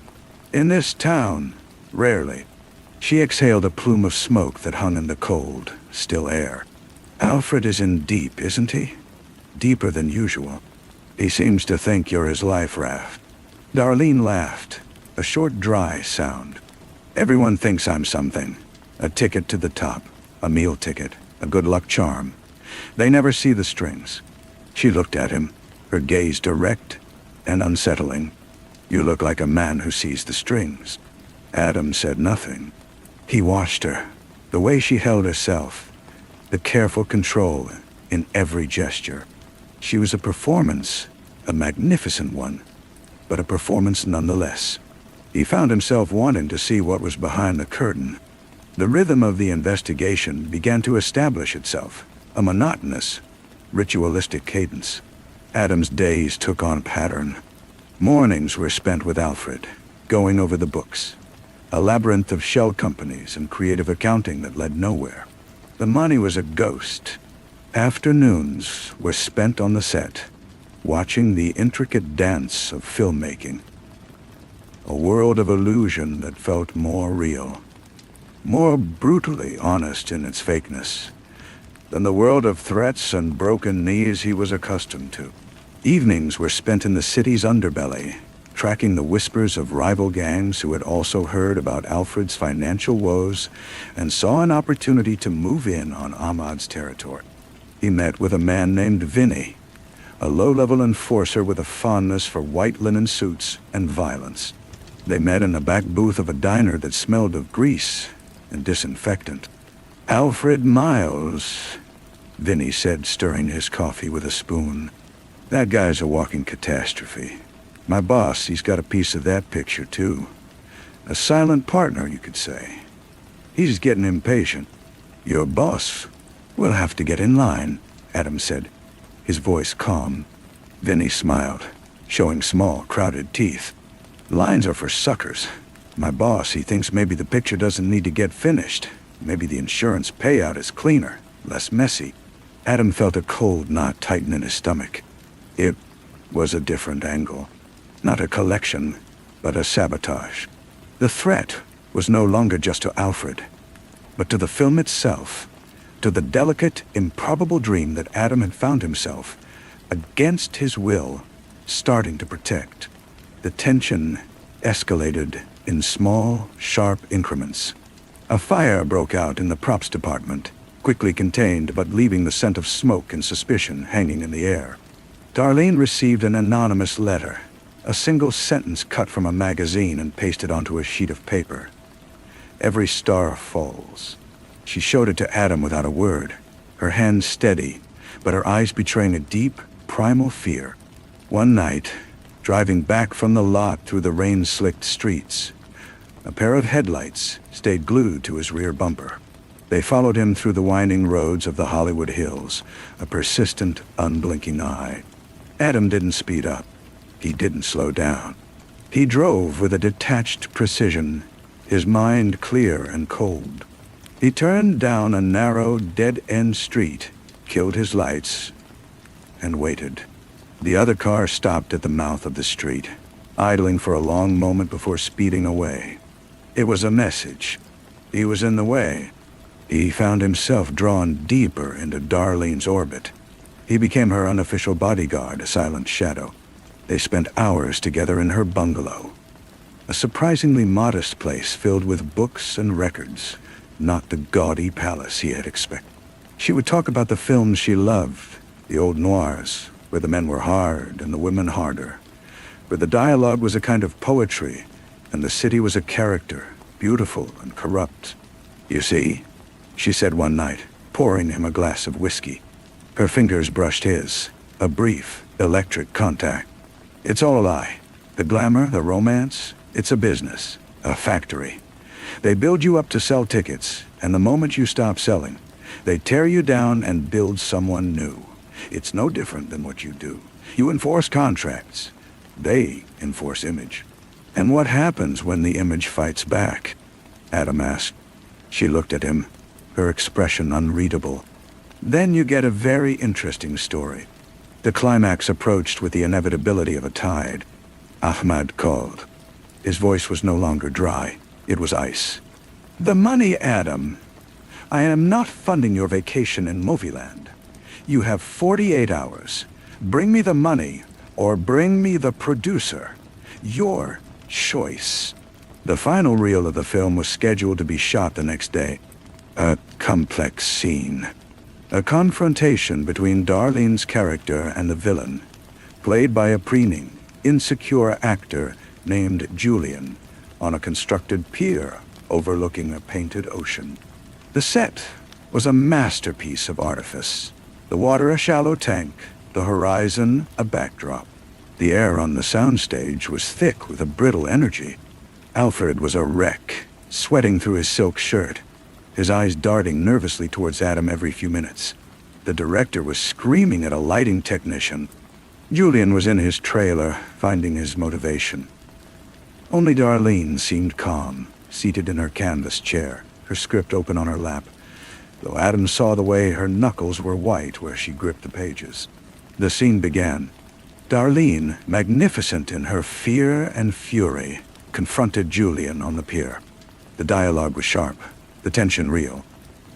In this town, rarely." She exhaled a plume of smoke that hung in the cold, still air. "Alfred is in deep, isn't he? Deeper than usual. He seems to think you're his life raft." Darlene laughed, a short, dry sound. "Everyone thinks I'm something. A ticket to the top, a meal ticket, a good luck charm. They never see the strings." She looked at him, her gaze direct and unsettling. "You look like a man who sees the strings." Adam said nothing. He watched her, the way she held herself, the careful control in every gesture. She was a performance, a magnificent one, but a performance nonetheless. He found himself wanting to see what was behind the curtain. The rhythm of the investigation began to establish itself, a monotonous, ritualistic cadence. Adam's days took on pattern. Mornings were spent with Alfred, going over the books, a labyrinth of shell companies and creative accounting that led nowhere. The money was a ghost. Afternoons were spent on the set, watching the intricate dance of filmmaking. A world of illusion that felt more real, more brutally honest in its fakeness, than the world of threats and broken knees he was accustomed to. Evenings were spent in the city's underbelly, tracking the whispers of rival gangs who had also heard about Alfred's financial woes and saw an opportunity to move in on Ahmad's territory. He met with a man named Vinny, a low-level enforcer with a fondness for white linen suits and violence. They met in the back booth of a diner that smelled of grease and disinfectant. "Alfred Miles," Vinny said, stirring his coffee with a spoon. "That guy's a walking catastrophe. My boss, he's got a piece of that picture, too. A silent partner, you could say. He's getting impatient." "Your boss will have to get in line," Adam said, his voice calm. Vinny smiled, showing small, crowded teeth. "Lines are for suckers. My boss, he thinks maybe the picture doesn't need to get finished. Maybe the insurance payout is cleaner, less messy." Adam felt a cold knot tighten in his stomach. It was a different angle. Not a collection, but a sabotage. The threat was no longer just to Alfred, but to the film itself, to the delicate, improbable dream that Adam had found himself, against his will, starting to protect. The tension escalated in small, sharp increments. A fire broke out in the props department, quickly contained but leaving the scent of smoke and suspicion hanging in the air. Darlene received an anonymous letter, a single sentence cut from a magazine and pasted onto a sheet of paper. Every star falls. She showed it to Adam without a word, her hand steady, but her eyes betraying a deep, primal fear. One night, driving back from the lot through the rain-slicked streets, a pair of headlights stayed glued to his rear bumper. They followed him through the winding roads of the Hollywood Hills, a persistent, unblinking eye. Adam didn't speed up. He didn't slow down. He drove with a detached precision, his mind clear and cold. He turned down a narrow, dead-end street, killed his lights, and waited. The other car stopped at the mouth of the street, idling for a long moment before speeding away. It was a message. He was in the way. He found himself drawn deeper into Darlene's orbit. He became her unofficial bodyguard, a silent shadow. They spent hours together in her bungalow, a surprisingly modest place filled with books and records, not the gaudy palace he had expected. She would talk about the films she loved, the old noirs, where the men were hard and the women harder, where the dialogue was a kind of poetry and the city was a character, beautiful and corrupt. "You see," she said one night, pouring him a glass of whiskey. Her fingers brushed his, a brief, electric contact. "It's all a lie. The glamour, the romance, it's a business, a factory. They build you up to sell tickets, and the moment you stop selling, they tear you down and build someone new. It's no different than what you do. You enforce contracts. They enforce image. And what happens when the image fights back?" Adam asked. She looked at him, her expression unreadable. "Then you get a very interesting story." The climax approached with the inevitability of a tide. Ahmad called. His voice was no longer dry. It was ice. "The money, Adam. I am not funding your vacation in Movieland. You have 48 hours. Bring me the money, or bring me the producer. Your choice." The final reel of the film was scheduled to be shot the next day. A complex scene. A confrontation between Darlene's character and the villain, played by a preening, insecure actor named Julian, on a constructed pier overlooking a painted ocean. The set was a masterpiece of artifice. The water a shallow tank, the horizon a backdrop. The air on the soundstage was thick with a brittle energy. Alfred was a wreck, sweating through his silk shirt, his eyes darting nervously towards Adam every few minutes. The director was screaming at a lighting technician. Julian was in his trailer, finding his motivation. Only Darlene seemed calm, seated in her canvas chair, her script open on her lap, though Adam saw the way her knuckles were white where she gripped the pages. The scene began. Darlene, magnificent in her fear and fury, confronted Julian on the pier. The dialogue was sharp, the tension real.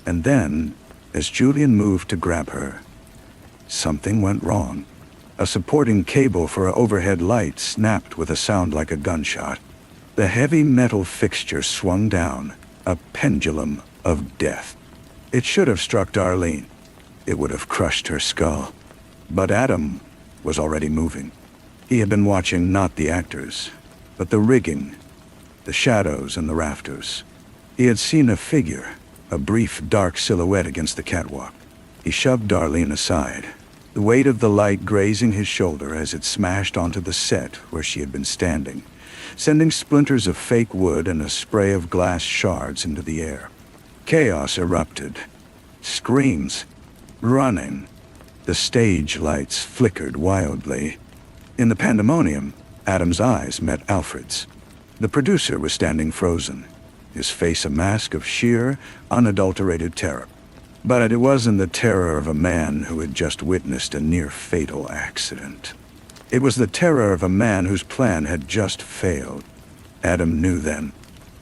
And then, as Julian moved to grab her, something went wrong. A supporting cable for an overhead light snapped with a sound like a gunshot. The heavy metal fixture swung down, a pendulum of death. It should have struck Darlene. It would have crushed her skull. But Adam was already moving. He had been watching not the actors, but the rigging, the shadows and the rafters. He had seen a figure, a brief dark silhouette against the catwalk. He shoved Darlene aside, the weight of the light grazing his shoulder as it smashed onto the set where she had been standing, sending splinters of fake wood and a spray of glass shards into the air. Chaos erupted. Screams. Running. The stage lights flickered wildly. In the pandemonium, Adam's eyes met Alfred's. The producer was standing frozen, his face a mask of sheer, unadulterated terror. But it wasn't the terror of a man who had just witnessed a near-fatal accident. It was the terror of a man whose plan had just failed. Adam knew then.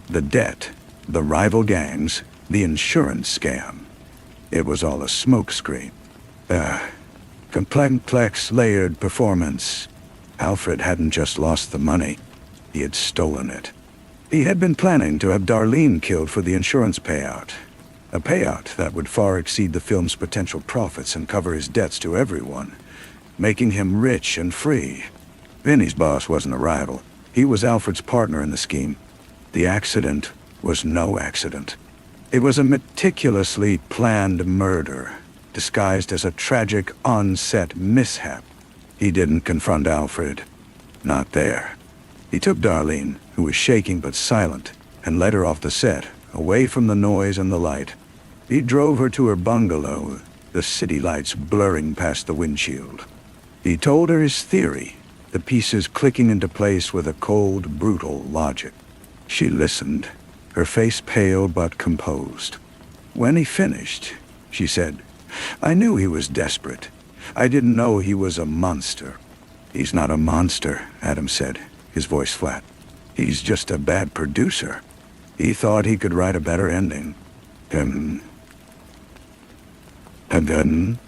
The debt, the rival gangs, the insurance scam. It was all a smokescreen. Complex, layered performance. Alfred hadn't just lost the money. He had stolen it. He had been planning to have Darlene killed for the insurance payout. A payout that would far exceed the film's potential profits and cover his debts to everyone, making him rich and free. Vinny's boss wasn't a rival. He was Alfred's partner in the scheme. The accident was no accident. It was a meticulously planned murder, disguised as a tragic on-set mishap. He didn't confront Alfred. Not there. He took Darlene, who was shaking but silent, and led her off the set, away from the noise and the light. He drove her to her bungalow, the city lights blurring past the windshield. He told her his theory, the pieces clicking into place with a cold, brutal logic. She listened, her face pale but composed. When he finished, she said, "I knew he was desperate. I didn't know he was a monster." "He's not a monster," Adam said, his voice flat. "He's just a bad producer. He thought he could write a better ending." And then,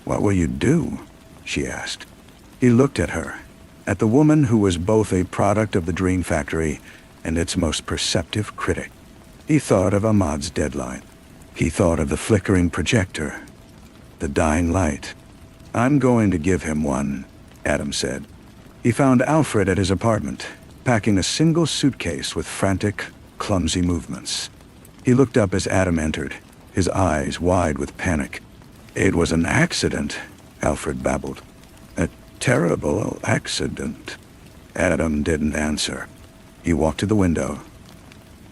"What will you do?" she asked. He looked at her, at the woman who was both a product of the Dream Factory and its most perceptive critic. He thought of Ahmad's deadline. He thought of the flickering projector, the dying light. "I'm going to give him one," Adam said. He found Alfred at his apartment, packing a single suitcase with frantic, clumsy movements. He looked up as Adam entered, his eyes wide with panic. "It was an accident," Alfred babbled. "A terrible accident." Adam didn't answer. He walked to the window,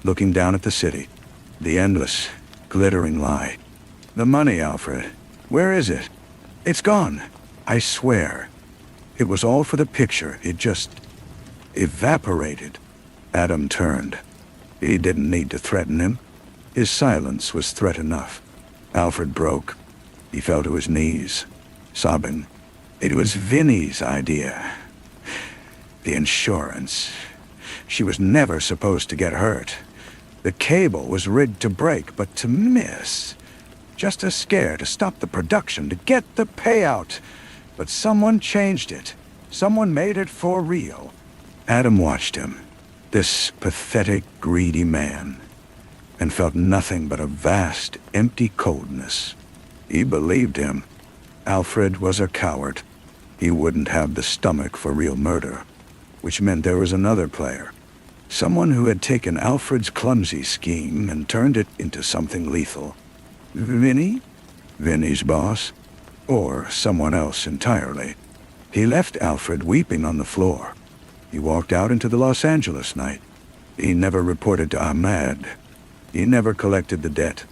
looking down at the city, the endless, glittering light. "The money, Alfred. Where is it?" "It's gone. I swear. It was all for the picture. It just evaporated." Adam turned. He didn't need to threaten him. His silence was threat enough. Alfred broke. He fell to his knees, sobbing. "It was Vinny's idea. The insurance. She was never supposed to get hurt. The cable was rigged to break, but to miss. Just a scare to stop the production, to get the payout. But someone changed it. Someone made it for real." Adam watched him, this pathetic, greedy man, and felt nothing but a vast, empty coldness. He believed him. Alfred was a coward. He wouldn't have the stomach for real murder, which meant there was another player. Someone who had taken Alfred's clumsy scheme and turned it into something lethal. Vinny? Vinny's boss? Or someone else entirely. He left Alfred weeping on the floor. He walked out into the Los Angeles night. He never reported to Ahmad. He never collected the debt.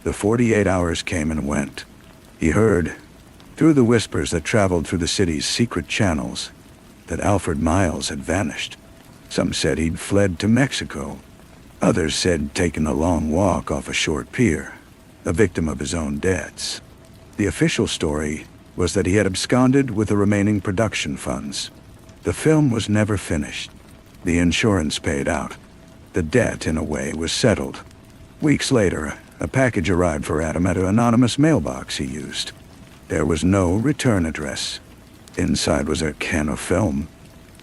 The 48 hours came and went. He heard, through the whispers that traveled through the city's secret channels, that Alfred Miles had vanished. Some said he'd fled to Mexico. Others said taken a long walk off a short pier, a victim of his own debts. The official story was that he had absconded with the remaining production funds. The film was never finished. The insurance paid out. The debt, in a way, was settled. Weeks later, a package arrived for Adam at an anonymous mailbox he used. There was no return address. Inside was a can of film.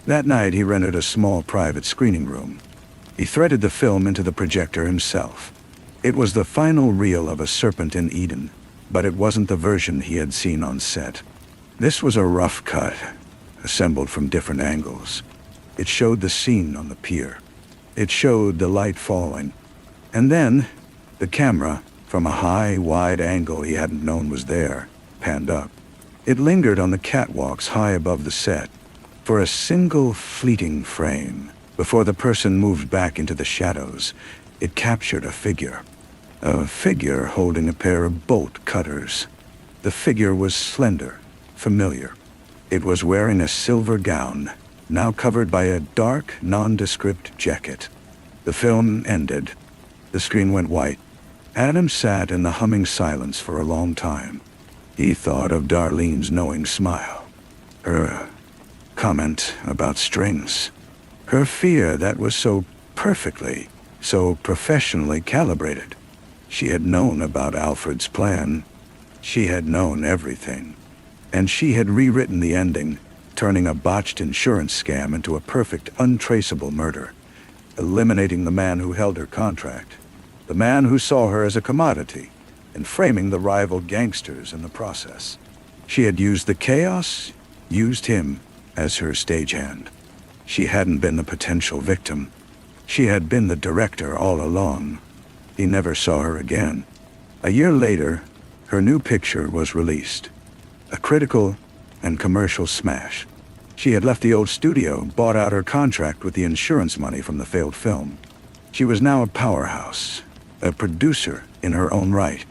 That night, he rented a small private screening room. He threaded the film into the projector himself. It was the final reel of A Serpent in Eden, but it wasn't the version he had seen on set. This was a rough cut, assembled from different angles. It showed the scene on the pier. It showed the light falling. And then, the camera, from a high, wide angle he hadn't known was there, panned up. It lingered on the catwalks high above the set, for a single fleeting frame. Before the person moved back into the shadows, it captured a figure holding a pair of bolt cutters. The figure was slender, familiar. It was wearing a silver gown, now covered by a dark, nondescript jacket. The film ended. The screen went white. Adam sat in the humming silence for a long time. He thought of Darlene's knowing smile, her comment about strings, her fear that was so perfectly, so professionally calibrated. She had known about Alfred's plan. She had known everything. And she had rewritten the ending, turning a botched insurance scam into a perfect, untraceable murder, eliminating the man who held her contract, the man who saw her as a commodity, and framing the rival gangsters in the process. She had used the chaos, used him as her stagehand. She hadn't been the potential victim. She had been the director all along. He never saw her again. A year later, her new picture was released. A critical and commercial smash. She had left the old studio, bought out her contract with the insurance money from the failed film. She was now a powerhouse, a producer in her own right.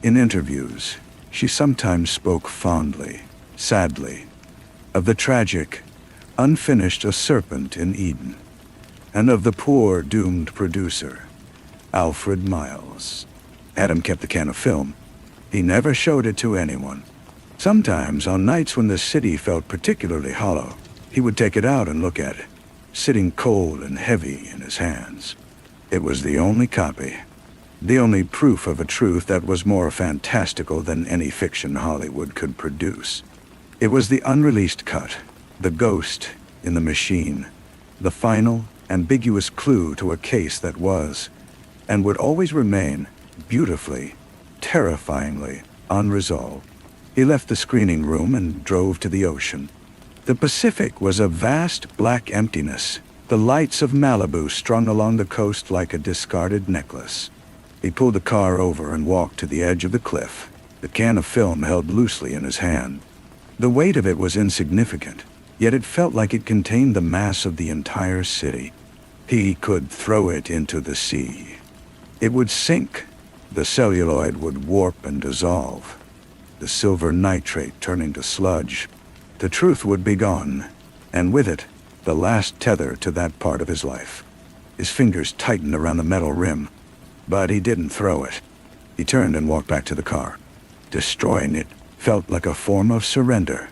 In interviews, she sometimes spoke fondly, sadly, of the tragic, unfinished A Serpent in Eden, and of the poor, doomed producer, Alfred Miles. Adam kept the can of film. He never showed it to anyone. Sometimes, on nights when the city felt particularly hollow, he would take it out and look at it, sitting cold and heavy in his hands. It was the only copy, the only proof of a truth that was more fantastical than any fiction Hollywood could produce. It was the unreleased cut, the ghost in the machine, the final, ambiguous clue to a case that was, and would always remain, beautifully, terrifyingly unresolved. He left the screening room and drove to the ocean. The Pacific was a vast black emptiness, the lights of Malibu strung along the coast like a discarded necklace. He pulled the car over and walked to the edge of the cliff, the can of film held loosely in his hand. The weight of it was insignificant, yet it felt like it contained the mass of the entire city. He could throw it into the sea. It would sink. The celluloid would warp and dissolve, the silver nitrate turning to sludge. The truth would be gone, and with it, the last tether to that part of his life. His fingers tightened around the metal rim, but he didn't throw it. He turned and walked back to the car. Destroying it felt like a form of surrender,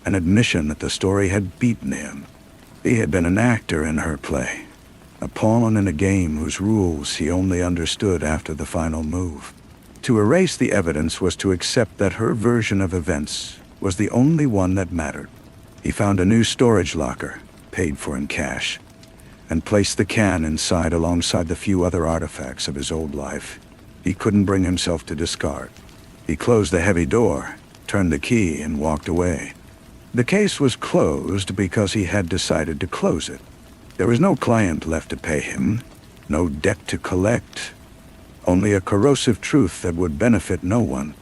an admission that the story had beaten him. He had been an actor in her play, a pawn in a game whose rules he only understood after the final move. To erase the evidence was to accept that her version of events was the only one that mattered. He found a new storage locker, paid for in cash, and placed the can inside alongside the few other artifacts of his old life he couldn't bring himself to discard. He closed the heavy door, turned the key, and walked away. The case was closed because he had decided to close it. There was no client left to pay him, no debt to collect, only a corrosive truth that would benefit no one.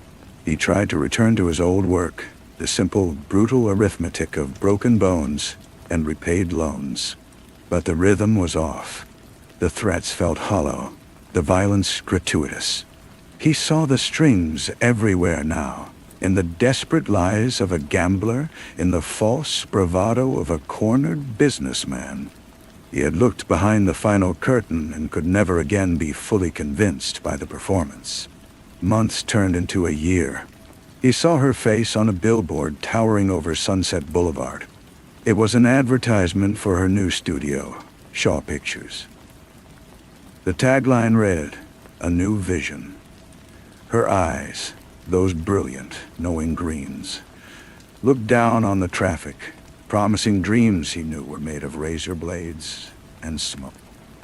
He tried to return to his old work, the simple, brutal arithmetic of broken bones and repaid loans. But the rhythm was off. The threats felt hollow, the violence gratuitous. He saw the strings everywhere now, in the desperate lies of a gambler, in the false bravado of a cornered businessman. He had looked behind the final curtain and could never again be fully convinced by the performance. Months turned into a year. He saw her face on a billboard towering over Sunset Boulevard. It was an advertisement for her new studio, Shaw Pictures. The tagline read, "A New Vision." Her eyes, those brilliant, knowing greens, looked down on the traffic, promising dreams he knew were made of razor blades and smoke.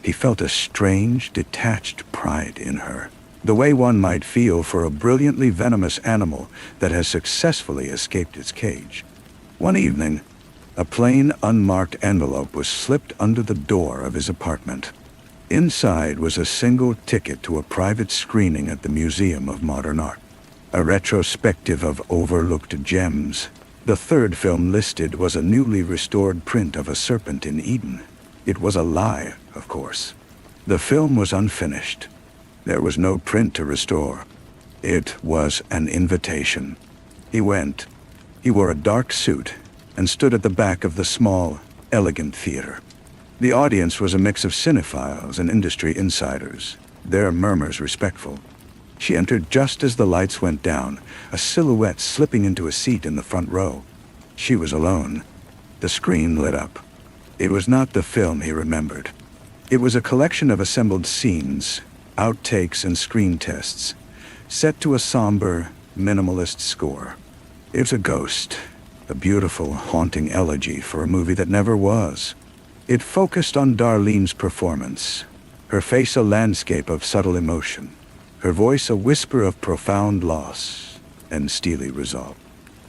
He felt a strange, detached pride in her, the way one might feel for a brilliantly venomous animal that has successfully escaped its cage. One evening, a plain, unmarked envelope was slipped under the door of his apartment. Inside was a single ticket to a private screening at the Museum of Modern Art, a retrospective of overlooked gems. The third film listed was a newly restored print of A Serpent in Eden. It was a lie, of course. The film was unfinished. There was no print to restore. It was an invitation. He went. He wore a dark suit and stood at the back of the small, elegant theater. The audience was a mix of cinephiles and industry insiders, their murmurs respectful. She entered just as the lights went down, a silhouette slipping into a seat in the front row. She was alone. The screen lit up. It was not the film he remembered. It was a collection of assembled scenes, outtakes and screen tests, set to a somber, minimalist score. It was a ghost, a beautiful, haunting elegy for a movie that never was. It focused on Darlene's performance, her face a landscape of subtle emotion. her voice a whisper of profound loss and steely resolve.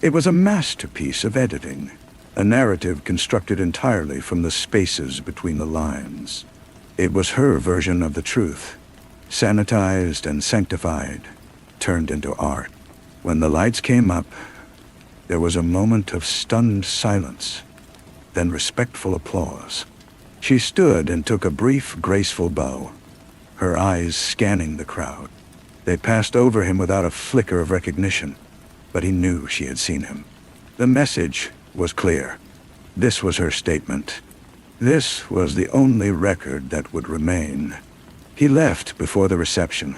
It was a masterpiece of editing, a narrative constructed entirely from the spaces between the lines. It was her version of the truth, sanitized and sanctified, turned into art. When the lights came up, there was a moment of stunned silence, then respectful applause. She stood and took a brief, graceful bow, her eyes scanning the crowd. They passed over him without a flicker of recognition, but he knew she had seen him. The message was clear. This was her statement. This was the only record that would remain. He left before the reception,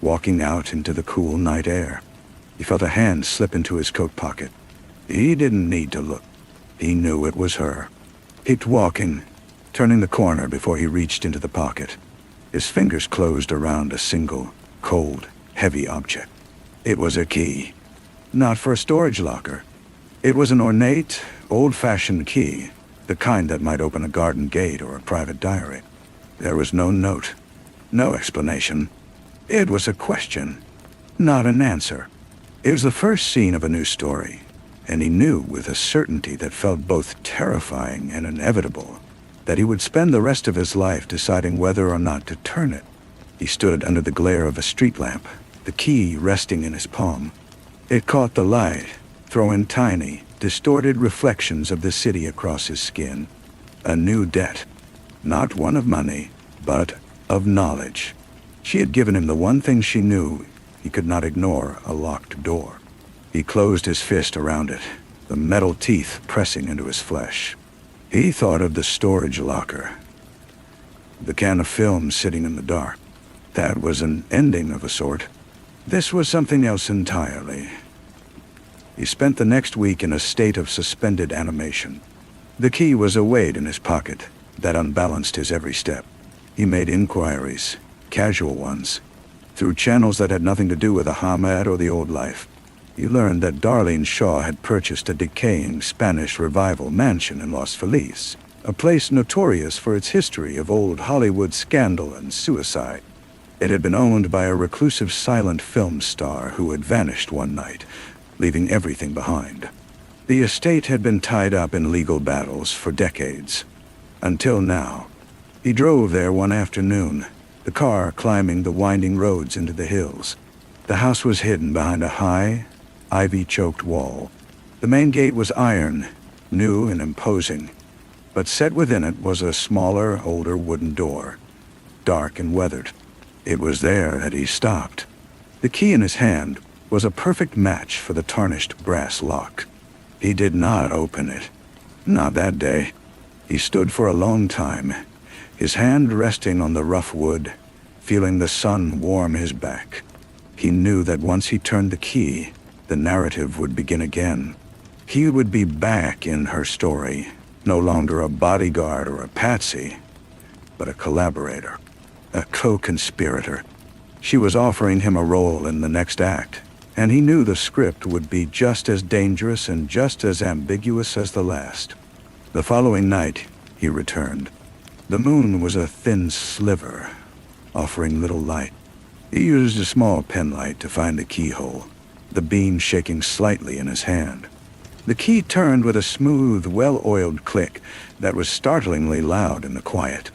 walking out into the cool night air. He felt a hand slip into his coat pocket. He didn't need to look. He knew it was her. He kept walking, turning the corner before he reached into the pocket. His fingers closed around a single, cold, heavy object. It was a key. Not for a storage locker. It was an ornate, old-fashioned key, the kind that might open a garden gate or a private diary. There was no note, no explanation. It was a question, not an answer. It was the first scene of a new story, and he knew with a certainty that felt both terrifying and inevitable that he would spend the rest of his life deciding whether or not to turn it. He stood under the glare of a street lamp, the key resting in his palm. It caught the light, throwing tiny, distorted reflections of the city across his skin. A new debt. Not one of money, but of knowledge. She had given him the one thing she knew he could not ignore, a locked door. He closed his fist around it, the metal teeth pressing into his flesh. He thought of the storage locker, the can of film sitting in the dark. That was an ending of a sort. This was something else entirely. He spent the next week in a state of suspended animation. The key was a weight in his pocket that unbalanced his every step. He made inquiries, casual ones, through channels that had nothing to do with Ahmed or the old life. He learned that Darlene Shaw had purchased a decaying Spanish Revival mansion in Los Feliz, a place notorious for its history of old Hollywood scandal and suicide. It had been owned by a reclusive silent film star who had vanished one night, leaving everything behind. The estate had been tied up in legal battles for decades, until now. He drove there one afternoon, the car climbing the winding roads into the hills. The house was hidden behind a high, ivy-choked wall. The main gate was iron, new and imposing, but set within it was a smaller, older wooden door, dark and weathered. It was there that he stopped. The key in his hand was a perfect match for the tarnished brass lock. He did not open it. Not that day. He stood for a long time, his hand resting on the rough wood, feeling the sun warm his back. He knew that once he turned the key, the narrative would begin again. He would be back in her story, no longer a bodyguard or a patsy, but a collaborator, a co-conspirator. She was offering him a role in the next act, and he knew the script would be just as dangerous and just as ambiguous as the last. The following night, he returned. The moon was a thin sliver, offering little light. He used a small penlight to find the keyhole, the beam shaking slightly in his hand. The key turned with a smooth, well-oiled click that was startlingly loud in the quiet.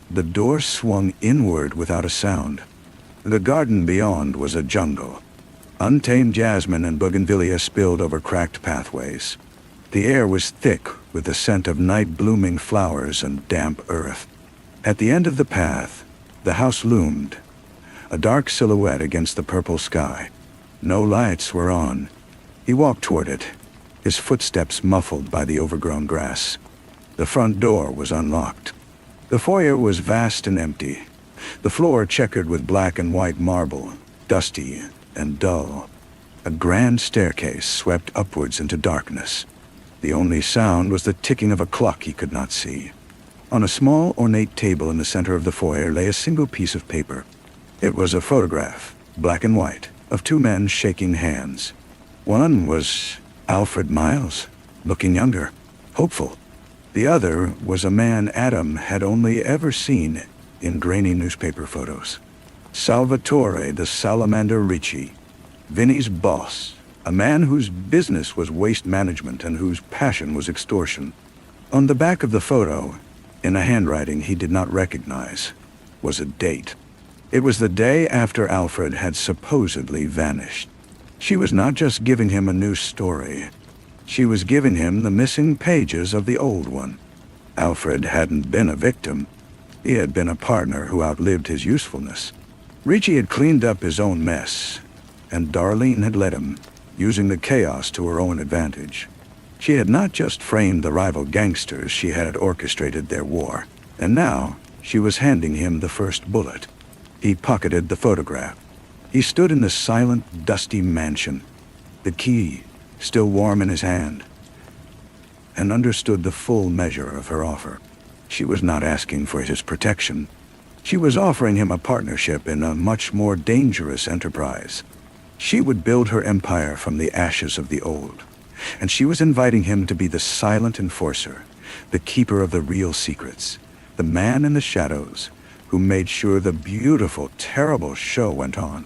The door swung inward without a sound. The garden beyond was a jungle. Untamed jasmine and bougainvillea spilled over cracked pathways. The air was thick with the scent of night-blooming flowers and damp earth. At the end of the path, the house loomed, a dark silhouette against the purple sky. No lights were on. He walked toward it, his footsteps muffled by the overgrown grass. The front door was unlocked. The foyer was vast and empty, the floor checkered with black and white marble, dusty and dull. A grand staircase swept upwards into darkness. The only sound was the ticking of a clock he could not see. On a small, ornate table in the center of the foyer lay a single piece of paper. It was a photograph, black and white, of two men shaking hands. One was Alfred Miles, looking younger, hopeful. The other was a man Adam had only ever seen in grainy newspaper photos. Salvatore the Salamander Ricci, Vinny's boss, a man whose business was waste management and whose passion was extortion. On the back of the photo, in a handwriting he did not recognize, was a date. It was the day after Alfred had supposedly vanished. She was not just giving him a new story. She was giving him the missing pages of the old one. Alfred hadn't been a victim. He had been a partner who outlived his usefulness. Ricci had cleaned up his own mess, and Darlene had led him, using the chaos to her own advantage. She had not just framed the rival gangsters, she had orchestrated their war, and now she was handing him the first bullet. He pocketed the photograph. He stood in the silent, dusty mansion, the key still warm in his hand, and understood the full measure of her offer. She was not asking for his protection. She was offering him a partnership in a much more dangerous enterprise. She would build her empire from the ashes of the old, and she was inviting him to be the silent enforcer, the keeper of the real secrets, the man in the shadows who made sure the beautiful, terrible show went on.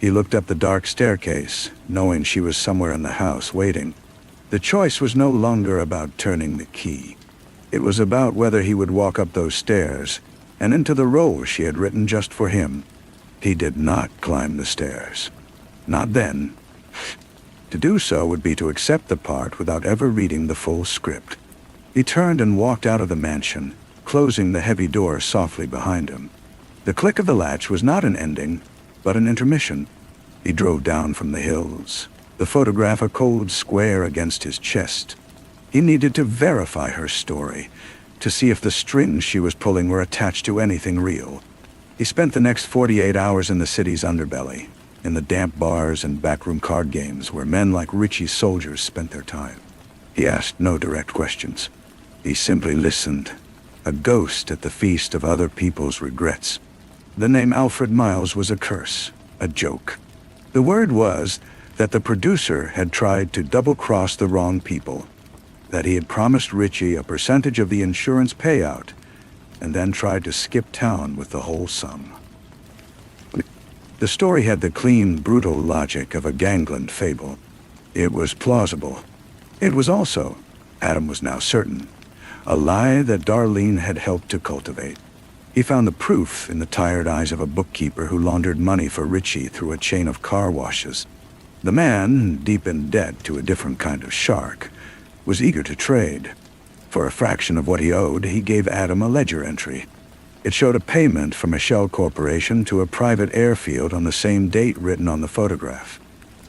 He looked up the dark staircase, knowing she was somewhere in the house waiting. The choice was no longer about turning the key. It was about whether he would walk up those stairs and into the role she had written just for him. He did not climb the stairs. Not then. To do so would be to accept the part without ever reading the full script. He turned and walked out of the mansion, closing the heavy door softly behind him. The click of the latch was not an ending, but an intermission. He drove down from the hills, the photograph a cold square against his chest. He needed to verify her story, to see if the strings she was pulling were attached to anything real. He spent the next 48 hours in the city's underbelly, in the damp bars and backroom card games where men like Ricci's soldiers spent their time. He asked no direct questions. He simply listened, a ghost at the feast of other people's regrets. The name Alfred Miles was a curse, a joke. The word was that the producer had tried to double-cross the wrong people, that he had promised Ricci a percentage of the insurance payout, and then tried to skip town with the whole sum. The story had the clean, brutal logic of a gangland fable. It was plausible. It was also, Adam was now certain, a lie that Darlene had helped to cultivate. He found the proof in the tired eyes of a bookkeeper who laundered money for Ricci through a chain of car washes. The man, deep in debt to a different kind of shark, was eager to trade. For a fraction of what he owed, he gave Adam a ledger entry. It showed a payment from a shell corporation to a private airfield on the same date written on the photograph.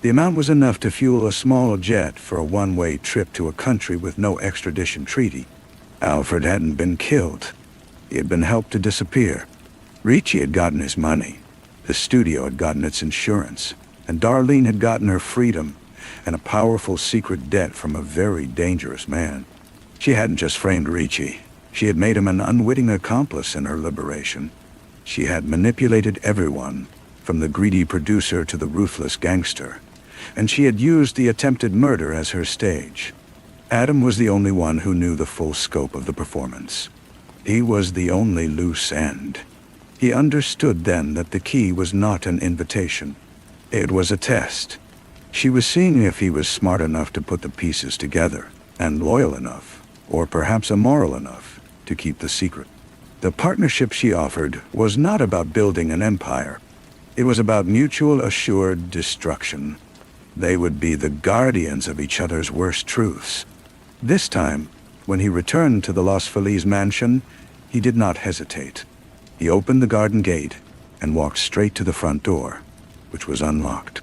The amount was enough to fuel a small jet for a one-way trip to a country with no extradition treaty. Alfred hadn't been killed. He had been helped to disappear. Ricci had gotten his money. The studio had gotten its insurance. And Darlene had gotten her freedom and a powerful secret debt from a very dangerous man. She hadn't just framed Ricci. She had made him an unwitting accomplice in her liberation. She had manipulated everyone, from the greedy producer to the ruthless gangster, and she had used the attempted murder as her stage. Adam was the only one who knew the full scope of the performance. He was the only loose end. He understood then that the key was not an invitation. It was a test. She was seeing if he was smart enough to put the pieces together, and loyal enough, or perhaps immoral enough, to keep the secret. The partnership she offered was not about building an empire. It was about mutual assured destruction. They would be the guardians of each other's worst truths. This time, when he returned to the Los Feliz mansion, he did not hesitate. He opened the garden gate and walked straight to the front door, which was unlocked.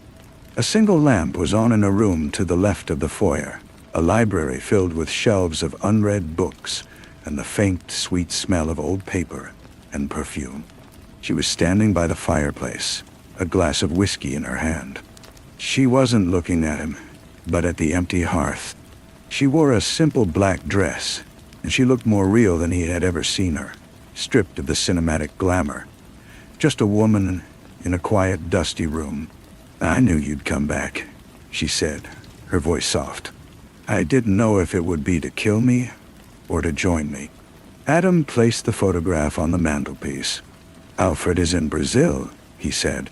A single lamp was on in a room to the left of the foyer, a library filled with shelves of unread books and the faint, sweet smell of old paper and perfume. She was standing by the fireplace, a glass of whiskey in her hand. She wasn't looking at him, but at the empty hearth. She wore a simple black dress, and she looked more real than he had ever seen her, stripped of the cinematic glamour. Just a woman in a quiet, dusty room. "I knew you'd come back," she said, her voice soft. "I didn't know if it would be to kill me or to join me." Adam placed the photograph on the mantelpiece. "Alfred is in Brazil," he said.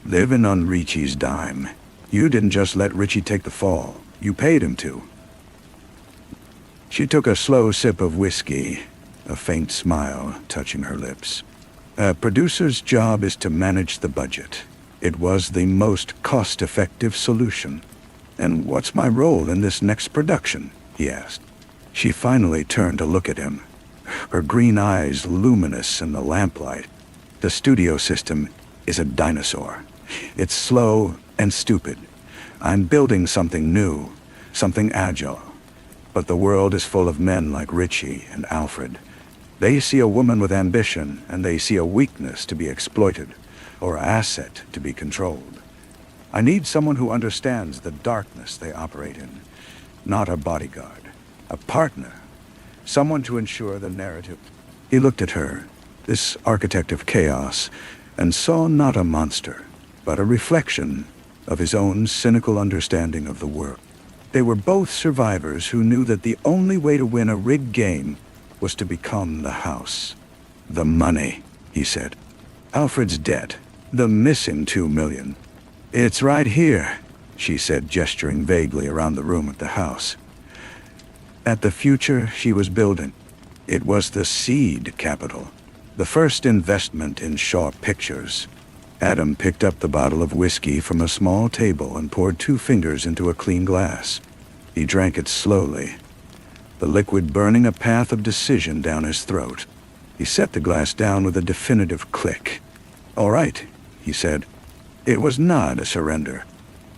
"Living on Richie's dime. You didn't just let Richie take the fall. You paid him to." She took a slow sip of whiskey, a faint smile touching her lips. "A producer's job is to manage the budget. It was the most cost-effective solution." "And what's my role in this next production?" he asked. She finally turned to look at him, her green eyes luminous in the lamplight. "The studio system is a dinosaur. It's slow and stupid. I'm building something new, something agile. But the world is full of men like Richie and Alfred. They see a woman with ambition, and they see a weakness to be exploited, or an asset to be controlled. I need someone who understands the darkness they operate in. Not a bodyguard, a partner. Someone to ensure the narrative." He looked at her, this architect of chaos, and saw not a monster, but a reflection of his own cynical understanding of the world. They were both survivors who knew that the only way to win a rigged game was to become the house. "The money," he said. "Alfred's debt. The missing $2 million. "It's right here," she said, gesturing vaguely around the room at the house. At the future she was building. It was the seed capital, the first investment in Shaw Pictures. Adam picked up the bottle of whiskey from a small table and poured 2 fingers into a clean glass. He drank it slowly, the liquid burning a path of decision down his throat. He set the glass down with a definitive click. "All right," he said. It was not a surrender.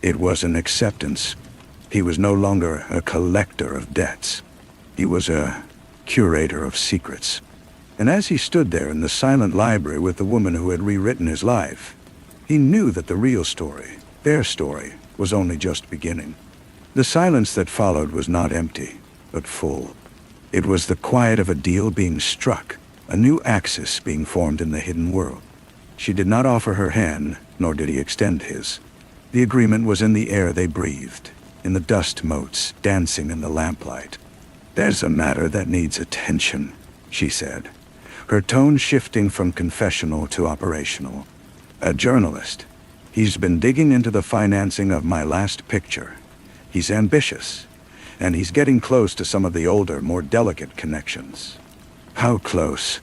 It was an acceptance. He was no longer a collector of debts. He was a curator of secrets. And as he stood there in the silent library with the woman who had rewritten his life, he knew that the real story, their story, was only just beginning. The silence that followed was not empty, but full. It was the quiet of a deal being struck, a new axis being formed in the hidden world. She did not offer her hand, nor did he extend his. The agreement was in the air they breathed, in the dust motes dancing in the lamplight. "There's a matter that needs attention," she said, her tone shifting from confessional to operational. "A journalist. He's been digging into the financing of my last picture. He's ambitious, and he's getting close to some of the older, more delicate connections." "How close?"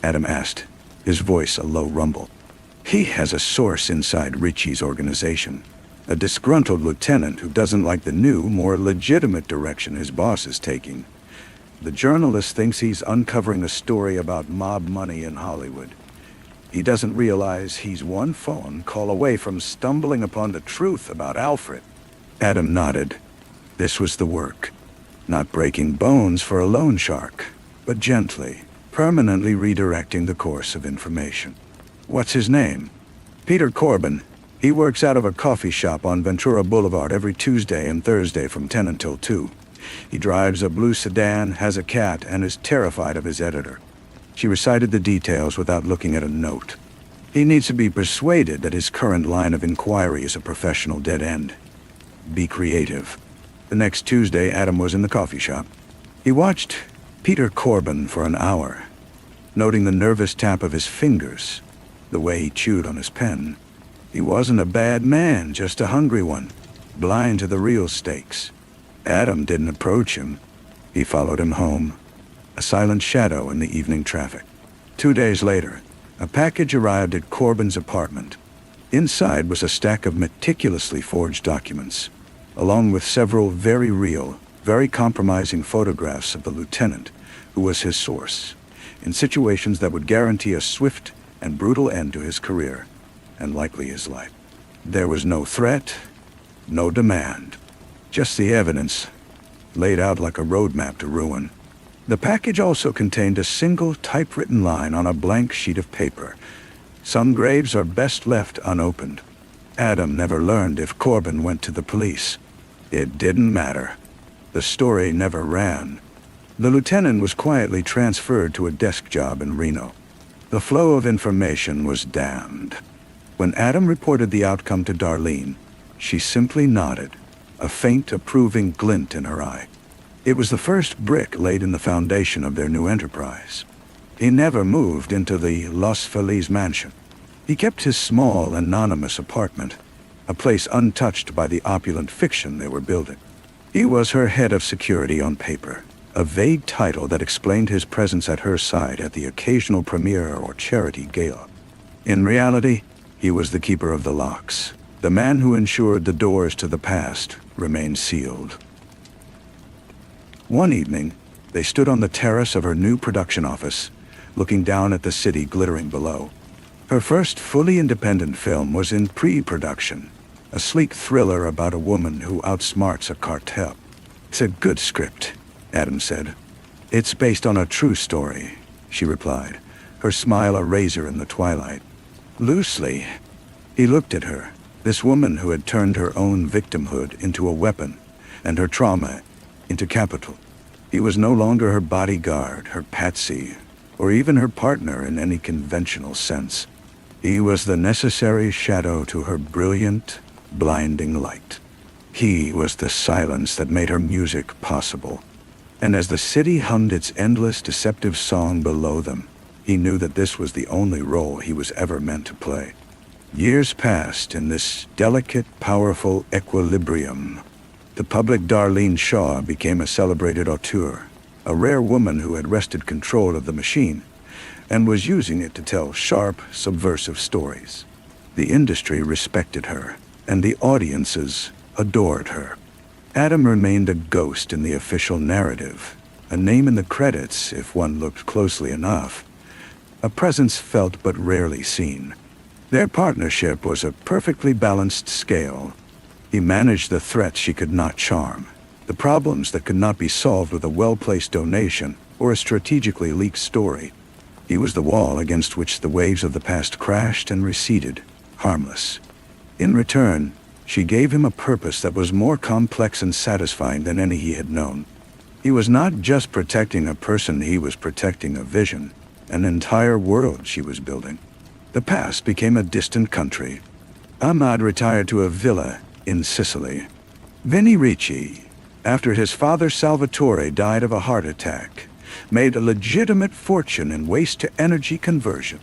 Adam asked, his voice a low rumble. "He has a source inside Richie's organization, a disgruntled lieutenant who doesn't like the new, more legitimate direction his boss is taking. The journalist thinks he's uncovering a story about mob money in Hollywood. He doesn't realize he's one phone call away from stumbling upon the truth about Alfred." Adam nodded. This was the work. Not breaking bones for a loan shark, but gently, permanently redirecting the course of information. "What's his name?" "Peter Corbin. He works out of a coffee shop on Ventura Boulevard every Tuesday and Thursday from 10 until 2. He drives a blue sedan, has a cat, and is terrified of his editor." She recited the details without looking at a note. "He needs to be persuaded that his current line of inquiry is a professional dead end. Be creative." The next Tuesday, Adam was in the coffee shop. He watched Peter Corbin for an hour, noting the nervous tap of his fingers, the way he chewed on his pen. He wasn't a bad man, just a hungry one, blind to the real stakes. Adam didn't approach him. He followed him home, a silent shadow in the evening traffic. 2 days later, a package arrived at Corbin's apartment. Inside was a stack of meticulously forged documents, along with several very real, very compromising photographs of the lieutenant, who was his source, in situations that would guarantee a swift and brutal end to his career, and likely his life. There was no threat, no demand. Just the evidence, laid out like a roadmap to ruin. The package also contained a single typewritten line on a blank sheet of paper. "Some graves are best left unopened." Adam never learned if Corbin went to the police. It didn't matter. The story never ran. The lieutenant was quietly transferred to a desk job in Reno. The flow of information was damned. When Adam reported the outcome to Darlene, she simply nodded, a faint approving glint in her eye. It was the first brick laid in the foundation of their new enterprise. He never moved into the Los Feliz mansion. He kept his small, anonymous apartment, a place untouched by the opulent fiction they were building. He was her head of security on paper, a vague title that explained his presence at her side at the occasional premiere or charity gala. In reality, he was the keeper of the locks, the man who ensured the doors to the past remained sealed. One evening, they stood on the terrace of her new production office, looking down at the city glittering below. Her first fully independent film was in pre-production, a sleek thriller about a woman who outsmarts a cartel. "It's a good script," Adam said. "It's based on a true story," she replied, her smile a razor in the twilight. "Loosely." He looked at her, this woman who had turned her own victimhood into a weapon, and her trauma into capital. He was no longer her bodyguard, her patsy, or even her partner in any conventional sense. He was the necessary shadow to her brilliant, blinding light. He was the silence that made her music possible. And as the city hummed its endless, deceptive song below them, he knew that this was the only role he was ever meant to play. Years passed in this delicate, powerful equilibrium. The public Darlene Shaw became a celebrated auteur, a rare woman who had wrested control of the machine and was using it to tell sharp, subversive stories. The industry respected her, and the audiences adored her. Adam remained a ghost in the official narrative, a name in the credits if one looked closely enough, a presence felt but rarely seen. Their partnership was a perfectly balanced scale. He managed the threats she could not charm, the problems that could not be solved with a well-placed donation or a strategically leaked story. He was the wall against which the waves of the past crashed and receded, harmless. In return, she gave him a purpose that was more complex and satisfying than any he had known. He was not just protecting a person, he was protecting a vision, an entire world she was building. The past became a distant country. Ahmad retired to a villa in Sicily. Vinnie Ricci, after his father Salvatore died of a heart attack, made a legitimate fortune in waste-to-energy conversion.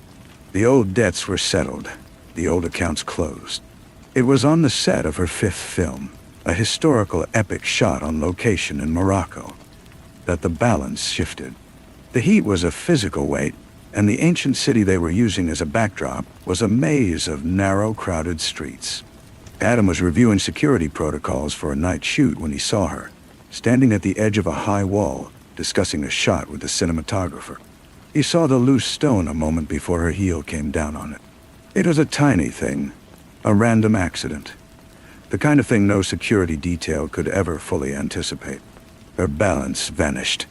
The old debts were settled, the old accounts closed. It was on the set of her fifth film, a historical epic shot on location in Morocco, that the balance shifted. The heat was a physical weight, and the ancient city they were using as a backdrop was a maze of narrow, crowded streets. Adam was reviewing security protocols for a night shoot when he saw her, standing at the edge of a high wall, discussing a shot with the cinematographer. He saw the loose stone a moment before her heel came down on it. It was a tiny thing, a random accident, the kind of thing no security detail could ever fully anticipate. Her balance vanished.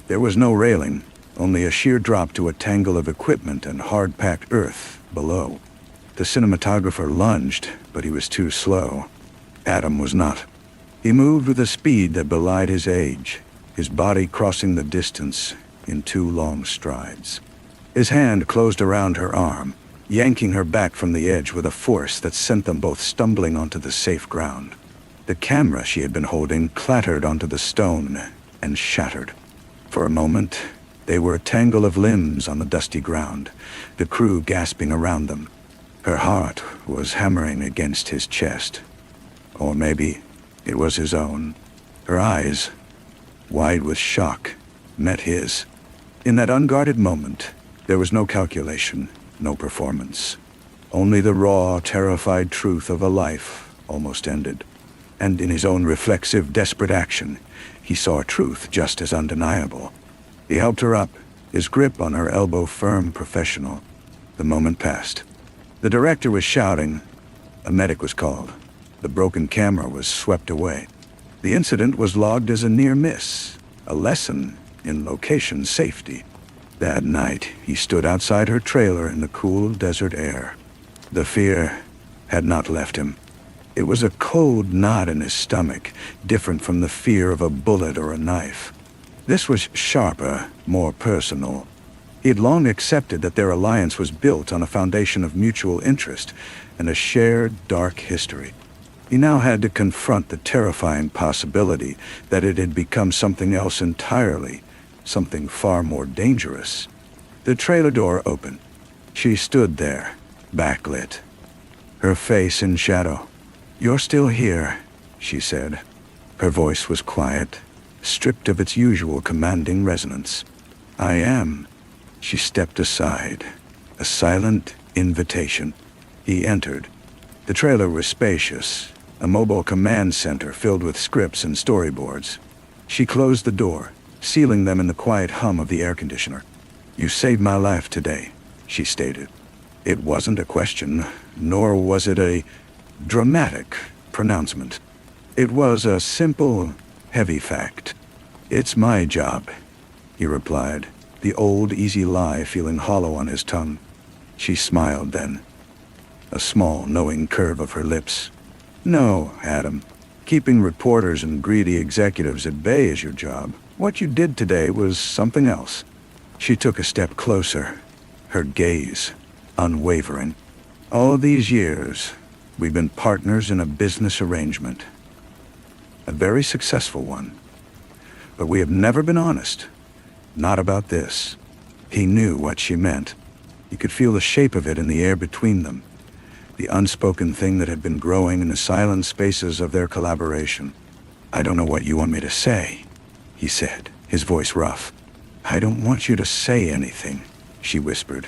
There was no railing, only a sheer drop to a tangle of equipment and hard-packed earth below. The cinematographer lunged, but he was too slow. Adam was not. He moved with a speed that belied his age, his body crossing the distance in 2 long strides. His hand closed around her arm, yanking her back from the edge with a force that sent them both stumbling onto the safe ground. The camera she had been holding clattered onto the stone and shattered. For a moment, they were a tangle of limbs on the dusty ground, the crew gasping around them. Her heart was hammering against his chest. Or maybe it was his own. Her eyes, wide with shock, met his. In that unguarded moment, there was no calculation, no performance. Only the raw, terrified truth of a life almost ended. And in his own reflexive, desperate action, he saw a truth just as undeniable. He helped her up, his grip on her elbow firm, professional. The moment passed. The director was shouting. A medic was called. The broken camera was swept away. The incident was logged as a near miss, a lesson in location safety. That night, he stood outside her trailer in the cool desert air. The fear had not left him. It was a cold knot in his stomach, different from the fear of a bullet or a knife. This was sharper, more personal. He had long accepted that their alliance was built on a foundation of mutual interest and a shared dark history. He now had to confront the terrifying possibility that it had become something else entirely, something far more dangerous. The trailer door opened. She stood there, backlit, her face in shadow. "You're still here," she said. Her voice was quiet, stripped of its usual commanding resonance. "I am." She stepped aside, a silent invitation. He entered. The trailer was spacious, a mobile command center filled with scripts and storyboards. She closed the door, sealing them in the quiet hum of the air conditioner. "You saved my life today," she stated. It wasn't a question, nor was it a dramatic pronouncement. It was a simple, heavy fact. "It's my job," he replied, the old easy lie feeling hollow on his tongue. She smiled then, a small, knowing curve of her lips. "No, Adam. Keeping reporters and greedy executives at bay is your job. What you did today was something else." She took a step closer, her gaze unwavering. "All these years, we've been partners in a business arrangement. A very successful one. But we have never been honest. Not about this." He knew what she meant. He could feel the shape of it in the air between them, the unspoken thing that had been growing in the silent spaces of their collaboration. "I don't know what you want me to say," he said, his voice rough. "I don't want you to say anything," she whispered.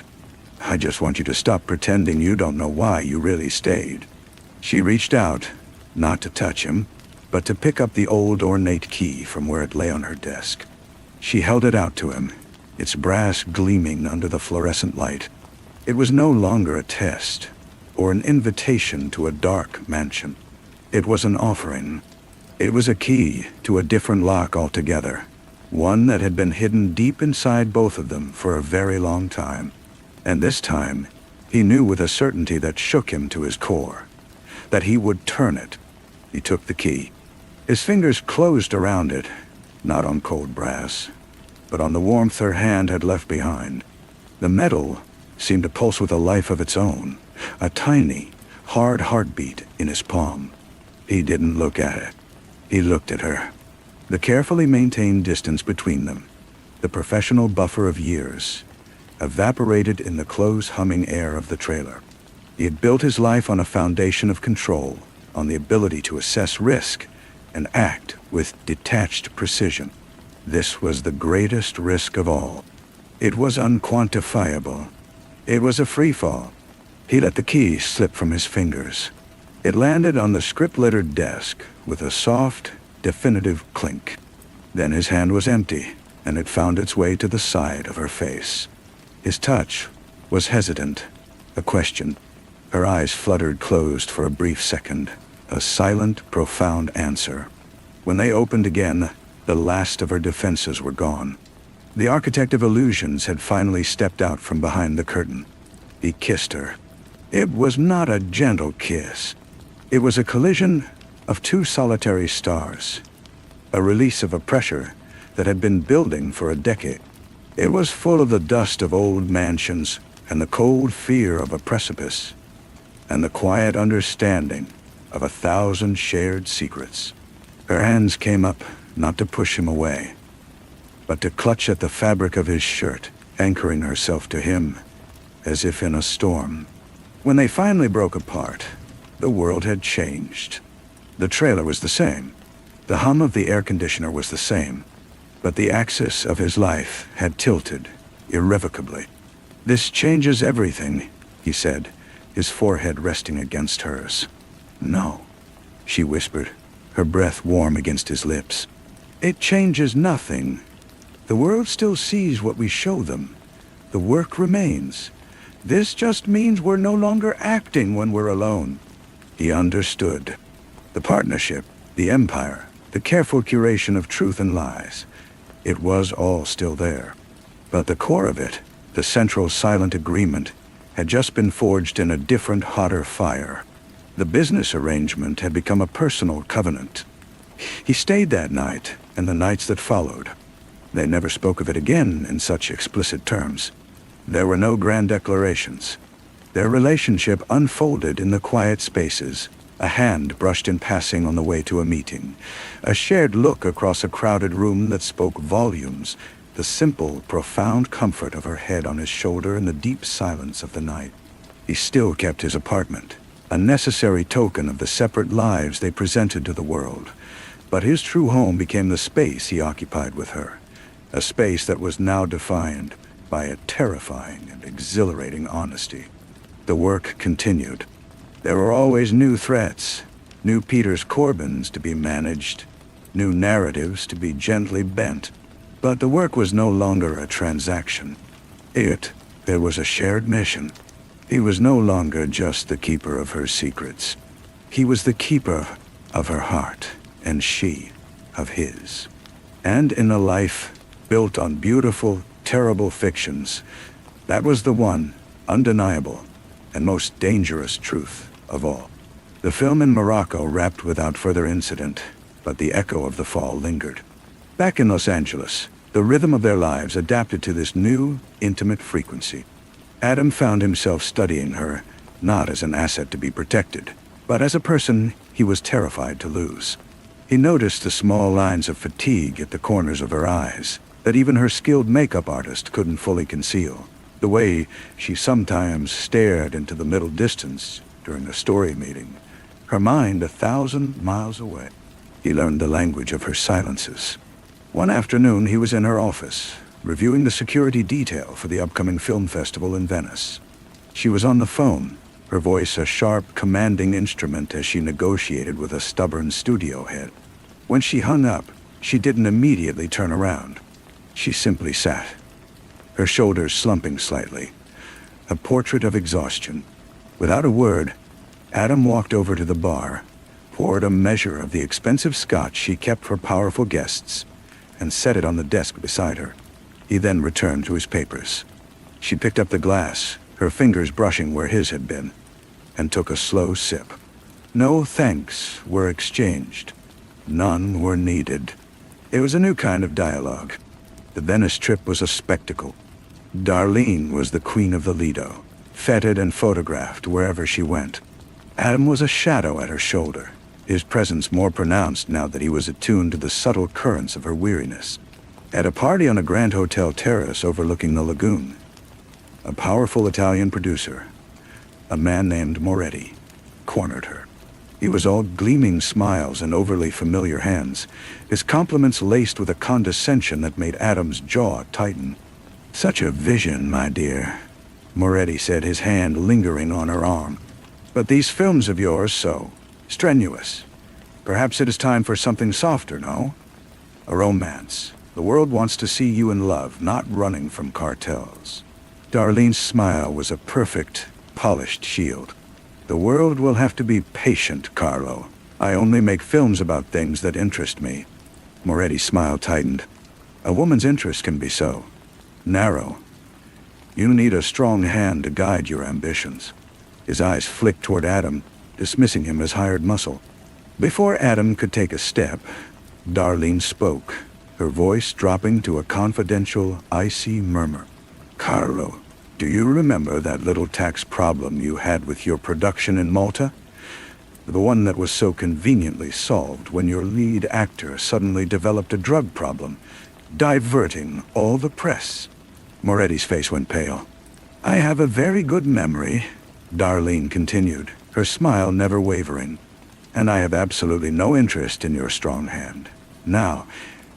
"I just want you to stop pretending you don't know why you really stayed." She reached out, not to touch him, but to pick up the old ornate key from where it lay on her desk. She held it out to him, its brass gleaming under the fluorescent light. It was no longer a test, or an invitation to a dark mansion. It was an offering. It was a key to a different lock altogether, one that had been hidden deep inside both of them for a very long time. And this time, he knew with a certainty that shook him to his core, that he would turn it. He took the key. His fingers closed around it, not on cold brass, but on the warmth her hand had left behind. The metal seemed to pulse with a life of its own, a tiny, hard heartbeat in his palm. He didn't look at it. He looked at her. The carefully maintained distance between them, the professional buffer of years, evaporated in the close humming air of the trailer. He had built his life on a foundation of control, on the ability to assess risk and act with detached precision. This was the greatest risk of all. It was unquantifiable. It was a free fall. He let the key slip from his fingers. It landed on the script-littered desk with a soft, definitive clink. Then his hand was empty, and it found its way to the side of her face. His touch was hesitant, a question. Her eyes fluttered closed for a brief second, a silent, profound answer. When they opened again, the last of her defenses were gone. The architect of illusions had finally stepped out from behind the curtain. He kissed her. It was not a gentle kiss. It was a collision of two solitary stars, a release of a pressure that had been building for a decade. It was full of the dust of old mansions and the cold fear of a precipice, and the quiet understanding of 1,000 shared secrets. Her hands came up, not to push him away, but to clutch at the fabric of his shirt, anchoring herself to him, as if in a storm. When they finally broke apart, the world had changed. The trailer was the same. The hum of the air conditioner was the same, but the axis of his life had tilted irrevocably. "This changes everything," he said, his forehead resting against hers. "No," she whispered, her breath warm against his lips. "It changes nothing. The world still sees what we show them. The work remains. This just means we're no longer acting when we're alone." He understood. The partnership, the empire, the careful curation of truth and lies, it was all still there. But the core of it, the central silent agreement, had just been forged in a different, hotter fire. The business arrangement had become a personal covenant. He stayed that night and the nights that followed. They never spoke of it again in such explicit terms. There were no grand declarations. Their relationship unfolded in the quiet spaces, a hand brushed in passing on the way to a meeting, a shared look across a crowded room that spoke volumes, the simple, profound comfort of her head on his shoulder in the deep silence of the night. He still kept his apartment, a necessary token of the separate lives they presented to the world. But his true home became the space he occupied with her, a space that was now defined by a terrifying and exhilarating honesty. The work continued. There were always new threats, new Peters Corbins to be managed, new narratives to be gently bent. But the work was no longer a transaction. There was a shared mission. He was no longer just the keeper of her secrets. He was the keeper of her heart, and she of his. And in a life built on beautiful, terrible fictions, that was the one undeniable and most dangerous truth of all. The film in Morocco wrapped without further incident, but the echo of the fall lingered. Back in Los Angeles, the rhythm of their lives adapted to this new, intimate frequency. Adam found himself studying her, not as an asset to be protected, but as a person he was terrified to lose. He noticed the small lines of fatigue at the corners of her eyes that even her skilled makeup artist couldn't fully conceal. The way she sometimes stared into the middle distance during a story meeting, her mind 1,000 miles away. He learned the language of her silences. One afternoon he was in her office, reviewing the security detail for the upcoming film festival in Venice. She was on the phone, her voice a sharp, commanding instrument as she negotiated with a stubborn studio head. When she hung up, she didn't immediately turn around. She simply sat, her shoulders slumping slightly, a portrait of exhaustion. Without a word, Adam walked over to the bar, poured a measure of the expensive scotch she kept for powerful guests, and set it on the desk beside her. He then returned to his papers. She picked up the glass, her fingers brushing where his had been, and took a slow sip. No thanks were exchanged. None were needed. It was a new kind of dialogue. The Venice trip was a spectacle. Darlene was the queen of the Lido, feted and photographed wherever she went. Adam was a shadow at her shoulder, his presence more pronounced now that he was attuned to the subtle currents of her weariness. At a party on a grand hotel terrace overlooking the lagoon, a powerful Italian producer, a man named Moretti, cornered her. He was all gleaming smiles and overly familiar hands, his compliments laced with a condescension that made Adam's jaw tighten. "Such a vision, my dear," Moretti said, his hand lingering on her arm. "But these films of yours so strenuous. Perhaps it is time for something softer, no? A romance. The world wants to see you in love, not running from cartels." Darlene's smile was a perfect, polished shield. "The world will have to be patient, Carlo. I only make films about things that interest me." Moretti's smile tightened. "A woman's interest can be so narrow. You need a strong hand to guide your ambitions." His eyes flicked toward Adam, dismissing him as hired muscle. Before Adam could take a step, Darlene spoke, her voice dropping to a confidential, icy murmur. "Carlo, do you remember that little tax problem you had with your production in Malta? The one that was so conveniently solved when your lead actor suddenly developed a drug problem, diverting all the press." Moretti's face went pale. "I have a very good memory," Darlene continued, her smile never wavering. "And I have absolutely no interest in your strong hand. Now,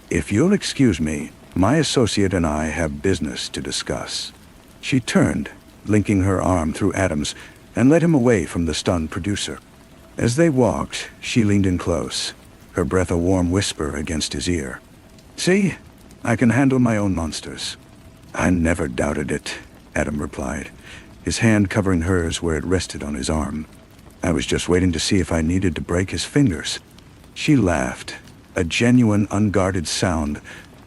if you'll excuse me, my associate and I have business to discuss." She turned, linking her arm through Adam's, and led him away from the stunned producer. As they walked, she leaned in close, her breath a warm whisper against his ear. "See, I can handle my own monsters." "I never doubted it," Adam replied, his hand covering hers where it rested on his arm. "I was just waiting to see if I needed to break his fingers." She laughed, a genuine, unguarded sound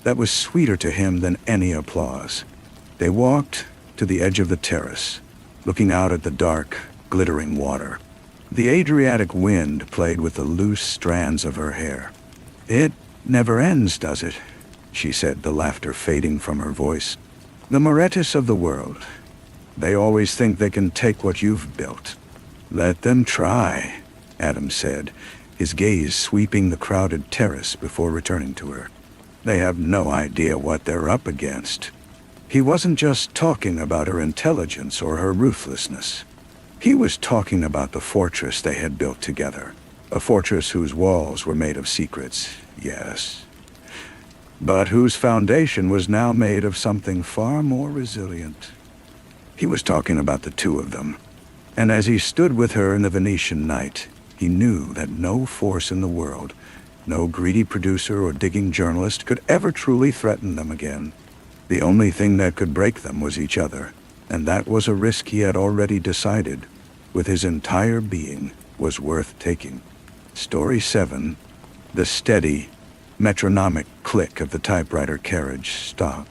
that was sweeter to him than any applause. They walked to the edge of the terrace, looking out at the dark, glittering water. The Adriatic wind played with the loose strands of her hair. "It never ends, does it?" she said, the laughter fading from her voice. "The Morettis of the world. They always think they can take what you've built." "Let them try," Adam said, his gaze sweeping the crowded terrace before returning to her. "They have no idea what they're up against." He wasn't just talking about her intelligence or her ruthlessness. He was talking about the fortress they had built together. A fortress whose walls were made of secrets, yes, but whose foundation was now made of something far more resilient. He was talking about the two of them, and as he stood with her in the Venetian night, he knew that no force in the world, no greedy producer or digging journalist could ever truly threaten them again. The only thing that could break them was each other, and that was a risk he had already decided, with his entire being, was worth taking. Story 7. The steady, metronomic click of the typewriter carriage stopped.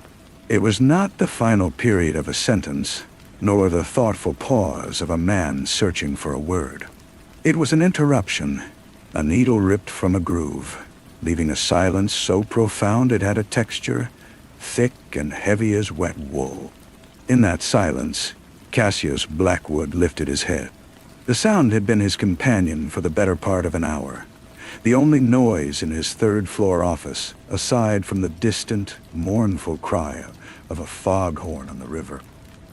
It was not the final period of a sentence, nor the thoughtful pause of a man searching for a word. It was an interruption, a needle ripped from a groove, leaving a silence so profound it had a texture thick and heavy as wet wool. In that silence, Cassius Blackwood lifted his head. The sound had been his companion for the better part of an hour, the only noise in his third-floor office, aside from the distant, mournful cry of a foghorn on the river.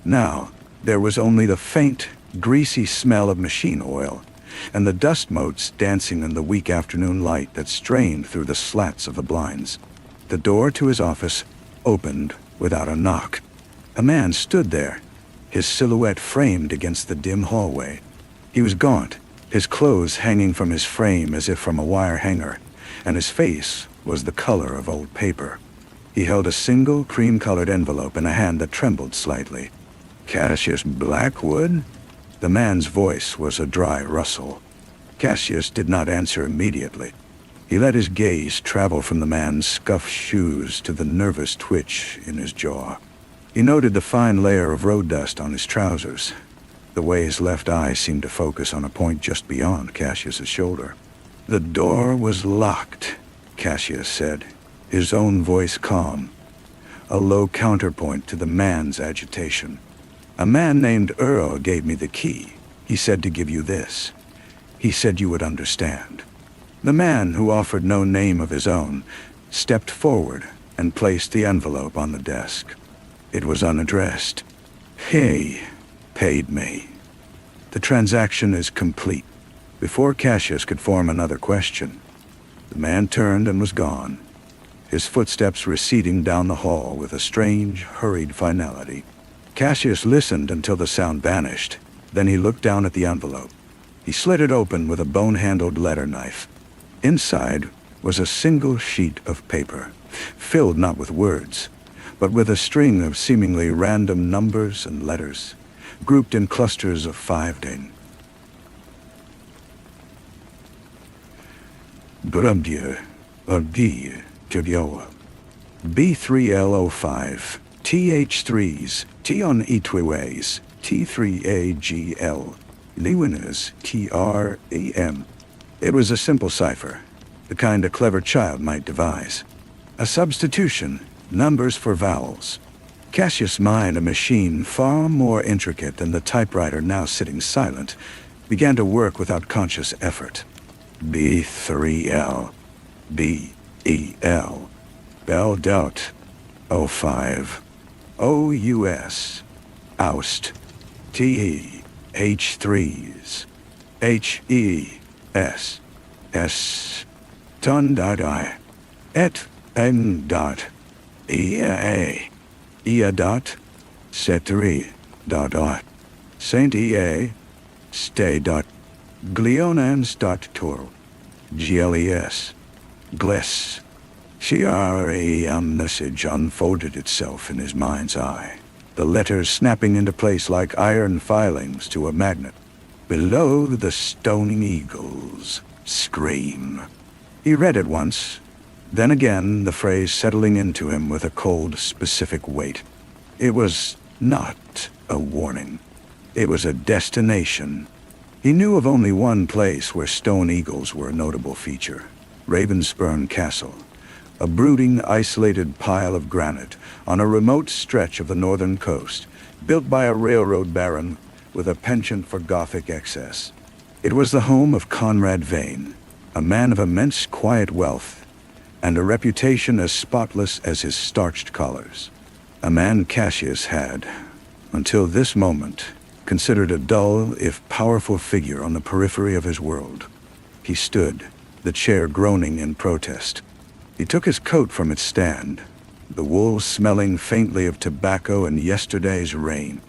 Now, there was only the faint, greasy smell of machine oil, and the dust motes dancing in the weak afternoon light that strained through the slats of the blinds. The door to his office opened without a knock. A man stood there, his silhouette framed against the dim hallway. He was gaunt, his clothes hanging from his frame as if from a wire hanger, and his face was the color of old paper. He held a single cream-colored envelope in a hand that trembled slightly. Cassius Blackwood? The man's voice was a dry rustle. Cassius did not answer immediately. He let his gaze travel from the man's scuffed shoes to the nervous twitch in his jaw. He noted the fine layer of road dust on his trousers, the way his left eye seemed to focus on a point just beyond Cassius's shoulder. The door was locked, Cassius said, his own voice calm, a low counterpoint to the man's agitation. A man named Earl gave me the key. He said to give you this. He said you would understand. The man, who offered no name of his own, stepped forward and placed the envelope on the desk. It was unaddressed. He paid me. The transaction is complete. Before Cassius could form another question, the man turned and was gone, his footsteps receding down the hall with a strange, hurried finality. Cassius listened until the sound vanished. Then he looked down at the envelope. He slit it open with a bone-handled letter knife. Inside was a single sheet of paper, filled not with words, but with a string of seemingly random numbers and letters, grouped in clusters of 5 ding. Brumdier, or D, Tibioa. B3L05, TH3s, Tion Etwiways, T3AGL, Lewinners, TREM. It was a simple cipher, the kind a clever child might devise. A substitution, numbers for vowels. Cassius mined a machine far more intricate than the typewriter now sitting silent, began to work without conscious effort. B3L, B-E-L, Bell Dot, 05, OUS, Oust, T-E, H3s, H-E-S, S, Ton dot I, Et, N dot, E-A, Ia dot, Setri dot ot, Saint Ea, Stay dot, Gleonans dot Tor, GLES, Gles. CREM message unfolded itself in his mind's eye, the letters snapping into place like iron filings to a magnet. Below the stoning eagles, scream. He read it once, then again, the phrase settling into him with a cold, specific weight. It was not a warning. It was a destination. He knew of only one place where stone eagles were a notable feature: Ravenspurn Castle, a brooding, isolated pile of granite on a remote stretch of the northern coast, built by a railroad baron with a penchant for Gothic excess. It was the home of Conrad Vane, a man of immense quiet wealth and a reputation as spotless as his starched collars. A man Cassius had, until this moment, considered a dull, if powerful figure on the periphery of his world. He stood, the chair groaning in protest. He took his coat from its stand, the wool smelling faintly of tobacco and yesterday's rain.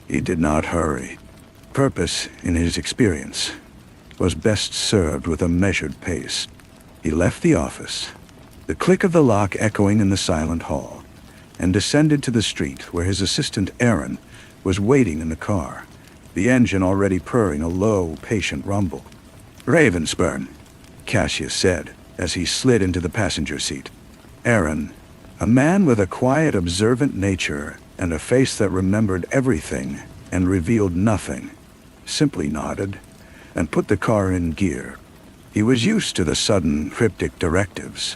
He did not hurry. Purpose, in his experience, was best served with a measured pace. He left the office, the click of the lock echoing in the silent hall, and descended to the street where his assistant Aaron was waiting in the car, the engine already purring a low, patient rumble. "Ravensburn," Cassius said, as he slid into the passenger seat. Aaron, a man with a quiet, observant nature and a face that remembered everything and revealed nothing, simply nodded and put the car in gear. He was used to the sudden, cryptic directives.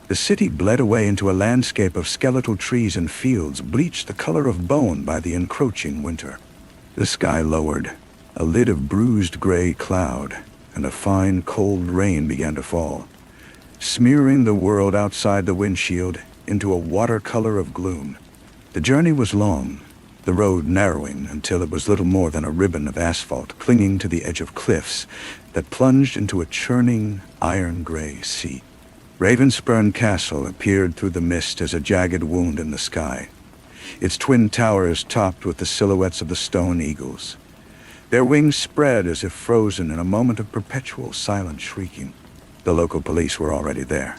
The city bled away into a landscape of skeletal trees and fields bleached the color of bone by the encroaching winter. The sky lowered, a lid of bruised gray cloud, and a fine, cold rain began to fall, smearing the world outside the windshield into a watercolor of gloom. The journey was long, the road narrowing until it was little more than a ribbon of asphalt clinging to the edge of cliffs that plunged into a churning, iron-gray sea. Ravenspurn Castle appeared through the mist as a jagged wound in the sky, its twin towers topped with the silhouettes of the stone eagles. Their wings spread as if frozen in a moment of perpetual silent shrieking. The local police were already there,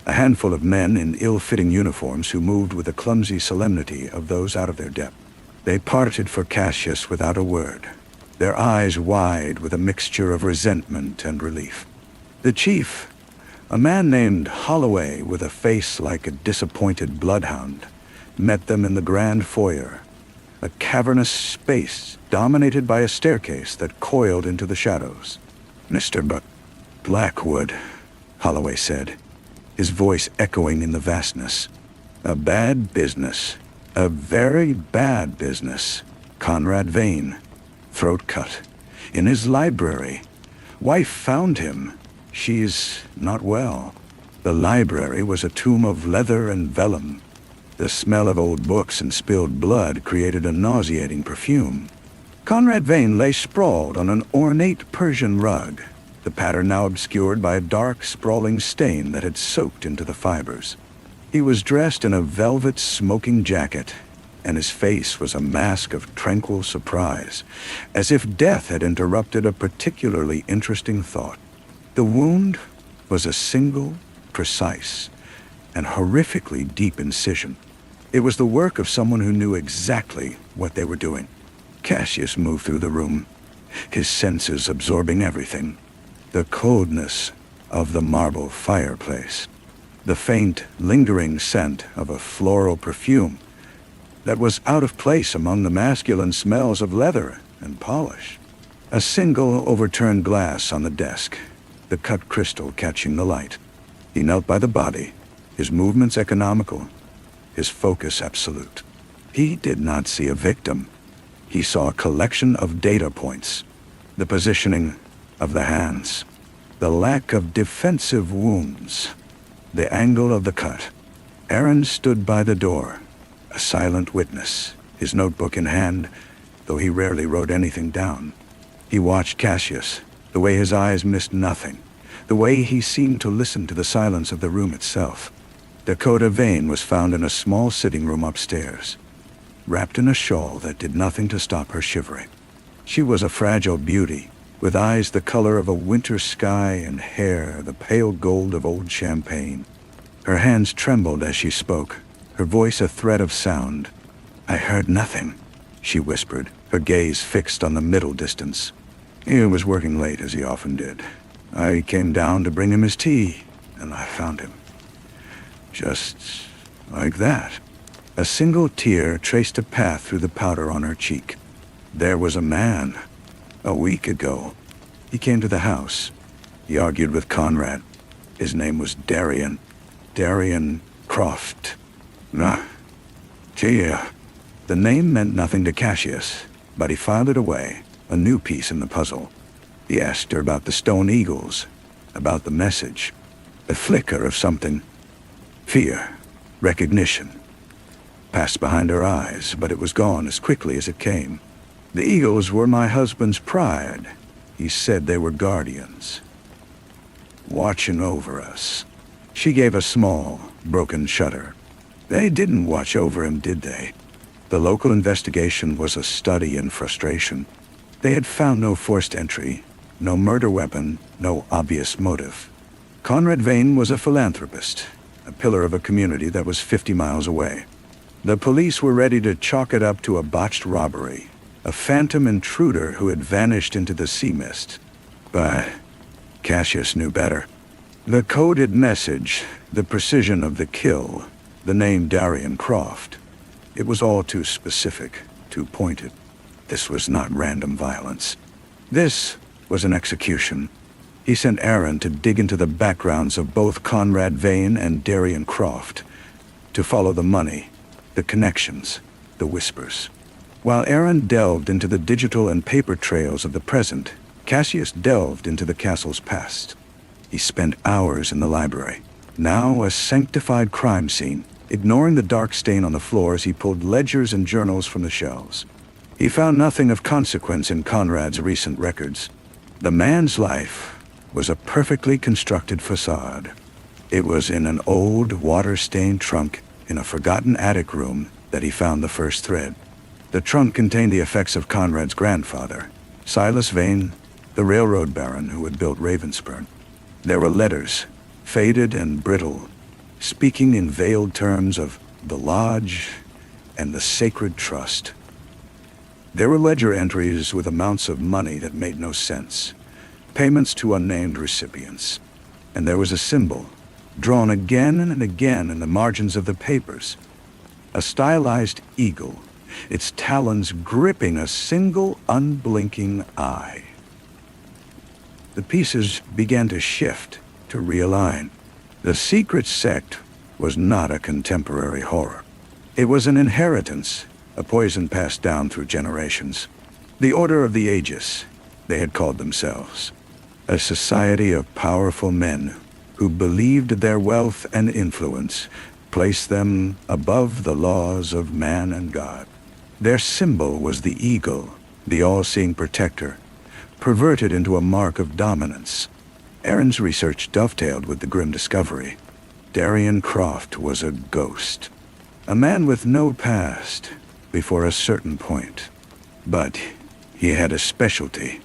a handful of men in ill-fitting uniforms who moved with the clumsy solemnity of those out of their depth. They parted for Cassius without a word, their eyes wide with a mixture of resentment and relief. The chief, a man named Holloway with a face like a disappointed bloodhound, met them in the grand foyer, a cavernous space dominated by a staircase that coiled into the shadows. "Mr. Blackwood," Holloway said, his voice echoing in the vastness. "A bad business. A very bad business. Conrad Vane. Throat cut. In his library. Wife found him. She's not well." The library was a tomb of leather and vellum. The smell of old books and spilled blood created a nauseating perfume. Conrad Vane lay sprawled on an ornate Persian rug, the pattern now obscured by a dark, sprawling stain that had soaked into the fibers. He was dressed in a velvet smoking jacket, and his face was a mask of tranquil surprise, as if death had interrupted a particularly interesting thought. The wound was a single, precise, and horrifically deep incision. It was the work of someone who knew exactly what they were doing. Cassius moved through the room, his senses absorbing everything. The coldness of the marble fireplace, the faint, lingering scent of a floral perfume that was out of place among the masculine smells of leather and polish. A single overturned glass on the desk, the cut crystal catching the light. He knelt by the body, his movements economical, his focus absolute. He did not see a victim. He saw a collection of data points, the positioning of the hands, the lack of defensive wounds, the angle of the cut. Aaron stood by the door, a silent witness, his notebook in hand, though he rarely wrote anything down. He watched Cassius, the way his eyes missed nothing, the way he seemed to listen to the silence of the room itself. Dakota Vane was found in a small sitting room upstairs, wrapped in a shawl that did nothing to stop her shivering. She was a fragile beauty, with eyes the color of a winter sky and hair the pale gold of old champagne. Her hands trembled as she spoke, her voice a thread of sound. "I heard nothing," she whispered, her gaze fixed on the middle distance. "He was working late, as he often did. I came down to bring him his tea, and I found him. Just like that." A single tear traced a path through the powder on her cheek. There was a man. A week ago. He came to the house. He argued with Conrad. His name was Darian. Darian Croft. The name meant nothing to Cassius, but he filed it away, a new piece in the puzzle. He asked her about the stone eagles, about the message. A flicker of something. Fear. Recognition. Passed behind her eyes, but it was gone as quickly as it came. The eagles were my husband's pride. He said they were guardians, watching over us." She gave a small, broken shudder. "They didn't watch over him, did they?" The local investigation was a study in frustration. They had found no forced entry, no murder weapon, no obvious motive. Conrad Vane was a philanthropist, a pillar of a community that was 50 miles away. The police were ready to chalk it up to a botched robbery, a phantom intruder who had vanished into the sea mist. But Cassius knew better. The coded message, the precision of the kill, the name Darian Croft. It was all too specific, too pointed. This was not random violence. This was an execution. He sent Aaron to dig into the backgrounds of both Conrad Vane and Darian Croft, to follow the money, the connections, the whispers. While Aaron delved into the digital and paper trails of the present, Cassius delved into the castle's past. He spent hours in the library, now a sanctified crime scene, ignoring the dark stain on the floor as he pulled ledgers and journals from the shelves. He found nothing of consequence in Conrad's recent records. The man's life was a perfectly constructed facade. It was in an old, water-stained trunk in a forgotten attic room that he found the first thread. The trunk contained the effects of Conrad's grandfather, Silas Vane, the railroad baron who had built Ravenspurn. There were letters, faded and brittle, speaking in veiled terms of the lodge and the sacred trust. There were ledger entries with amounts of money that made no sense, payments to unnamed recipients. And there was a symbol, drawn again and again in the margins of the papers. A stylized eagle, its talons gripping a single unblinking eye. The pieces began to shift, to realign. The secret sect was not a contemporary horror. It was an inheritance, a poison passed down through generations. The Order of the Aegis, they had called themselves. A society of powerful men who believed their wealth and influence placed them above the laws of man and God. Their symbol was the eagle, the all-seeing protector, perverted into a mark of dominance. Aaron's research dovetailed with the grim discovery. Darian Croft was a ghost, a man with no past before a certain point. But he had a specialty: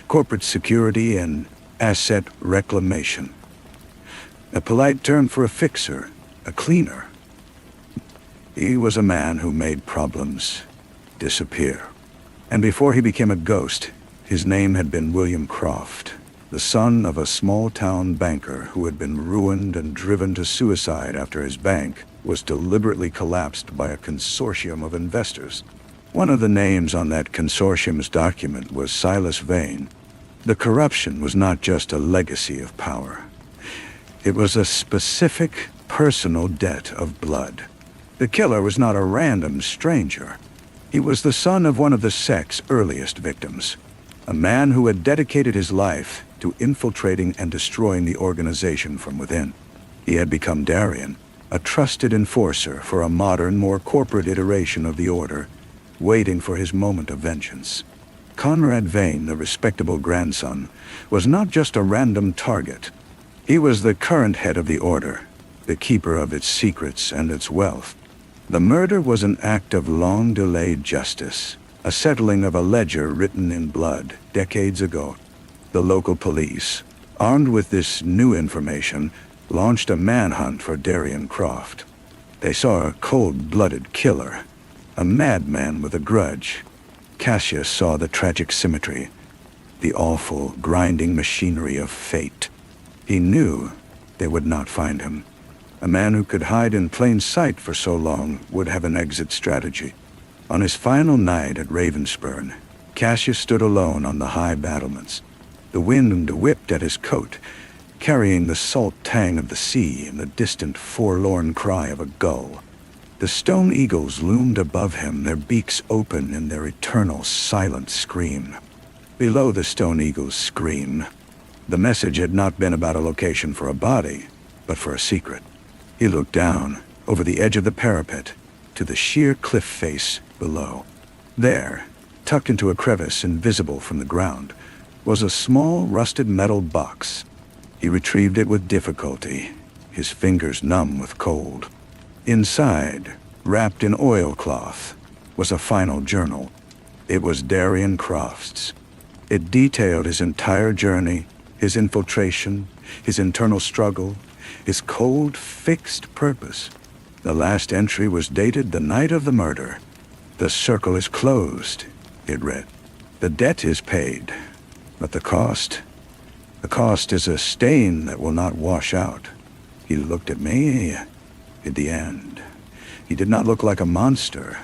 corporate security and asset reclamation. A polite term for a fixer, a cleaner. He was a man who made problems disappear. And before he became a ghost, his name had been William Croft, the son of a small-town banker who had been ruined and driven to suicide after his bank was deliberately collapsed by a consortium of investors. One of the names on that consortium's document was Silas Vane. The corruption was not just a legacy of power. It was a specific, personal debt of blood. The killer was not a random stranger. He was the son of one of the sect's earliest victims, a man who had dedicated his life to infiltrating and destroying the organization from within. He had become Darian, a trusted enforcer for a modern, more corporate iteration of the Order, waiting for his moment of vengeance. Conrad Vane, the respectable grandson, was not just a random target. He was the current head of the Order, the keeper of its secrets and its wealth. The murder was an act of long-delayed justice, a settling of a ledger written in blood decades ago. The local police, armed with this new information, launched a manhunt for Darian Croft. They saw a cold-blooded killer, a madman with a grudge. Cassius saw the tragic symmetry, the awful, grinding machinery of fate. He knew they would not find him. A man who could hide in plain sight for so long would have an exit strategy. On his final night at Ravenspurn, Cassius stood alone on the high battlements. The wind whipped at his coat, carrying the salt tang of the sea and the distant, forlorn cry of a gull. The stone eagles loomed above him, their beaks open in their eternal, silent scream. Below the stone eagles' scream, the message had not been about a location for a body, but for a secret. He looked down, over the edge of the parapet, to the sheer cliff face below. There, tucked into a crevice invisible from the ground, was a small rusted metal box. He retrieved it with difficulty, his fingers numb with cold. Inside, wrapped in oilcloth, was a final journal. It was Darian Croft's. It detailed his entire journey, his infiltration, his internal struggle, his cold, fixed purpose. The last entry was dated the night of the murder. "The circle is closed," it read. "The debt is paid, but the cost is a stain that will not wash out." He looked at me. At the end, he did not look like a monster.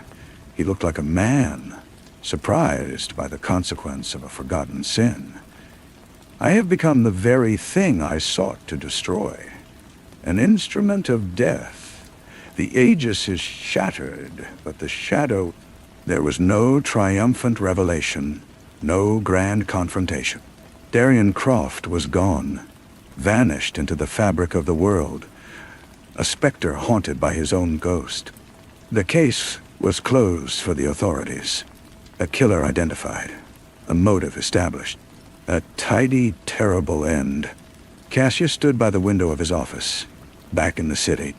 He looked like a man, surprised by the consequence of a forgotten sin. "I have become the very thing I sought to destroy. An instrument of death. The aegis is shattered, but the shadow..." There was no triumphant revelation, no grand confrontation. Darian Croft was gone, vanished into the fabric of the world, a specter haunted by his own ghost. The case was closed for the authorities. A killer identified, a motive established. A tidy, terrible end. Cassius stood by the window of his office, back in the city.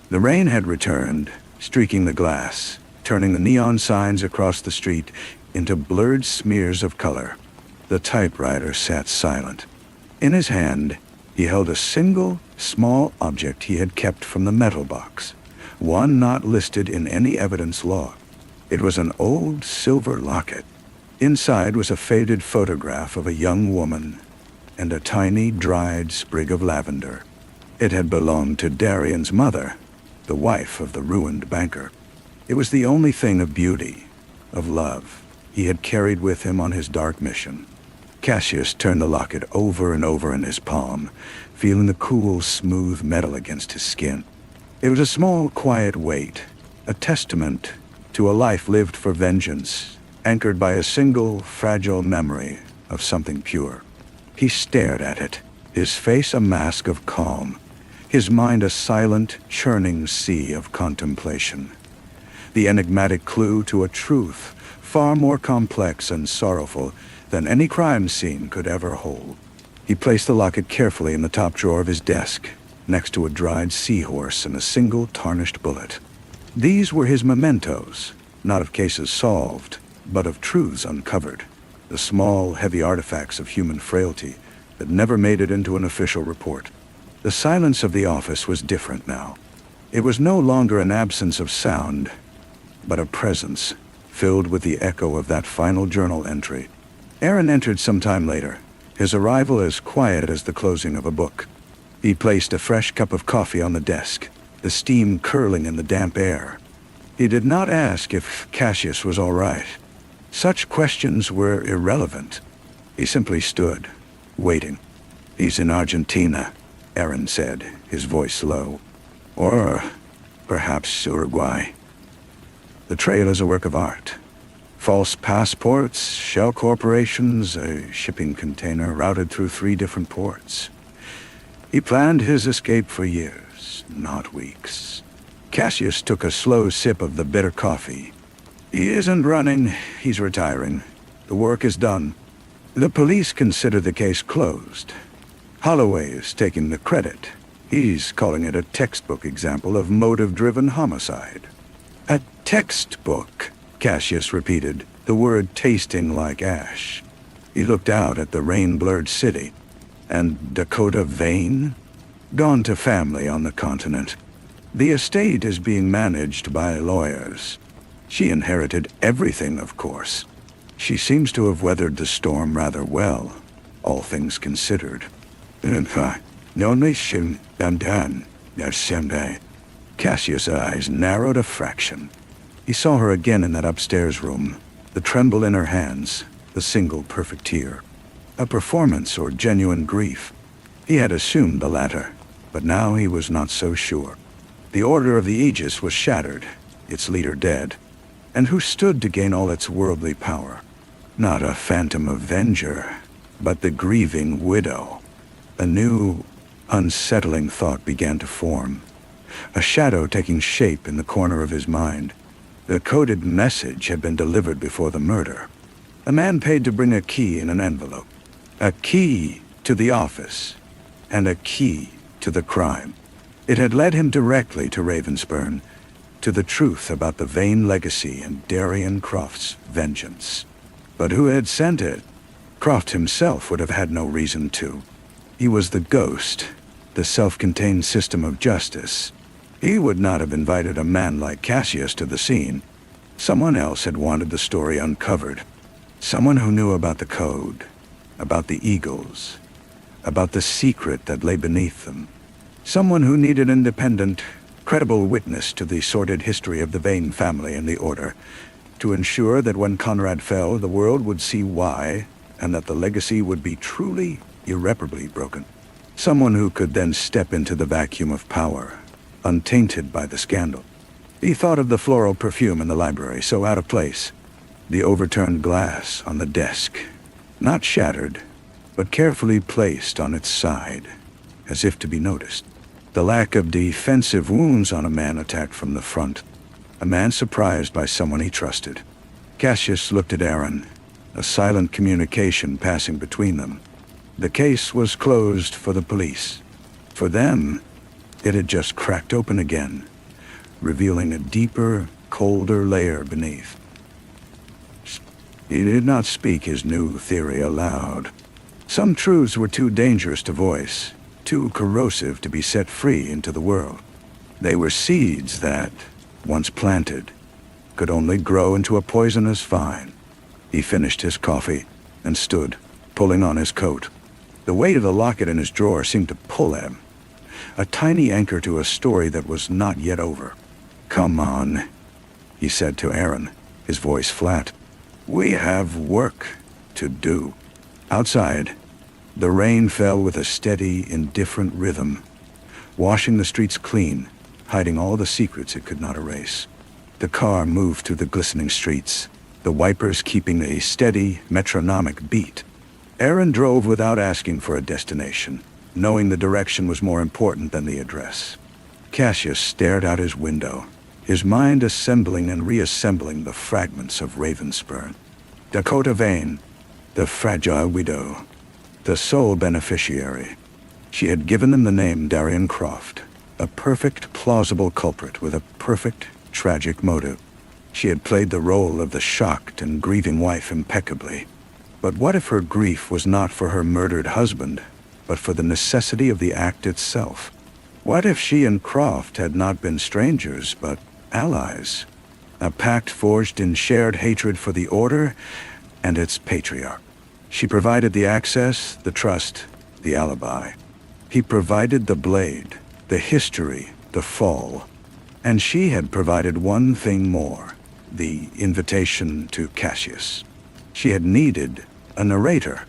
The rain had returned, streaking the glass, turning the neon signs across the street into blurred smears of color. The typewriter sat silent. In his hand, he held a single, small object he had kept from the metal box, one not listed in any evidence log. It was an old silver locket. Inside was a faded photograph of a young woman and a tiny, dried sprig of lavender. It had belonged to Darian's mother, the wife of the ruined banker. It was the only thing of beauty, of love, he had carried with him on his dark mission. Cassius turned the locket over and over in his palm, feeling the cool, smooth metal against his skin. It was a small, quiet weight, a testament to a life lived for vengeance, anchored by a single, fragile memory of something pure. He stared at it, his face a mask of calm, his mind a silent, churning sea of contemplation. The enigmatic clue to a truth far more complex and sorrowful than any crime scene could ever hold. He placed the locket carefully in the top drawer of his desk, next to a dried seahorse and a single tarnished bullet. These were his mementos, not of cases solved, but of truths uncovered, the small, heavy artifacts of human frailty that never made it into an official report. The silence of the office was different now. It was no longer an absence of sound, but a presence filled with the echo of that final journal entry. Aaron entered some time later, his arrival as quiet as the closing of a book. He placed a fresh cup of coffee on the desk, the steam curling in the damp air. He did not ask if Cassius was all right. Such questions were irrelevant. He simply stood, waiting. "He's in Argentina," Aaron said, his voice low. "Or perhaps Uruguay." The trail is a work of art. False passports, shell corporations, a shipping container routed through 3 different ports. He planned his escape for years, not weeks. Cassius took a slow sip of the bitter coffee. "He isn't running, he's retiring. The work is done. The police consider the case closed. Holloway is taking the credit. He's calling it a textbook example of motive-driven homicide." "A textbook," Cassius repeated, the word tasting like ash. He looked out at the rain-blurred city. And Dakota Vane? Gone to family on the continent. The estate is being managed by lawyers. She inherited everything, of course. She seems to have weathered the storm rather well, all things considered. Cassius' eyes narrowed a fraction. He saw her again in that upstairs room, the tremble in her hands, the single perfect tear. A performance or genuine grief? He had assumed the latter, but now he was not so sure. The Order of the Aegis was shattered, its leader dead. And who stood to gain all its worldly power? Not a phantom avenger, but the grieving widow. A new, unsettling thought began to form, a shadow taking shape in the corner of his mind. The coded message had been delivered before the murder. A man paid to bring a key in an envelope. A key to the office. And a key to the crime. It had led him directly to Ravensburn, to the truth about the Vane legacy and Darian Croft's vengeance. But who had sent it? Croft himself would have had no reason to. He was the ghost, the self-contained system of justice. He would not have invited a man like Cassius to the scene. Someone else had wanted the story uncovered. Someone who knew about the code, about the eagles, about the secret that lay beneath them. Someone who needed independent, credible witness to the sordid history of the Vane family and the Order, to ensure that when Conrad fell, the world would see why, and that the legacy would be truly, irreparably broken. Someone who could then step into the vacuum of power, untainted by the scandal. He thought of the floral perfume in the library, so out of place. The overturned glass on the desk, not shattered, but carefully placed on its side, as if to be noticed. The lack of defensive wounds on a man attacked from the front. A man surprised by someone he trusted. Cassius looked at Aaron, a silent communication passing between them. The case was closed for the police. For them, it had just cracked open again, revealing a deeper, colder layer beneath. He did not speak his new theory aloud. Some truths were too dangerous to voice, too corrosive to be set free into the world. They were seeds that, once planted, could only grow into a poisonous vine. He finished his coffee and stood, pulling on his coat. The weight of the locket in his drawer seemed to pull at him, a tiny anchor to a story that was not yet over. "Come on," he said to Aaron, his voice flat. "We have work to do." Outside, the rain fell with a steady, indifferent rhythm, washing the streets clean, hiding all the secrets it could not erase. The car moved through the glistening streets, the wipers keeping a steady, metronomic beat. Aaron drove without asking for a destination, knowing the direction was more important than the address. Cassius stared out his window, his mind assembling and reassembling the fragments of Ravensburn. Dakota Vane, the fragile widow, the sole beneficiary. She had given him the name Darian Croft, a perfect, plausible culprit with a perfect, tragic motive. She had played the role of the shocked and grieving wife impeccably. But what if her grief was not for her murdered husband, but for the necessity of the act itself? What if she and Croft had not been strangers, but allies? A pact forged in shared hatred for the Order and its patriarch. She provided the access, the trust, the alibi. He provided the blade, the history, the fall. And she had provided one thing more, the invitation to Cassius. She had needed a narrator,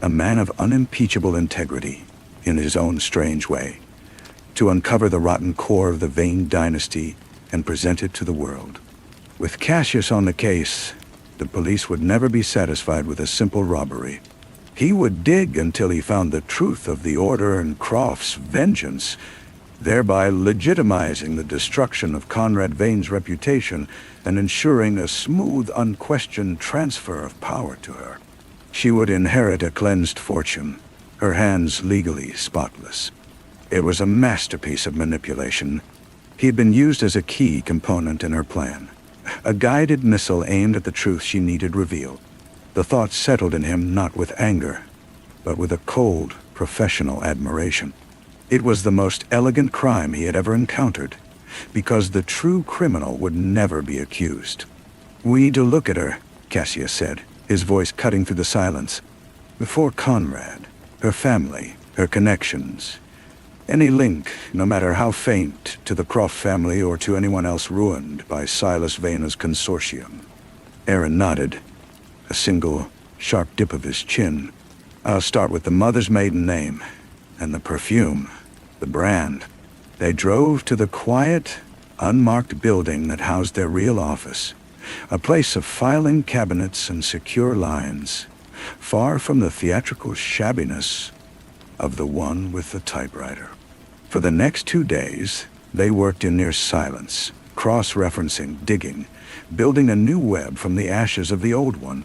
a man of unimpeachable integrity, in his own strange way, to uncover the rotten core of the Vane dynasty and present it to the world. With Cassius on the case, the police would never be satisfied with a simple robbery. He would dig until he found the truth of the Order and Croft's vengeance, thereby legitimizing the destruction of Conrad Vane's reputation and ensuring a smooth, unquestioned transfer of power to her. She would inherit a cleansed fortune, her hands legally spotless. It was a masterpiece of manipulation. He had been used as a key component in her plan, a guided missile aimed at the truth she needed revealed. The thought settled in him not with anger, but with a cold, professional admiration. It was the most elegant crime he had ever encountered, because the true criminal would never be accused. "We need to look at her," Cassius said, his voice cutting through the silence. "Before Conrad, her family, her connections, any link, no matter how faint, to the Croft family or to anyone else ruined by Silas Vane's consortium." Aaron nodded, a single, sharp dip of his chin. "I'll start with the mother's maiden name, and the perfume, the brand." They drove to the quiet, unmarked building that housed their real office, a place of filing cabinets and secure lines, far from the theatrical shabbiness of the one with the typewriter. For the next 2 days, they worked in near silence, cross-referencing, digging, building a new web from the ashes of the old one.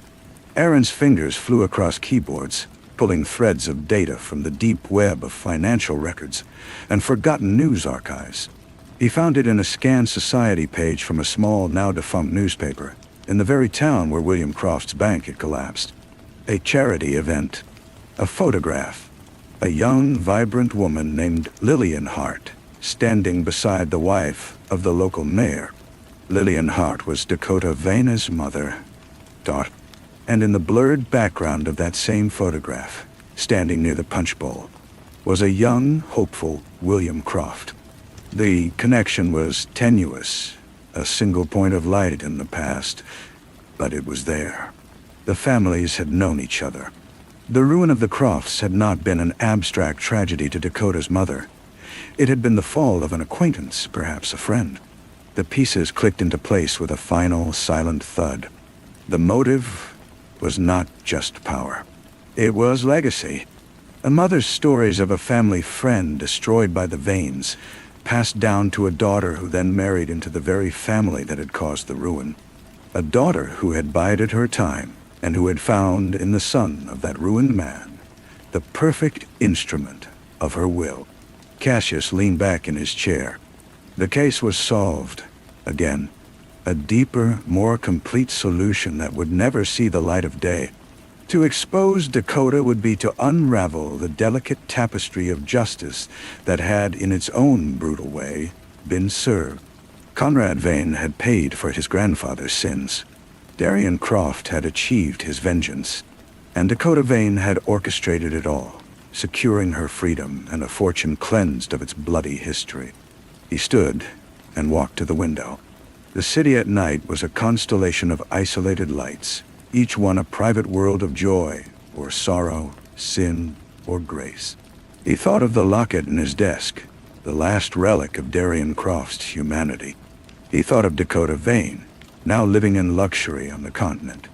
Aaron's fingers flew across keyboards, pulling threads of data from the deep web of financial records and forgotten news archives. He found it in a scanned society page from a small, now-defunct newspaper in the very town where William Croft's bank had collapsed. A charity event. A photograph. A young, vibrant woman named Lillian Hart, standing beside the wife of the local mayor. Lillian Hart was Dakota Vayne's mother. And in the blurred background of that same photograph, standing near the punch bowl, was a young, hopeful William Croft. The connection was tenuous, a single point of light in the past, but it was there. The families had known each other. The ruin of the Crofts had not been an abstract tragedy to Dakota's mother. It had been the fall of an acquaintance, perhaps a friend. The pieces clicked into place with a final, silent thud. The motive was not just power. It was legacy. A mother's stories of a family friend destroyed by the Vaynes, passed down to a daughter who then married into the very family that had caused the ruin. A daughter who had bided her time and who had found in the son of that ruined man the perfect instrument of her will. Cassius leaned back in his chair. The case was solved. Again. A deeper, more complete solution that would never see the light of day. To expose Dakota would be to unravel the delicate tapestry of justice that had, in its own brutal way, been served. Conrad Vayne had paid for his grandfather's sins. Darian Croft had achieved his vengeance. And Dakota Vayne had orchestrated it all, securing her freedom and a fortune cleansed of its bloody history. He stood and walked to the window. The city at night was a constellation of isolated lights, each one a private world of joy, or sorrow, sin, or grace. He thought of the locket in his desk, the last relic of Darian Croft's humanity. He thought of Dakota Vayne, now living in luxury on the continent,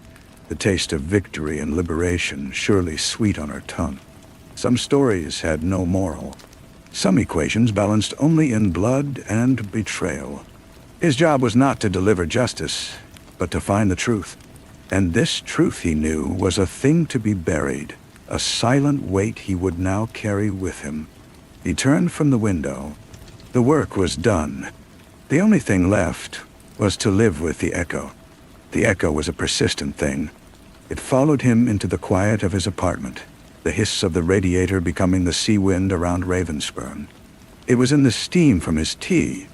the taste of victory and liberation surely sweet on her tongue. Some stories had no moral. Some equations balanced only in blood and betrayal. His job was not to deliver justice, but to find the truth. And this truth, he knew, was a thing to be buried, a silent weight he would now carry with him. He turned from the window. The work was done. The only thing left was to live with the echo. The echo was a persistent thing. It followed him into the quiet of his apartment, the hiss of the radiator becoming the sea wind around Ravenspurn. It was in the steam from his tea,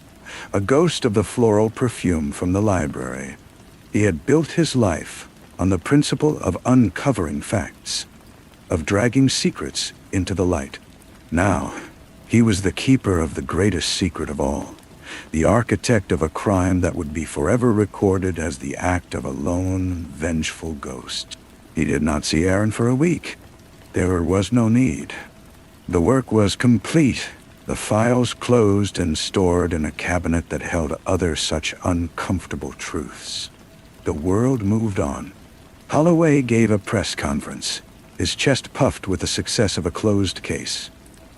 a ghost of the floral perfume from the library. He had built his life on the principle of uncovering facts, of dragging secrets into the light. Now, he was the keeper of the greatest secret of all, the architect of a crime that would be forever recorded as the act of a lone, vengeful ghost. He did not see Aaron for a week. There was no need. The work was complete. The files closed and stored in a cabinet that held other such uncomfortable truths. The world moved on. Holloway gave a press conference, his chest puffed with the success of a closed case.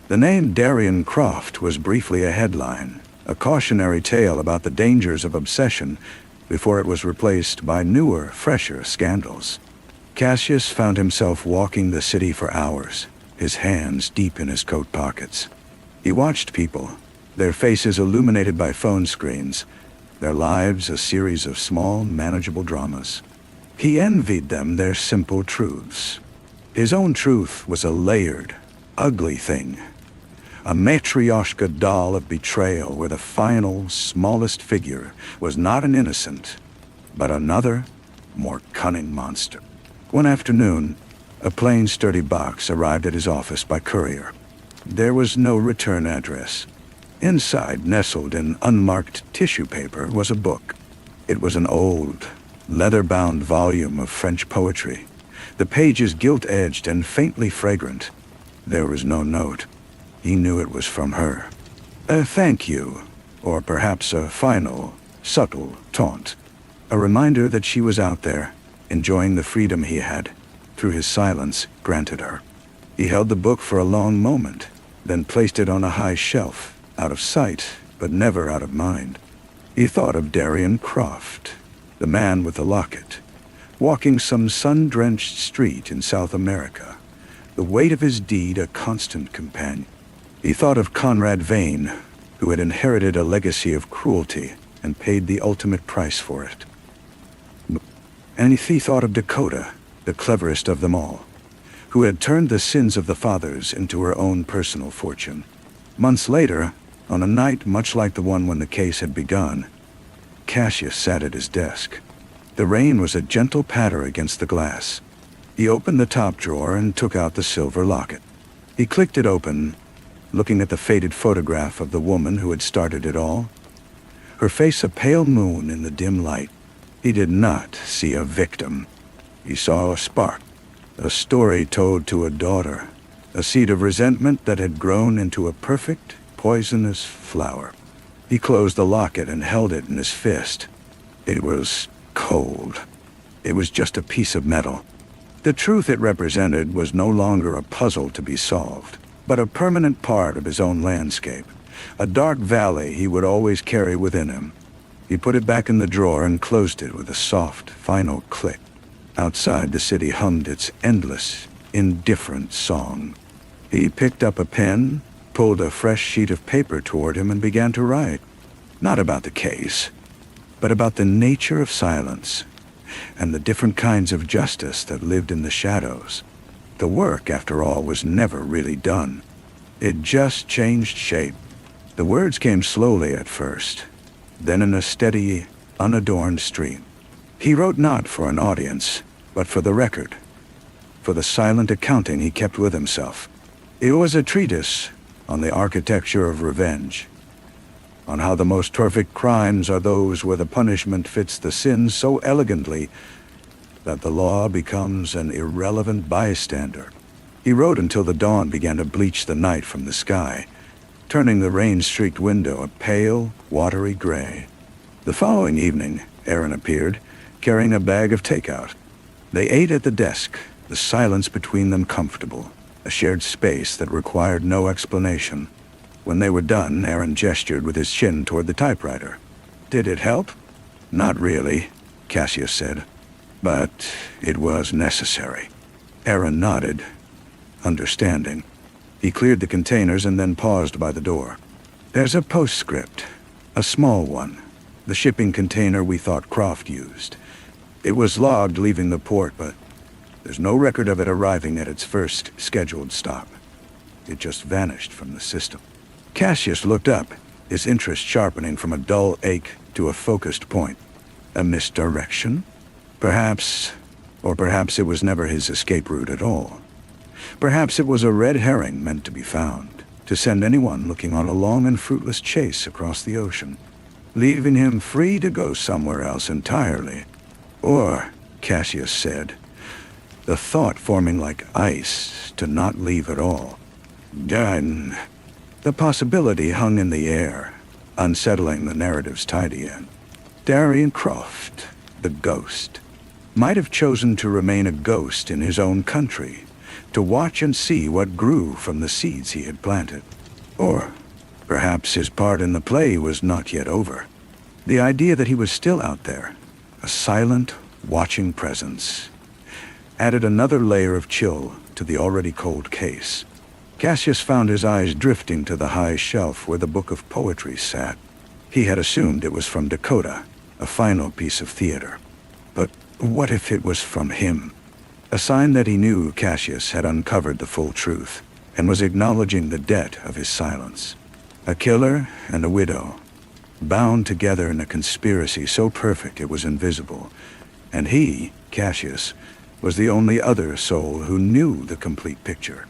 The name Darian Croft was briefly a headline, a cautionary tale about the dangers of obsession before it was replaced by newer, fresher scandals. Cassius found himself walking the city for hours, his hands deep in his coat pockets. He watched people, their faces illuminated by phone screens, their lives a series of small, manageable dramas. He envied them their simple truths. His own truth was a layered, ugly thing. A matryoshka doll of betrayal where the final, smallest figure was not an innocent, but another, more cunning monster. One afternoon, a plain, sturdy box arrived at his office by courier. There was no return address. Inside, nestled in unmarked tissue paper, was a book. It was an old, leather-bound volume of French poetry, the pages gilt-edged and faintly fragrant. There was no note. He knew it was from her. A thank you, or perhaps a final, subtle taunt. A reminder that she was out there, enjoying the freedom he had, through his silence, granted her. He held the book for a long moment, then placed it on a high shelf, out of sight, but never out of mind. He thought of Darian Croft, the man with the locket, walking some sun-drenched street in South America, the weight of his deed a constant companion. He thought of Conrad Vane, who had inherited a legacy of cruelty and paid the ultimate price for it. And he thought of Dakota, the cleverest of them all, who had turned the sins of the fathers into her own personal fortune. Months later, on a night much like the one when the case had begun, Cassius sat at his desk. The rain was a gentle patter against the glass. He opened the top drawer and took out the silver locket. He clicked it open, looking at the faded photograph of the woman who had started it all. Her face a pale moon in the dim light. He did not see a victim. He saw a spark, a story told to a daughter, a seed of resentment that had grown into a perfect, poisonous flower. He closed the locket and held it in his fist. It was cold. It was just a piece of metal. The truth it represented was no longer a puzzle to be solved, but a permanent part of his own landscape, a dark valley he would always carry within him. He put it back in the drawer and closed it with a soft, final click. Outside, the city hummed its endless, indifferent song. He picked up a pen, pulled a fresh sheet of paper toward him, and began to write. Not about the case, but about the nature of silence and the different kinds of justice that lived in the shadows. The work, after all, was never really done. It just changed shape. The words came slowly at first, then in a steady, unadorned stream. He wrote not for an audience, but for the record, for the silent accounting he kept with himself. It was a treatise on the architecture of revenge, on how the most perfect crimes are those where the punishment fits the sin so elegantly that the law becomes an irrelevant bystander. He wrote until the dawn began to bleach the night from the sky, turning the rain-streaked window a pale, watery gray. The following evening, Aaron appeared, carrying a bag of takeout. They ate at the desk, the silence between them comfortable, a shared space that required no explanation. When they were done, Aaron gestured with his chin toward the typewriter. "Did it help?" "Not really," Cassius said. "But it was necessary." Aaron nodded, understanding. He cleared the containers and then paused by the door. "There's a postscript, a small one, the shipping container we thought Croft used. It was logged leaving the port, but there's no record of it arriving at its first scheduled stop. It just vanished from the system." Cassius looked up, his interest sharpening from a dull ache to a focused point. A misdirection? Perhaps it was never his escape route at all. Perhaps it was a red herring meant to be found, to send anyone looking on a long and fruitless chase across the ocean, leaving him free to go somewhere else entirely. Or, Cassius said, the thought forming like ice, to not leave at all. Done. The possibility hung in the air, unsettling the narrative's tidy end. Darian Croft, the ghost, might have chosen to remain a ghost in his own country, to watch and see what grew from the seeds he had planted. Or perhaps his part in the play was not yet over. The idea that he was still out there, a silent, watching presence, added another layer of chill to the already cold case. Cassius found his eyes drifting to the high shelf where the book of poetry sat. He had assumed it was from Dakota, a final piece of theater. But what if it was from him? A sign that he knew Cassius had uncovered the full truth and was acknowledging the debt of his silence. A killer and a widow, bound together in a conspiracy so perfect it was invisible. And he, Cassius, was the only other soul who knew the complete picture.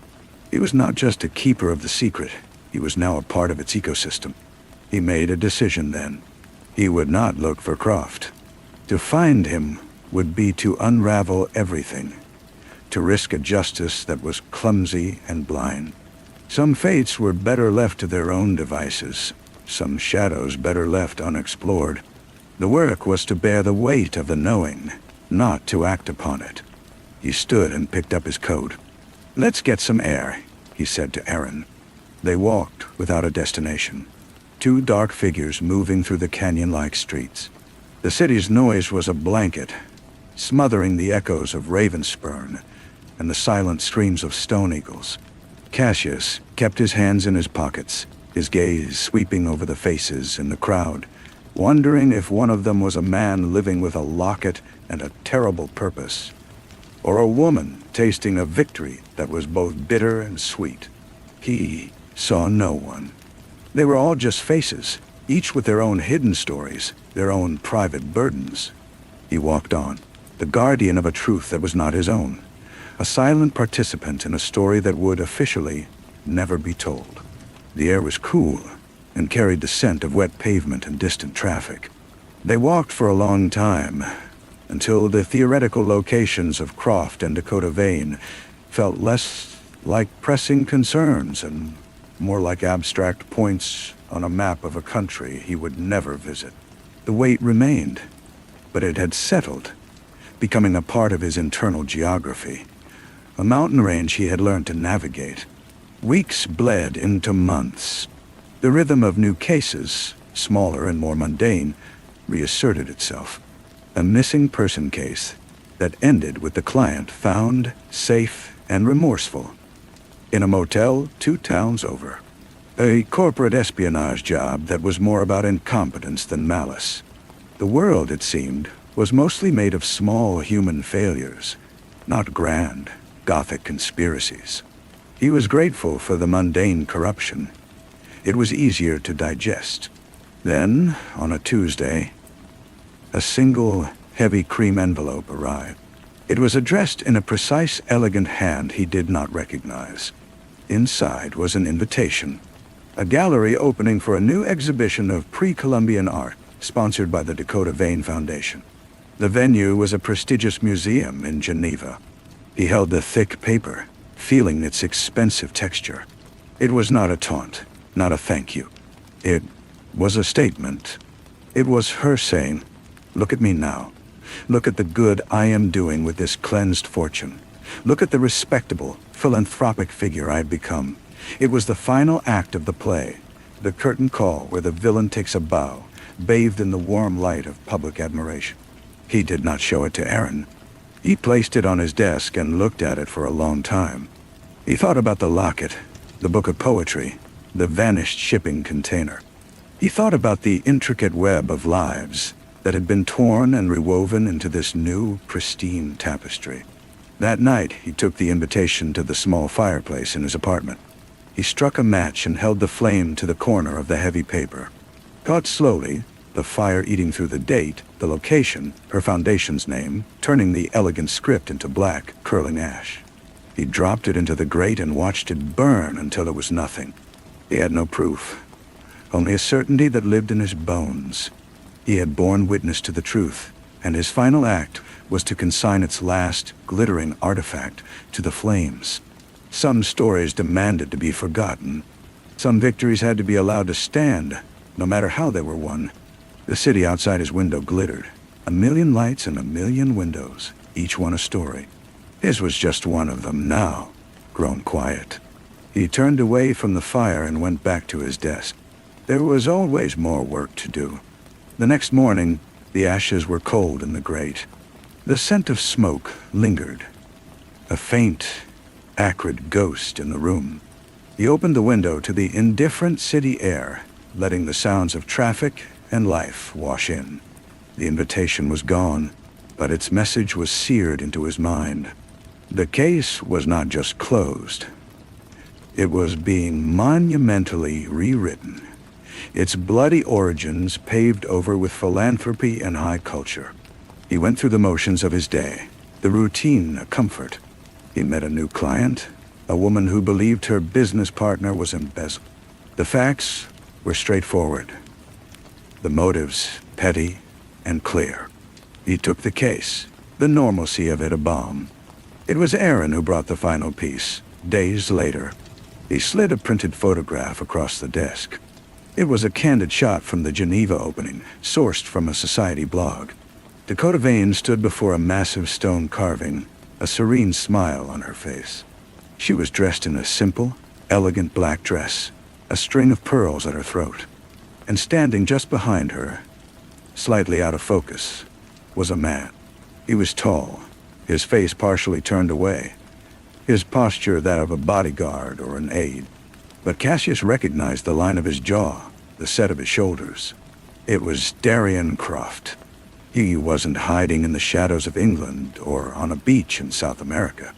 He was not just a keeper of the secret, he was now a part of its ecosystem. He made a decision then. He would not look for Croft. To find him would be to unravel everything, to risk a justice that was clumsy and blind. Some fates were better left to their own devices, some shadows better left unexplored. The work was to bear the weight of the knowing, not to act upon it. He stood and picked up his coat. "Let's get some air," he said to Aaron. They walked without a destination, two dark figures moving through the canyon-like streets. The city's noise was a blanket, smothering the echoes of Ravenspurn and the silent screams of stone eagles. Cassius kept his hands in his pockets, his gaze sweeping over the faces in the crowd, wondering if one of them was a man living with a locket and a terrible purpose, or a woman tasting a victory that was both bitter and sweet. He saw no one. They were all just faces, each with their own hidden stories, their own private burdens. He walked on, the guardian of a truth that was not his own, a silent participant in a story that would officially never be told. The air was cool and carried the scent of wet pavement and distant traffic. They walked for a long time, until the theoretical locations of Croft and Dakota Vane felt less like pressing concerns and more like abstract points on a map of a country he would never visit. The weight remained, but it had settled, becoming a part of his internal geography, a mountain range he had learned to navigate. Weeks bled into months. The rhythm of new cases, smaller and more mundane, reasserted itself. A missing person case that ended with the client found, safe and remorseful, in a motel 2 towns over. A corporate espionage job that was more about incompetence than malice. The world, it seemed, was mostly made of small human failures, not grand, Gothic conspiracies. He was grateful for the mundane corruption. It was easier to digest. Then, on a Tuesday, a single, heavy cream envelope arrived. It was addressed in a precise, elegant hand he did not recognize. Inside was an invitation. A gallery opening for a new exhibition of pre-Columbian art, sponsored by the Dakota Vane Foundation. The venue was a prestigious museum in Geneva. He held the thick paper, feeling its expensive texture. It was not a taunt, not a thank you. It was a statement. It was her saying, "Look at me now. Look at the good I am doing with this cleansed fortune. Look at the respectable, philanthropic figure I've become." It was the final act of the play, the curtain call where the villain takes a bow, bathed in the warm light of public admiration. He did not show it to Aaron. He placed it on his desk and looked at it for a long time. He thought about the locket, the book of poetry, the vanished shipping container. He thought about the intricate web of lives that had been torn and rewoven into this new, pristine tapestry. That night, he took the invitation to the small fireplace in his apartment. He struck a match and held the flame to the corner of the heavy paper. Caught slowly, the fire eating through the date, the location, her foundation's name, turning the elegant script into black, curling ash. He dropped it into the grate and watched it burn until it was nothing. He had no proof, only a certainty that lived in his bones. He had borne witness to the truth, and his final act was to consign its last, glittering artifact to the flames. Some stories demanded to be forgotten. Some victories had to be allowed to stand, no matter how they were won. The city outside his window glittered. 1,000,000 lights and 1,000,000 windows, each one a story. His was just one of them now, grown quiet. He turned away from the fire and went back to his desk. There was always more work to do. The next morning, the ashes were cold in the grate. The scent of smoke lingered, a faint, acrid ghost in the room. He opened the window to the indifferent city air, letting the sounds of traffic and life wash in. The invitation was gone, but its message was seared into his mind. The case was not just closed. It was being monumentally rewritten, its bloody origins paved over with philanthropy and high culture. He went through the motions of his day, the routine a comfort. He met a new client, a woman who believed her business partner was embezzled. The facts were straightforward, the motives petty and clear. He took the case, the normalcy of it a balm. It was Aaron who brought the final piece, days later. He slid a printed photograph across the desk. It was a candid shot from the Geneva opening, sourced from a society blog. Dakota Vane stood before a massive stone carving, a serene smile on her face. She was dressed in a simple, elegant black dress, a string of pearls at her throat. And standing just behind her, slightly out of focus, was a man. He was tall, his face partially turned away, his posture that of a bodyguard or an aide. But Cassius recognized the line of his jaw, the set of his shoulders. It was Darian Croft. He wasn't hiding in the shadows of England or on a beach in South America.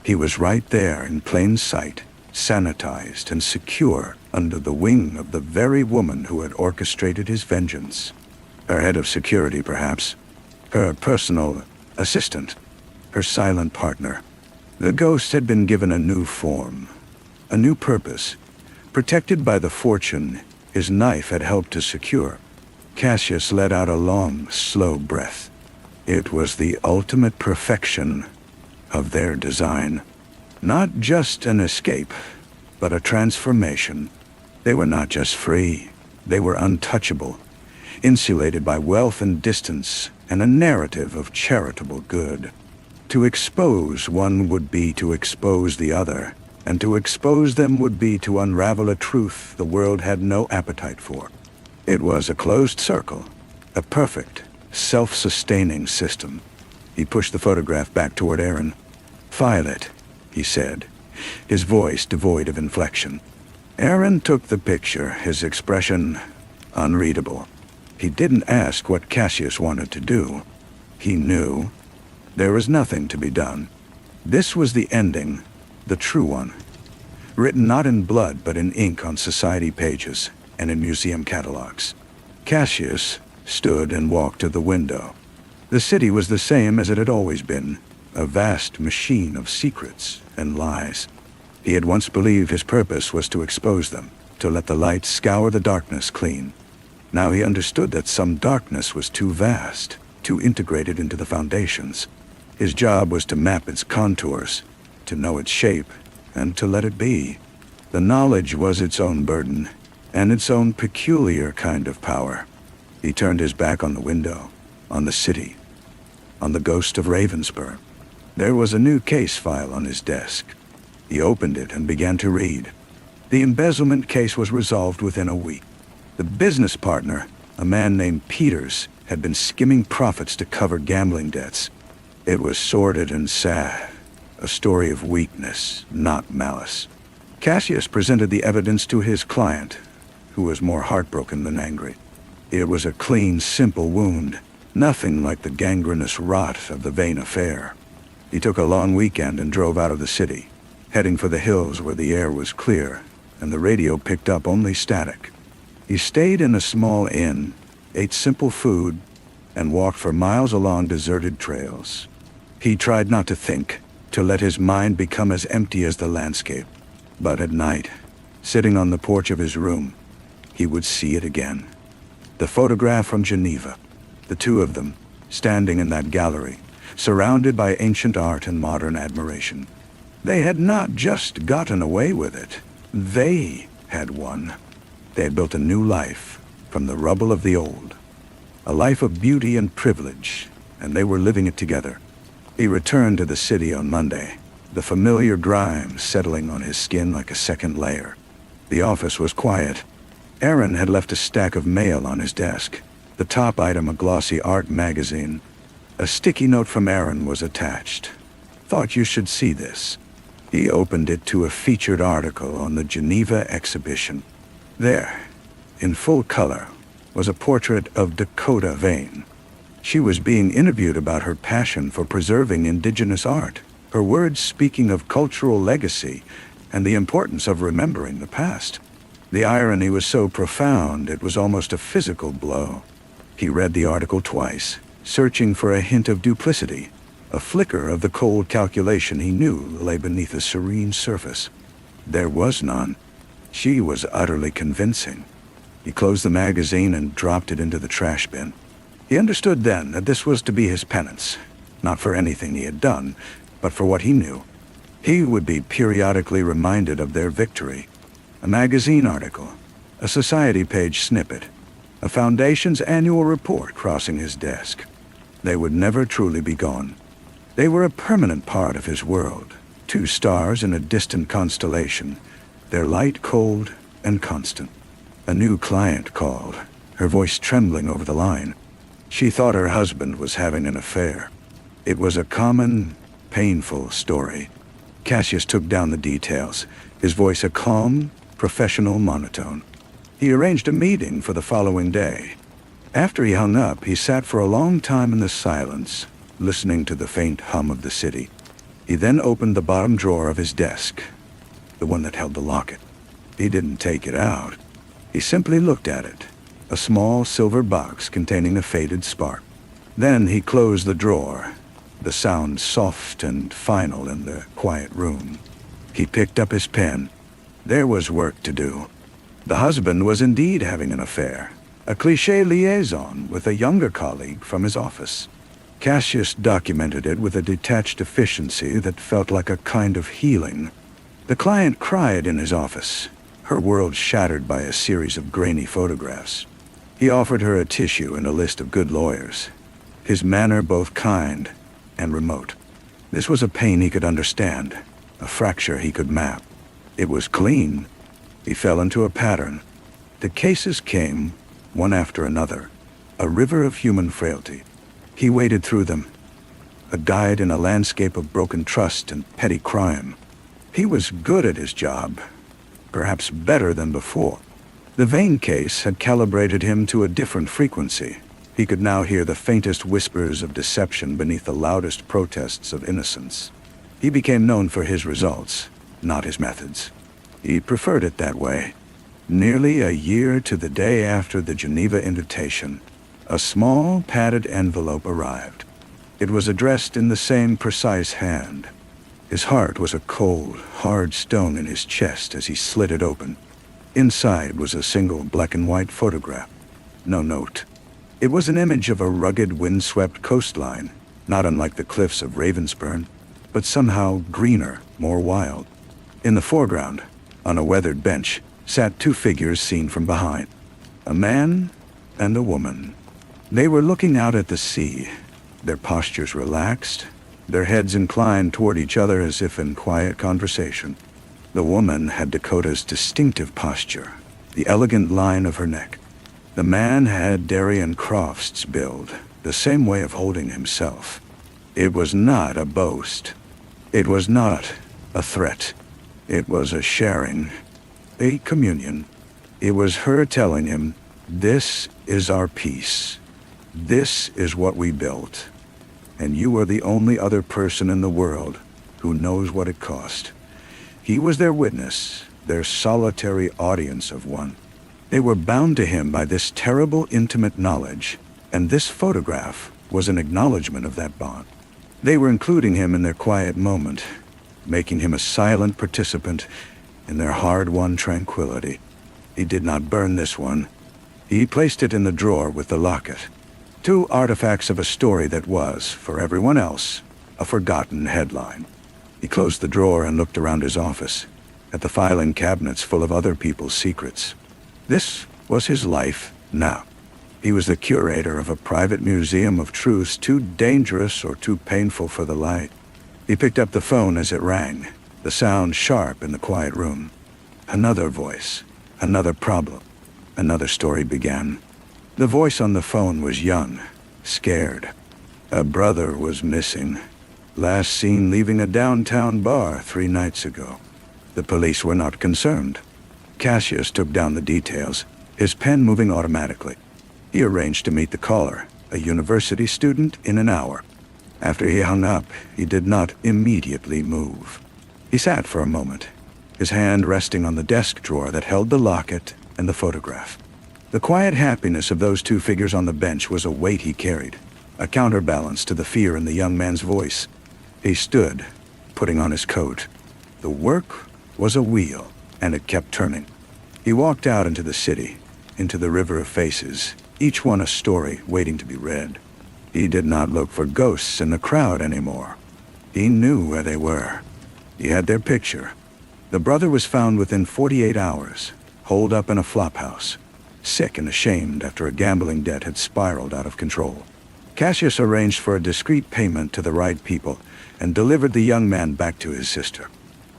He was right there in plain sight, sanitized and secure under the wing of the very woman who had orchestrated his vengeance. Her head of security, perhaps. Her personal assistant. Her silent partner. The ghost had been given a new form, a new purpose. Protected by the fortune his knife had helped to secure, Cassius let out a long, slow breath. It was the ultimate perfection of their design. Not just an escape, but a transformation. They were not just free, they were untouchable, insulated by wealth and distance and a narrative of charitable good. To expose one would be to expose the other, and to expose them would be to unravel a truth the world had no appetite for. It was a closed circle, a perfect, self-sustaining system. He pushed the photograph back toward Aaron. "File it," he said, his voice devoid of inflection. Aaron took the picture, his expression unreadable. He didn't ask what Cassius wanted to do. He knew. There was nothing to be done. This was the ending, the true one. Written not in blood but in ink on society pages and in museum catalogs. Cassius stood and walked to the window. The city was the same as it had always been, a vast machine of secrets and lies. He had once believed his purpose was to expose them, to let the light scour the darkness clean. Now he understood that some darkness was too vast, too integrated into the foundations. His job was to map its contours, to know its shape, and to let it be. The knowledge was its own burden, and its own peculiar kind of power. He turned his back on the window, on the city, on the ghost of Ravensburg. There was a new case file on his desk. He opened it and began to read. The embezzlement case was resolved within a week. The business partner, a man named Peters, had been skimming profits to cover gambling debts. It was sordid and sad, a story of weakness, not malice. Cassius presented the evidence to his client, who was more heartbroken than angry. It was a clean, simple wound, nothing like the gangrenous rot of the Vane affair. He took a long weekend and drove out of the city, heading for the hills where the air was clear and the radio picked up only static. He stayed in a small inn, ate simple food, and walked for miles along deserted trails. He tried not to think, to let his mind become as empty as the landscape. But at night, sitting on the porch of his room, he would see it again. The photograph from Geneva, the two of them, standing in that gallery, surrounded by ancient art and modern admiration. They had not just gotten away with it, they had won. They had built a new life from the rubble of the old. A life of beauty and privilege, and they were living it together. He returned to the city on Monday, the familiar grime settling on his skin like a second layer. The office was quiet. Aaron had left a stack of mail on his desk, the top item a glossy art magazine. A sticky note from Aaron was attached. "Thought you should see this." He opened it to a featured article on the Geneva exhibition. There, in full color, was a portrait of Dakota Vane. She was being interviewed about her passion for preserving indigenous art, her words speaking of cultural legacy and the importance of remembering the past. The irony was so profound it was almost a physical blow. He read the article twice, searching for a hint of duplicity, a flicker of the cold calculation he knew lay beneath a serene surface. There was none. She was utterly convincing. He closed the magazine and dropped it into the trash bin. He understood then that this was to be his penance, not for anything he had done, but for what he knew. He would be periodically reminded of their victory. A magazine article, a society page snippet, a foundation's annual report crossing his desk. They would never truly be gone. They were a permanent part of his world, two stars in a distant constellation, their light cold and constant. A new client called, her voice trembling over the line. She thought her husband was having an affair. It was a common, painful story. Cassius took down the details, his voice a calm, professional monotone. He arranged a meeting for the following day. After he hung up, he sat for a long time in the silence, listening to the faint hum of the city. He then opened the bottom drawer of his desk, the one that held the locket. He didn't take it out. He simply looked at it, a small silver box containing a faded spark. Then he closed the drawer, the sound soft and final in the quiet room. He picked up his pen. There was work to do. The husband was indeed having an affair, a cliché liaison with a younger colleague from his office. Cassius documented it with a detached efficiency that felt like a kind of healing. The client cried in his office, her world shattered by a series of grainy photographs. He offered her a tissue and a list of good lawyers, his manner both kind and remote. This was a pain he could understand, a fracture he could map. It was clean. He fell into a pattern. The cases came, one after another, a river of human frailty. He waded through them, a guide in a landscape of broken trust and petty crime. He was good at his job, perhaps better than before. The Vane case had calibrated him to a different frequency. He could now hear the faintest whispers of deception beneath the loudest protests of innocence. He became known for his results, not his methods. He preferred it that way. Nearly a year to the day after the Geneva invitation, a small, padded envelope arrived. It was addressed in the same precise hand. His heart was a cold, hard stone in his chest as he slid it open. Inside was a single black-and-white photograph. No note. It was an image of a rugged, windswept coastline, not unlike the cliffs of Ravensbourne, but somehow greener, more wild. In the foreground, on a weathered bench, sat two figures seen from behind, a man and a woman. They were looking out at the sea, their postures relaxed, their heads inclined toward each other as if in quiet conversation. The woman had Dakota's distinctive posture, the elegant line of her neck. The man had Darian Croft's build, the same way of holding himself. It was not a boast. It was not a threat. It was a sharing, a communion. It was her telling him, "This is our peace. This is what we built. And you are the only other person in the world who knows what it cost." He was their witness, their solitary audience of one. They were bound to him by this terrible, intimate knowledge, and this photograph was an acknowledgement of that bond. They were including him in their quiet moment, making him a silent participant in their hard-won tranquility. He did not burn this one. He placed it in the drawer with the locket. Two artifacts of a story that was, for everyone else, a forgotten headline. He closed the drawer and looked around his office, at the filing cabinets full of other people's secrets. This was his life now. He was the curator of a private museum of truths too dangerous or too painful for the light. He picked up the phone as it rang, the sound sharp in the quiet room. Another voice, another problem, another story began. The voice on the phone was young, scared. A brother was missing. Last seen leaving a downtown bar 3 nights ago. The police were not concerned. Cassius took down the details, his pen moving automatically. He arranged to meet the caller, a university student, in an hour. After he hung up, he did not immediately move. He sat for a moment, his hand resting on the desk drawer that held the locket and the photograph. The quiet happiness of those two figures on the bench was a weight he carried, a counterbalance to the fear in the young man's voice. He stood, putting on his coat. The work was a wheel, and it kept turning. He walked out into the city, into the river of faces, each one a story waiting to be read. He did not look for ghosts in the crowd anymore. He knew where they were. He had their picture. The brother was found within 48 hours, holed up in a flophouse, sick and ashamed after a gambling debt had spiraled out of control. Cassius arranged for a discreet payment to the right people and delivered the young man back to his sister.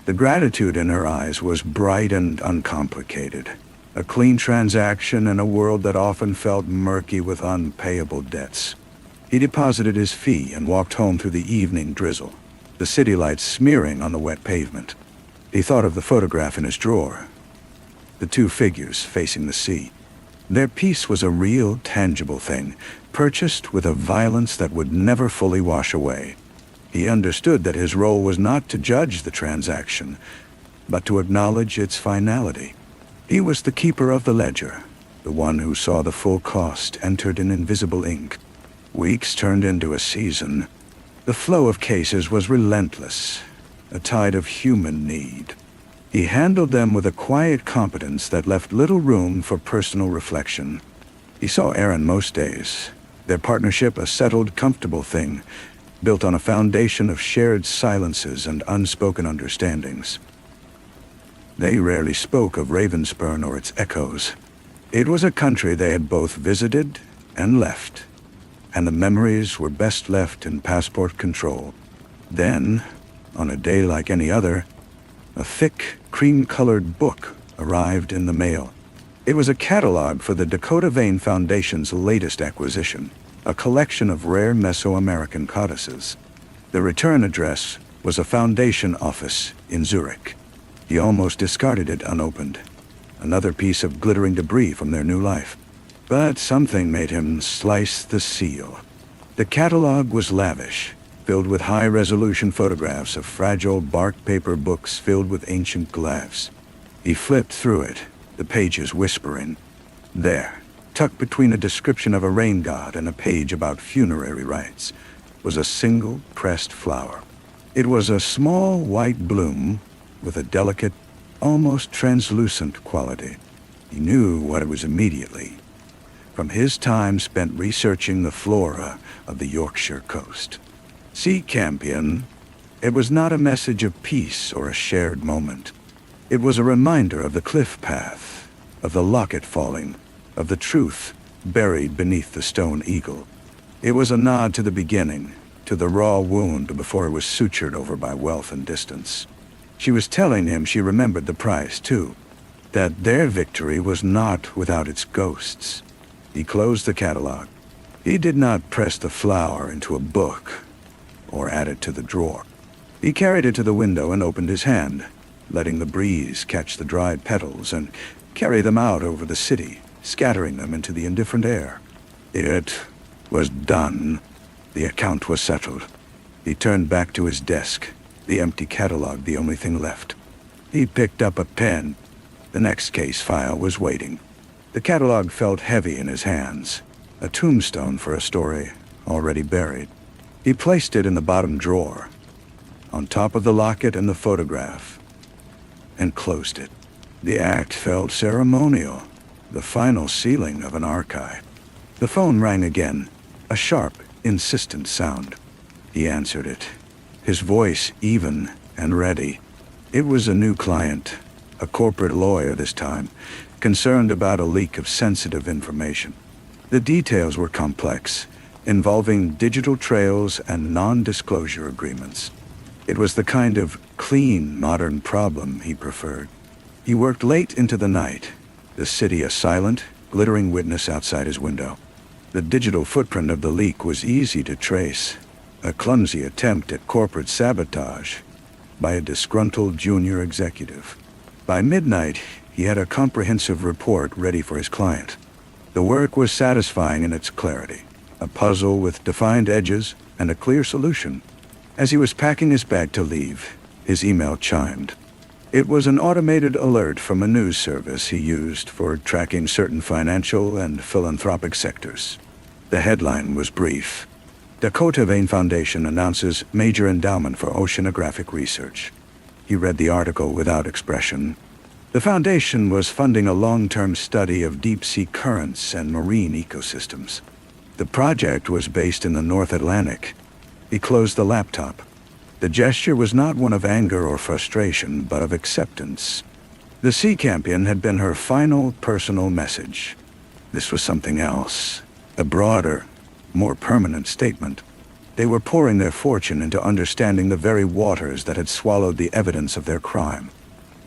The gratitude in her eyes was bright and uncomplicated, a clean transaction in a world that often felt murky with unpayable debts. He deposited his fee and walked home through the evening drizzle, the city lights smearing on the wet pavement. He thought of the photograph in his drawer, the two figures facing the sea. Their piece was a real, tangible thing, purchased with a violence that would never fully wash away. He understood that his role was not to judge the transaction, but to acknowledge its finality. He was the keeper of the ledger, the one who saw the full cost entered in invisible ink. Weeks turned into a season. The flow of cases was relentless, a tide of human need. He handled them with a quiet competence that left little room for personal reflection. He saw Aaron most days, their partnership a settled, comfortable thing, built on a foundation of shared silences and unspoken understandings. They rarely spoke of Ravenspurn or its echoes. It was a country they had both visited and left, and the memories were best left in passport control. Then, on a day like any other, a thick, cream-colored book arrived in the mail. It was a catalog for the Dakota Vein Foundation's latest acquisition, a collection of rare Mesoamerican codices. The return address was a foundation office in Zurich. He almost discarded it unopened, another piece of glittering debris from their new life. But something made him slice the seal. The catalog was lavish, filled with high-resolution photographs of fragile bark paper books filled with ancient glyphs. He flipped through it, the pages whispering. There, tucked between a description of a rain god and a page about funerary rites, was a single pressed flower. It was a small white bloom with a delicate, almost translucent quality. He knew what it was immediately, from his time spent researching the flora of the Yorkshire coast. Sea Campion, it was not a message of peace or a shared moment. It was a reminder of the cliff path, of the locket falling, of the truth buried beneath the stone eagle. It was a nod to the beginning, to the raw wound before it was sutured over by wealth and distance. She was telling him she remembered the price, too, that their victory was not without its ghosts. He closed the catalog. He did not press the flower into a book or add it to the drawer. He carried it to the window and opened his hand, letting the breeze catch the dried petals and carry them out over the city, scattering them into the indifferent air. It was done. The account was settled. He turned back to his desk, the empty catalog the only thing left. He picked up a pen. The next case file was waiting. The catalog felt heavy in his hands, a tombstone for a story already buried. He placed it in the bottom drawer, on top of the locket and the photograph, and closed it. The act felt ceremonial, the final sealing of an archive. The phone rang again, a sharp, insistent sound. He answered it, his voice even and ready. It was a new client, a corporate lawyer this time, concerned about a leak of sensitive information. The details were complex, involving digital trails and non-disclosure agreements. It was the kind of clean, modern problem he preferred. He worked late into the night, the city a silent, glittering witness outside his window. The digital footprint of the leak was easy to trace, a clumsy attempt at corporate sabotage by a disgruntled junior executive. By midnight, he had a comprehensive report ready for his client. The work was satisfying in its clarity, a puzzle with defined edges and a clear solution. As he was packing his bag to leave, his email chimed. It was an automated alert from a news service he used for tracking certain financial and philanthropic sectors. The headline was brief. Dakota Vein Foundation announces major endowment for oceanographic research. He read the article without expression. The foundation was funding a long-term study of deep-sea currents and marine ecosystems. The project was based in the North Atlantic. He closed the laptop. The gesture was not one of anger or frustration, but of acceptance. The Sea Campion had been her final personal message. This was something else, a broader, more permanent statement. They were pouring their fortune into understanding the very waters that had swallowed the evidence of their crime.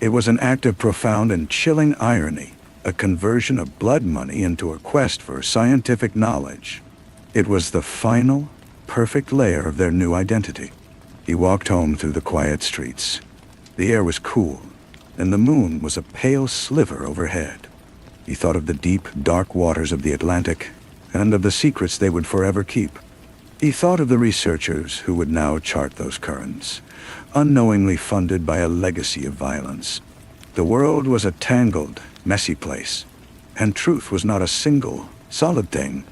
It was an act of profound and chilling irony, a conversion of blood money into a quest for scientific knowledge. It was the final, perfect layer of their new identity. He walked home through the quiet streets. The air was cool, and the moon was a pale sliver overhead. He thought of the deep, dark waters of the Atlantic, and of the secrets they would forever keep. He thought of the researchers who would now chart those currents, unknowingly funded by a legacy of violence. The world was a tangled, messy place, and truth was not a single, solid thing,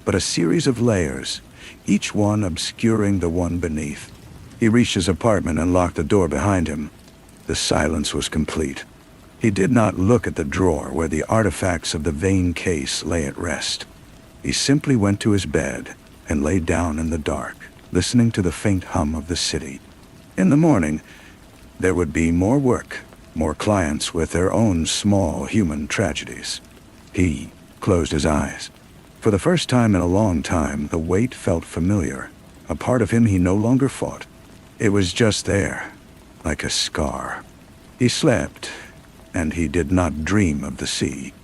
but a series of layers, each one obscuring the one beneath. He reached his apartment and locked the door behind him. The silence was complete. He did not look at the drawer where the artifacts of the Vane case lay at rest. He simply went to his bed and lay down in the dark, listening to the faint hum of the city. In the morning, there would be more work, more clients with their own small human tragedies. He closed his eyes. For the first time in a long time, the weight felt familiar. A part of him he no longer fought. It was just there, like a scar. He slept, and he did not dream of the sea.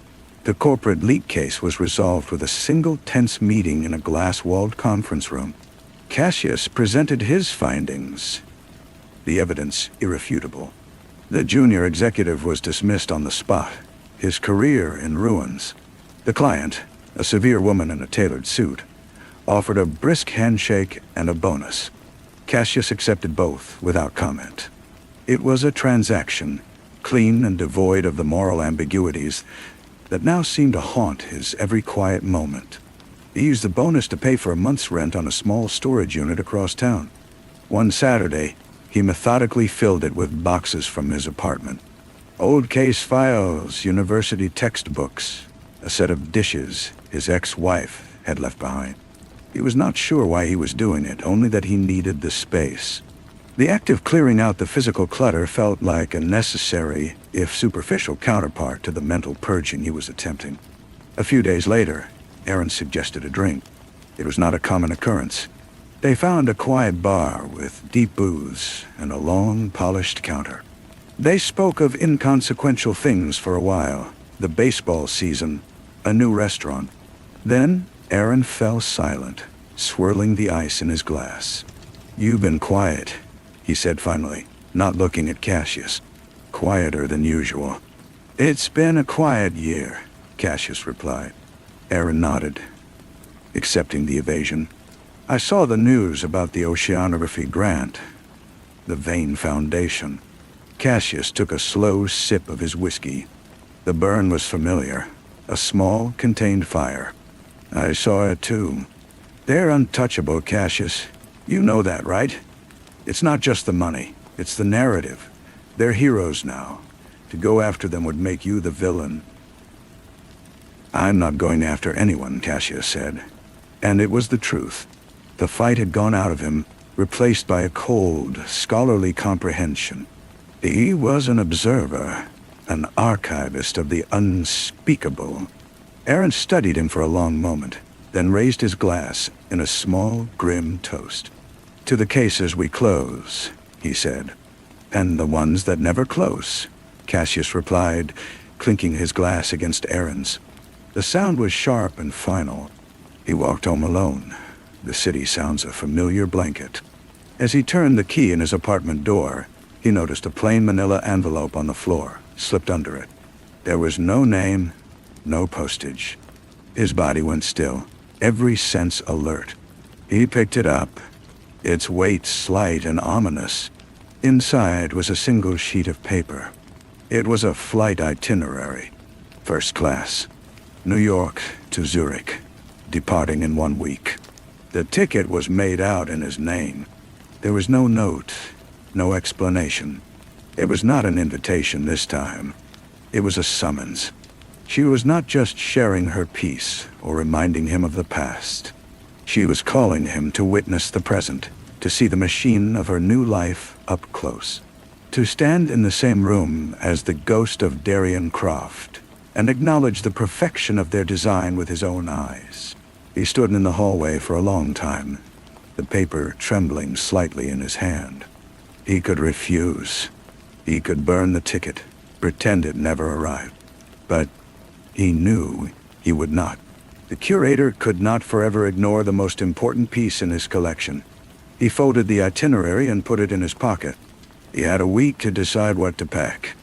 The corporate leak case was resolved with a single tense meeting in a glass-walled conference room. Cassius presented his findings, the evidence irrefutable. The junior executive was dismissed on the spot, his career in ruins. The client, a severe woman in a tailored suit, offered a brisk handshake and a bonus. Cassius accepted both without comment. It was a transaction, clean and devoid of the moral ambiguities that now seemed to haunt his every quiet moment. He used the bonus to pay for a month's rent on a small storage unit across town. One Saturday, he methodically filled it with boxes from his apartment. Old case files, university textbooks, a set of dishes his ex-wife had left behind. He was not sure why he was doing it, only that he needed the space. The act of clearing out the physical clutter felt like a necessary, if superficial, counterpart to the mental purging he was attempting. A few days later, Aaron suggested a drink. It was not a common occurrence. They found a quiet bar with deep booths and a long, polished counter. They spoke of inconsequential things for a while, the baseball season, a new restaurant. Then Aaron fell silent, swirling the ice in his glass. "You've been quiet," he said finally, not looking at Cassius. "Quieter than usual." "It's been a quiet year," Cassius replied. Aaron nodded, accepting the evasion. "I saw the news about the oceanography grant, the Vane Foundation." Cassius took a slow sip of his whiskey. The burn was familiar, a small, contained fire. "I saw it too. They're untouchable, Cassius. You know that, right? It's not just the money, it's the narrative. They're heroes now. To go after them would make you the villain." "I'm not going after anyone," Cassius said. And it was the truth. The fight had gone out of him, replaced by a cold, scholarly comprehension. He was an observer, an archivist of the unspeakable. Aaron studied him for a long moment, then raised his glass in a small, grim toast. "To the cases we close," he said. "And the ones that never close," Cassius replied, clinking his glass against Aaron's. The sound was sharp and final. He walked home alone, the city sounds a familiar blanket. As he turned the key in his apartment door, he noticed a plain manila envelope on the floor, slipped under it. There was no name, no postage. His body went still, every sense alert. He picked it up, its weight slight and ominous. Inside was a single sheet of paper. It was a flight itinerary. First class. New York to Zurich, departing in 1 week. The ticket was made out in his name. There was no note, no explanation. It was not an invitation this time. It was a summons. She was not just sharing her peace or reminding him of the past. She was calling him to witness the present, to see the machine of her new life up close. To stand in the same room as the ghost of Darian Croft and acknowledge the perfection of their design with his own eyes. He stood in the hallway for a long time, the paper trembling slightly in his hand. He could refuse. He could burn the ticket, pretend it never arrived. But he knew he would not. The curator could not forever ignore the most important piece in his collection. He folded the itinerary and put it in his pocket. He had a week to decide what to pack.